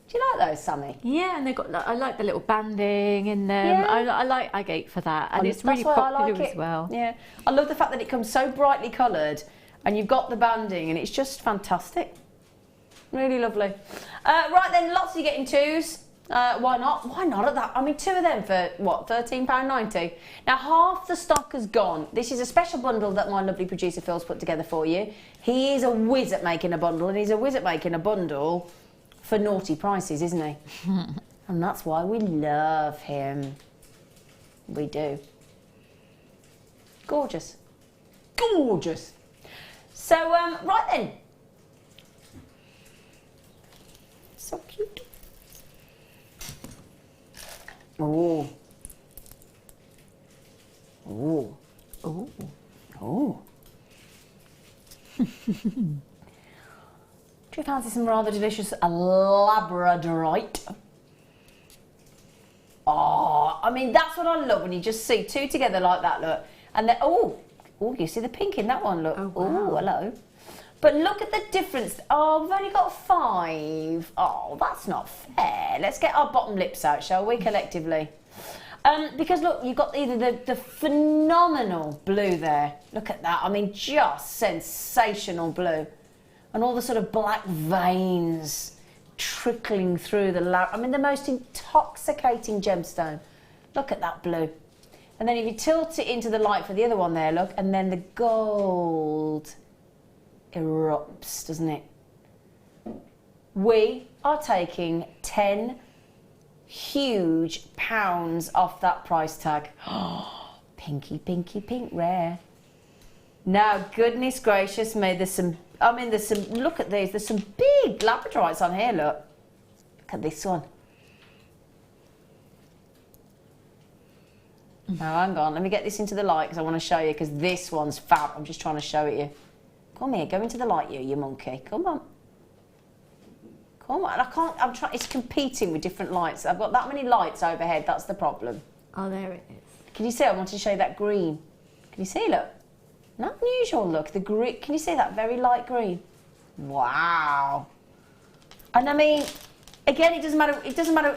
B: Do you like those, Sammi?
C: Yeah, and they've got, I like the little banding in them.
B: Yeah.
C: I like agate for that, and it's really popular as well.
B: Yeah, I love the fact that it comes so brightly coloured, and you've got the banding, and it's just fantastic. Really lovely. Right then, lots of you getting 2s. Why not? Why not at that? I mean, 2 of them for, what, £13.90? Now, half the stock has gone. This is a special bundle that my lovely producer Phil's put together for you. He is a whiz at making a bundle, and he's a whiz at making a bundle for naughty prices, isn't he? And that's why we love him. We do. Gorgeous. Gorgeous. So, right then. So cute. Oh. Oh. Oh. Oh. Do you fancy some rather delicious labradorite? Oh, I mean, that's what I love when you just see 2 together like that, look. And then, oh, you see the pink in that one, look. Oh, wow. Hello. But look at the difference. Oh, we've only got 5. Oh, that's not fair. Let's get our bottom lips out, shall we, collectively? Because look, you've got either the phenomenal blue there. Look at that. I mean, just sensational blue. And all the sort of black veins trickling through the I mean, the most intoxicating gemstone. Look at that blue. And then if you tilt it into the light for the other one there, look, and then the gold erupts, doesn't it? We are taking 10 huge pounds off that price tag. Pinky, pinky, pink rare. Now, goodness gracious me, there's some, look at these, there's some big labradorites on here, look. Look at this one. Now, hang on, let me get this into the light because I want to show you, because this one's fab. I'm just trying to show it you. Come here, go into the light, you monkey. Come on. Come on. I can't, I'm trying, it's competing with different lights. I've got that many lights overhead, that's the problem.
C: Oh, there it is.
B: Can you see? I wanted to show you that green. Can you see, look? Not unusual, look. The green, can you see that very light green? Wow. And I mean, again, it doesn't matter,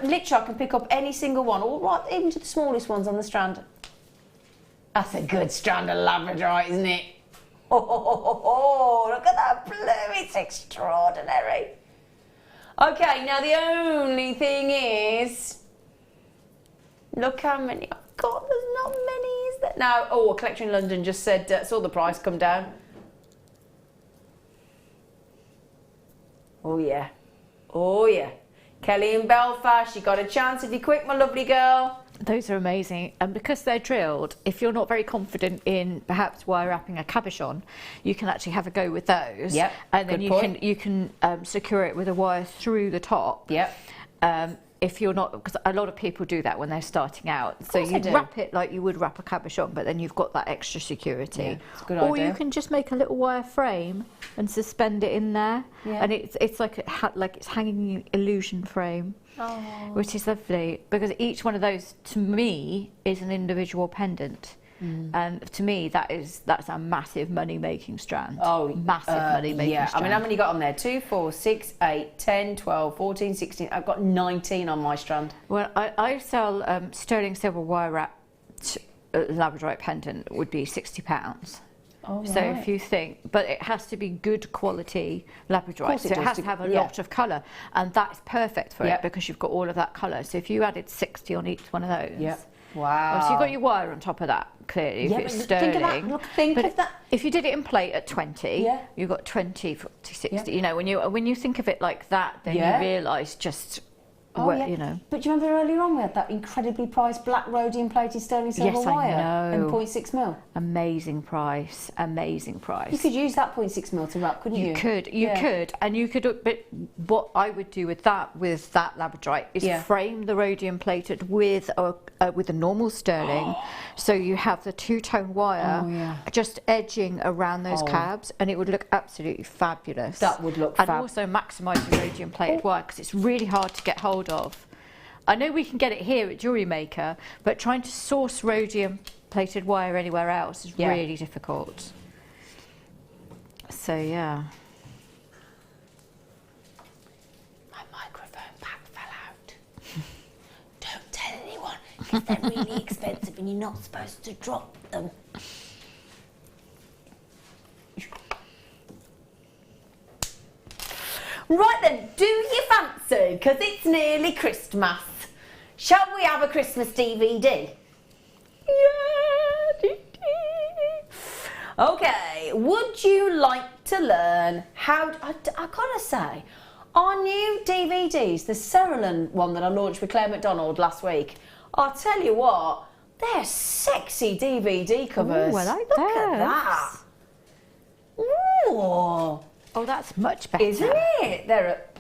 B: literally I can pick up any single one, all right, even to the smallest ones on the strand. That's a good strand of labradorite, isn't it? Oh, look at that blue, it's extraordinary. Okay, now the only thing is, look how many I've got, there's not many, is there? Now, oh, a collector in London just said, saw the price come down. Oh yeah. Oh yeah. Kelly in Belfast, you got a chance if you're quick, my lovely girl.
C: Those are amazing, and because they're drilled, if you're not very confident in perhaps wire wrapping a cabochon, you can actually have a go with those.
B: Yep.
C: And then
B: Good
C: you can secure it with a wire through the top.
B: Yep.
C: If you're not, because a lot of people do that when they're starting out. So you wrap it like you would wrap a cabochon, but then you've got that extra security.
B: Yeah, it's a good
C: or
B: idea.
C: you can just make a little wire frame and suspend it in there, and it's like it's hanging illusion frame, which is lovely because each one of those to me is an individual pendant. And to me, that's a massive money-making strand. Oh, massive money-making strand.
B: I mean, how many you got on there? 2, 4, 6, 8, 10, 12, 14, 16. I've got 19 on my strand.
C: Well, I sell sterling silver wire wrapped labradorite pendant would be £60.
B: Oh,
C: so if you think, but it has to be good quality labradorite, so it has to have a lot of colour, and that's perfect for it because you've got all of that colour. So if you added 60 on each one of those,
B: wow.
C: So you've got your wire on top of that, clearly, if it's sterling.
B: Think of that.
C: If you did it in plate at 20, you've got 20, 40, 60. You know, when you think of it like that, then you realise just, you know.
B: But do you remember earlier on we had that incredibly priced black rhodium plated sterling silver wire?
C: Yes, I know.
B: And 0.6 mil.
C: Amazing price, amazing price.
B: You could use that 0.6 mil to wrap, couldn't you?
C: You could, and you could. But what I would do with that labradorite is frame the rhodium plated with a normal sterling, so you have the two-tone wire just edging around those cabs, and it would look absolutely fabulous.
B: That would look
C: and also maximise the rhodium plated wire because it's really hard to get hold of. I know we can get it here at Jewellery Maker, but trying to source rhodium plated wire anywhere else is really difficult. So yeah.
B: My microphone pack fell out. Don't tell anyone, because they're really expensive and you're not supposed to drop them. Right then, do you fancy, because it's nearly Christmas, shall we have a Christmas DVD? Yeah, okay, would you like to learn how, I gotta say, our new DVDs, the Cerulean one that I launched with Claire McDonald last week, I'll tell you what, they're sexy DVD covers.
C: Ooh, I like
B: Look at that. Ooh.
C: Oh, that's much better.
B: Isn't it?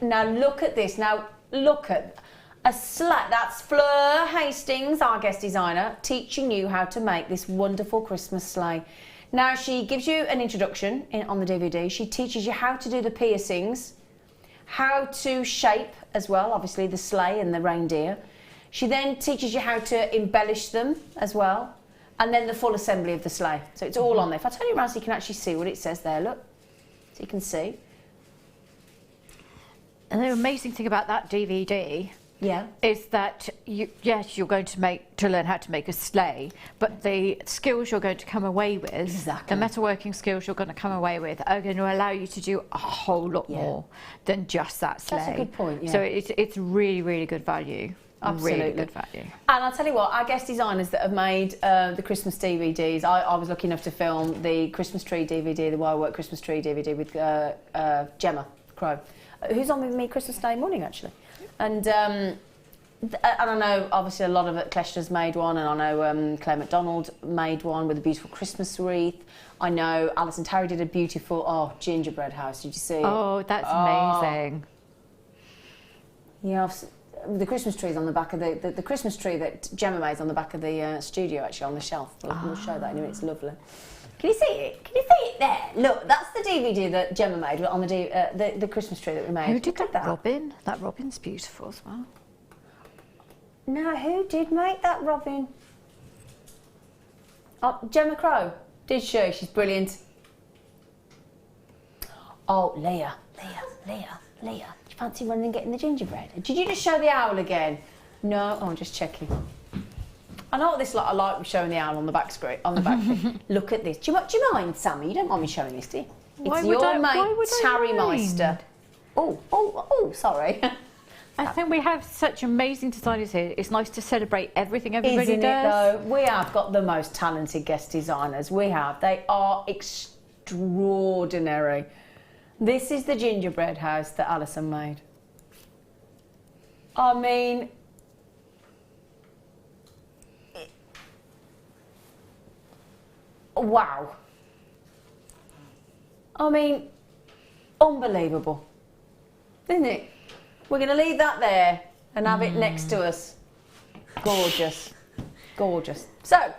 B: Now look at this. Now look at a slate. That's Fleur Hastings, our guest designer, teaching you how to make this wonderful Christmas sleigh. Now she gives you an introduction on the DVD. She teaches you how to do the piercings, how to shape as well, obviously the sleigh and the reindeer. She then teaches you how to embellish them as well, and then the full assembly of the sleigh. So it's all on there. If I turn it around so you can actually see what it says there, look. So you can see.
C: And the amazing thing about that DVD is that you're going to learn how to make a sleigh, but the skills you're going to come away with, the metalworking skills you're going to come away with, are going to allow you to do a whole lot more than just that sleigh.
B: That's a good point, yeah.
C: So it's really, really good value.
B: Absolutely.
C: Really good value.
B: And I'll tell you what, our guest designers that have made the Christmas DVDs, I was lucky enough to film the Christmas tree DVD, the Wirework Christmas tree DVD with Gemma Crow, who's on with me Christmas Day morning actually. And I know obviously a lot of it, Fletcher's made one, and I know Claire McDonald made one with a beautiful Christmas wreath. I know Alison Tarry did a beautiful gingerbread house. Did you see it?
C: Oh, that's amazing.
B: Yeah, the Christmas tree's on the back of the Christmas tree that Gemma made on the back of the studio, actually on the shelf. We'll show that anyway. It's lovely. Can you see it? Can you see it there? Look, that's the DVD that Gemma made on the Christmas tree that we made.
C: Who did that? Robin. That Robin's beautiful as well.
B: No, who did make that Robin? Oh, Gemma Crow. Did she? She's brilliant. Oh, Leah. Do you fancy running and getting the gingerbread? Did you just show the owl again? No, I'm just checking. I know what this I like showing the owl on the back screen, on the back thing. Look at this. Do you mind, Sammy? You don't mind me showing this, do you? It's your mate, Terry Meister. Oh, sorry.
C: I think we have such amazing designers here. It's nice to celebrate everything everybody
B: Isn't
C: does.
B: it though? We have got the most talented guest designers. We have. They are extraordinary. This is the gingerbread house that Alison made. I mean, wow. I mean, unbelievable, isn't it? We're going to leave that there and have it next to us. Gorgeous, gorgeous. So,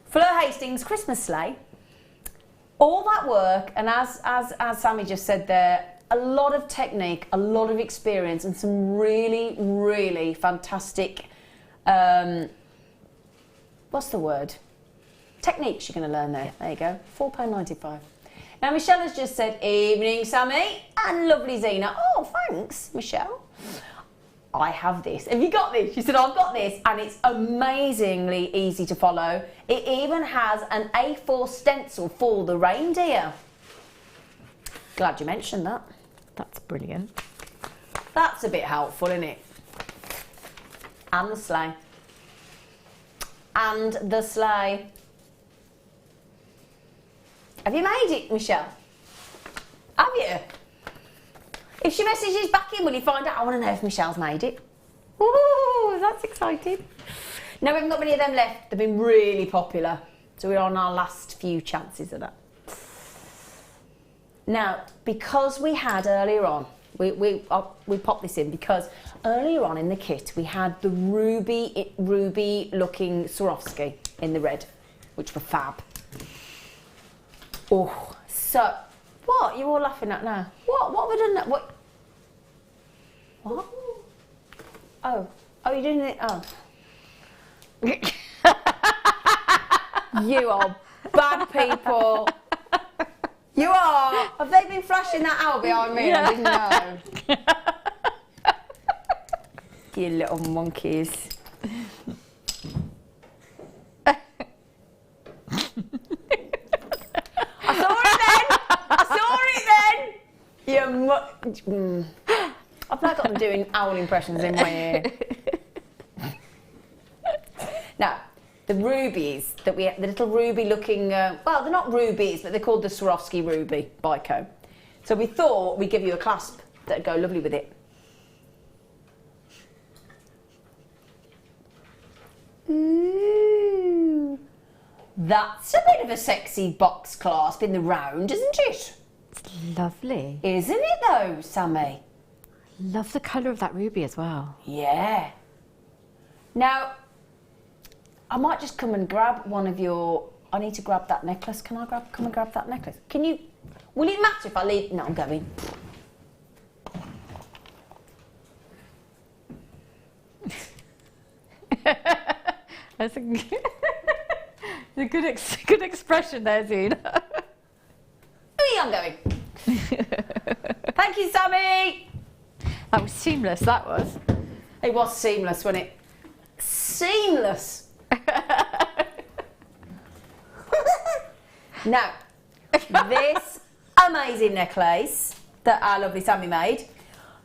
B: Fleur Hastings Christmas sleigh. All that work, and as Sammi just said there, a lot of technique, a lot of experience, and some really, really fantastic, what's the word? Techniques you're going to learn there. There you go. £4.95. Now, Michelle has just said, evening, Sammi, and lovely Zena. Oh, thanks, Michelle. I have this. Have you got this? She said, I've got this, and it's amazingly easy to follow. It even has an A4 stencil for the reindeer. Glad you mentioned that.
C: That's brilliant.
B: That's a bit helpful, isn't it? And the sleigh. And the sleigh. Have you made it, Michelle? Have you? If she messages back in, will you find out? I want to know if Michelle's made it. Ooh, that's exciting. No, we haven't got many of them left. They've been really popular. So we're on our last few chances of that. Now, because we had earlier on, we popped this in because earlier on in the kit we had the ruby looking Swarovski in the red, which were fab. Oh, so what? You're all laughing at now. What have we done that? What? Oh, you're doing it. Oh, you are bad people. You are. Have they been flashing that out behind me? Yeah. I didn't know. You little monkeys. I've now got them doing owl impressions in my ear. Now, the rubies that the little ruby looking, well, they're not rubies, but they're called the Swarovski Ruby Bico. So we thought we'd give you a clasp that'd go lovely with it. Ooh, that's a bit of a sexy box clasp in the round, isn't it?
C: It's lovely.
B: Isn't it though, Sammi?
C: Love the colour of that ruby as well.
B: Yeah. Now, I might just come and grab one of your... I need to grab that necklace. Can I come and grab that necklace? Can you... Will it matter if I leave... No, I'm going.
C: That's a good expression there, Zena.
B: I'm going. Thank you, Sammi.
C: That was seamless, that was.
B: It was seamless, wasn't it? Seamless. Now, this amazing necklace that our lovely Sammi made,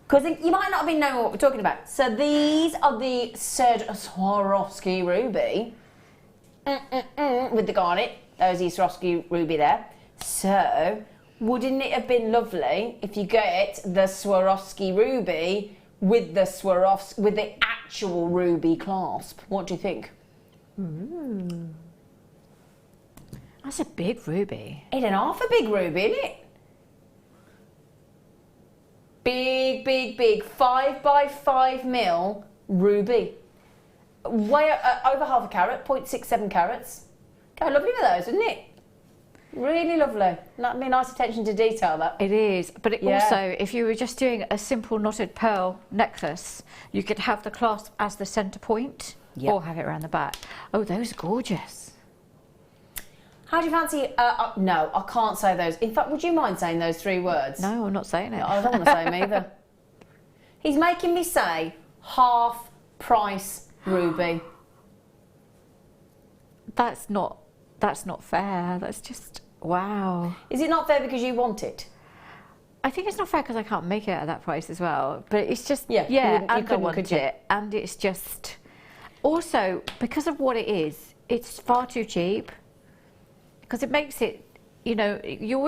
B: because you might not have been knowing what we're talking about. So these are the Swarovski Ruby with the garnet. There's the Swarovski Ruby there. So, wouldn't it have been lovely if you get the Swarovski Ruby with the actual ruby clasp? What do you think?
C: Ooh. That's a big ruby.
B: 8.5 a big ruby, isn't it? Big, big, big 5x5mm ruby. Way over half a carat, 0.67 carats. Go lovely with those, isn't it? Really lovely. That'd be a nice attention to detail, that.
C: It is. But it also, if you were just doing a simple knotted pearl necklace, you could have the clasp as the centre point, or have it around the back. Oh, those are gorgeous.
B: How do you fancy... no, I can't say those. In fact, would you mind saying those 3 words?
C: No, I'm not saying it.
B: No, I don't want to say them either. He's making me say half price ruby.
C: That's not fair. That's just, wow.
B: Is it not fair because you want it?
C: I think it's not fair because I can't make it at that price as well. But it's just,
B: you
C: couldn't, want it. And it's just, also, because of what it is, it's far too cheap. Because it makes it you know, you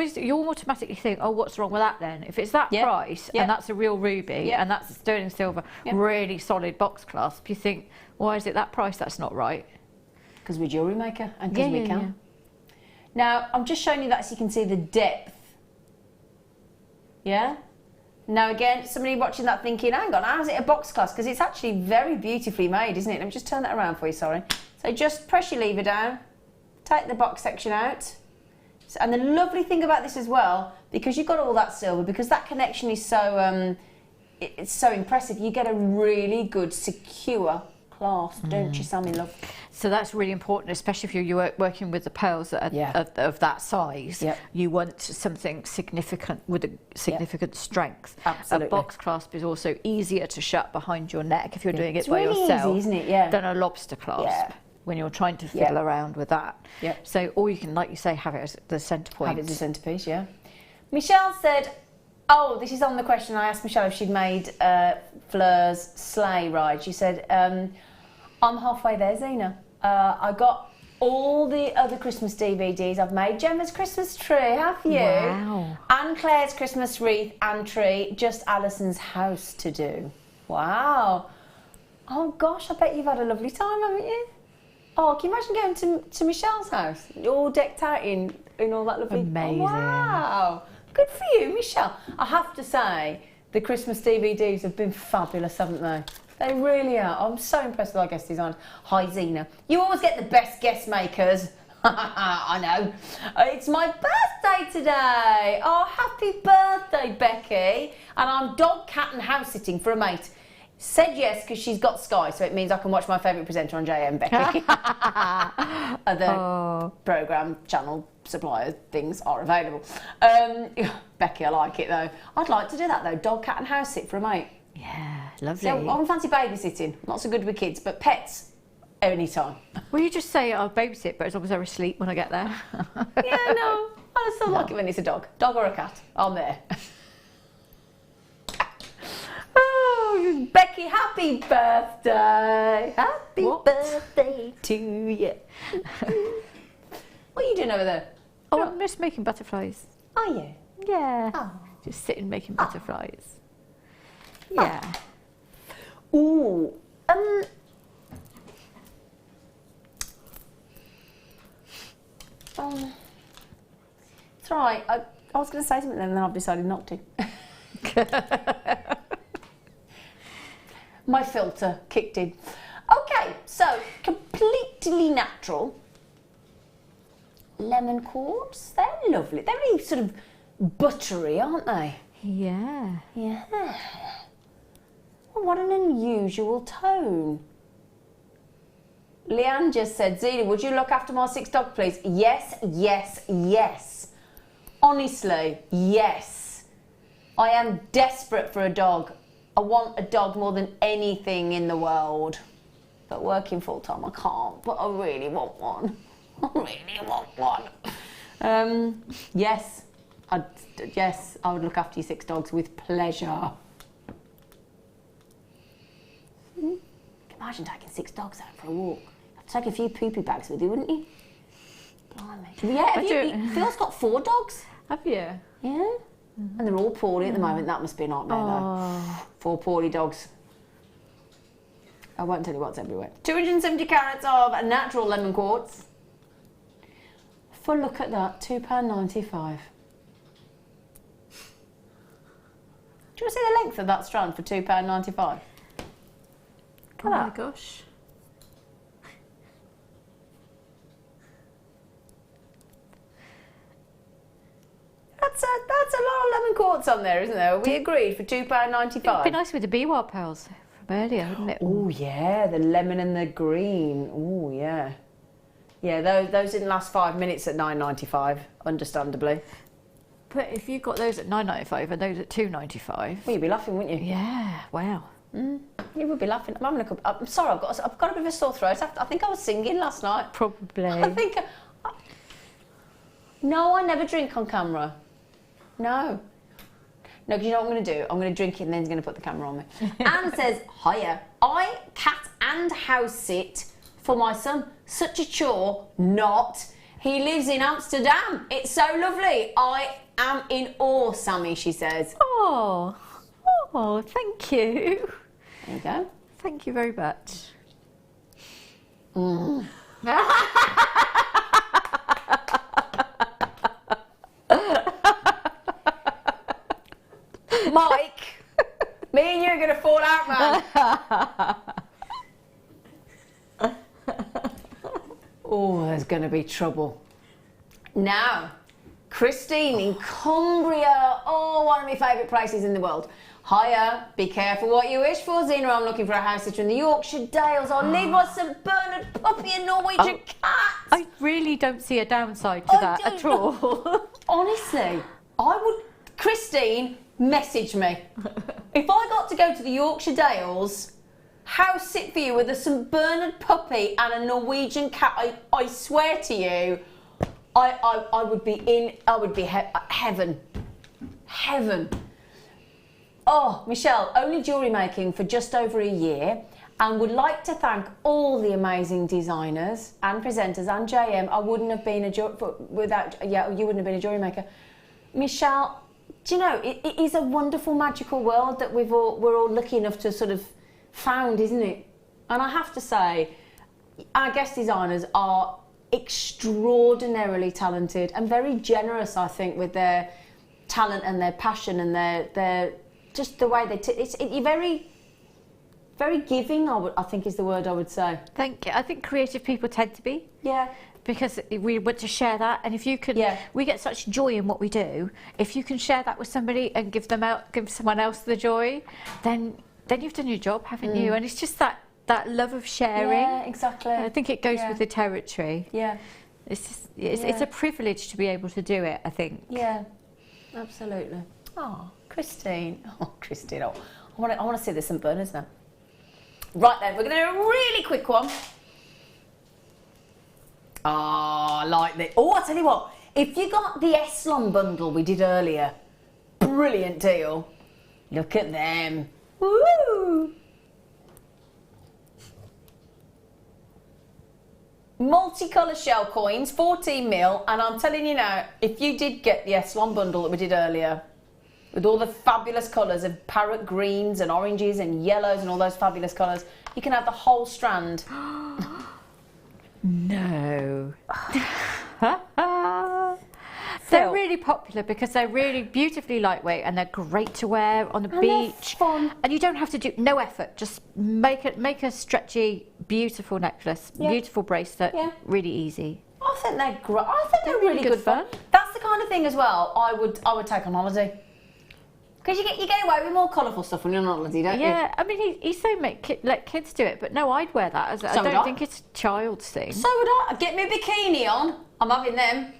C: automatically think, oh, what's wrong with that then? If it's that price and that's a real ruby and that's a sterling silver, really solid box clasp, you think, why is it that price? That's not right.
B: Because we're Jewellery Maker and because we can. Yeah. Now, I'm just showing you that so you can see the depth. Yeah? Now again, somebody watching that thinking, hang on, how's it a box clasp? Because it's actually very beautifully made, isn't it? Let me just turn that around for you, sorry. So just press your lever down, take the box section out. And the lovely thing about this as well, because you've got all that silver, because that connection is so, it's so impressive, you get a really good, secure clasp, don't you, Sammi, love?
C: So that's really important, especially if you're working with the pearls that are of that size. You want something significant with a significant strength.
B: Absolutely.
C: A box clasp is also easier to shut behind your neck if you're doing it by
B: really
C: yourself,
B: easy, isn't it?
C: than a lobster clasp. When you're trying to fiddle around with that. So, or you can, like you say, have it as the centre point.
B: Have it as a centrepiece, yeah. Michelle said, oh, this is on the question I asked Michelle if she'd made Fleur's sleigh ride. She said, I'm halfway there, Zena. I got all the other Christmas DVDs. I've made Gemma's Christmas tree, have you?
C: Wow.
B: And Claire's Christmas wreath and tree, just Alison's house to do. Wow. Oh gosh, I bet you've had a lovely time, haven't you? Oh, can you imagine going to Michelle's house? All decked out in all that lovely...
C: Amazing.
B: Oh, wow. Good for you, Michelle. I have to say, the Christmas DVDs have been fabulous, haven't they? They really are. I'm so impressed with our guest designers. Hi, Zena. You always get the best guest makers. I know. It's my birthday today. Oh, happy birthday, Becky. And I'm dog, cat and house sitting for a mate. Said yes because she's got Sky, so it means I can watch my favourite presenter on JM, Becky. Other programme, channel, supplier things are available. Becky, I like it though. I'd like to do that though, dog, cat and house sit for a mate.
C: Yeah, lovely.
B: So I wouldn't fancy babysitting, not so good with kids, but pets, any time.
C: Well, you just say I'll babysit, but as long as they're asleep when I get there.
B: Yeah, no, I still like it when it's a dog or a cat, I'm there. Oh, Becky, happy birthday. Happy birthday to you. What are you doing over there?
C: Oh, I'm just making butterflies.
B: Are you?
C: Yeah.
B: Oh.
C: Just sitting making butterflies. Yeah.
B: Ooh. It's all right. I was going to say something and then I've decided not to. My filter kicked in. Okay, so completely natural lemon quartz. They're lovely. They're really sort of buttery, aren't they?
C: Yeah.
B: Yeah. Well, what an unusual tone. Leanne just said, Zena, would you look after my 6 dogs, please? Yes, yes, yes. Honestly, yes. I am desperate for a dog. I want a dog more than anything in the world. But working full-time, I can't. But I really want one. I really want one. Yes. Yes, I would look after your 6 dogs with pleasure. Imagine taking 6 dogs out for a walk. You'd have to take a few poopy bags with you, wouldn't you? Blimey. Yeah, Phil's got 4 dogs.
C: Have you?
B: Yeah. Mm-hmm. And they're all poorly at the moment. That must be a nightmare, though. 4 poorly dogs. I won't tell you what's everywhere. 270 carats of natural lemon quartz. For look at that, £2.95. Do you want to see the length of that strand for £2.95?
C: Oh my gosh.
B: That's a lot of lemon quartz on there, isn't there? We agreed for £2.95.
C: It'd be nice with the bee-wild pearls from earlier, wouldn't it?
B: Oh yeah, the lemon and the green. Oh yeah. Yeah, those didn't last 5 minutes at £9.95, understandably.
C: But if you got those at £9.95 and those at £2.95...
B: Well, you'd be laughing, wouldn't you?
C: Yeah, wow.
B: You would be laughing. I'm having a cup. I'm sorry, I've got a bit of a sore throat. I think I was singing last night.
C: Probably.
B: I think. No, I never drink on camera. No. No, because you know what I'm going to do? I'm going to drink it and then he's going to put the camera on me. Anne says, hiya. I cat and house sit for my son. Such a chore. Not. He lives in Amsterdam. It's so lovely. I am in awe, Sammi, she says.
C: Oh, thank you.
B: There you go.
C: Thank you very much.
B: Mm. Mike, me and you are going to fall out, man. Oh, there's going to be trouble. Now, Christine in Cumbria. Oh, one of my favourite places in the world. Hiya, be careful what you wish for, Zena. I'm looking for a house sitter in the Yorkshire Dales. I need my St Bernard puppy and Norwegian cat.
C: I really don't see a downside to that at all.
B: Honestly, I would... Christine, message me. If I got to go to the Yorkshire Dales, house sit for you with a St Bernard puppy and a Norwegian cat, I swear to you, I would be in... I would be heaven. Heaven. Oh, Michelle, only jewellery making for just over a year and would like to thank all the amazing designers and presenters and JM. I wouldn't have been you wouldn't have been a jewellery maker. Michelle, do you know, it is a wonderful, magical world that we're all lucky enough to sort of found, isn't it? And I have to say, our guest designers are extraordinarily talented and very generous, I think, with their talent and their passion and their just the way you're very, very giving, I think is the word I would say.
C: Thank you. I think creative people tend to be.
B: Yeah.
C: Because we want to share that, and if you can, we get such joy in what we do. If you can share that with somebody and give someone else the joy, then you've done your job, haven't you? And it's just that love of sharing.
B: Yeah, exactly.
C: I think it goes with the territory.
B: Yeah.
C: It's a privilege to be able to do it, I think.
B: Yeah, absolutely. Oh, Christine. Oh, Christine. Oh, I want to see the St Bernards now. Right then, we're going to do a really quick one. Oh, I like this. Oh, I tell you what. If you got the Eslon bundle we did earlier, brilliant deal. Look at them. Woo! Multicolour shell coins, 14mm, and I'm telling you now, if you did get the Eslon bundle that we did earlier, with all the fabulous colours of parrot greens and oranges and yellows and all those fabulous colours, you can have the whole strand.
C: No. They're really popular because they're really beautifully lightweight and they're great to wear on the beach.
B: Fun.
C: And you don't have to do no effort. Just make a stretchy, beautiful necklace, beautiful bracelet. Yeah. Really easy.
B: I think they're great. I think they're really good fun. That's the kind of thing as well I would take on holiday. Because you get away with more colourful stuff when you're on holiday, don't you?
C: Yeah, I mean, he's saying let kids do it, but no, I'd wear that. I don't think it's a child's thing.
B: So would I. Get me a bikini on. I'm having them.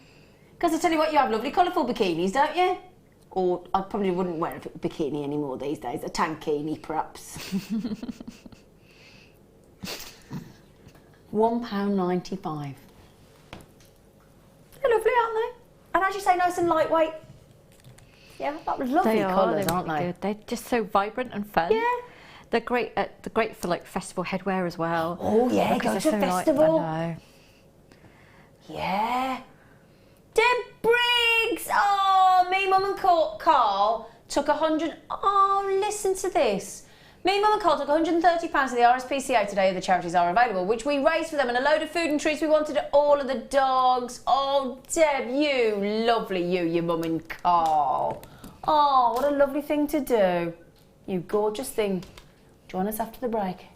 B: Because I tell you what, you have lovely colourful bikinis, don't you? Or I probably wouldn't wear a bikini anymore these days. A tankini, perhaps. £1.95. They're lovely, aren't they? And as you say, nice and lightweight. Yeah, that was lovely colours, aren't they?
C: Good. They're just so vibrant and fun.
B: Yeah.
C: They're great for like festival headwear as well.
B: Oh yeah, go to a festival.
C: I know.
B: Yeah. Deb Briggs! Oh, me, Mum and Carl took 100... Oh, listen to this. Me, Mum and Carl took £130 to the RSPCA today. The charities are available, which we raised for them, and a load of food and treats we wanted at all of the dogs. Oh, Deb, you lovely, your Mum and Carl. Oh, what a lovely thing to do. You gorgeous thing. Join us after the break.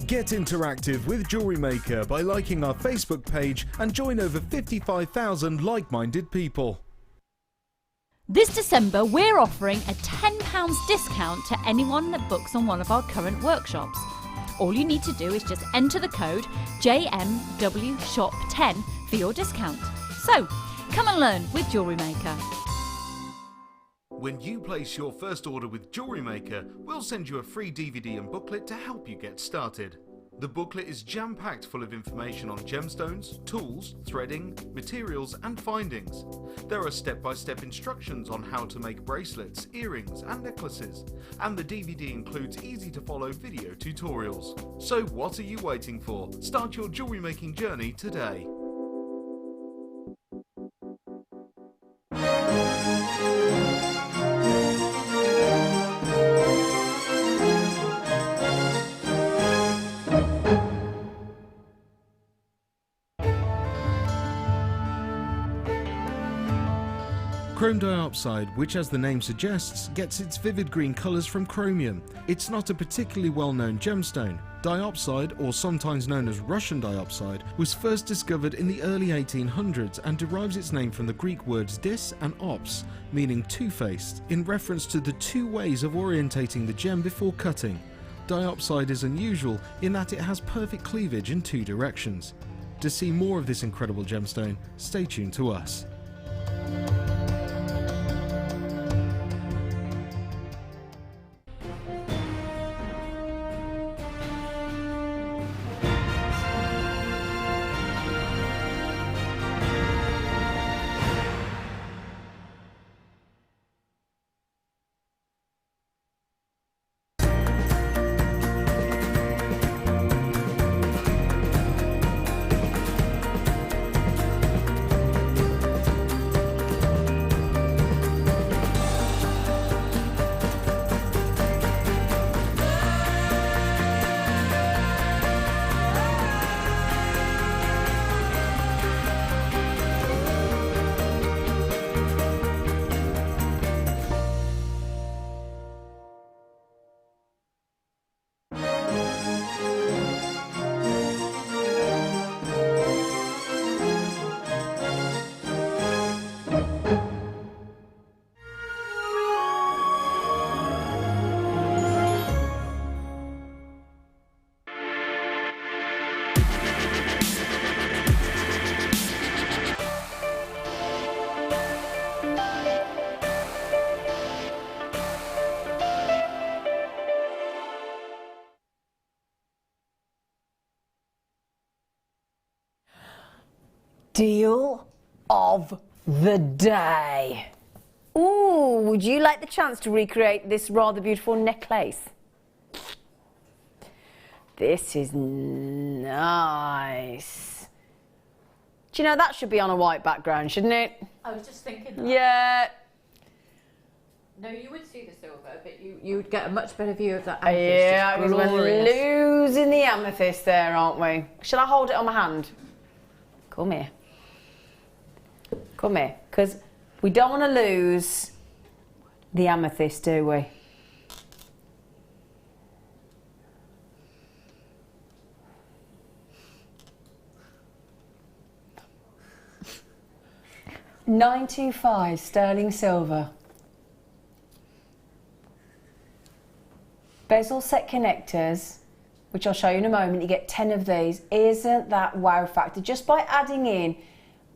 A: Get interactive with Jewellery Maker by liking our Facebook page and join over 55,000 like-minded people.
E: This December, we're offering a £10 discount to anyone that books on one of our current workshops. All you need to do is just enter the code JMWSHOP10 for your discount. So, come and learn with Jewellery Maker.
A: When you place your first order with Jewellery Maker, we'll send you a free DVD and booklet to help you get started. The booklet is jam-packed full of information on gemstones, tools, threading, materials and findings. There are step-by-step instructions on how to make bracelets, earrings and necklaces, and the DVD includes easy-to-follow video tutorials. So what are you waiting for? Start your jewellery making journey today. Chrome diopside, which as the name suggests, gets its vivid green colours from chromium. It's not a particularly well-known gemstone. Diopside, or sometimes known as Russian diopside, was first discovered in the early 1800s and derives its name from the Greek words dis and ops, meaning two-faced, in reference to the two ways of orientating the gem before cutting. Diopside is unusual in that it has perfect cleavage in two directions. To see more of this incredible gemstone, stay tuned to us.
B: Deal of the day. Ooh, would you like the chance to recreate this rather beautiful necklace? This is nice. Do you know that should be on a white background, shouldn't it?
C: I was just thinking that.
B: Yeah.
C: No, you would see the silver, but you would get a much better view of that
B: amethyst. Yeah, because we're losing the amethyst there, aren't we? Shall I hold it on my hand? Come here. Come here, because we don't want to lose the amethyst, do we? $925 sterling silver. Bezel set connectors, which I'll show you in a moment. You get 10 of these. Isn't that wow factor? Just by adding in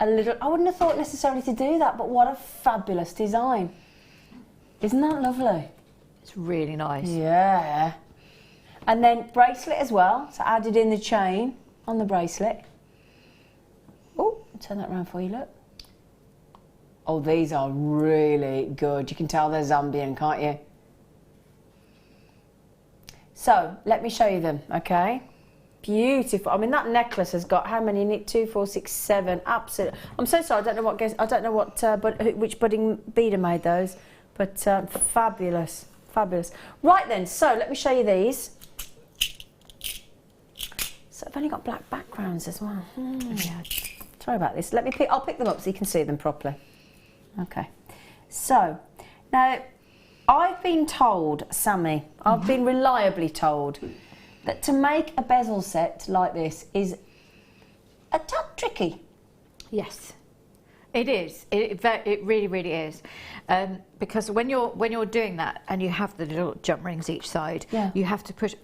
B: a little, I wouldn't have thought necessarily to do that, but what a fabulous design. Isn't that lovely?
C: It's really nice.
B: Yeah. And then bracelet as well. So added in the chain on the bracelet. Oh, turn that around for you, look. Oh, these are really good. You can tell they're Zambian, can't you? So, let me show you them, okay? Beautiful. I mean, that necklace has got how many in it? 2, 4, 6, 7. Absolutely. I'm so sorry. I don't know which budding beader made those, but fabulous, fabulous. Right then. So let me show you these. So I've only got black backgrounds as well. Yeah. Sorry about this. I'll pick them up so you can see them properly. Okay. So now I've been told, Sammi, I've been reliably told that to make a bezel set like this is a tad tricky.
C: Yes, it is. It really, really is. Because when you're doing that and you have the little jump rings each side, you have to put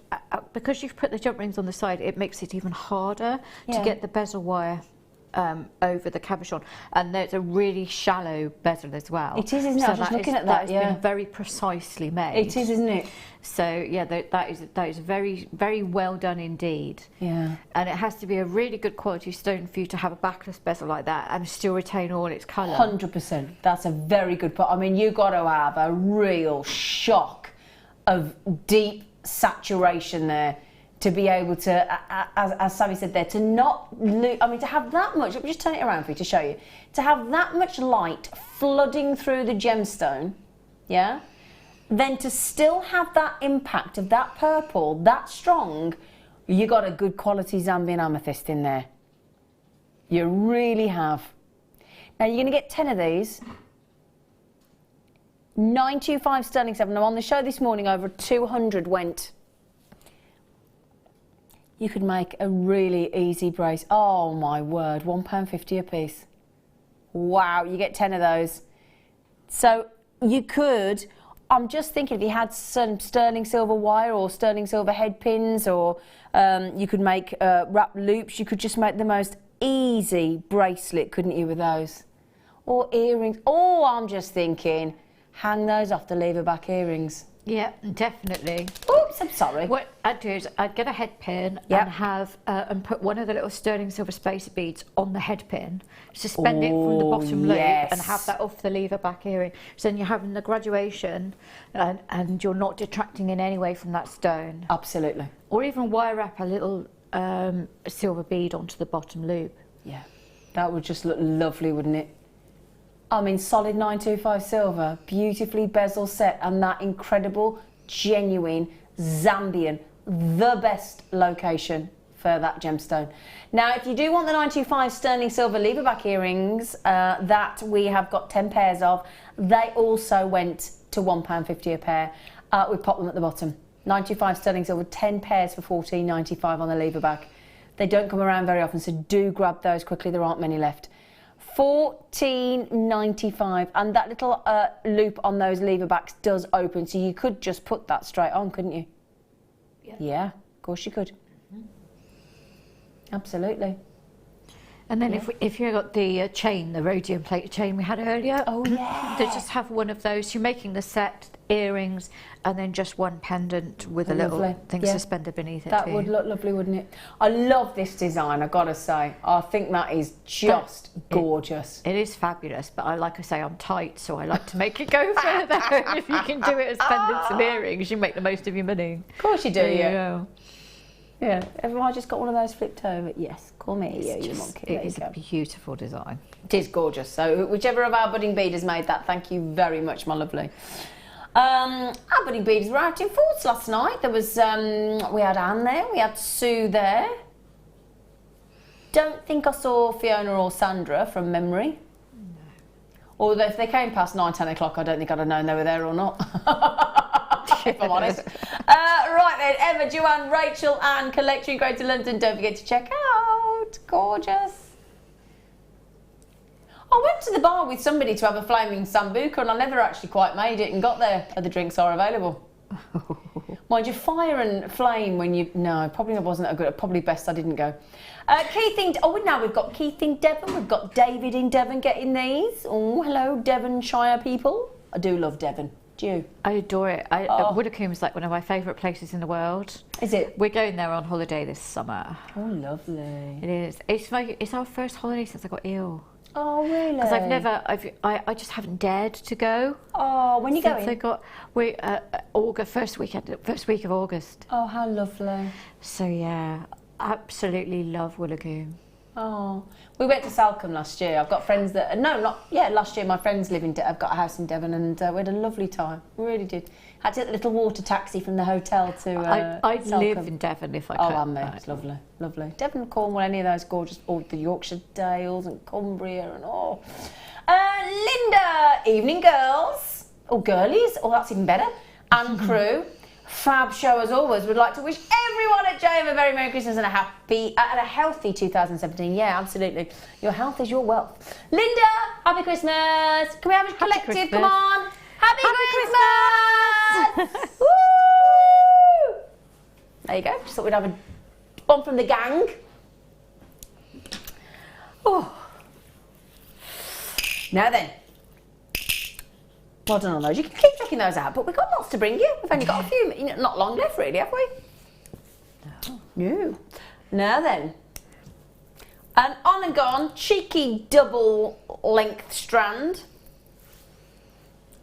C: because you've put the jump rings on the side, it makes it even harder to get the bezel wire over the cabochon, and there's a really shallow bezel as well.
B: It is, isn't it? I was just looking at that.
C: That has been very precisely made.
B: It is, isn't it?
C: So yeah, that is very, very well done indeed.
B: Yeah.
C: And it has to be a really good quality stone for you to have a backless bezel like that and still retain all its colour.
B: 100%. That's a very good point. I mean, you got to have a real shock of deep saturation there to be able to, as Sammi said there, to not lose, I mean, to have that much, let me just turn it around for you to show you, to have that much light flooding through the gemstone, yeah, then to still have that impact of that purple that strong, you got a good quality Zambian amethyst in there. You really have. Now you're going to get 10 of these. 925 sterling 7. I'm on the show this morning, over 200 went. You could make a really easy brace. Oh my word, £1.50 a piece. Wow, you get 10 of those. So you could, I'm just thinking if you had some sterling silver wire or sterling silver head pins, or you could make wrap loops, you could just make the most easy bracelet, couldn't you, with those? Or earrings. Oh, I'm just thinking, hang those off the lever back earrings.
C: Yeah, definitely.
B: Oops, I'm sorry.
C: What I'd do is I'd get a head pin and have and put one of the little sterling silver spacer beads on the head pin, suspend it from the bottom loop, and have that off the lever back earring. So then you're having the graduation, and you're not detracting in any way from that stone.
B: Absolutely.
C: Or even wire wrap a little silver bead onto the bottom loop.
B: Yeah, that would just look lovely, wouldn't it? I mean, solid 925 silver, beautifully bezel set, and that incredible, genuine, Zambian, the best location for that gemstone. Now, if you do want the 925 sterling silver lever back earrings that we have got 10 pairs of, they also went to £1.50 a pair. We pop them at the bottom. 925 sterling silver, 10 pairs for £14.95 on the lever back. They don't come around very often, so do grab those quickly. There aren't many left. £14.95, and that little loop on those lever backs does open, so you could just put that straight on, couldn't you? Yeah, of course you could. Absolutely.
C: And then if you got the chain, the rhodium plate chain we had earlier, to just have one of those. You're making the set, earrings, and then just one pendant with a little thing suspended beneath it.
B: That would look lovely, wouldn't it? I love this design, I've got to say. I think that is just gorgeous.
C: It is fabulous, but like I say, I'm tight, so I like to make it go further. If you can do it as pendants and earrings, you make the most of your money.
B: Of course you do,
C: yeah.
B: Yeah, everyone just got one of those flipped over. Yes, call me you monkey.
C: It is a beautiful design.
B: It is gorgeous. So whichever of our budding beaders made that, thank you very much, my lovely. Our budding beaders were out in force last night. There was we had Anne there, we had Sue there. Don't think I saw Fiona or Sandra from memory. No. Although if they came past 9, 10 o'clock, I don't think I'd have known they were there or not. If I'm honest. Right then, Emma, Joanne, Rachel, Anne, collector in Greater London. Don't forget to check out. Gorgeous. I went to the bar with somebody to have a flaming sambuca, and I never actually quite made it and got there. The drinks are available. Mind you, fire and flame when you... No, probably wasn't a good... Probably best I didn't go. Keith in... Oh, now we've got Keith in Devon. We've got David in Devon getting these. Oh, hello, Devonshire people. I do love Devon. You?
C: I adore it. Woodacombe is like one of my favourite places in the world.
B: Is it?
C: We're going there on holiday this summer.
B: Oh, lovely.
C: It is. It's our first holiday since I got ill.
B: Oh, really?
C: Because I just haven't dared to go.
B: Oh, when are you going?
C: I got first week of August.
B: Oh, how lovely.
C: So yeah, absolutely love Woodacombe.
B: Oh, we went to Salcombe last year. I've got friends that... last year my friends live in... I've got a house in Devon, and we had a lovely time. We really did. Had to get the little water taxi from the hotel to
C: I'd live in Devon if I could.
B: Oh, it's lovely, lovely. Devon, Cornwall, any of those gorgeous... All the Yorkshire Dales and Cumbria and all. Linda! Evening, girls. Or girlies. Oh, that's even better. And crew. Fab show as always. Would like to wish everyone at JM a very Merry Christmas and a happy and a healthy 2017. Yeah, absolutely. Your health is your wealth. Linda, happy Christmas. Can we have a collective?
C: Christmas.
B: Come on. Happy Christmas. Woo! There you go. Just thought we'd have a one from the gang. Oh. Now then. Well done on those. You can keep checking those out, but we've got lots to bring you. We've only got a few, not long left really, have we? No. Now then. An on and gone, cheeky double length strand.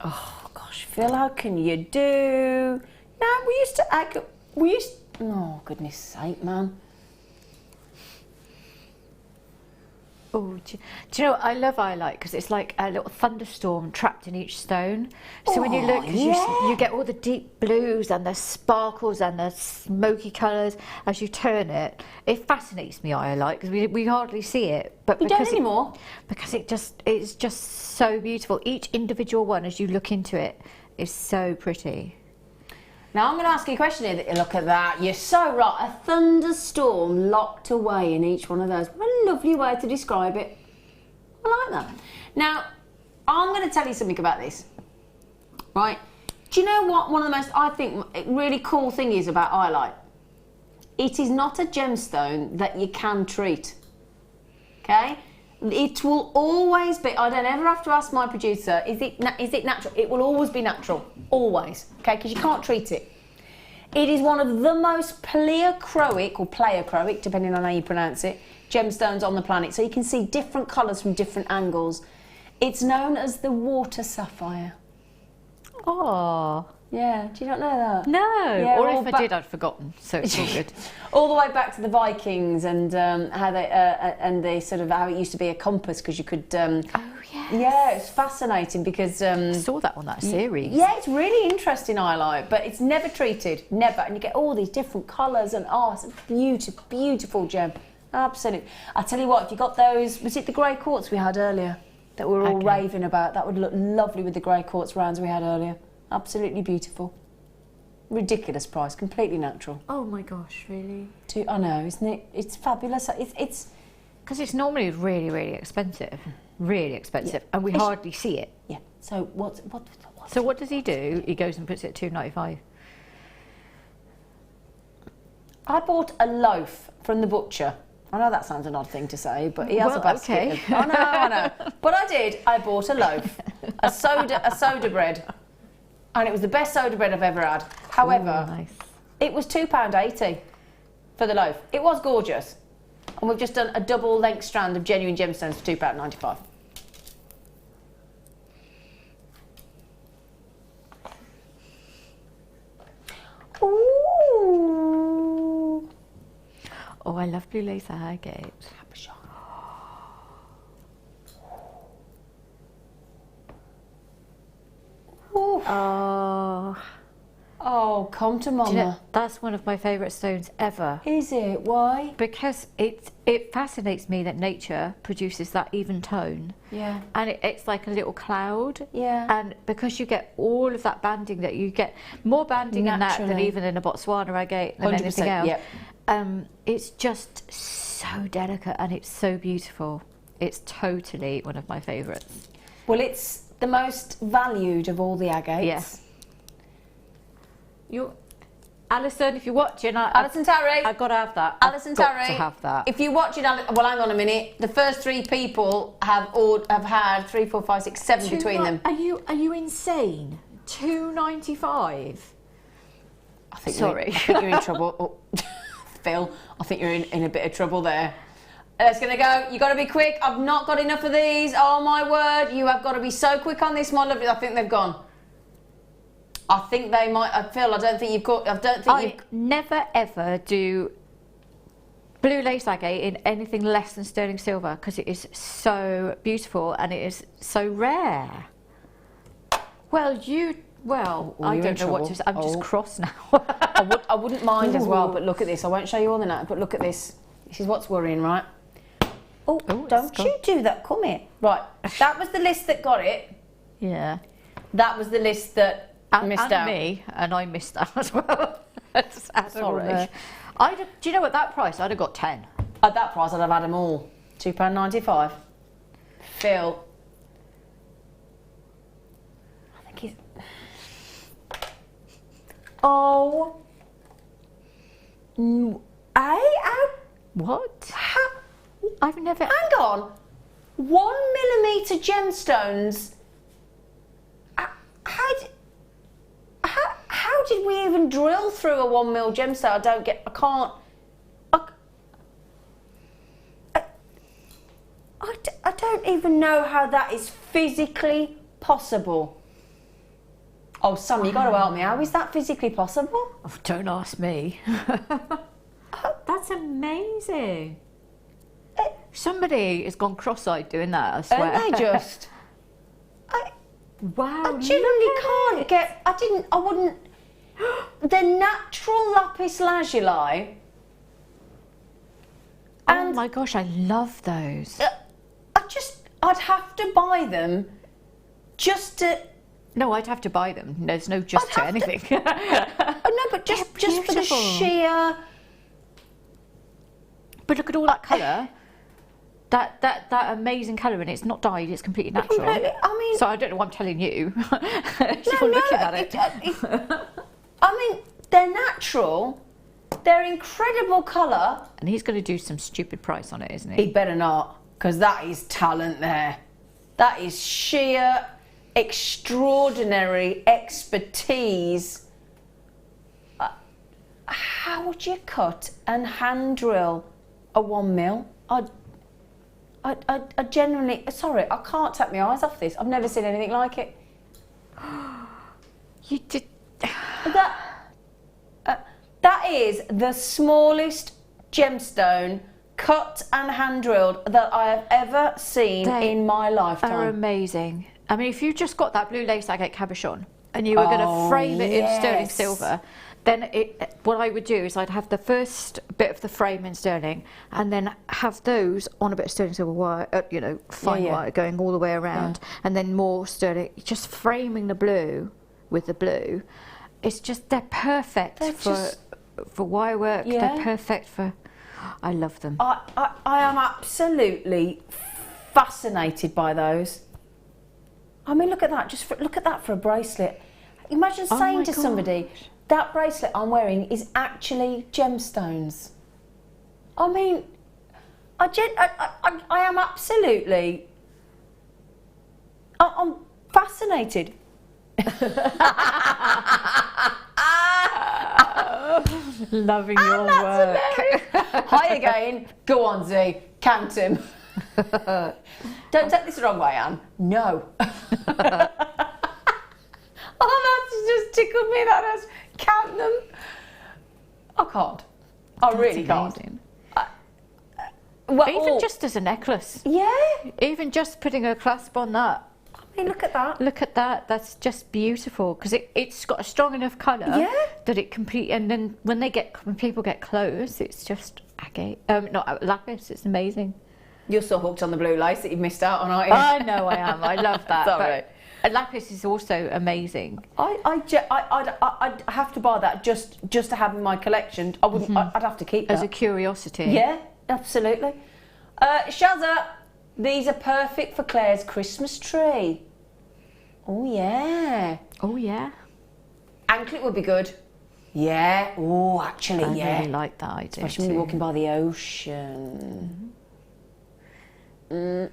B: Oh gosh, Phil, how can you do? No, oh goodness sake, man.
C: Oh, do you know what I love highlight? Because it's like a little thunderstorm trapped in each stone. So when you look, you get all the deep blues and the sparkles and the smoky colours as you turn it. It fascinates me, highlight, because we hardly see it. But
B: we don't anymore.
C: Because it's just so beautiful. Each individual one, as you look into it, is so pretty.
B: Now I'm going to ask you a question here. Look at that. You're so right. A thunderstorm locked away in each one of those. What a lovely way to describe it. I like that. Now, I'm going to tell you something about this. Right? Do you know what one of the most, I think, really cool thing is about highlight? It is not a gemstone that you can treat. Okay? It will always be, I don't ever have to ask my producer, is it natural? It will always be natural, always, okay, because you can't treat it. It is one of the most pleochroic, or pleochroic, depending on how you pronounce it, gemstones on the planet. So you can see different colours from different angles. It's known as the water sapphire.
C: Oh.
B: Yeah, do you not know that?
C: No,
B: yeah,
C: or if I did, I'd forgotten, so it's all good.
B: All the way back to the Vikings and how they sort of how it used to be a compass because you could. Oh yes. Yeah, it's fascinating because.
C: I saw that on that series.
B: Yeah, it's really interesting highlight, but it's never treated, never, and you get all these different colours and it's a beautiful, beautiful gem. Absolutely. I tell you what, if you got those, was it the grey quartz we had earlier that we were all raving about? That would look lovely with the grey quartz rounds we had earlier. Absolutely beautiful. Ridiculous price, completely natural.
C: Oh my gosh, really?
B: I know, isn't it? It's fabulous. It's
C: because it's normally really, really expensive. Really expensive, and we hardly see it.
B: Yeah. So what?
C: So what does he do? He goes and puts it at $2.95.
B: I bought a loaf from the butcher. I know that sounds an odd thing to say, but he has a basket.
C: Okay.
B: I know. But I did. I bought a loaf, a soda bread. And it was the best soda bread I've ever had. However, it was £2.80 for the loaf. It was gorgeous. And we've just done a double length strand of genuine gemstones for £2.95. Ooh.
C: Oh, I love blue lace agate.
B: Oh, come to mama.
C: Do you know, that's one of my favourite stones ever.
B: Is it? Why?
C: Because it fascinates me that nature produces that even tone.
B: Yeah.
C: And it's like a little cloud.
B: Yeah.
C: And because you get all of that banding, that you get more banding in that than even in a Botswana agate than anything else.
B: Yep.
C: It's just so delicate and it's so beautiful. It's totally one of my favourites.
B: Well, it's the most valued of all the agates.
C: Yes. Alison, if you're watching,
B: Alison Tarry,
C: I've got to have that.
B: Alison Tarry,
C: got to have that.
B: If you're watching, well, hang on a minute. The first 3 people have had 3, 4, 5, 6, 7 between them.
C: Are you insane? $2.95.
B: I think
C: Sorry.
B: I think you're in trouble. Oh, Phil, I think you're in a bit of trouble there. It's going to go. You've got to be quick. I've not got enough of these. Oh, my word. You have got to be so quick on this, my lovely. I think they've gone. I think they might. Phil, I don't think you've got. I
C: never ever do blue lace agate in anything less than sterling silver because it is so beautiful and it is so rare. Well, I don't know what to say. I'm just cross now.
B: I wouldn't mind as well, but look at this. I won't show you all the night, but look at this. This is what's worrying, right? Oh, don't you do that. Come here. Right, that was the list that got it.
C: Yeah.
B: That was the list that missed out.
C: Me, and I missed out as well.
B: Sorry.
C: Do you know at that price, I'd have got 10.
B: At that price, I'd have had them all. £2.95. Phil. I think he's... Oh.
C: What? I've never...
B: Hang on. 1mm gemstones. How did we even drill through a 1mm gemstone? I don't even know how that is physically possible. Oh, Sam, you got to help me. How is that physically possible?
C: Oh, don't ask me. That's amazing. Somebody has gone cross-eyed doing that, I swear.
B: And they just...
C: Wow,
B: I genuinely can't get... I wouldn't... The natural lapis lazuli...
C: Oh my gosh, I love those.
B: I'd have to buy them just to...
C: No, I'd have to buy them. There's no just to anything.
B: Oh, no, but just for the sheer...
C: But look at all that colour. That amazing colour, and it's not dyed, it's completely natural.
B: I mean...
C: So I don't know what I'm telling you. You're looking at it.
B: I mean, they're natural. They're incredible colour.
C: And he's going to do some stupid price on it, isn't he?
B: He better not, because that is talent there. That is sheer, extraordinary expertise. How would you cut and hand drill a 1mm? I genuinely, sorry, I can't take my eyes off this. I've never seen anything like it.
C: You did...
B: That is the smallest gemstone cut and hand drilled that I have ever seen in my lifetime.
C: They're amazing. I mean, if you just got that blue lace agate cabochon and you were going to frame it in sterling silver, then what I would do is I'd have the first bit of the frame in sterling and then have those on a bit of sterling silver wire, you know, fine wire going all the way around, and then more sterling, just framing the blue with the blue. It's just, they're perfect for wire work. They're perfect for... I love them.
B: I am absolutely fascinated by those. I mean, look at that. Look at that for a bracelet. Imagine saying to somebody, that bracelet I'm wearing is actually gemstones. I mean, I am absolutely... I'm fascinated.
C: Loving your work.
B: Hi again. Go on, Z. Count him. Don't take this the wrong way, Anne. No. Oh, that's just tickled me. That has. Count them. I can't. I really can't.
C: Well, even just as a necklace.
B: Yeah.
C: Even just putting a clasp on that.
B: I mean, look at that.
C: Look at that. That's just beautiful because it's got a strong enough colour that it complete. And then when people get close, it's just agate. Not lapis. It's amazing.
B: You're so hooked on the blue lace that you've missed out on, aren't you?
C: I know I am. I love that.
B: Sorry.
C: But lapis is also amazing.
B: I'd have to buy that just to have in my collection. I wouldn't. I'd have to keep that
C: as a curiosity.
B: Yeah, absolutely. Shazza, these are perfect for Claire's Christmas tree. Oh yeah.
C: Oh yeah.
B: Anklet would be good. Yeah. Oh, actually,
C: I really like that idea.
B: Especially when you're walking by the ocean. I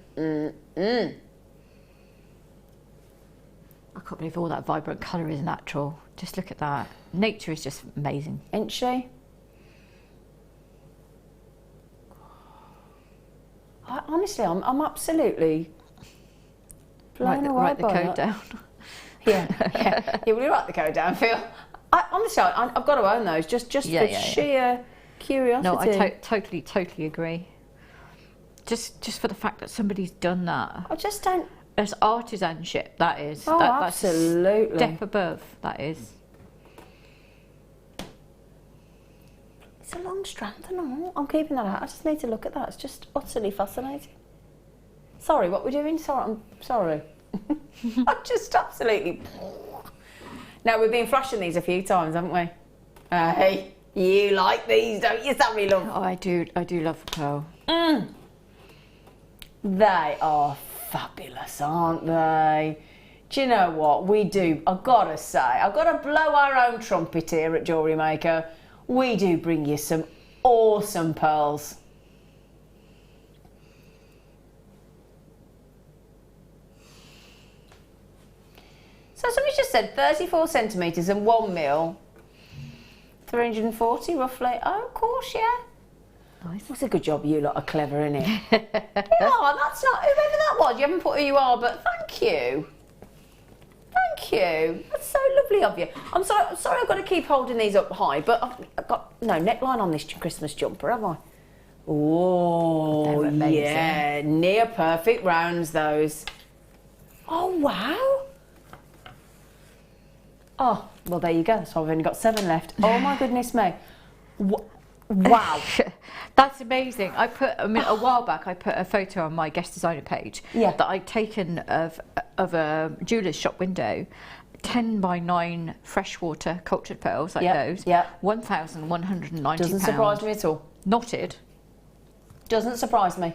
C: can't believe all that vibrant colour is natural. Just look at that. Nature is just amazing.
B: Ain't she? Honestly, I'm absolutely blown away
C: write the
B: by
C: code
B: that.
C: down.
B: Yeah, will you write the code down, Phil? Honestly, I've got to own those just for sheer curiosity.
C: No, I totally agree. Just for the fact that somebody's done that.
B: I just don't...
C: There's artisanship, that is.
B: Oh, absolutely.
C: That's a step above, that is.
B: It's a long strand and all. I'm keeping that out. I just need to look at that. It's just utterly fascinating. Sorry, what we're doing? I'm sorry. I'm just absolutely... Now, we've been flashing these a few times, haven't we? Hey, you like these, don't you, Sammi, love?
C: Oh, I do love a pearl.
B: They are fabulous, aren't they? Do you know what? We do, I've got to say, I've got to blow our own trumpet here at Jewellery Maker. We do bring you some awesome pearls. So somebody's just said 34 centimetres and 1 mil, 340 roughly. Oh, of course, yeah.
C: Nice.
B: That's a good job. You lot are clever, innit? Oh, that's not whoever that was. You haven't put who you are, but thank you. Thank you. That's so lovely of you. I'm sorry I've got to keep holding these up high, but I've got no neckline on this Christmas jumper, have I? Oh, yeah. Near perfect rounds, those. Oh, wow. Oh, well, there you go. So I've only got 7 left. Oh, my goodness me. Wow.
C: That's amazing. A while back I put a photo on my guest designer page that I'd taken of a jeweller's shop window, 10 by 9 freshwater cultured pearls like those. Yeah. £1,190.
B: Doesn't surprise me at all.
C: Knotted.
B: Doesn't surprise me.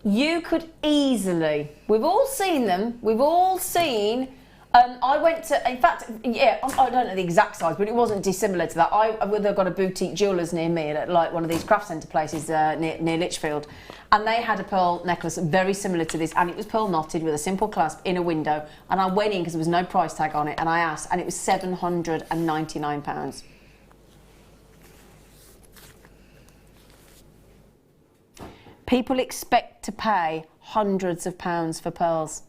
B: You could easily, we've all seen them, we've all seen, I went to, in fact, yeah, I don't know the exact size, but it wasn't dissimilar to that. They've got a boutique jewellers near me, at like one of these craft centre places near Lichfield, and they had a pearl necklace very similar to this, and it was pearl knotted with a simple clasp in a window, and I went in because there was no price tag on it, and I asked, and it was £799. People expect to pay hundreds of pounds for pearls.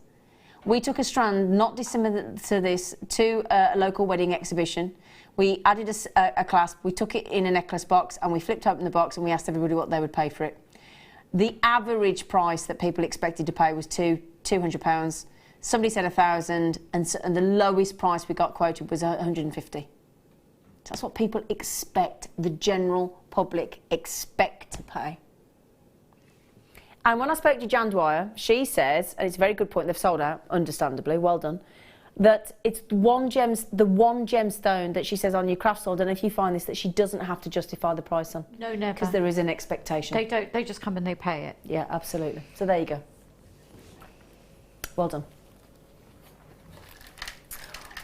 B: We took a strand not dissimilar to this to a local wedding exhibition. We added a clasp, we took it in a necklace box, and we flipped open the box and we asked everybody what they would pay for it. The average price that people expected to pay was £200. Somebody said 1,000, and the lowest price we got quoted was 150. So that's what people expect, the general public expect to pay. And when I spoke to Jan Dwyer, she says, and it's a very good point, they've sold out, understandably, well done, that it's the one gemstone that she says on your craft store, I don't know if you find this, that she doesn't have to justify the price on.
C: No, never.
B: Because there is an expectation.
C: They don't, they just come and they pay it.
B: Yeah, absolutely. So there you go. Well done.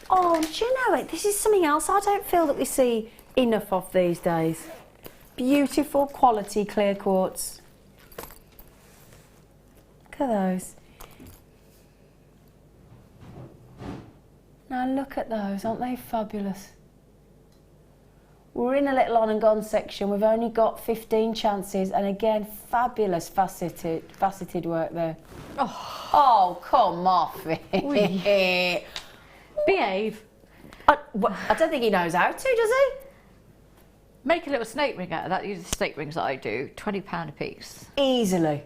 B: Oh, do you know it? This is something else I don't feel that we see enough of these days. Beautiful quality clear quartz. Look at those. Now look at those, aren't they fabulous? We're in a little on and gone section. We've only got 15 chances, and again, fabulous faceted work there. Oh, come off it.
C: Behave.
B: I don't think he knows how to, does he?
C: Make a little snake ring out of that. Use the snake rings that I do. £20 a piece.
B: Easily.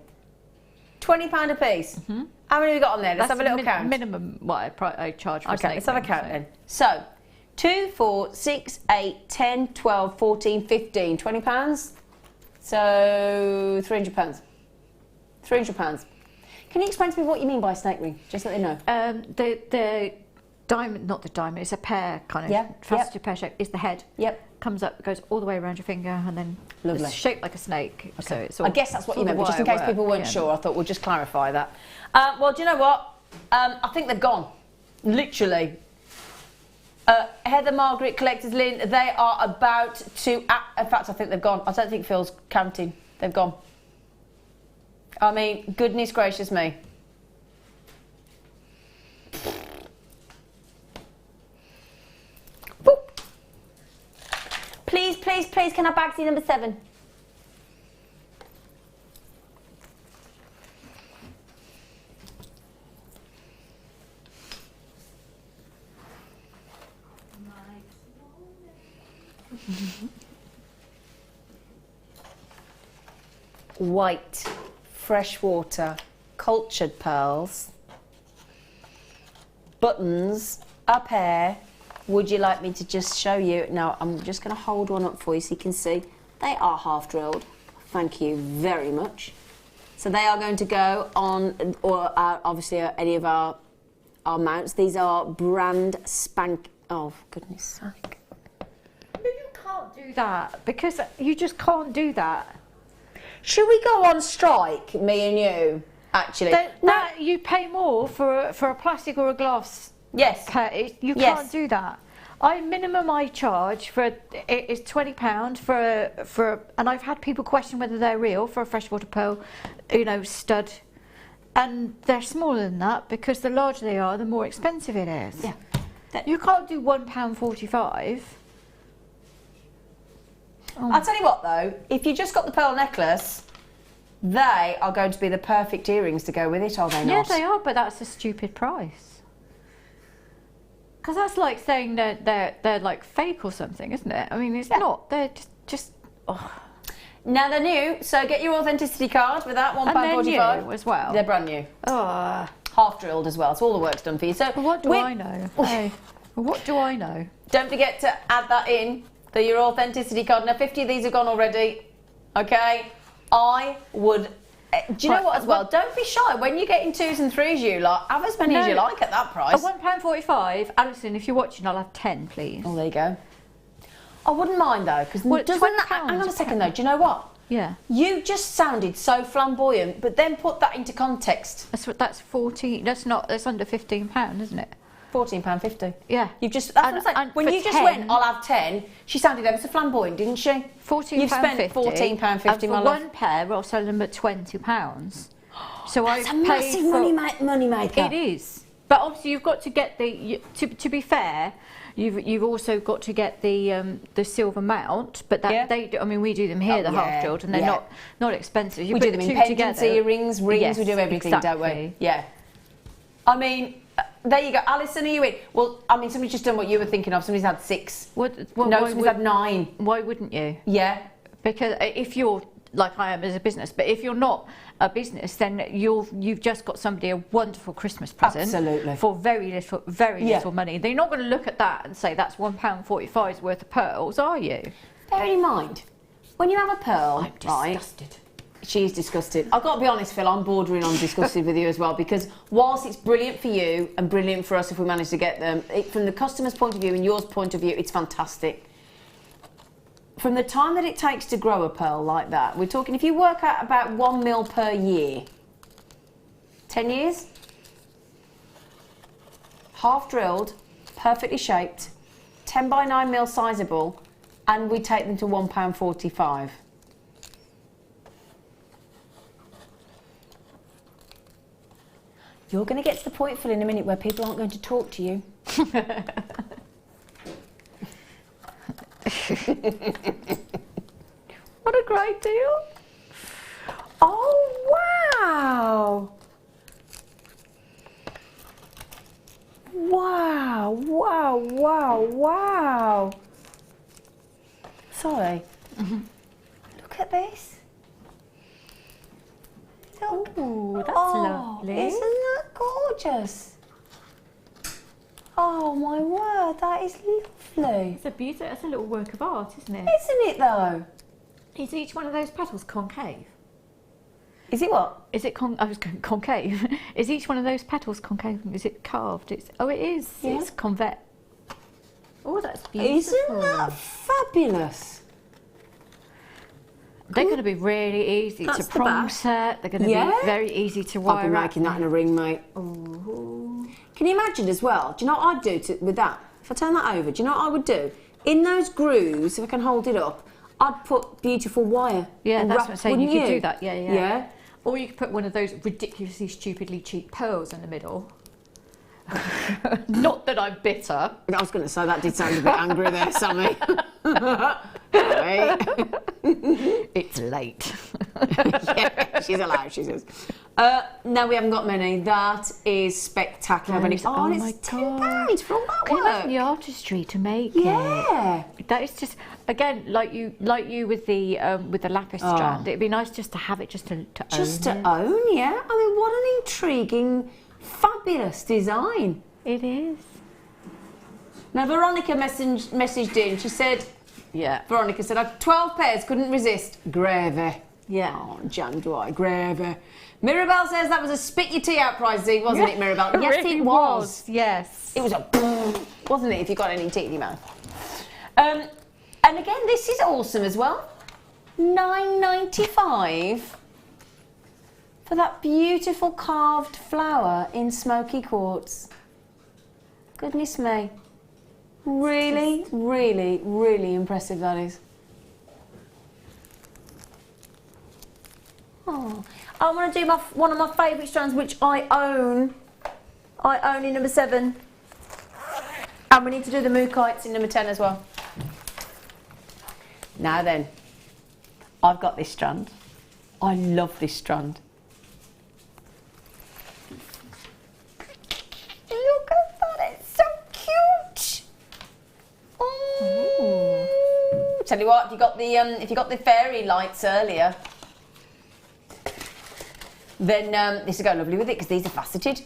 B: £20 a piece? Mm-hmm. How many have we got on there? Let's have a little count.
C: Minimum what I charge for a snake ring.
B: Okay, let's have a count then. So, 2, 4, 6, 8, 10, 12, 14, 15, £20. So, £300. £300. Can you explain to me what you mean by a snake ring? Just so they know.
C: The diamond, not the diamond, it's a pear kind of faceted pear shape, is the head.
B: Yep.
C: Comes up, goes all the way around your finger, and then it's shaped like a snake. Okay. So it's all,
B: I guess that's what you meant, but just in case people weren't sure, I thought we'll just clarify that. Well, do you know what? I think they've gone. Literally. Heather, Margaret, Collectors, Lynn, they are about to... in fact, I think they've gone. I don't think Phil's counting. They've gone. I mean, goodness gracious me. Boop. Please, please, please, can I bag see number 7? White, freshwater, cultured pearls, buttons, a pair. Would you like me to just show you? Now, I'm just going to hold one up for you so you can see. They are half drilled. Thank you very much. So they are going to go on, or obviously any of our mounts. These are brand spank. Oh, for goodness sake.
C: You can't do that, because you just can't do that.
B: Should we go on strike, me and you, actually?
C: No, you pay more for a plastic or a glass.
B: Yes.
C: You can't do that. Minimum I charge for it is £20 for and I've had people question whether they're real for a freshwater pearl, stud. And they're smaller than that because the larger they are, the more expensive it is.
B: Yeah.
C: You can't do £1.45. Oh.
B: I'll tell you what though, if you just got the pearl necklace, they are going to be the perfect earrings to go with it, are they not?
C: Yeah, they are, but that's a stupid price. Because that's like saying that they're like fake or something, isn't it? I mean, it's not. They're just oh.
B: Now they're new, so get your authenticity card with that, £1.45.
C: And they're new as well.
B: They're brand new.
C: Oh.
B: Half drilled as well, so all the work's done for you. So
C: but what do I know? Hey, what do I know?
B: Don't forget to add that in, your authenticity card. Now 50 of these have gone already, okay? I would... Do you know what as well? Don't be shy. When you get in 2s and 3s, you lot, have as many as you like at that price.
C: At £1.45, Alison, if you're watching, I'll have 10, please.
B: Oh, there you go. I wouldn't mind though, because hang on a second though, do you know what?
C: Yeah.
B: You just sounded so flamboyant, but then put that into context.
C: That's 14. That's under £15, isn't it?
B: £14.50.
C: Yeah.
B: You've just that's what I'm saying. When you just went, I'll have 10. She sounded ever so flamboyant, didn't she?
C: £14.50.
B: You've spent £14.50.
C: For one pair, I'll sell them at £20. So
B: that's a massive money maker.
C: It is. But obviously, you've got to get to be fair. You've also got to get the silver mount, but I mean we do them here, the half drilled, and they're not expensive. You
B: we
C: put
B: do them in pendants, earrings, rings. Yes, we do everything, don't we? Yeah. I mean, there you go. Alison, are you in? Well, I mean, somebody's just done what you were thinking of. Somebody's had 6. Somebody's had 9.
C: Why wouldn't you?
B: Yeah.
C: Because if you're like I am as a business, but if you're not a business, then you've just got somebody a wonderful Christmas present.
B: Absolutely.
C: For very little money. They're not going to look at that and say that's £1.45's worth of pearls, are you?
B: Bearing in mind, when you have a pearl,
C: I'm disgusted.
B: She's disgusted. I've got to be honest, Phil, I'm bordering on disgusted with you as well, because whilst it's brilliant for you and brilliant for us if we manage to get them, from the customer's point of view and yours point of view, it's fantastic. From the time that it takes to grow a pearl like that, we're talking, if you work out about 1 mil per year, 10 years, half drilled, perfectly shaped, 10 by 9 mil sizable, and we take them to £1.45. You're going to get to the point, Phil, in a minute where people aren't going to talk to you.
C: What a great deal.
B: Oh, wow. Wow, wow, wow, wow. Sorry. Look at this.
C: Oh, that's lovely.
B: Isn't that gorgeous? Oh my word, that is lovely.
C: It's a beauty. It's a little work of art, isn't it?
B: Isn't it though?
C: Is each one of those petals concave?
B: Is it what?
C: Is it I was going concave. Is each one of those petals concave? Is it carved? It is.
B: Yeah.
C: It's convex. Oh, that's beautiful.
B: Isn't that fabulous?
C: They're going to be really easy to prom set. They're going to be very easy to wire up.
B: I'll be making that in a ring, mate. Ooh. Can you imagine as well? Do you know what I'd do with that? If I turn that over, do you know what I would do? In those grooves, if I can hold it up, I'd put beautiful wire.
C: Yeah, that's what I'm saying. You could do that.
B: Yeah.
C: Or you could put one of those ridiculously, stupidly cheap pearls in the middle. Not that I'm bitter.
B: I was going to say that did sound a bit angry there, Sammi.
C: It's late.
B: Yeah, she's allowed, she says. No, we haven't got many. That is spectacular.
C: Oh
B: and it's £10 for all that
C: Can you
B: work.
C: imagine the artistry to make it?
B: Yeah.
C: That is just, again, like you with the lapis strand. It'd be nice just to have it, just to
B: own. Yeah. I mean, what an intriguing, fabulous design.
C: It is.
B: Now, Veronica messaged in. She said, Veronica said, 12 pairs, couldn't resist. Gravy.
C: Yeah.
B: Oh, jam dry, gravy. Mirabelle says that was a spit your tea out prize, wasn't it, Mirabelle? Yes,
C: really
B: it was.
C: Yes.
B: It was a wasn't it, if you got any tea in your mouth. And again, this is awesome as well. £9.95 for that beautiful carved flower in smoky quartz. Goodness me. Really, really, really impressive, that is. Oh, I want to do one of my favourite strands, which I own. I own in number 7. And we need to do the mookites in number 10 as well. Now then, I've got this strand. I love this strand. Look at that, it's so cute. Oh. Tell you what, if you got the fairy lights earlier, then this will go lovely with it because these are faceted.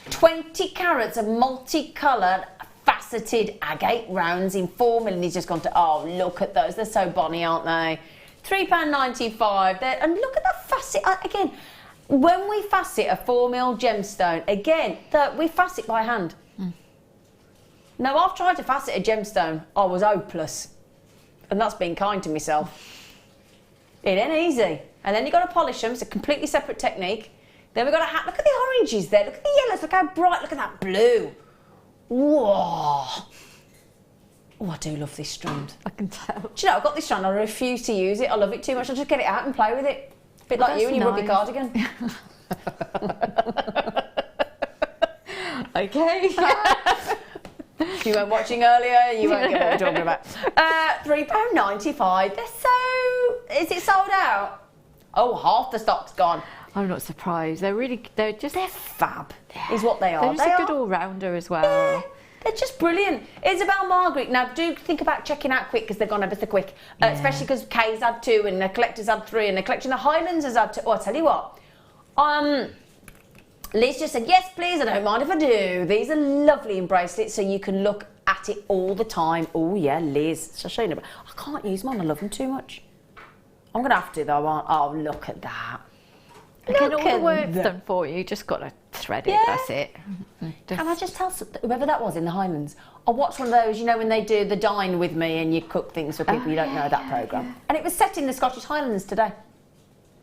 B: 20 carats of multicoloured faceted agate rounds in 4mm. And he's just gone to, oh, look at those. They're so bonny, aren't they? £3.95. And look at that facet. Again, when we facet a 4mm gemstone, again, we facet by hand. Now, I've tried to facet a gemstone. I was hopeless. And that's being kind to myself. It ain't easy. And then you've got to polish them. It's a completely separate technique. Then we've got to look at the oranges there. Look at the yellows. Look how bright. Look at that blue. Whoa. Oh, I do love this strand.
C: I can tell.
B: Do you know, I've got this strand. I refuse to use it. I love it too much. I'll just get it out and play with it. A bit like you when you rub your cardigan.
C: Okay.
B: If you weren't watching earlier, you won't get what we're talking about. £3.95. They're so... Is it sold out? Oh, half the stock's gone.
C: I'm not surprised. They're
B: fab, is what they are.
C: They're just a good all-rounder as well.
B: Yeah, they're just brilliant. Isabel Margaret, now do think about checking out quick because they've gone ever so quick. Especially because Kay's had 2 and the collector's had 3 and the collection of Highlands has had 2. Oh, I'll tell you what. Liz just said, yes, please, I don't mind if I do. These are lovely in bracelets so you can look at it all the time. Oh, yeah, Liz. Shall I show you? I can't use mine. I love them too much. I'm going to have to, though. Oh, look at that.
C: Again, all the work's done for you. Just got to thread it. That's it.
B: Can I just tell whoever that was in the Highlands? I watched one of those, you know, when they do the Dine with me and you cook things for people you don't know, that programme. Yeah. And it was set in the Scottish Highlands today.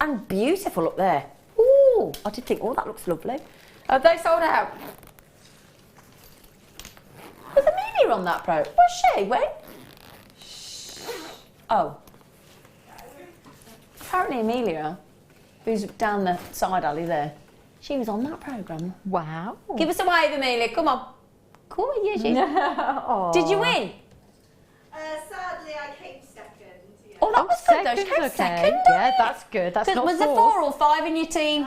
B: And beautiful up there. Ooh, I did think, oh, that looks lovely. Have they sold out? Was Amelia on that Was she? When? Oh. Apparently Amelia, who's down the side alley there, she was on that programme.
C: Wow.
B: Give us a wave, Amelia. Come on. Come on, yeah, she's... Did you win?
L: Sadly, I came second. Yeah.
B: Oh, that was good though. She came second.
C: Yeah, that's good. That's not
B: Was there 4 or 5 in your team?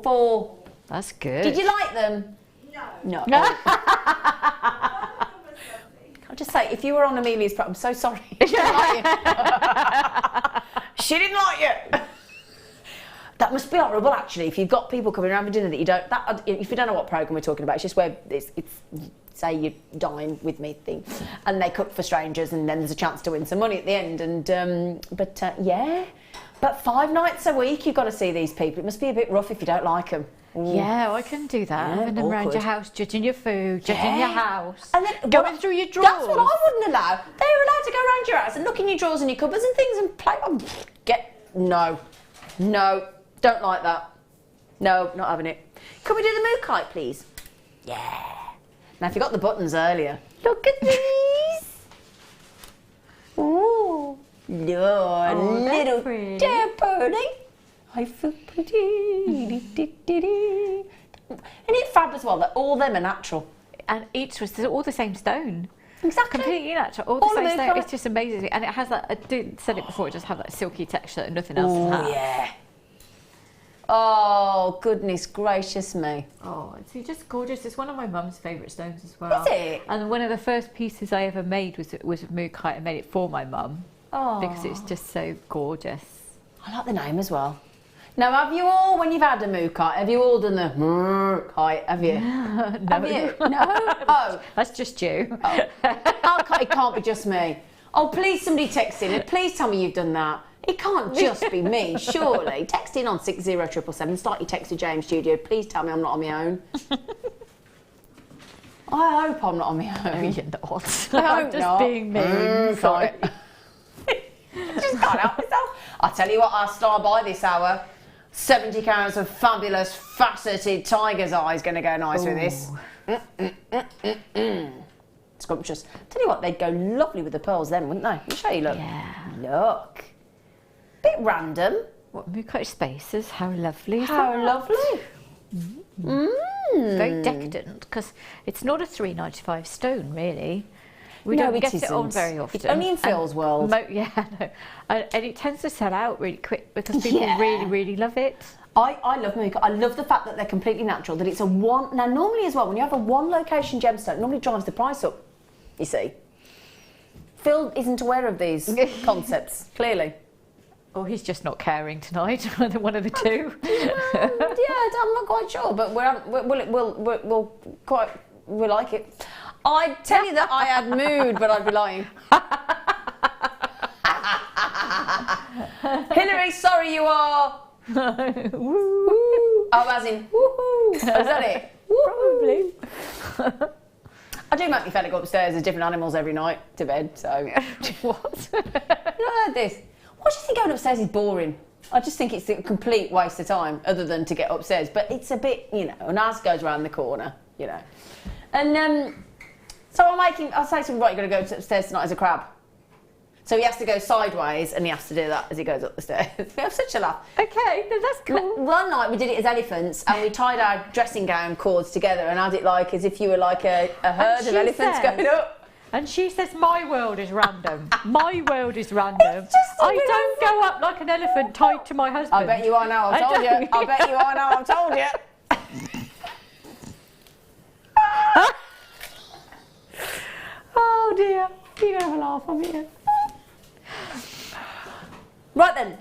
L: 4.
C: That's good.
B: Did you like them?
L: No.
B: No. I'll just say, if you were on Amelia's program, I'm so sorry. She didn't like you. She didn't like you. That must be horrible, actually, if you've got people coming around for dinner that you don't... if you don't know what programme we're talking about, it's just where it's say you dine with me thing, and they cook for strangers, and then there's a chance to win some money at the end. And yeah, but 5 nights a week you've got to see these people. It must be a bit rough if you don't like them. Ooh.
C: Yeah, I can do that.
B: Yeah,
C: having them around your house, judging your food, judging your house,
B: and then
C: going through your drawers.
B: That's what I wouldn't allow. They were allowed to go around your house and look in your drawers and your cupboards and things and play. No, don't like that. No, not having it. Can we do the moonkite, please? Yeah. Now, if you got the buttons earlier, look at these. Ooh, no, little pretty. I feel pretty. Isn't it fab as well that all them are natural?
C: And each was all the same stone.
B: Exactly.
C: Completely natural. All the same stone. It's just amazing. And it has that, I said it before, it just has that silky texture that nothing else has.
B: Oh, yeah. Oh, goodness gracious me.
C: Oh, it's just gorgeous. It's one of my mum's favourite stones as well.
B: Is it?
C: And one of the first pieces I ever made was of moonkite. I made it for my mum.
B: Oh.
C: Because it's just so gorgeous.
B: I like the name as well. Now, have you all, when you've had a moonkite, have you all done the moonkite, have you?
C: No.
B: Have you? No? Oh.
C: That's just you.
B: Oh. It can't be just me. Oh, please, somebody text in and please tell me you've done that. It can't just be me, surely. Text in on 60777, start your text to James Studio. Please tell me I'm not on my own. I hope I'm not on my own.
C: You're not.
B: I'm
C: just
B: not.
C: being mean. Sorry.
B: I just can't help myself. I'll tell you what, I'll start by this hour. 70 carats of fabulous, faceted tiger's eye is going to go nice with this. Scrumptious. Tell you what, they'd go lovely with the pearls then, wouldn't they? I'll show you, look.
C: Yeah.
B: Look. Bit random.
C: What Mucate spaces? How lovely! Is
B: How
C: that?
B: lovely.
C: Very decadent, because it's not a £3.95 stone, really. We
B: No,
C: don't
B: it
C: get it on
B: isn't.
C: very often.
B: It's only in Phil's world.
C: Yeah, no. And it tends to sell out really quick because people really, really love it.
B: I love Mucate. I love the fact that they're completely natural, that it's a one... Now, normally as well, when you have a one-location gemstone, it normally drives the price up, you see. Phil isn't aware of these concepts, clearly.
C: Or he's just not caring tonight, one of the two.
B: Yeah, I'm not quite sure, but we'll like it. I'd tell you that I had mood, but I'd be lying. Hillary, sorry you are. Woo. Oh, as in, woohoo. Oh, is that it?
C: Probably.
B: I do make me fella go upstairs as different animals every night to bed, so...
C: What?
B: You heard this? Why do you think going upstairs is boring? I just think it's a complete waste of time, other than to get upstairs. But it's a bit, you know, an ass goes around the corner, you know. And so I'll say to him, right, you're going to go upstairs tonight as a crab. So he has to go sideways, and he has to do that as he goes up the stairs. We have such a laugh.
C: Okay, that's cool.
B: One night we did it as elephants, and we tied our dressing gown cords together and had it like as if you were like a herd of elephants going up.
C: And she says, my world is random. My world is random. I don't go up like an elephant tied to my husband.
B: I bet you are now, I've told you. I bet you are now, I've told you. Oh dear. You're going to have a laugh on me. Right then.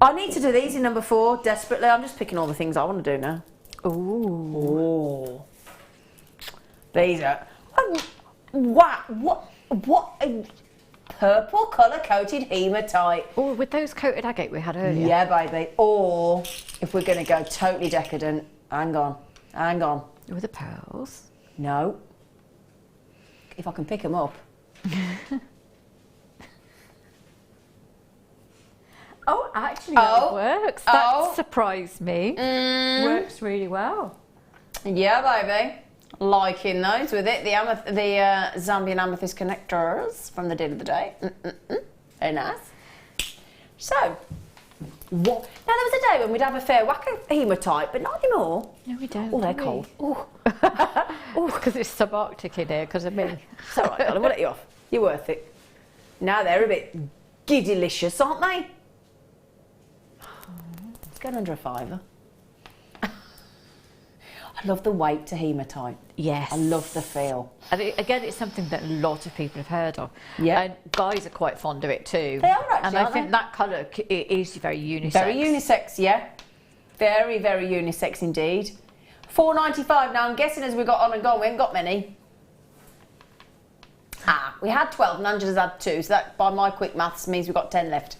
B: I need to do these in number 4 desperately. I'm just picking all the things I want to do now. Ooh. These are... wow. What a purple colour-coated hematite.
C: Oh, with those coated agate we had earlier.
B: Yeah, baby. Or, if we're going to go totally decadent, hang on.
C: With the pearls?
B: No. If I can pick them up.
C: Oh, actually that works. That surprised me. Works really well.
B: Yeah, baby. Liking those with it. The Zambian amethyst connectors from the deal of the day. Very nice. So, what? Now, there was a day when we'd have a fair whack of hematite, but not anymore.
C: No, we don't.
B: Oh, they're cold.
C: Because it's subarctic in here, because of me.
B: It's all right, darling. We'll let you off. You're worth it. Now they're a bit giddy-licious, aren't they? It's going under a £5. I love the weight to hematite.
C: Yes.
B: I love the feel.
C: And again, it's something that a lot of people have heard of.
B: Yeah.
C: And guys are quite fond of it too.
B: They are actually,
C: and I think that colour is very unisex.
B: Very unisex, yeah. Very, very unisex indeed. £4.95. Now I'm guessing as we got on and gone, we haven't got many. We had 12 and Angela's had 2, so that by my quick maths means we've got 10 left.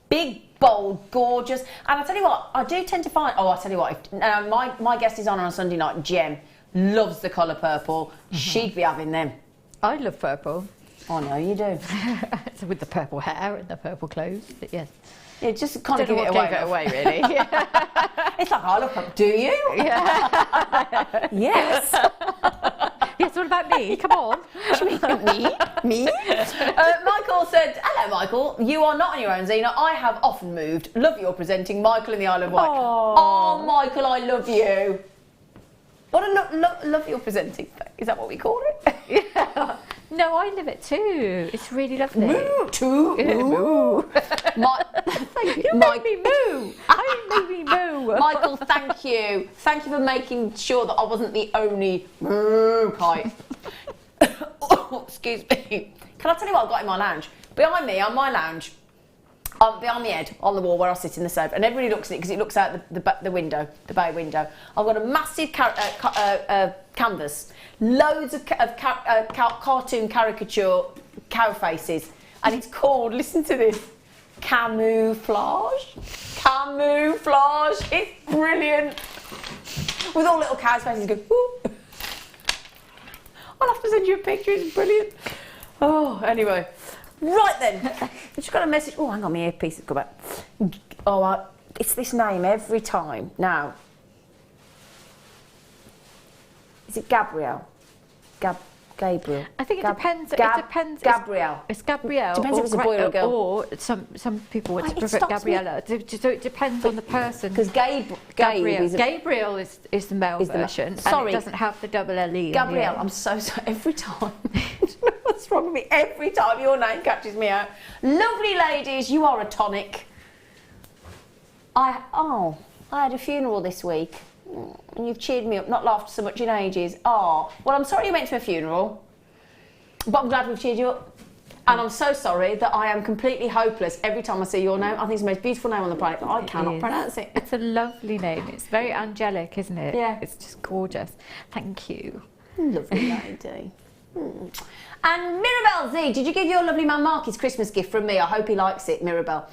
B: Big, bold, gorgeous. And I tell you what, I do tend to find... Oh, I tell you what, my guest is on a Sunday night, Jem, loves the colour purple. She'd be having them.
C: I love purple.
B: Oh, no, you do.
C: So with the purple hair and the purple clothes, but yes.
B: Yeah, just kind of give it away,
C: really.
B: It's like, I look up, do you?
C: Yeah.
B: Yes.
C: Yes, what about me? Come on.
B: Me? Michael said, hello, Michael. You are not on your own, Zena. I have often moved. Love your presenting Michael in the Isle of Wight. Oh, Michael, I love you. What a love your presenting thing. Is that what we call it?
C: Yeah. No, I live it too. It's really lovely.
B: Moo, too. Moo.
C: You made me moo. I made me moo.
B: Michael, thank you. Thank you for making sure that I wasn't the only moo kite. Oh, excuse me. Can I tell you what I've got in my lounge? Behind me, on my lounge, behind my head, on the wall where I sit in the sofa, and everybody looks at it because it looks out the window, the bay window. I've got a massive canvas, loads of cartoon caricature cow faces, and it's called, listen to this, camouflage. Camouflage. It's brilliant. With all little cow faces going, whoo. I'll have to send you a picture, it's brilliant. Oh, anyway. Right then, I've just got a message. Oh, hang on, my earpiece has come back. Oh, it's this name every time. Now, is it Gabrielle? Gabriel.
C: I think it depends. It depends.
B: Gabrielle.
C: It's Gabrielle.
B: Depends if it's a boy or a girl.
C: Or some people would prefer Gabriella. So it depends on the person.
B: Because
C: Gabriel is the male version.
B: Sorry,
C: and it doesn't have the double LE.
B: Gabrielle, I'm so sorry. Every time. What's wrong with me? Every time your name catches me out. Lovely ladies, you are a tonic. I had a funeral this week. And you've cheered me up, not laughed so much in ages. Well, I'm sorry you went to a funeral, but I'm glad we've cheered you up. And I'm so sorry that I am completely hopeless every time I see your name. I think it's the most beautiful name on the planet, but I cannot pronounce it.
C: It's a lovely name. It's very angelic, isn't it?
B: Yeah.
C: It's just gorgeous. Thank you.
B: Lovely lady. And Mirabelle Z, did you give your lovely man Mark his Christmas gift from me? I hope he likes it, Mirabelle.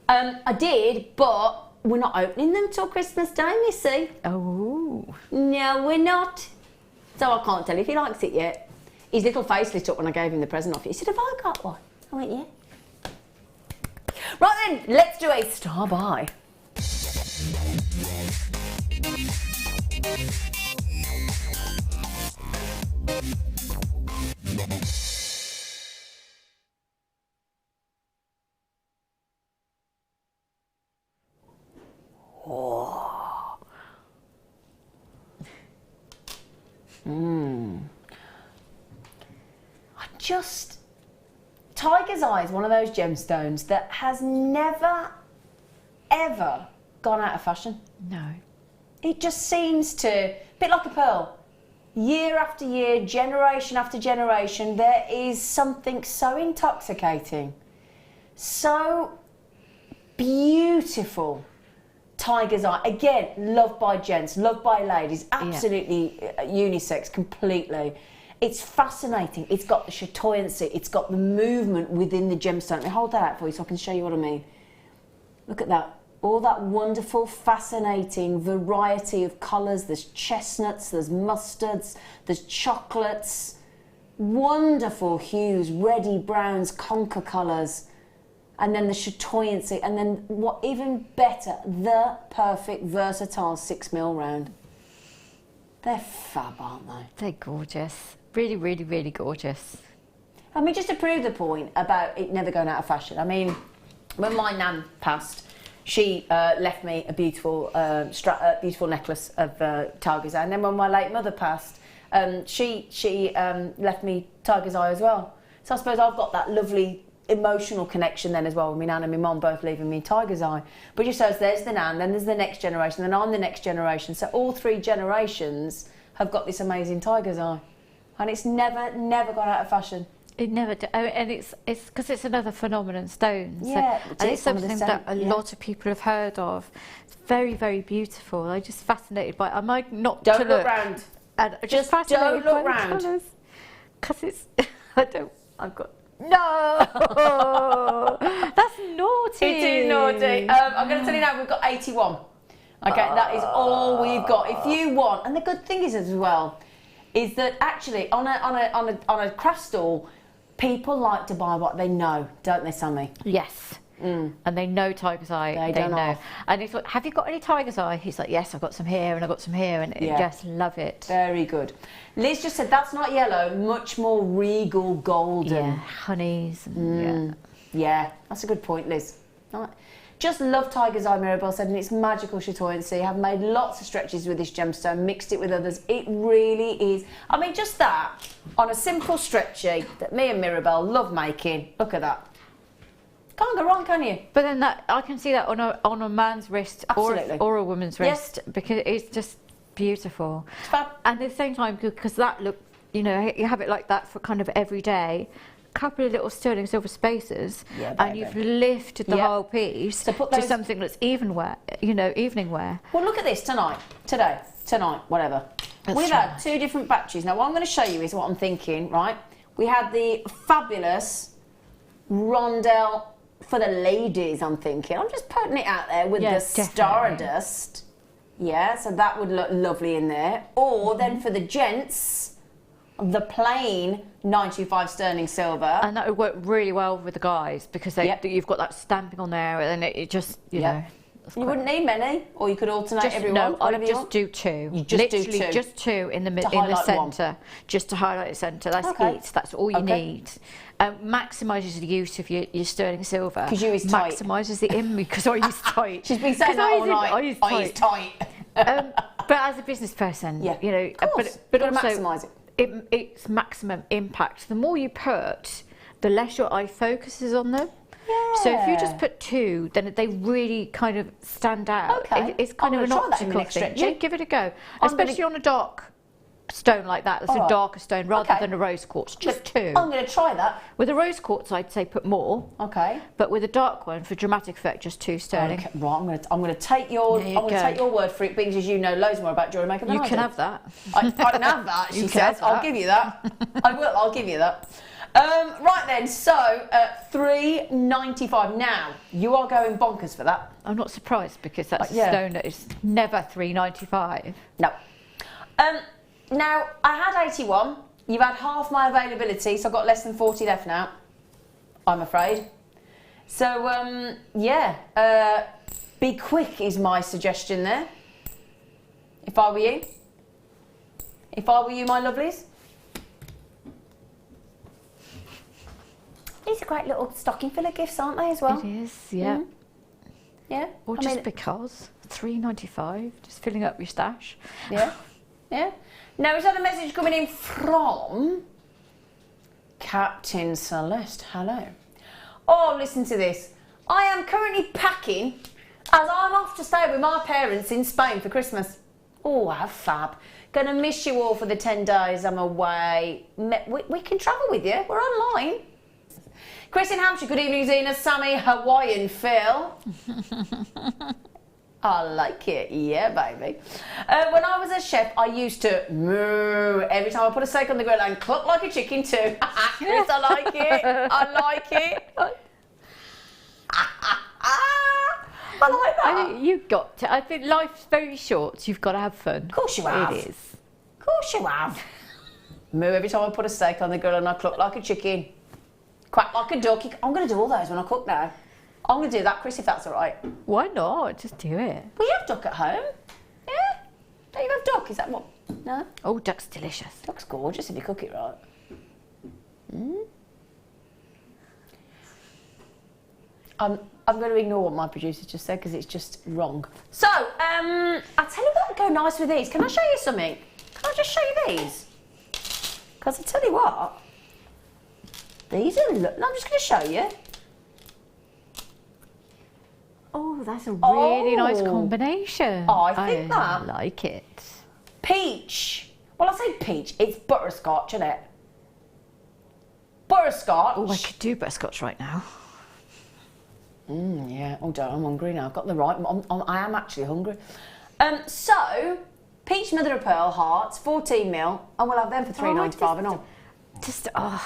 B: I did, but we're not opening them till Christmas Day, missy.
C: Oh.
B: No, we're not. So I can't tell if he likes it yet. His little face lit up when I gave him the present off. He said, have I got one? I went, yeah. Right then, let's do a star buy. Tiger's Eye is one of those gemstones that has never, ever gone out of fashion.
C: No.
B: It just seems to, a bit like a pearl, year after year, generation after generation, there is something so intoxicating, so beautiful. Tiger's Eye, again, loved by gents, loved by ladies, absolutely unisex, completely. It's fascinating. It's got the chatoyancy. It's got the movement within the gemstone. Let me hold that out for you so I can show you what I mean. Look at that. All that wonderful, fascinating variety of colours. There's chestnuts, there's mustards, there's chocolates. Wonderful hues, reddy browns, conker colours. And then the chatoyancy. And then what even better, the perfect, versatile 6mm round. They're fab, aren't they?
C: They're gorgeous. Really, really, really gorgeous.
B: I mean, just to prove the point about it never going out of fashion. I mean, when my nan passed, she left me a beautiful, beautiful necklace of Tiger's Eye. And then when my late mother passed, she left me Tiger's Eye as well. So I suppose I've got that lovely emotional connection then as well with my nan and my mum both leaving me Tiger's Eye. But just so there's the nan, then there's the next generation, then I'm the next generation. So all three generations have got this amazing Tiger's Eye. And it's never gone out of fashion.
C: It never did. And it's because it's another phenomenon stone.
B: Yeah,
C: so, and it's something that a lot of people have heard of. It's very, very beautiful. I'm just fascinated by it. I might not
B: don't look round.
C: And
B: just don't look round.
C: Because it's, I've got, no! That's naughty.
B: It is naughty. I'm going to tell you now, we've got 81. Okay, that is all we've got. If you want, and the good thing is as well, is that actually on a craft stall, people like to buy what they know, don't they, Sammi?
C: Yes. And they know Tiger's Eye. They know. And he's like, have you got any Tiger's Eye? He's like, yes, I've got some here and I've got some here, and just love it.
B: Very good. Liz just said that's not yellow, much more regal golden.
C: Yeah, honeys. And
B: yeah, that's a good point, Liz. Just love Tiger's Eye, Mirabelle said, and it's magical chatoyancy. I've made lots of stretches with this gemstone, mixed it with others. It really is. I mean, just that, on a simple stretchy that me and Mirabelle love making. Look at that. Can't go wrong, can you?
C: But then that I can see that on a man's wrist or a woman's wrist, because it's just beautiful.
B: It's fab.
C: And at the same time, because that look, you know, you have it like that for kind of every day. Couple of little sterling silver spacers, and you've lifted the whole piece to something that's evening wear.
B: Well, look at this tonight, whatever. We've had two different batches. Now, what I'm going to show you is what I'm thinking, right? We had the fabulous rondelle for the ladies, I'm thinking. I'm just putting it out there with the Stardust. Yeah, so that would look lovely in there. Or then for the gents, the plain 925 sterling silver.
C: And that would work really well with the guys, because you've got that stamping on there, and it just, you know,
B: You wouldn't need many, or you could alternate everyone.
C: No, I
B: whatever
C: would
B: you
C: just
B: want.
C: do two.
B: You just do
C: Literally
B: two.
C: just two in the
B: highlight
C: centre, just to highlight the centre. That's
B: Okay.
C: it. That's all you
B: Okay.
C: need. Maximises the use of your sterling silver.
B: Because you use tight.
C: Maximises the because I use tight.
B: She's been saying that all night.
C: I use tight. But as a business person,
B: Yeah,
C: you know,
B: of course.
C: but
B: You've
C: also
B: gotta maximise it.
C: It's maximum impact. The more you put, the less your eye focuses on them.
B: Yeah.
C: So if you just put two, then they really kind of stand out.
B: Okay.
C: It's kind
B: I'm
C: of an
B: gonna try that in the
C: optical
B: next
C: thing.
B: stretching.
C: Yeah, give it a go. Especially on a dark stone like that. That's
B: All
C: a
B: right.
C: darker stone rather
B: Okay.
C: than a rose quartz. Just two.
B: I'm going to try that.
C: With a rose quartz, I'd say put more.
B: Okay.
C: But with a dark one, for dramatic effect, just two sterling.
B: Okay, right, I'm going to take your take your word for it, because as you know loads more about Jewellery Maker than
C: You
B: I
C: can
B: do.
C: have that.
B: I can have that. She
C: You can
B: says.
C: have that.
B: I'll give you that. I will. I'll give you that. Right then. So $3.95. Now you are going bonkers for that.
C: I'm not surprised because that's
B: Yeah.
C: a stone that is never $3.95.
B: No. Now I had 81. You've had half my availability, so I've got less than 40 left now. I'm afraid. So yeah, be quick is my suggestion there. If I were you. If I were you, my lovelies. These are great little stocking filler gifts, aren't they, as well?
C: It is, yeah.
B: Mm. Yeah.
C: Or
B: I
C: just
B: mean,
C: because $3.95, just filling up your stash.
B: Yeah. Yeah. Now, we've had a message coming in from Captain Celeste. Hello. Oh, listen to this. I am currently packing as I'm off to stay with my parents in Spain for Christmas. Oh, how fab. Gonna miss you all for the 10 days I'm away. We can travel with you. We're online. Chris in Hampshire. Good evening, Zena. Sammi, Hawaiian Phil. I like it, yeah, baby. When I was a chef, I used to moo every time I put a steak on the grill and cluck like a chicken too. Chris, I like it. I like it. I like that.
C: You've got to. I think life's very short, so you've got to have fun.
B: Of course you have.
C: It is.
B: Of course you have. Moo every time I put a steak on the grill and I cluck like a chicken. Quack like a duck. I'm going to do all those when I cook now. I'm going to do that, Chris, if that's all right.
C: Why not? Just do it.
B: We have duck at home. Yeah. Don't you have duck? Is that what? No?
C: Oh, duck's delicious.
B: Duck's gorgeous if you cook it right. Mm. I'm going to ignore what my producer just said because it's just wrong. So, I'll tell you what would go nice with these. Can I show you something? Can I just show you these? Because I'll tell you what. These are... No, I'm just going to show you.
C: Oh, that's a really nice combination.
B: Oh, I think that.
C: I like it.
B: Peach. Well, I say peach. It's butterscotch, isn't it? Butterscotch.
C: Oh, I could do butterscotch right now.
B: Yeah. Oh, don't. I'm hungry now. I've got the right... I am actually hungry. So, peach mother of pearl hearts, 14mm, and we'll have them for $3.95 and all.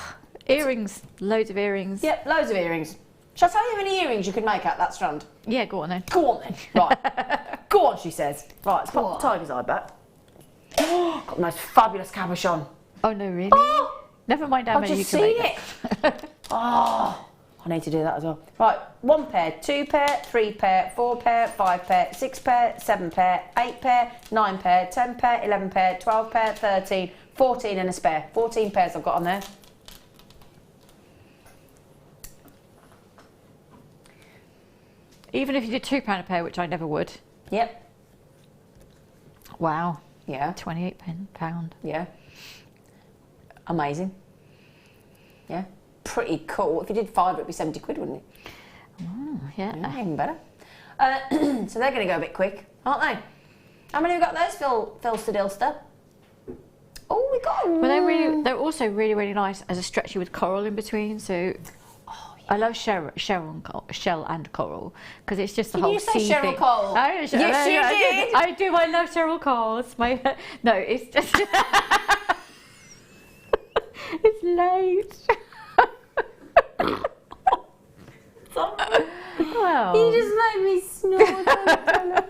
C: Earrings. Loads of earrings.
B: Yep, loads of earrings. Shall I tell you how many earrings you could make out that strand?
C: Yeah, go on then.
B: Go on then. Right. Go on, she says. Right, let's pop the tiger's eye back. Got the most fabulous cabochon.
C: Oh, no, really?
B: Oh,
C: Never mind how
B: I've
C: many you
B: just
C: can
B: seen
C: make.
B: it. Oh, I need to do that as well. Right, 1 pair, 2 pair, 3 pair, 4 pair, 5 pair, 6 pair, 7 pair, 8 pair, 9 pair, 10 pair, 11 pair, 12 pair, 13, 14 and a spare. 14 pairs I've got on there.
C: Even if you did £2 a pair, which I never would.
B: Yep.
C: Wow.
B: Yeah.
C: £28.
B: Yeah. Amazing. Yeah. Pretty cool. If you did 5, it'd be 70 quid, wouldn't it?
C: Oh, yeah.
B: Yeah, even better. So they're going to go a bit quick, aren't they? How many have we got those, Phil Stadilster? Oh, we got them.
C: Well, they're also really, really nice as a stretchy with coral in between. So I love shell and coral because it's just the whole sea thing.
B: Did you say Cheryl Cole?
C: Yes,
B: you did.
C: I do. I love Cheryl Cole. It's no, it's just it's late. Well,
B: You just made me snort.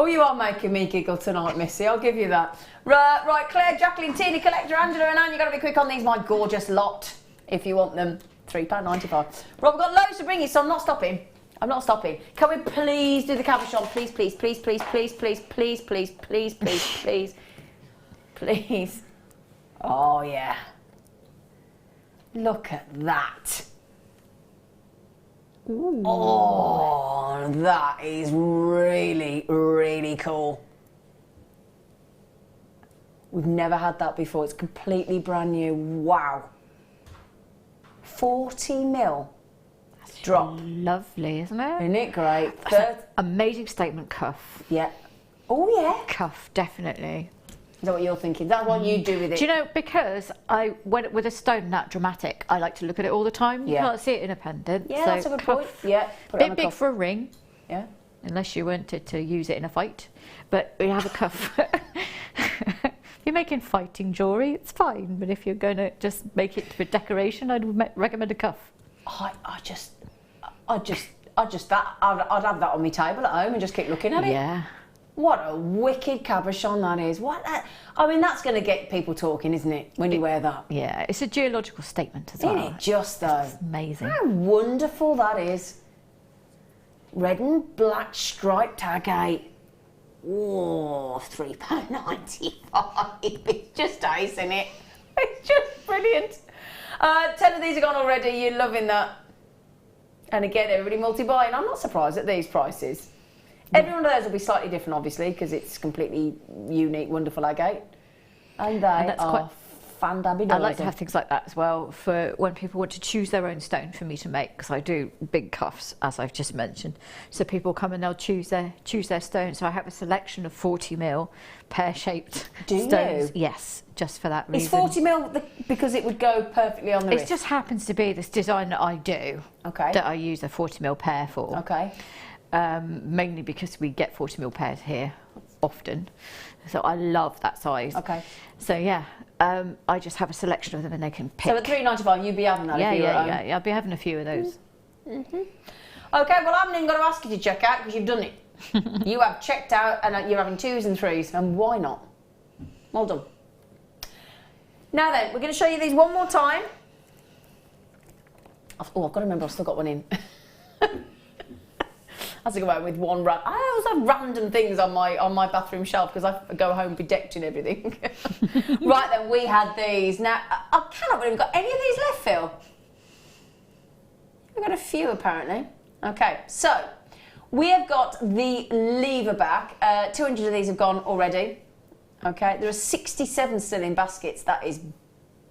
B: Oh, you are making me giggle tonight, Missy. I'll give you that. Right, Claire, Jacqueline, Tina, Collector, Angela and Anne, you've got to be quick on these, my gorgeous lot, if you want them. £3.95. Right, we've got loads to bring you, so I'm not stopping. I'm not stopping. Can we please do the cabochon? Please, please, please, please, please, please, please, please, please, please, please, please. Oh, yeah. Look at that. Ooh. Oh, that is really, really cool. We've never had that before. It's completely brand new. Wow. 40 mil. That's drop.
C: Lovely, isn't it?
B: Isn't it great?
C: Amazing statement cuff.
B: Yeah. Oh, yeah.
C: Cuff, definitely.
B: Is that what you're thinking? That's what you do with it?
C: Do you know, because with a stone that dramatic, I like to look at it all the time. You can't see it in a pendant.
B: Yeah,
C: so
B: that's a good
C: cuff,
B: point. Yeah.
C: Bit big for a ring.
B: Yeah.
C: Unless you wanted to use it in a fight. But we have a cuff. If you're making fighting jewellery, it's fine. But if you're going to just make it for decoration, I'd recommend a cuff.
B: I'd have that on my table at home and just keep looking at it.
C: Yeah.
B: What a wicked cabochon that is. I mean, that's going to get people talking, isn't it, when you wear that?
C: Yeah, it's a geological statement as well.
B: Isn't it just, though?
C: It's amazing.
B: How wonderful that is. Red and black striped agate. Oh, £3.95. It's just ace, isn't it? It's just brilliant. 10 of these are gone already. You're loving that. And again, everybody multi-buying. I'm not surprised at these prices. Every one of those will be slightly different, obviously, because it's completely unique, wonderful agate. And they are fandabulous.
C: I like to have things like that as well for when people want to choose their own stone for me to make, because I do big cuffs, as I've just mentioned. So people come and they'll choose their stone. So I have a selection of 40 mil pear-shaped stones.
B: You?
C: Yes, just for that reason.
B: Is 40 mil because it would go perfectly on the wrist?
C: It just happens to be this design that I do.
B: Okay.
C: That I use a 40 mil pear for.
B: Okay.
C: Mainly because we get 40 mil pairs here often, so I love that size.
B: Okay.
C: So yeah, I just have a selection of them and they can pick.
B: So at £3.95 you'd be having that?
C: Yeah, I'll be having a few of those.
B: Mm-hmm. Okay, well I haven't even got to ask you to check out because you've done it. You have checked out and you're having 2s and 3s, and why not? Well done. Now then, we're going to show you these one more time. I've got to remember I've still got one in. I have to go out with one. I always have random things on my bathroom shelf because I go home bedecked in everything. Right then, we had these. Now I cannot believe we've got any of these left, Phil. We've got a few apparently. Okay, so we have got the lever back. 200 of these have gone already. Okay, there are 67 still in baskets. That is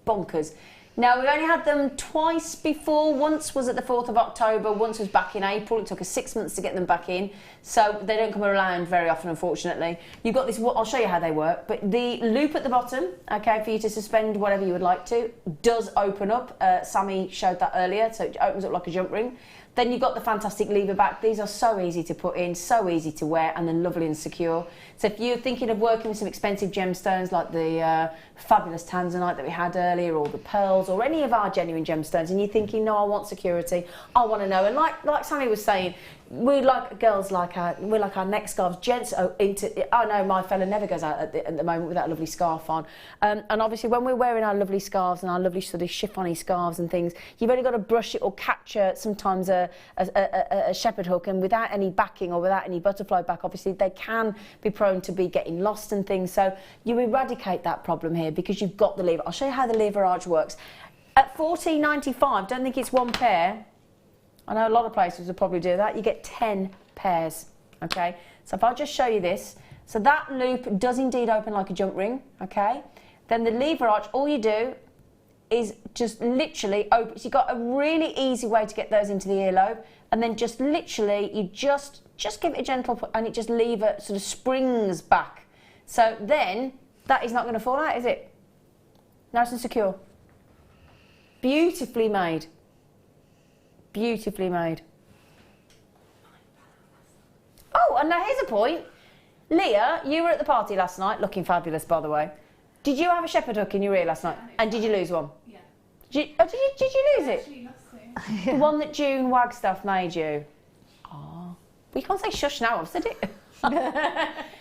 B: bonkers. Now, we've only had them twice before. Once was at the 4th of October, once was back in April. It took us 6 months to get them back in, so they don't come around very often, unfortunately. You've got this, I'll show you how they work, but the loop at the bottom, okay, for you to suspend whatever you would like to, does open up. Sammi showed that earlier, so it opens up like a jump ring. Then you've got the fantastic lever back. These are so easy to put in, so easy to wear, and they're lovely and secure. So if you're thinking of working with some expensive gemstones like the fabulous tanzanite that we had earlier, or the pearls, or any of our genuine gemstones, and you're thinking, no, I want security, I want to know. And like Sammi was saying, we like girls like our neck scarves. Gents are into. I know my fella never goes out at the moment with that lovely scarf on. And obviously, when we're wearing our lovely scarves and our lovely sort of chiffony scarves and things, you've only got to brush it or capture sometimes a shepherd hook, and without any backing or without any butterfly back, obviously they can be prone to be getting lost and things. So you eradicate that problem here because you've got the lever. I'll show you how the lever arch works. At $14.95, don't think it's one pair. I know a lot of places will probably do that. You get 10 pairs, okay? So if I just show you this, so that loop does indeed open like a jump ring, okay? Then the lever arch, all you do is just literally open. So you've got a really easy way to get those into the earlobe, and then just literally, you just give it a gentle push, and it just lever sort of springs back. So then, that is not going to fall out, is it? Nice and secure. Beautifully made. Beautifully made. Oh, and now here's a point. Leah, you were at the party last night, looking fabulous, by the way. Did you have a shepherd hook in your ear last night? And did you lose one? Yeah. Did you lose it? The one that June Wagstaff made you? Oh. We can't say shush now, I've said it.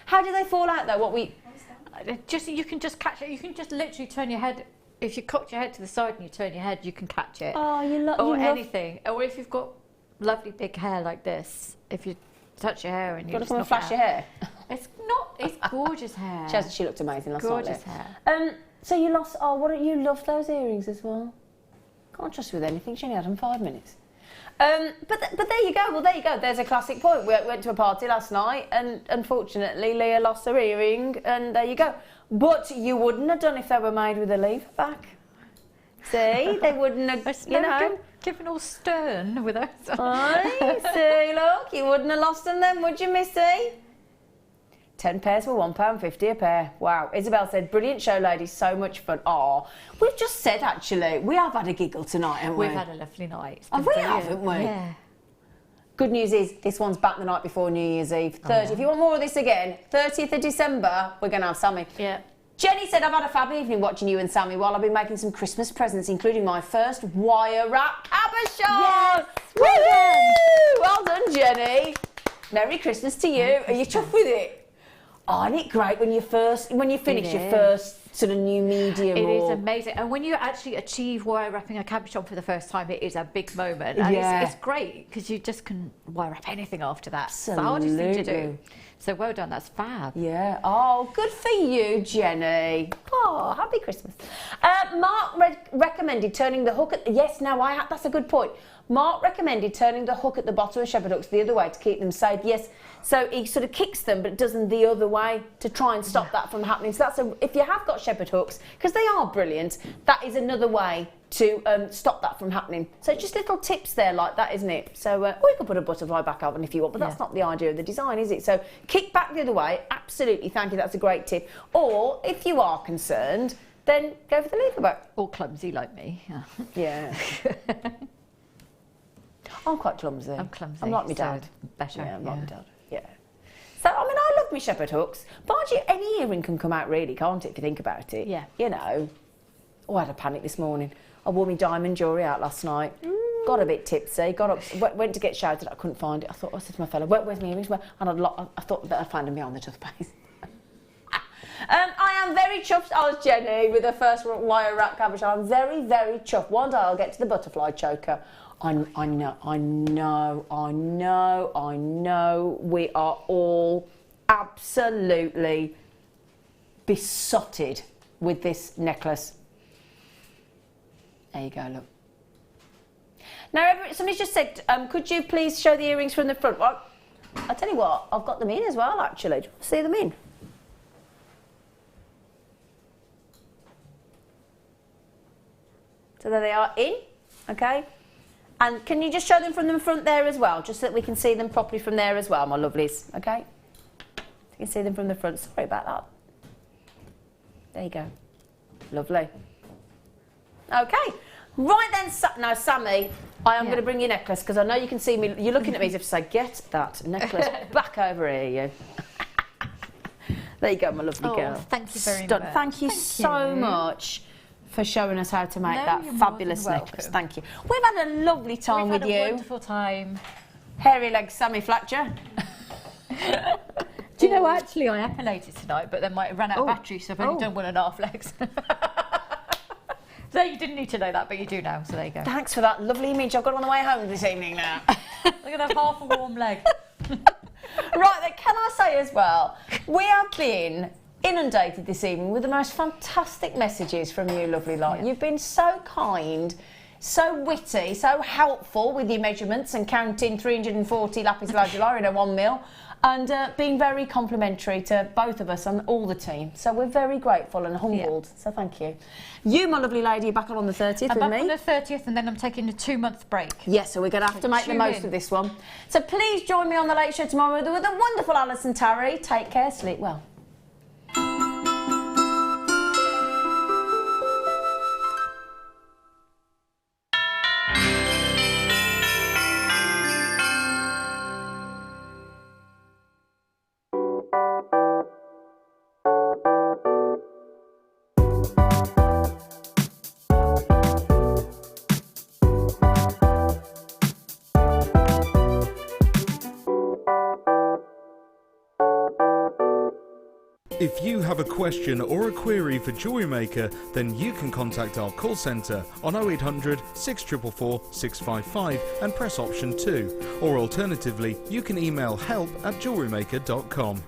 B: How did they fall out though? You can just catch it. You can just literally turn your head
C: if you cocked your head to the side and you turn your head, you can catch it.
B: Oh,
C: or anything. Or if you've got lovely big hair like this, if you touch your hair and you just
B: come and flash your hair.
C: It's gorgeous hair.
B: She looked amazing last night.
C: Gorgeous hair.
B: So you lost. Oh, what you loved those earrings as well. Can't trust you with anything. She only had them 5 minutes. But there you go. Well, there you go. There's a classic point. We went to a party last night, and unfortunately, Leah lost her earring, and there you go. But you wouldn't have done if they were made with a lever back. See, they wouldn't have.
C: Given all stern with us.
B: Aye, see, look, you wouldn't have lost them then, would you, Missy? 10 pairs for £1.50 a pair. Wow. Isabel said, brilliant show, ladies, so much fun. Oh, we've just said, actually, we have had a giggle tonight, haven't we?
C: We've had a lovely night.
B: Haven't we?
C: Yeah.
B: Good news is, this one's back the night before New Year's Eve. 30. If you want more of this again, 30th of December, we're going to have Sammi.
C: Yeah.
B: Jenny said, I've had a fab evening watching you and Sammi while I've been making some Christmas presents, including my first wire wrap cabochon.
C: Yes,
B: well done, Jenny. Merry Christmas to you. Are you chuffed with it? Oh, isn't it great when you finish your first sort of new media?
C: It is amazing, and when you actually achieve wire wrapping a cabochon for the first time, it is a big moment. And it's great because you just can wire wrap anything after that.
B: Absolutely.
C: It's the hardest thing to do. So well done, that's fab.
B: Yeah. Oh, good for you, Jenny. Oh, happy Christmas. Mark recommended turning the hook at... Yes, now that's a good point. Mark recommended turning the hook at the bottom of shepherd hooks the other way to keep them safe. Yes, so he sort of kicks them, but does them the other way to try and stop that from happening. So that's if you have got shepherd hooks, because they are brilliant, that is another way to stop that from happening. So just little tips there like that, isn't it? So or you can put a butterfly back on if you want, but that's not the idea of the design, is it? So kick back the other way. Absolutely, thank you. That's a great tip. Or if you are concerned, then go for the lever back.
C: Or clumsy like me.
B: Yeah. I'm quite clumsy.
C: I'm clumsy.
B: I'm like my dad.
C: So better.
B: Yeah, I'm like my dad. Yeah. So, I mean, I love my shepherd hooks. But any earring can come out really, can't it, if you think about it?
C: Yeah.
B: You know. Oh, I had a panic this morning. I wore my diamond jewellery out last night. Got a bit tipsy. Got up, went to get showered. I couldn't find it. I said to my fellow, where's my earrings? And I thought that I'd find them behind the toothpaste. I am very chuffed, as Jenny, with the first wire wrap cabochon. I'm very, very chuffed. One day I'll get to the butterfly choker. I know. We are all absolutely besotted with this necklace. There you go, look. Now, somebody's just said, could you please show the earrings from the front? Well, I'll tell you what, I've got them in as well, actually. Do you want to see them in? So there they are in, okay? And can you just show them from the front there as well, just so that we can see them properly from there as well, my lovelies, okay? You can see them from the front. Sorry about that. There you go. Lovely. Okay. Right then, now, Sammi, I am going to bring your necklace, because I know you can see me. You're looking at me as if to say, get that necklace back over here, you. There you go, my lovely girl.
C: Thank you very much.
B: Thank you so much for showing us how to make that fabulous necklace. Thank you. We've had a lovely time with you.
C: We've had a wonderful time.
B: Hairy legs, Sammi Fletcher.
C: Do you know, actually, I epilated tonight, but then I ran out of battery, so I've only done 1.5 legs. So you didn't need to know that, but you do now, so there you go.
B: Thanks for that lovely image. I've got on the way home this evening now.
C: I'm going to have half a warm leg.
B: Right then, can I say as well, we have been inundated this evening with the most fantastic messages from you, lovely lot. You've been so kind, so witty, so helpful with your measurements and counting 340 lapis lazuli in a 1 mil, and being very complimentary to both of us and all the team. So we're very grateful and humbled. So thank you. You, my lovely lady, are back on the 30th with me.
C: I'm back on the 30th, and then I'm taking a 2-month break.
B: Yes, so we're going to have to make the most of this one. So please join me on the Late Show tomorrow with the wonderful Alison Tarry. Take care, sleep well.
A: If you have a question or a query for Jewellery Maker, then you can contact our call centre on 0800 644 655 and press option 2. Or alternatively, you can email help@jewellerymaker.com.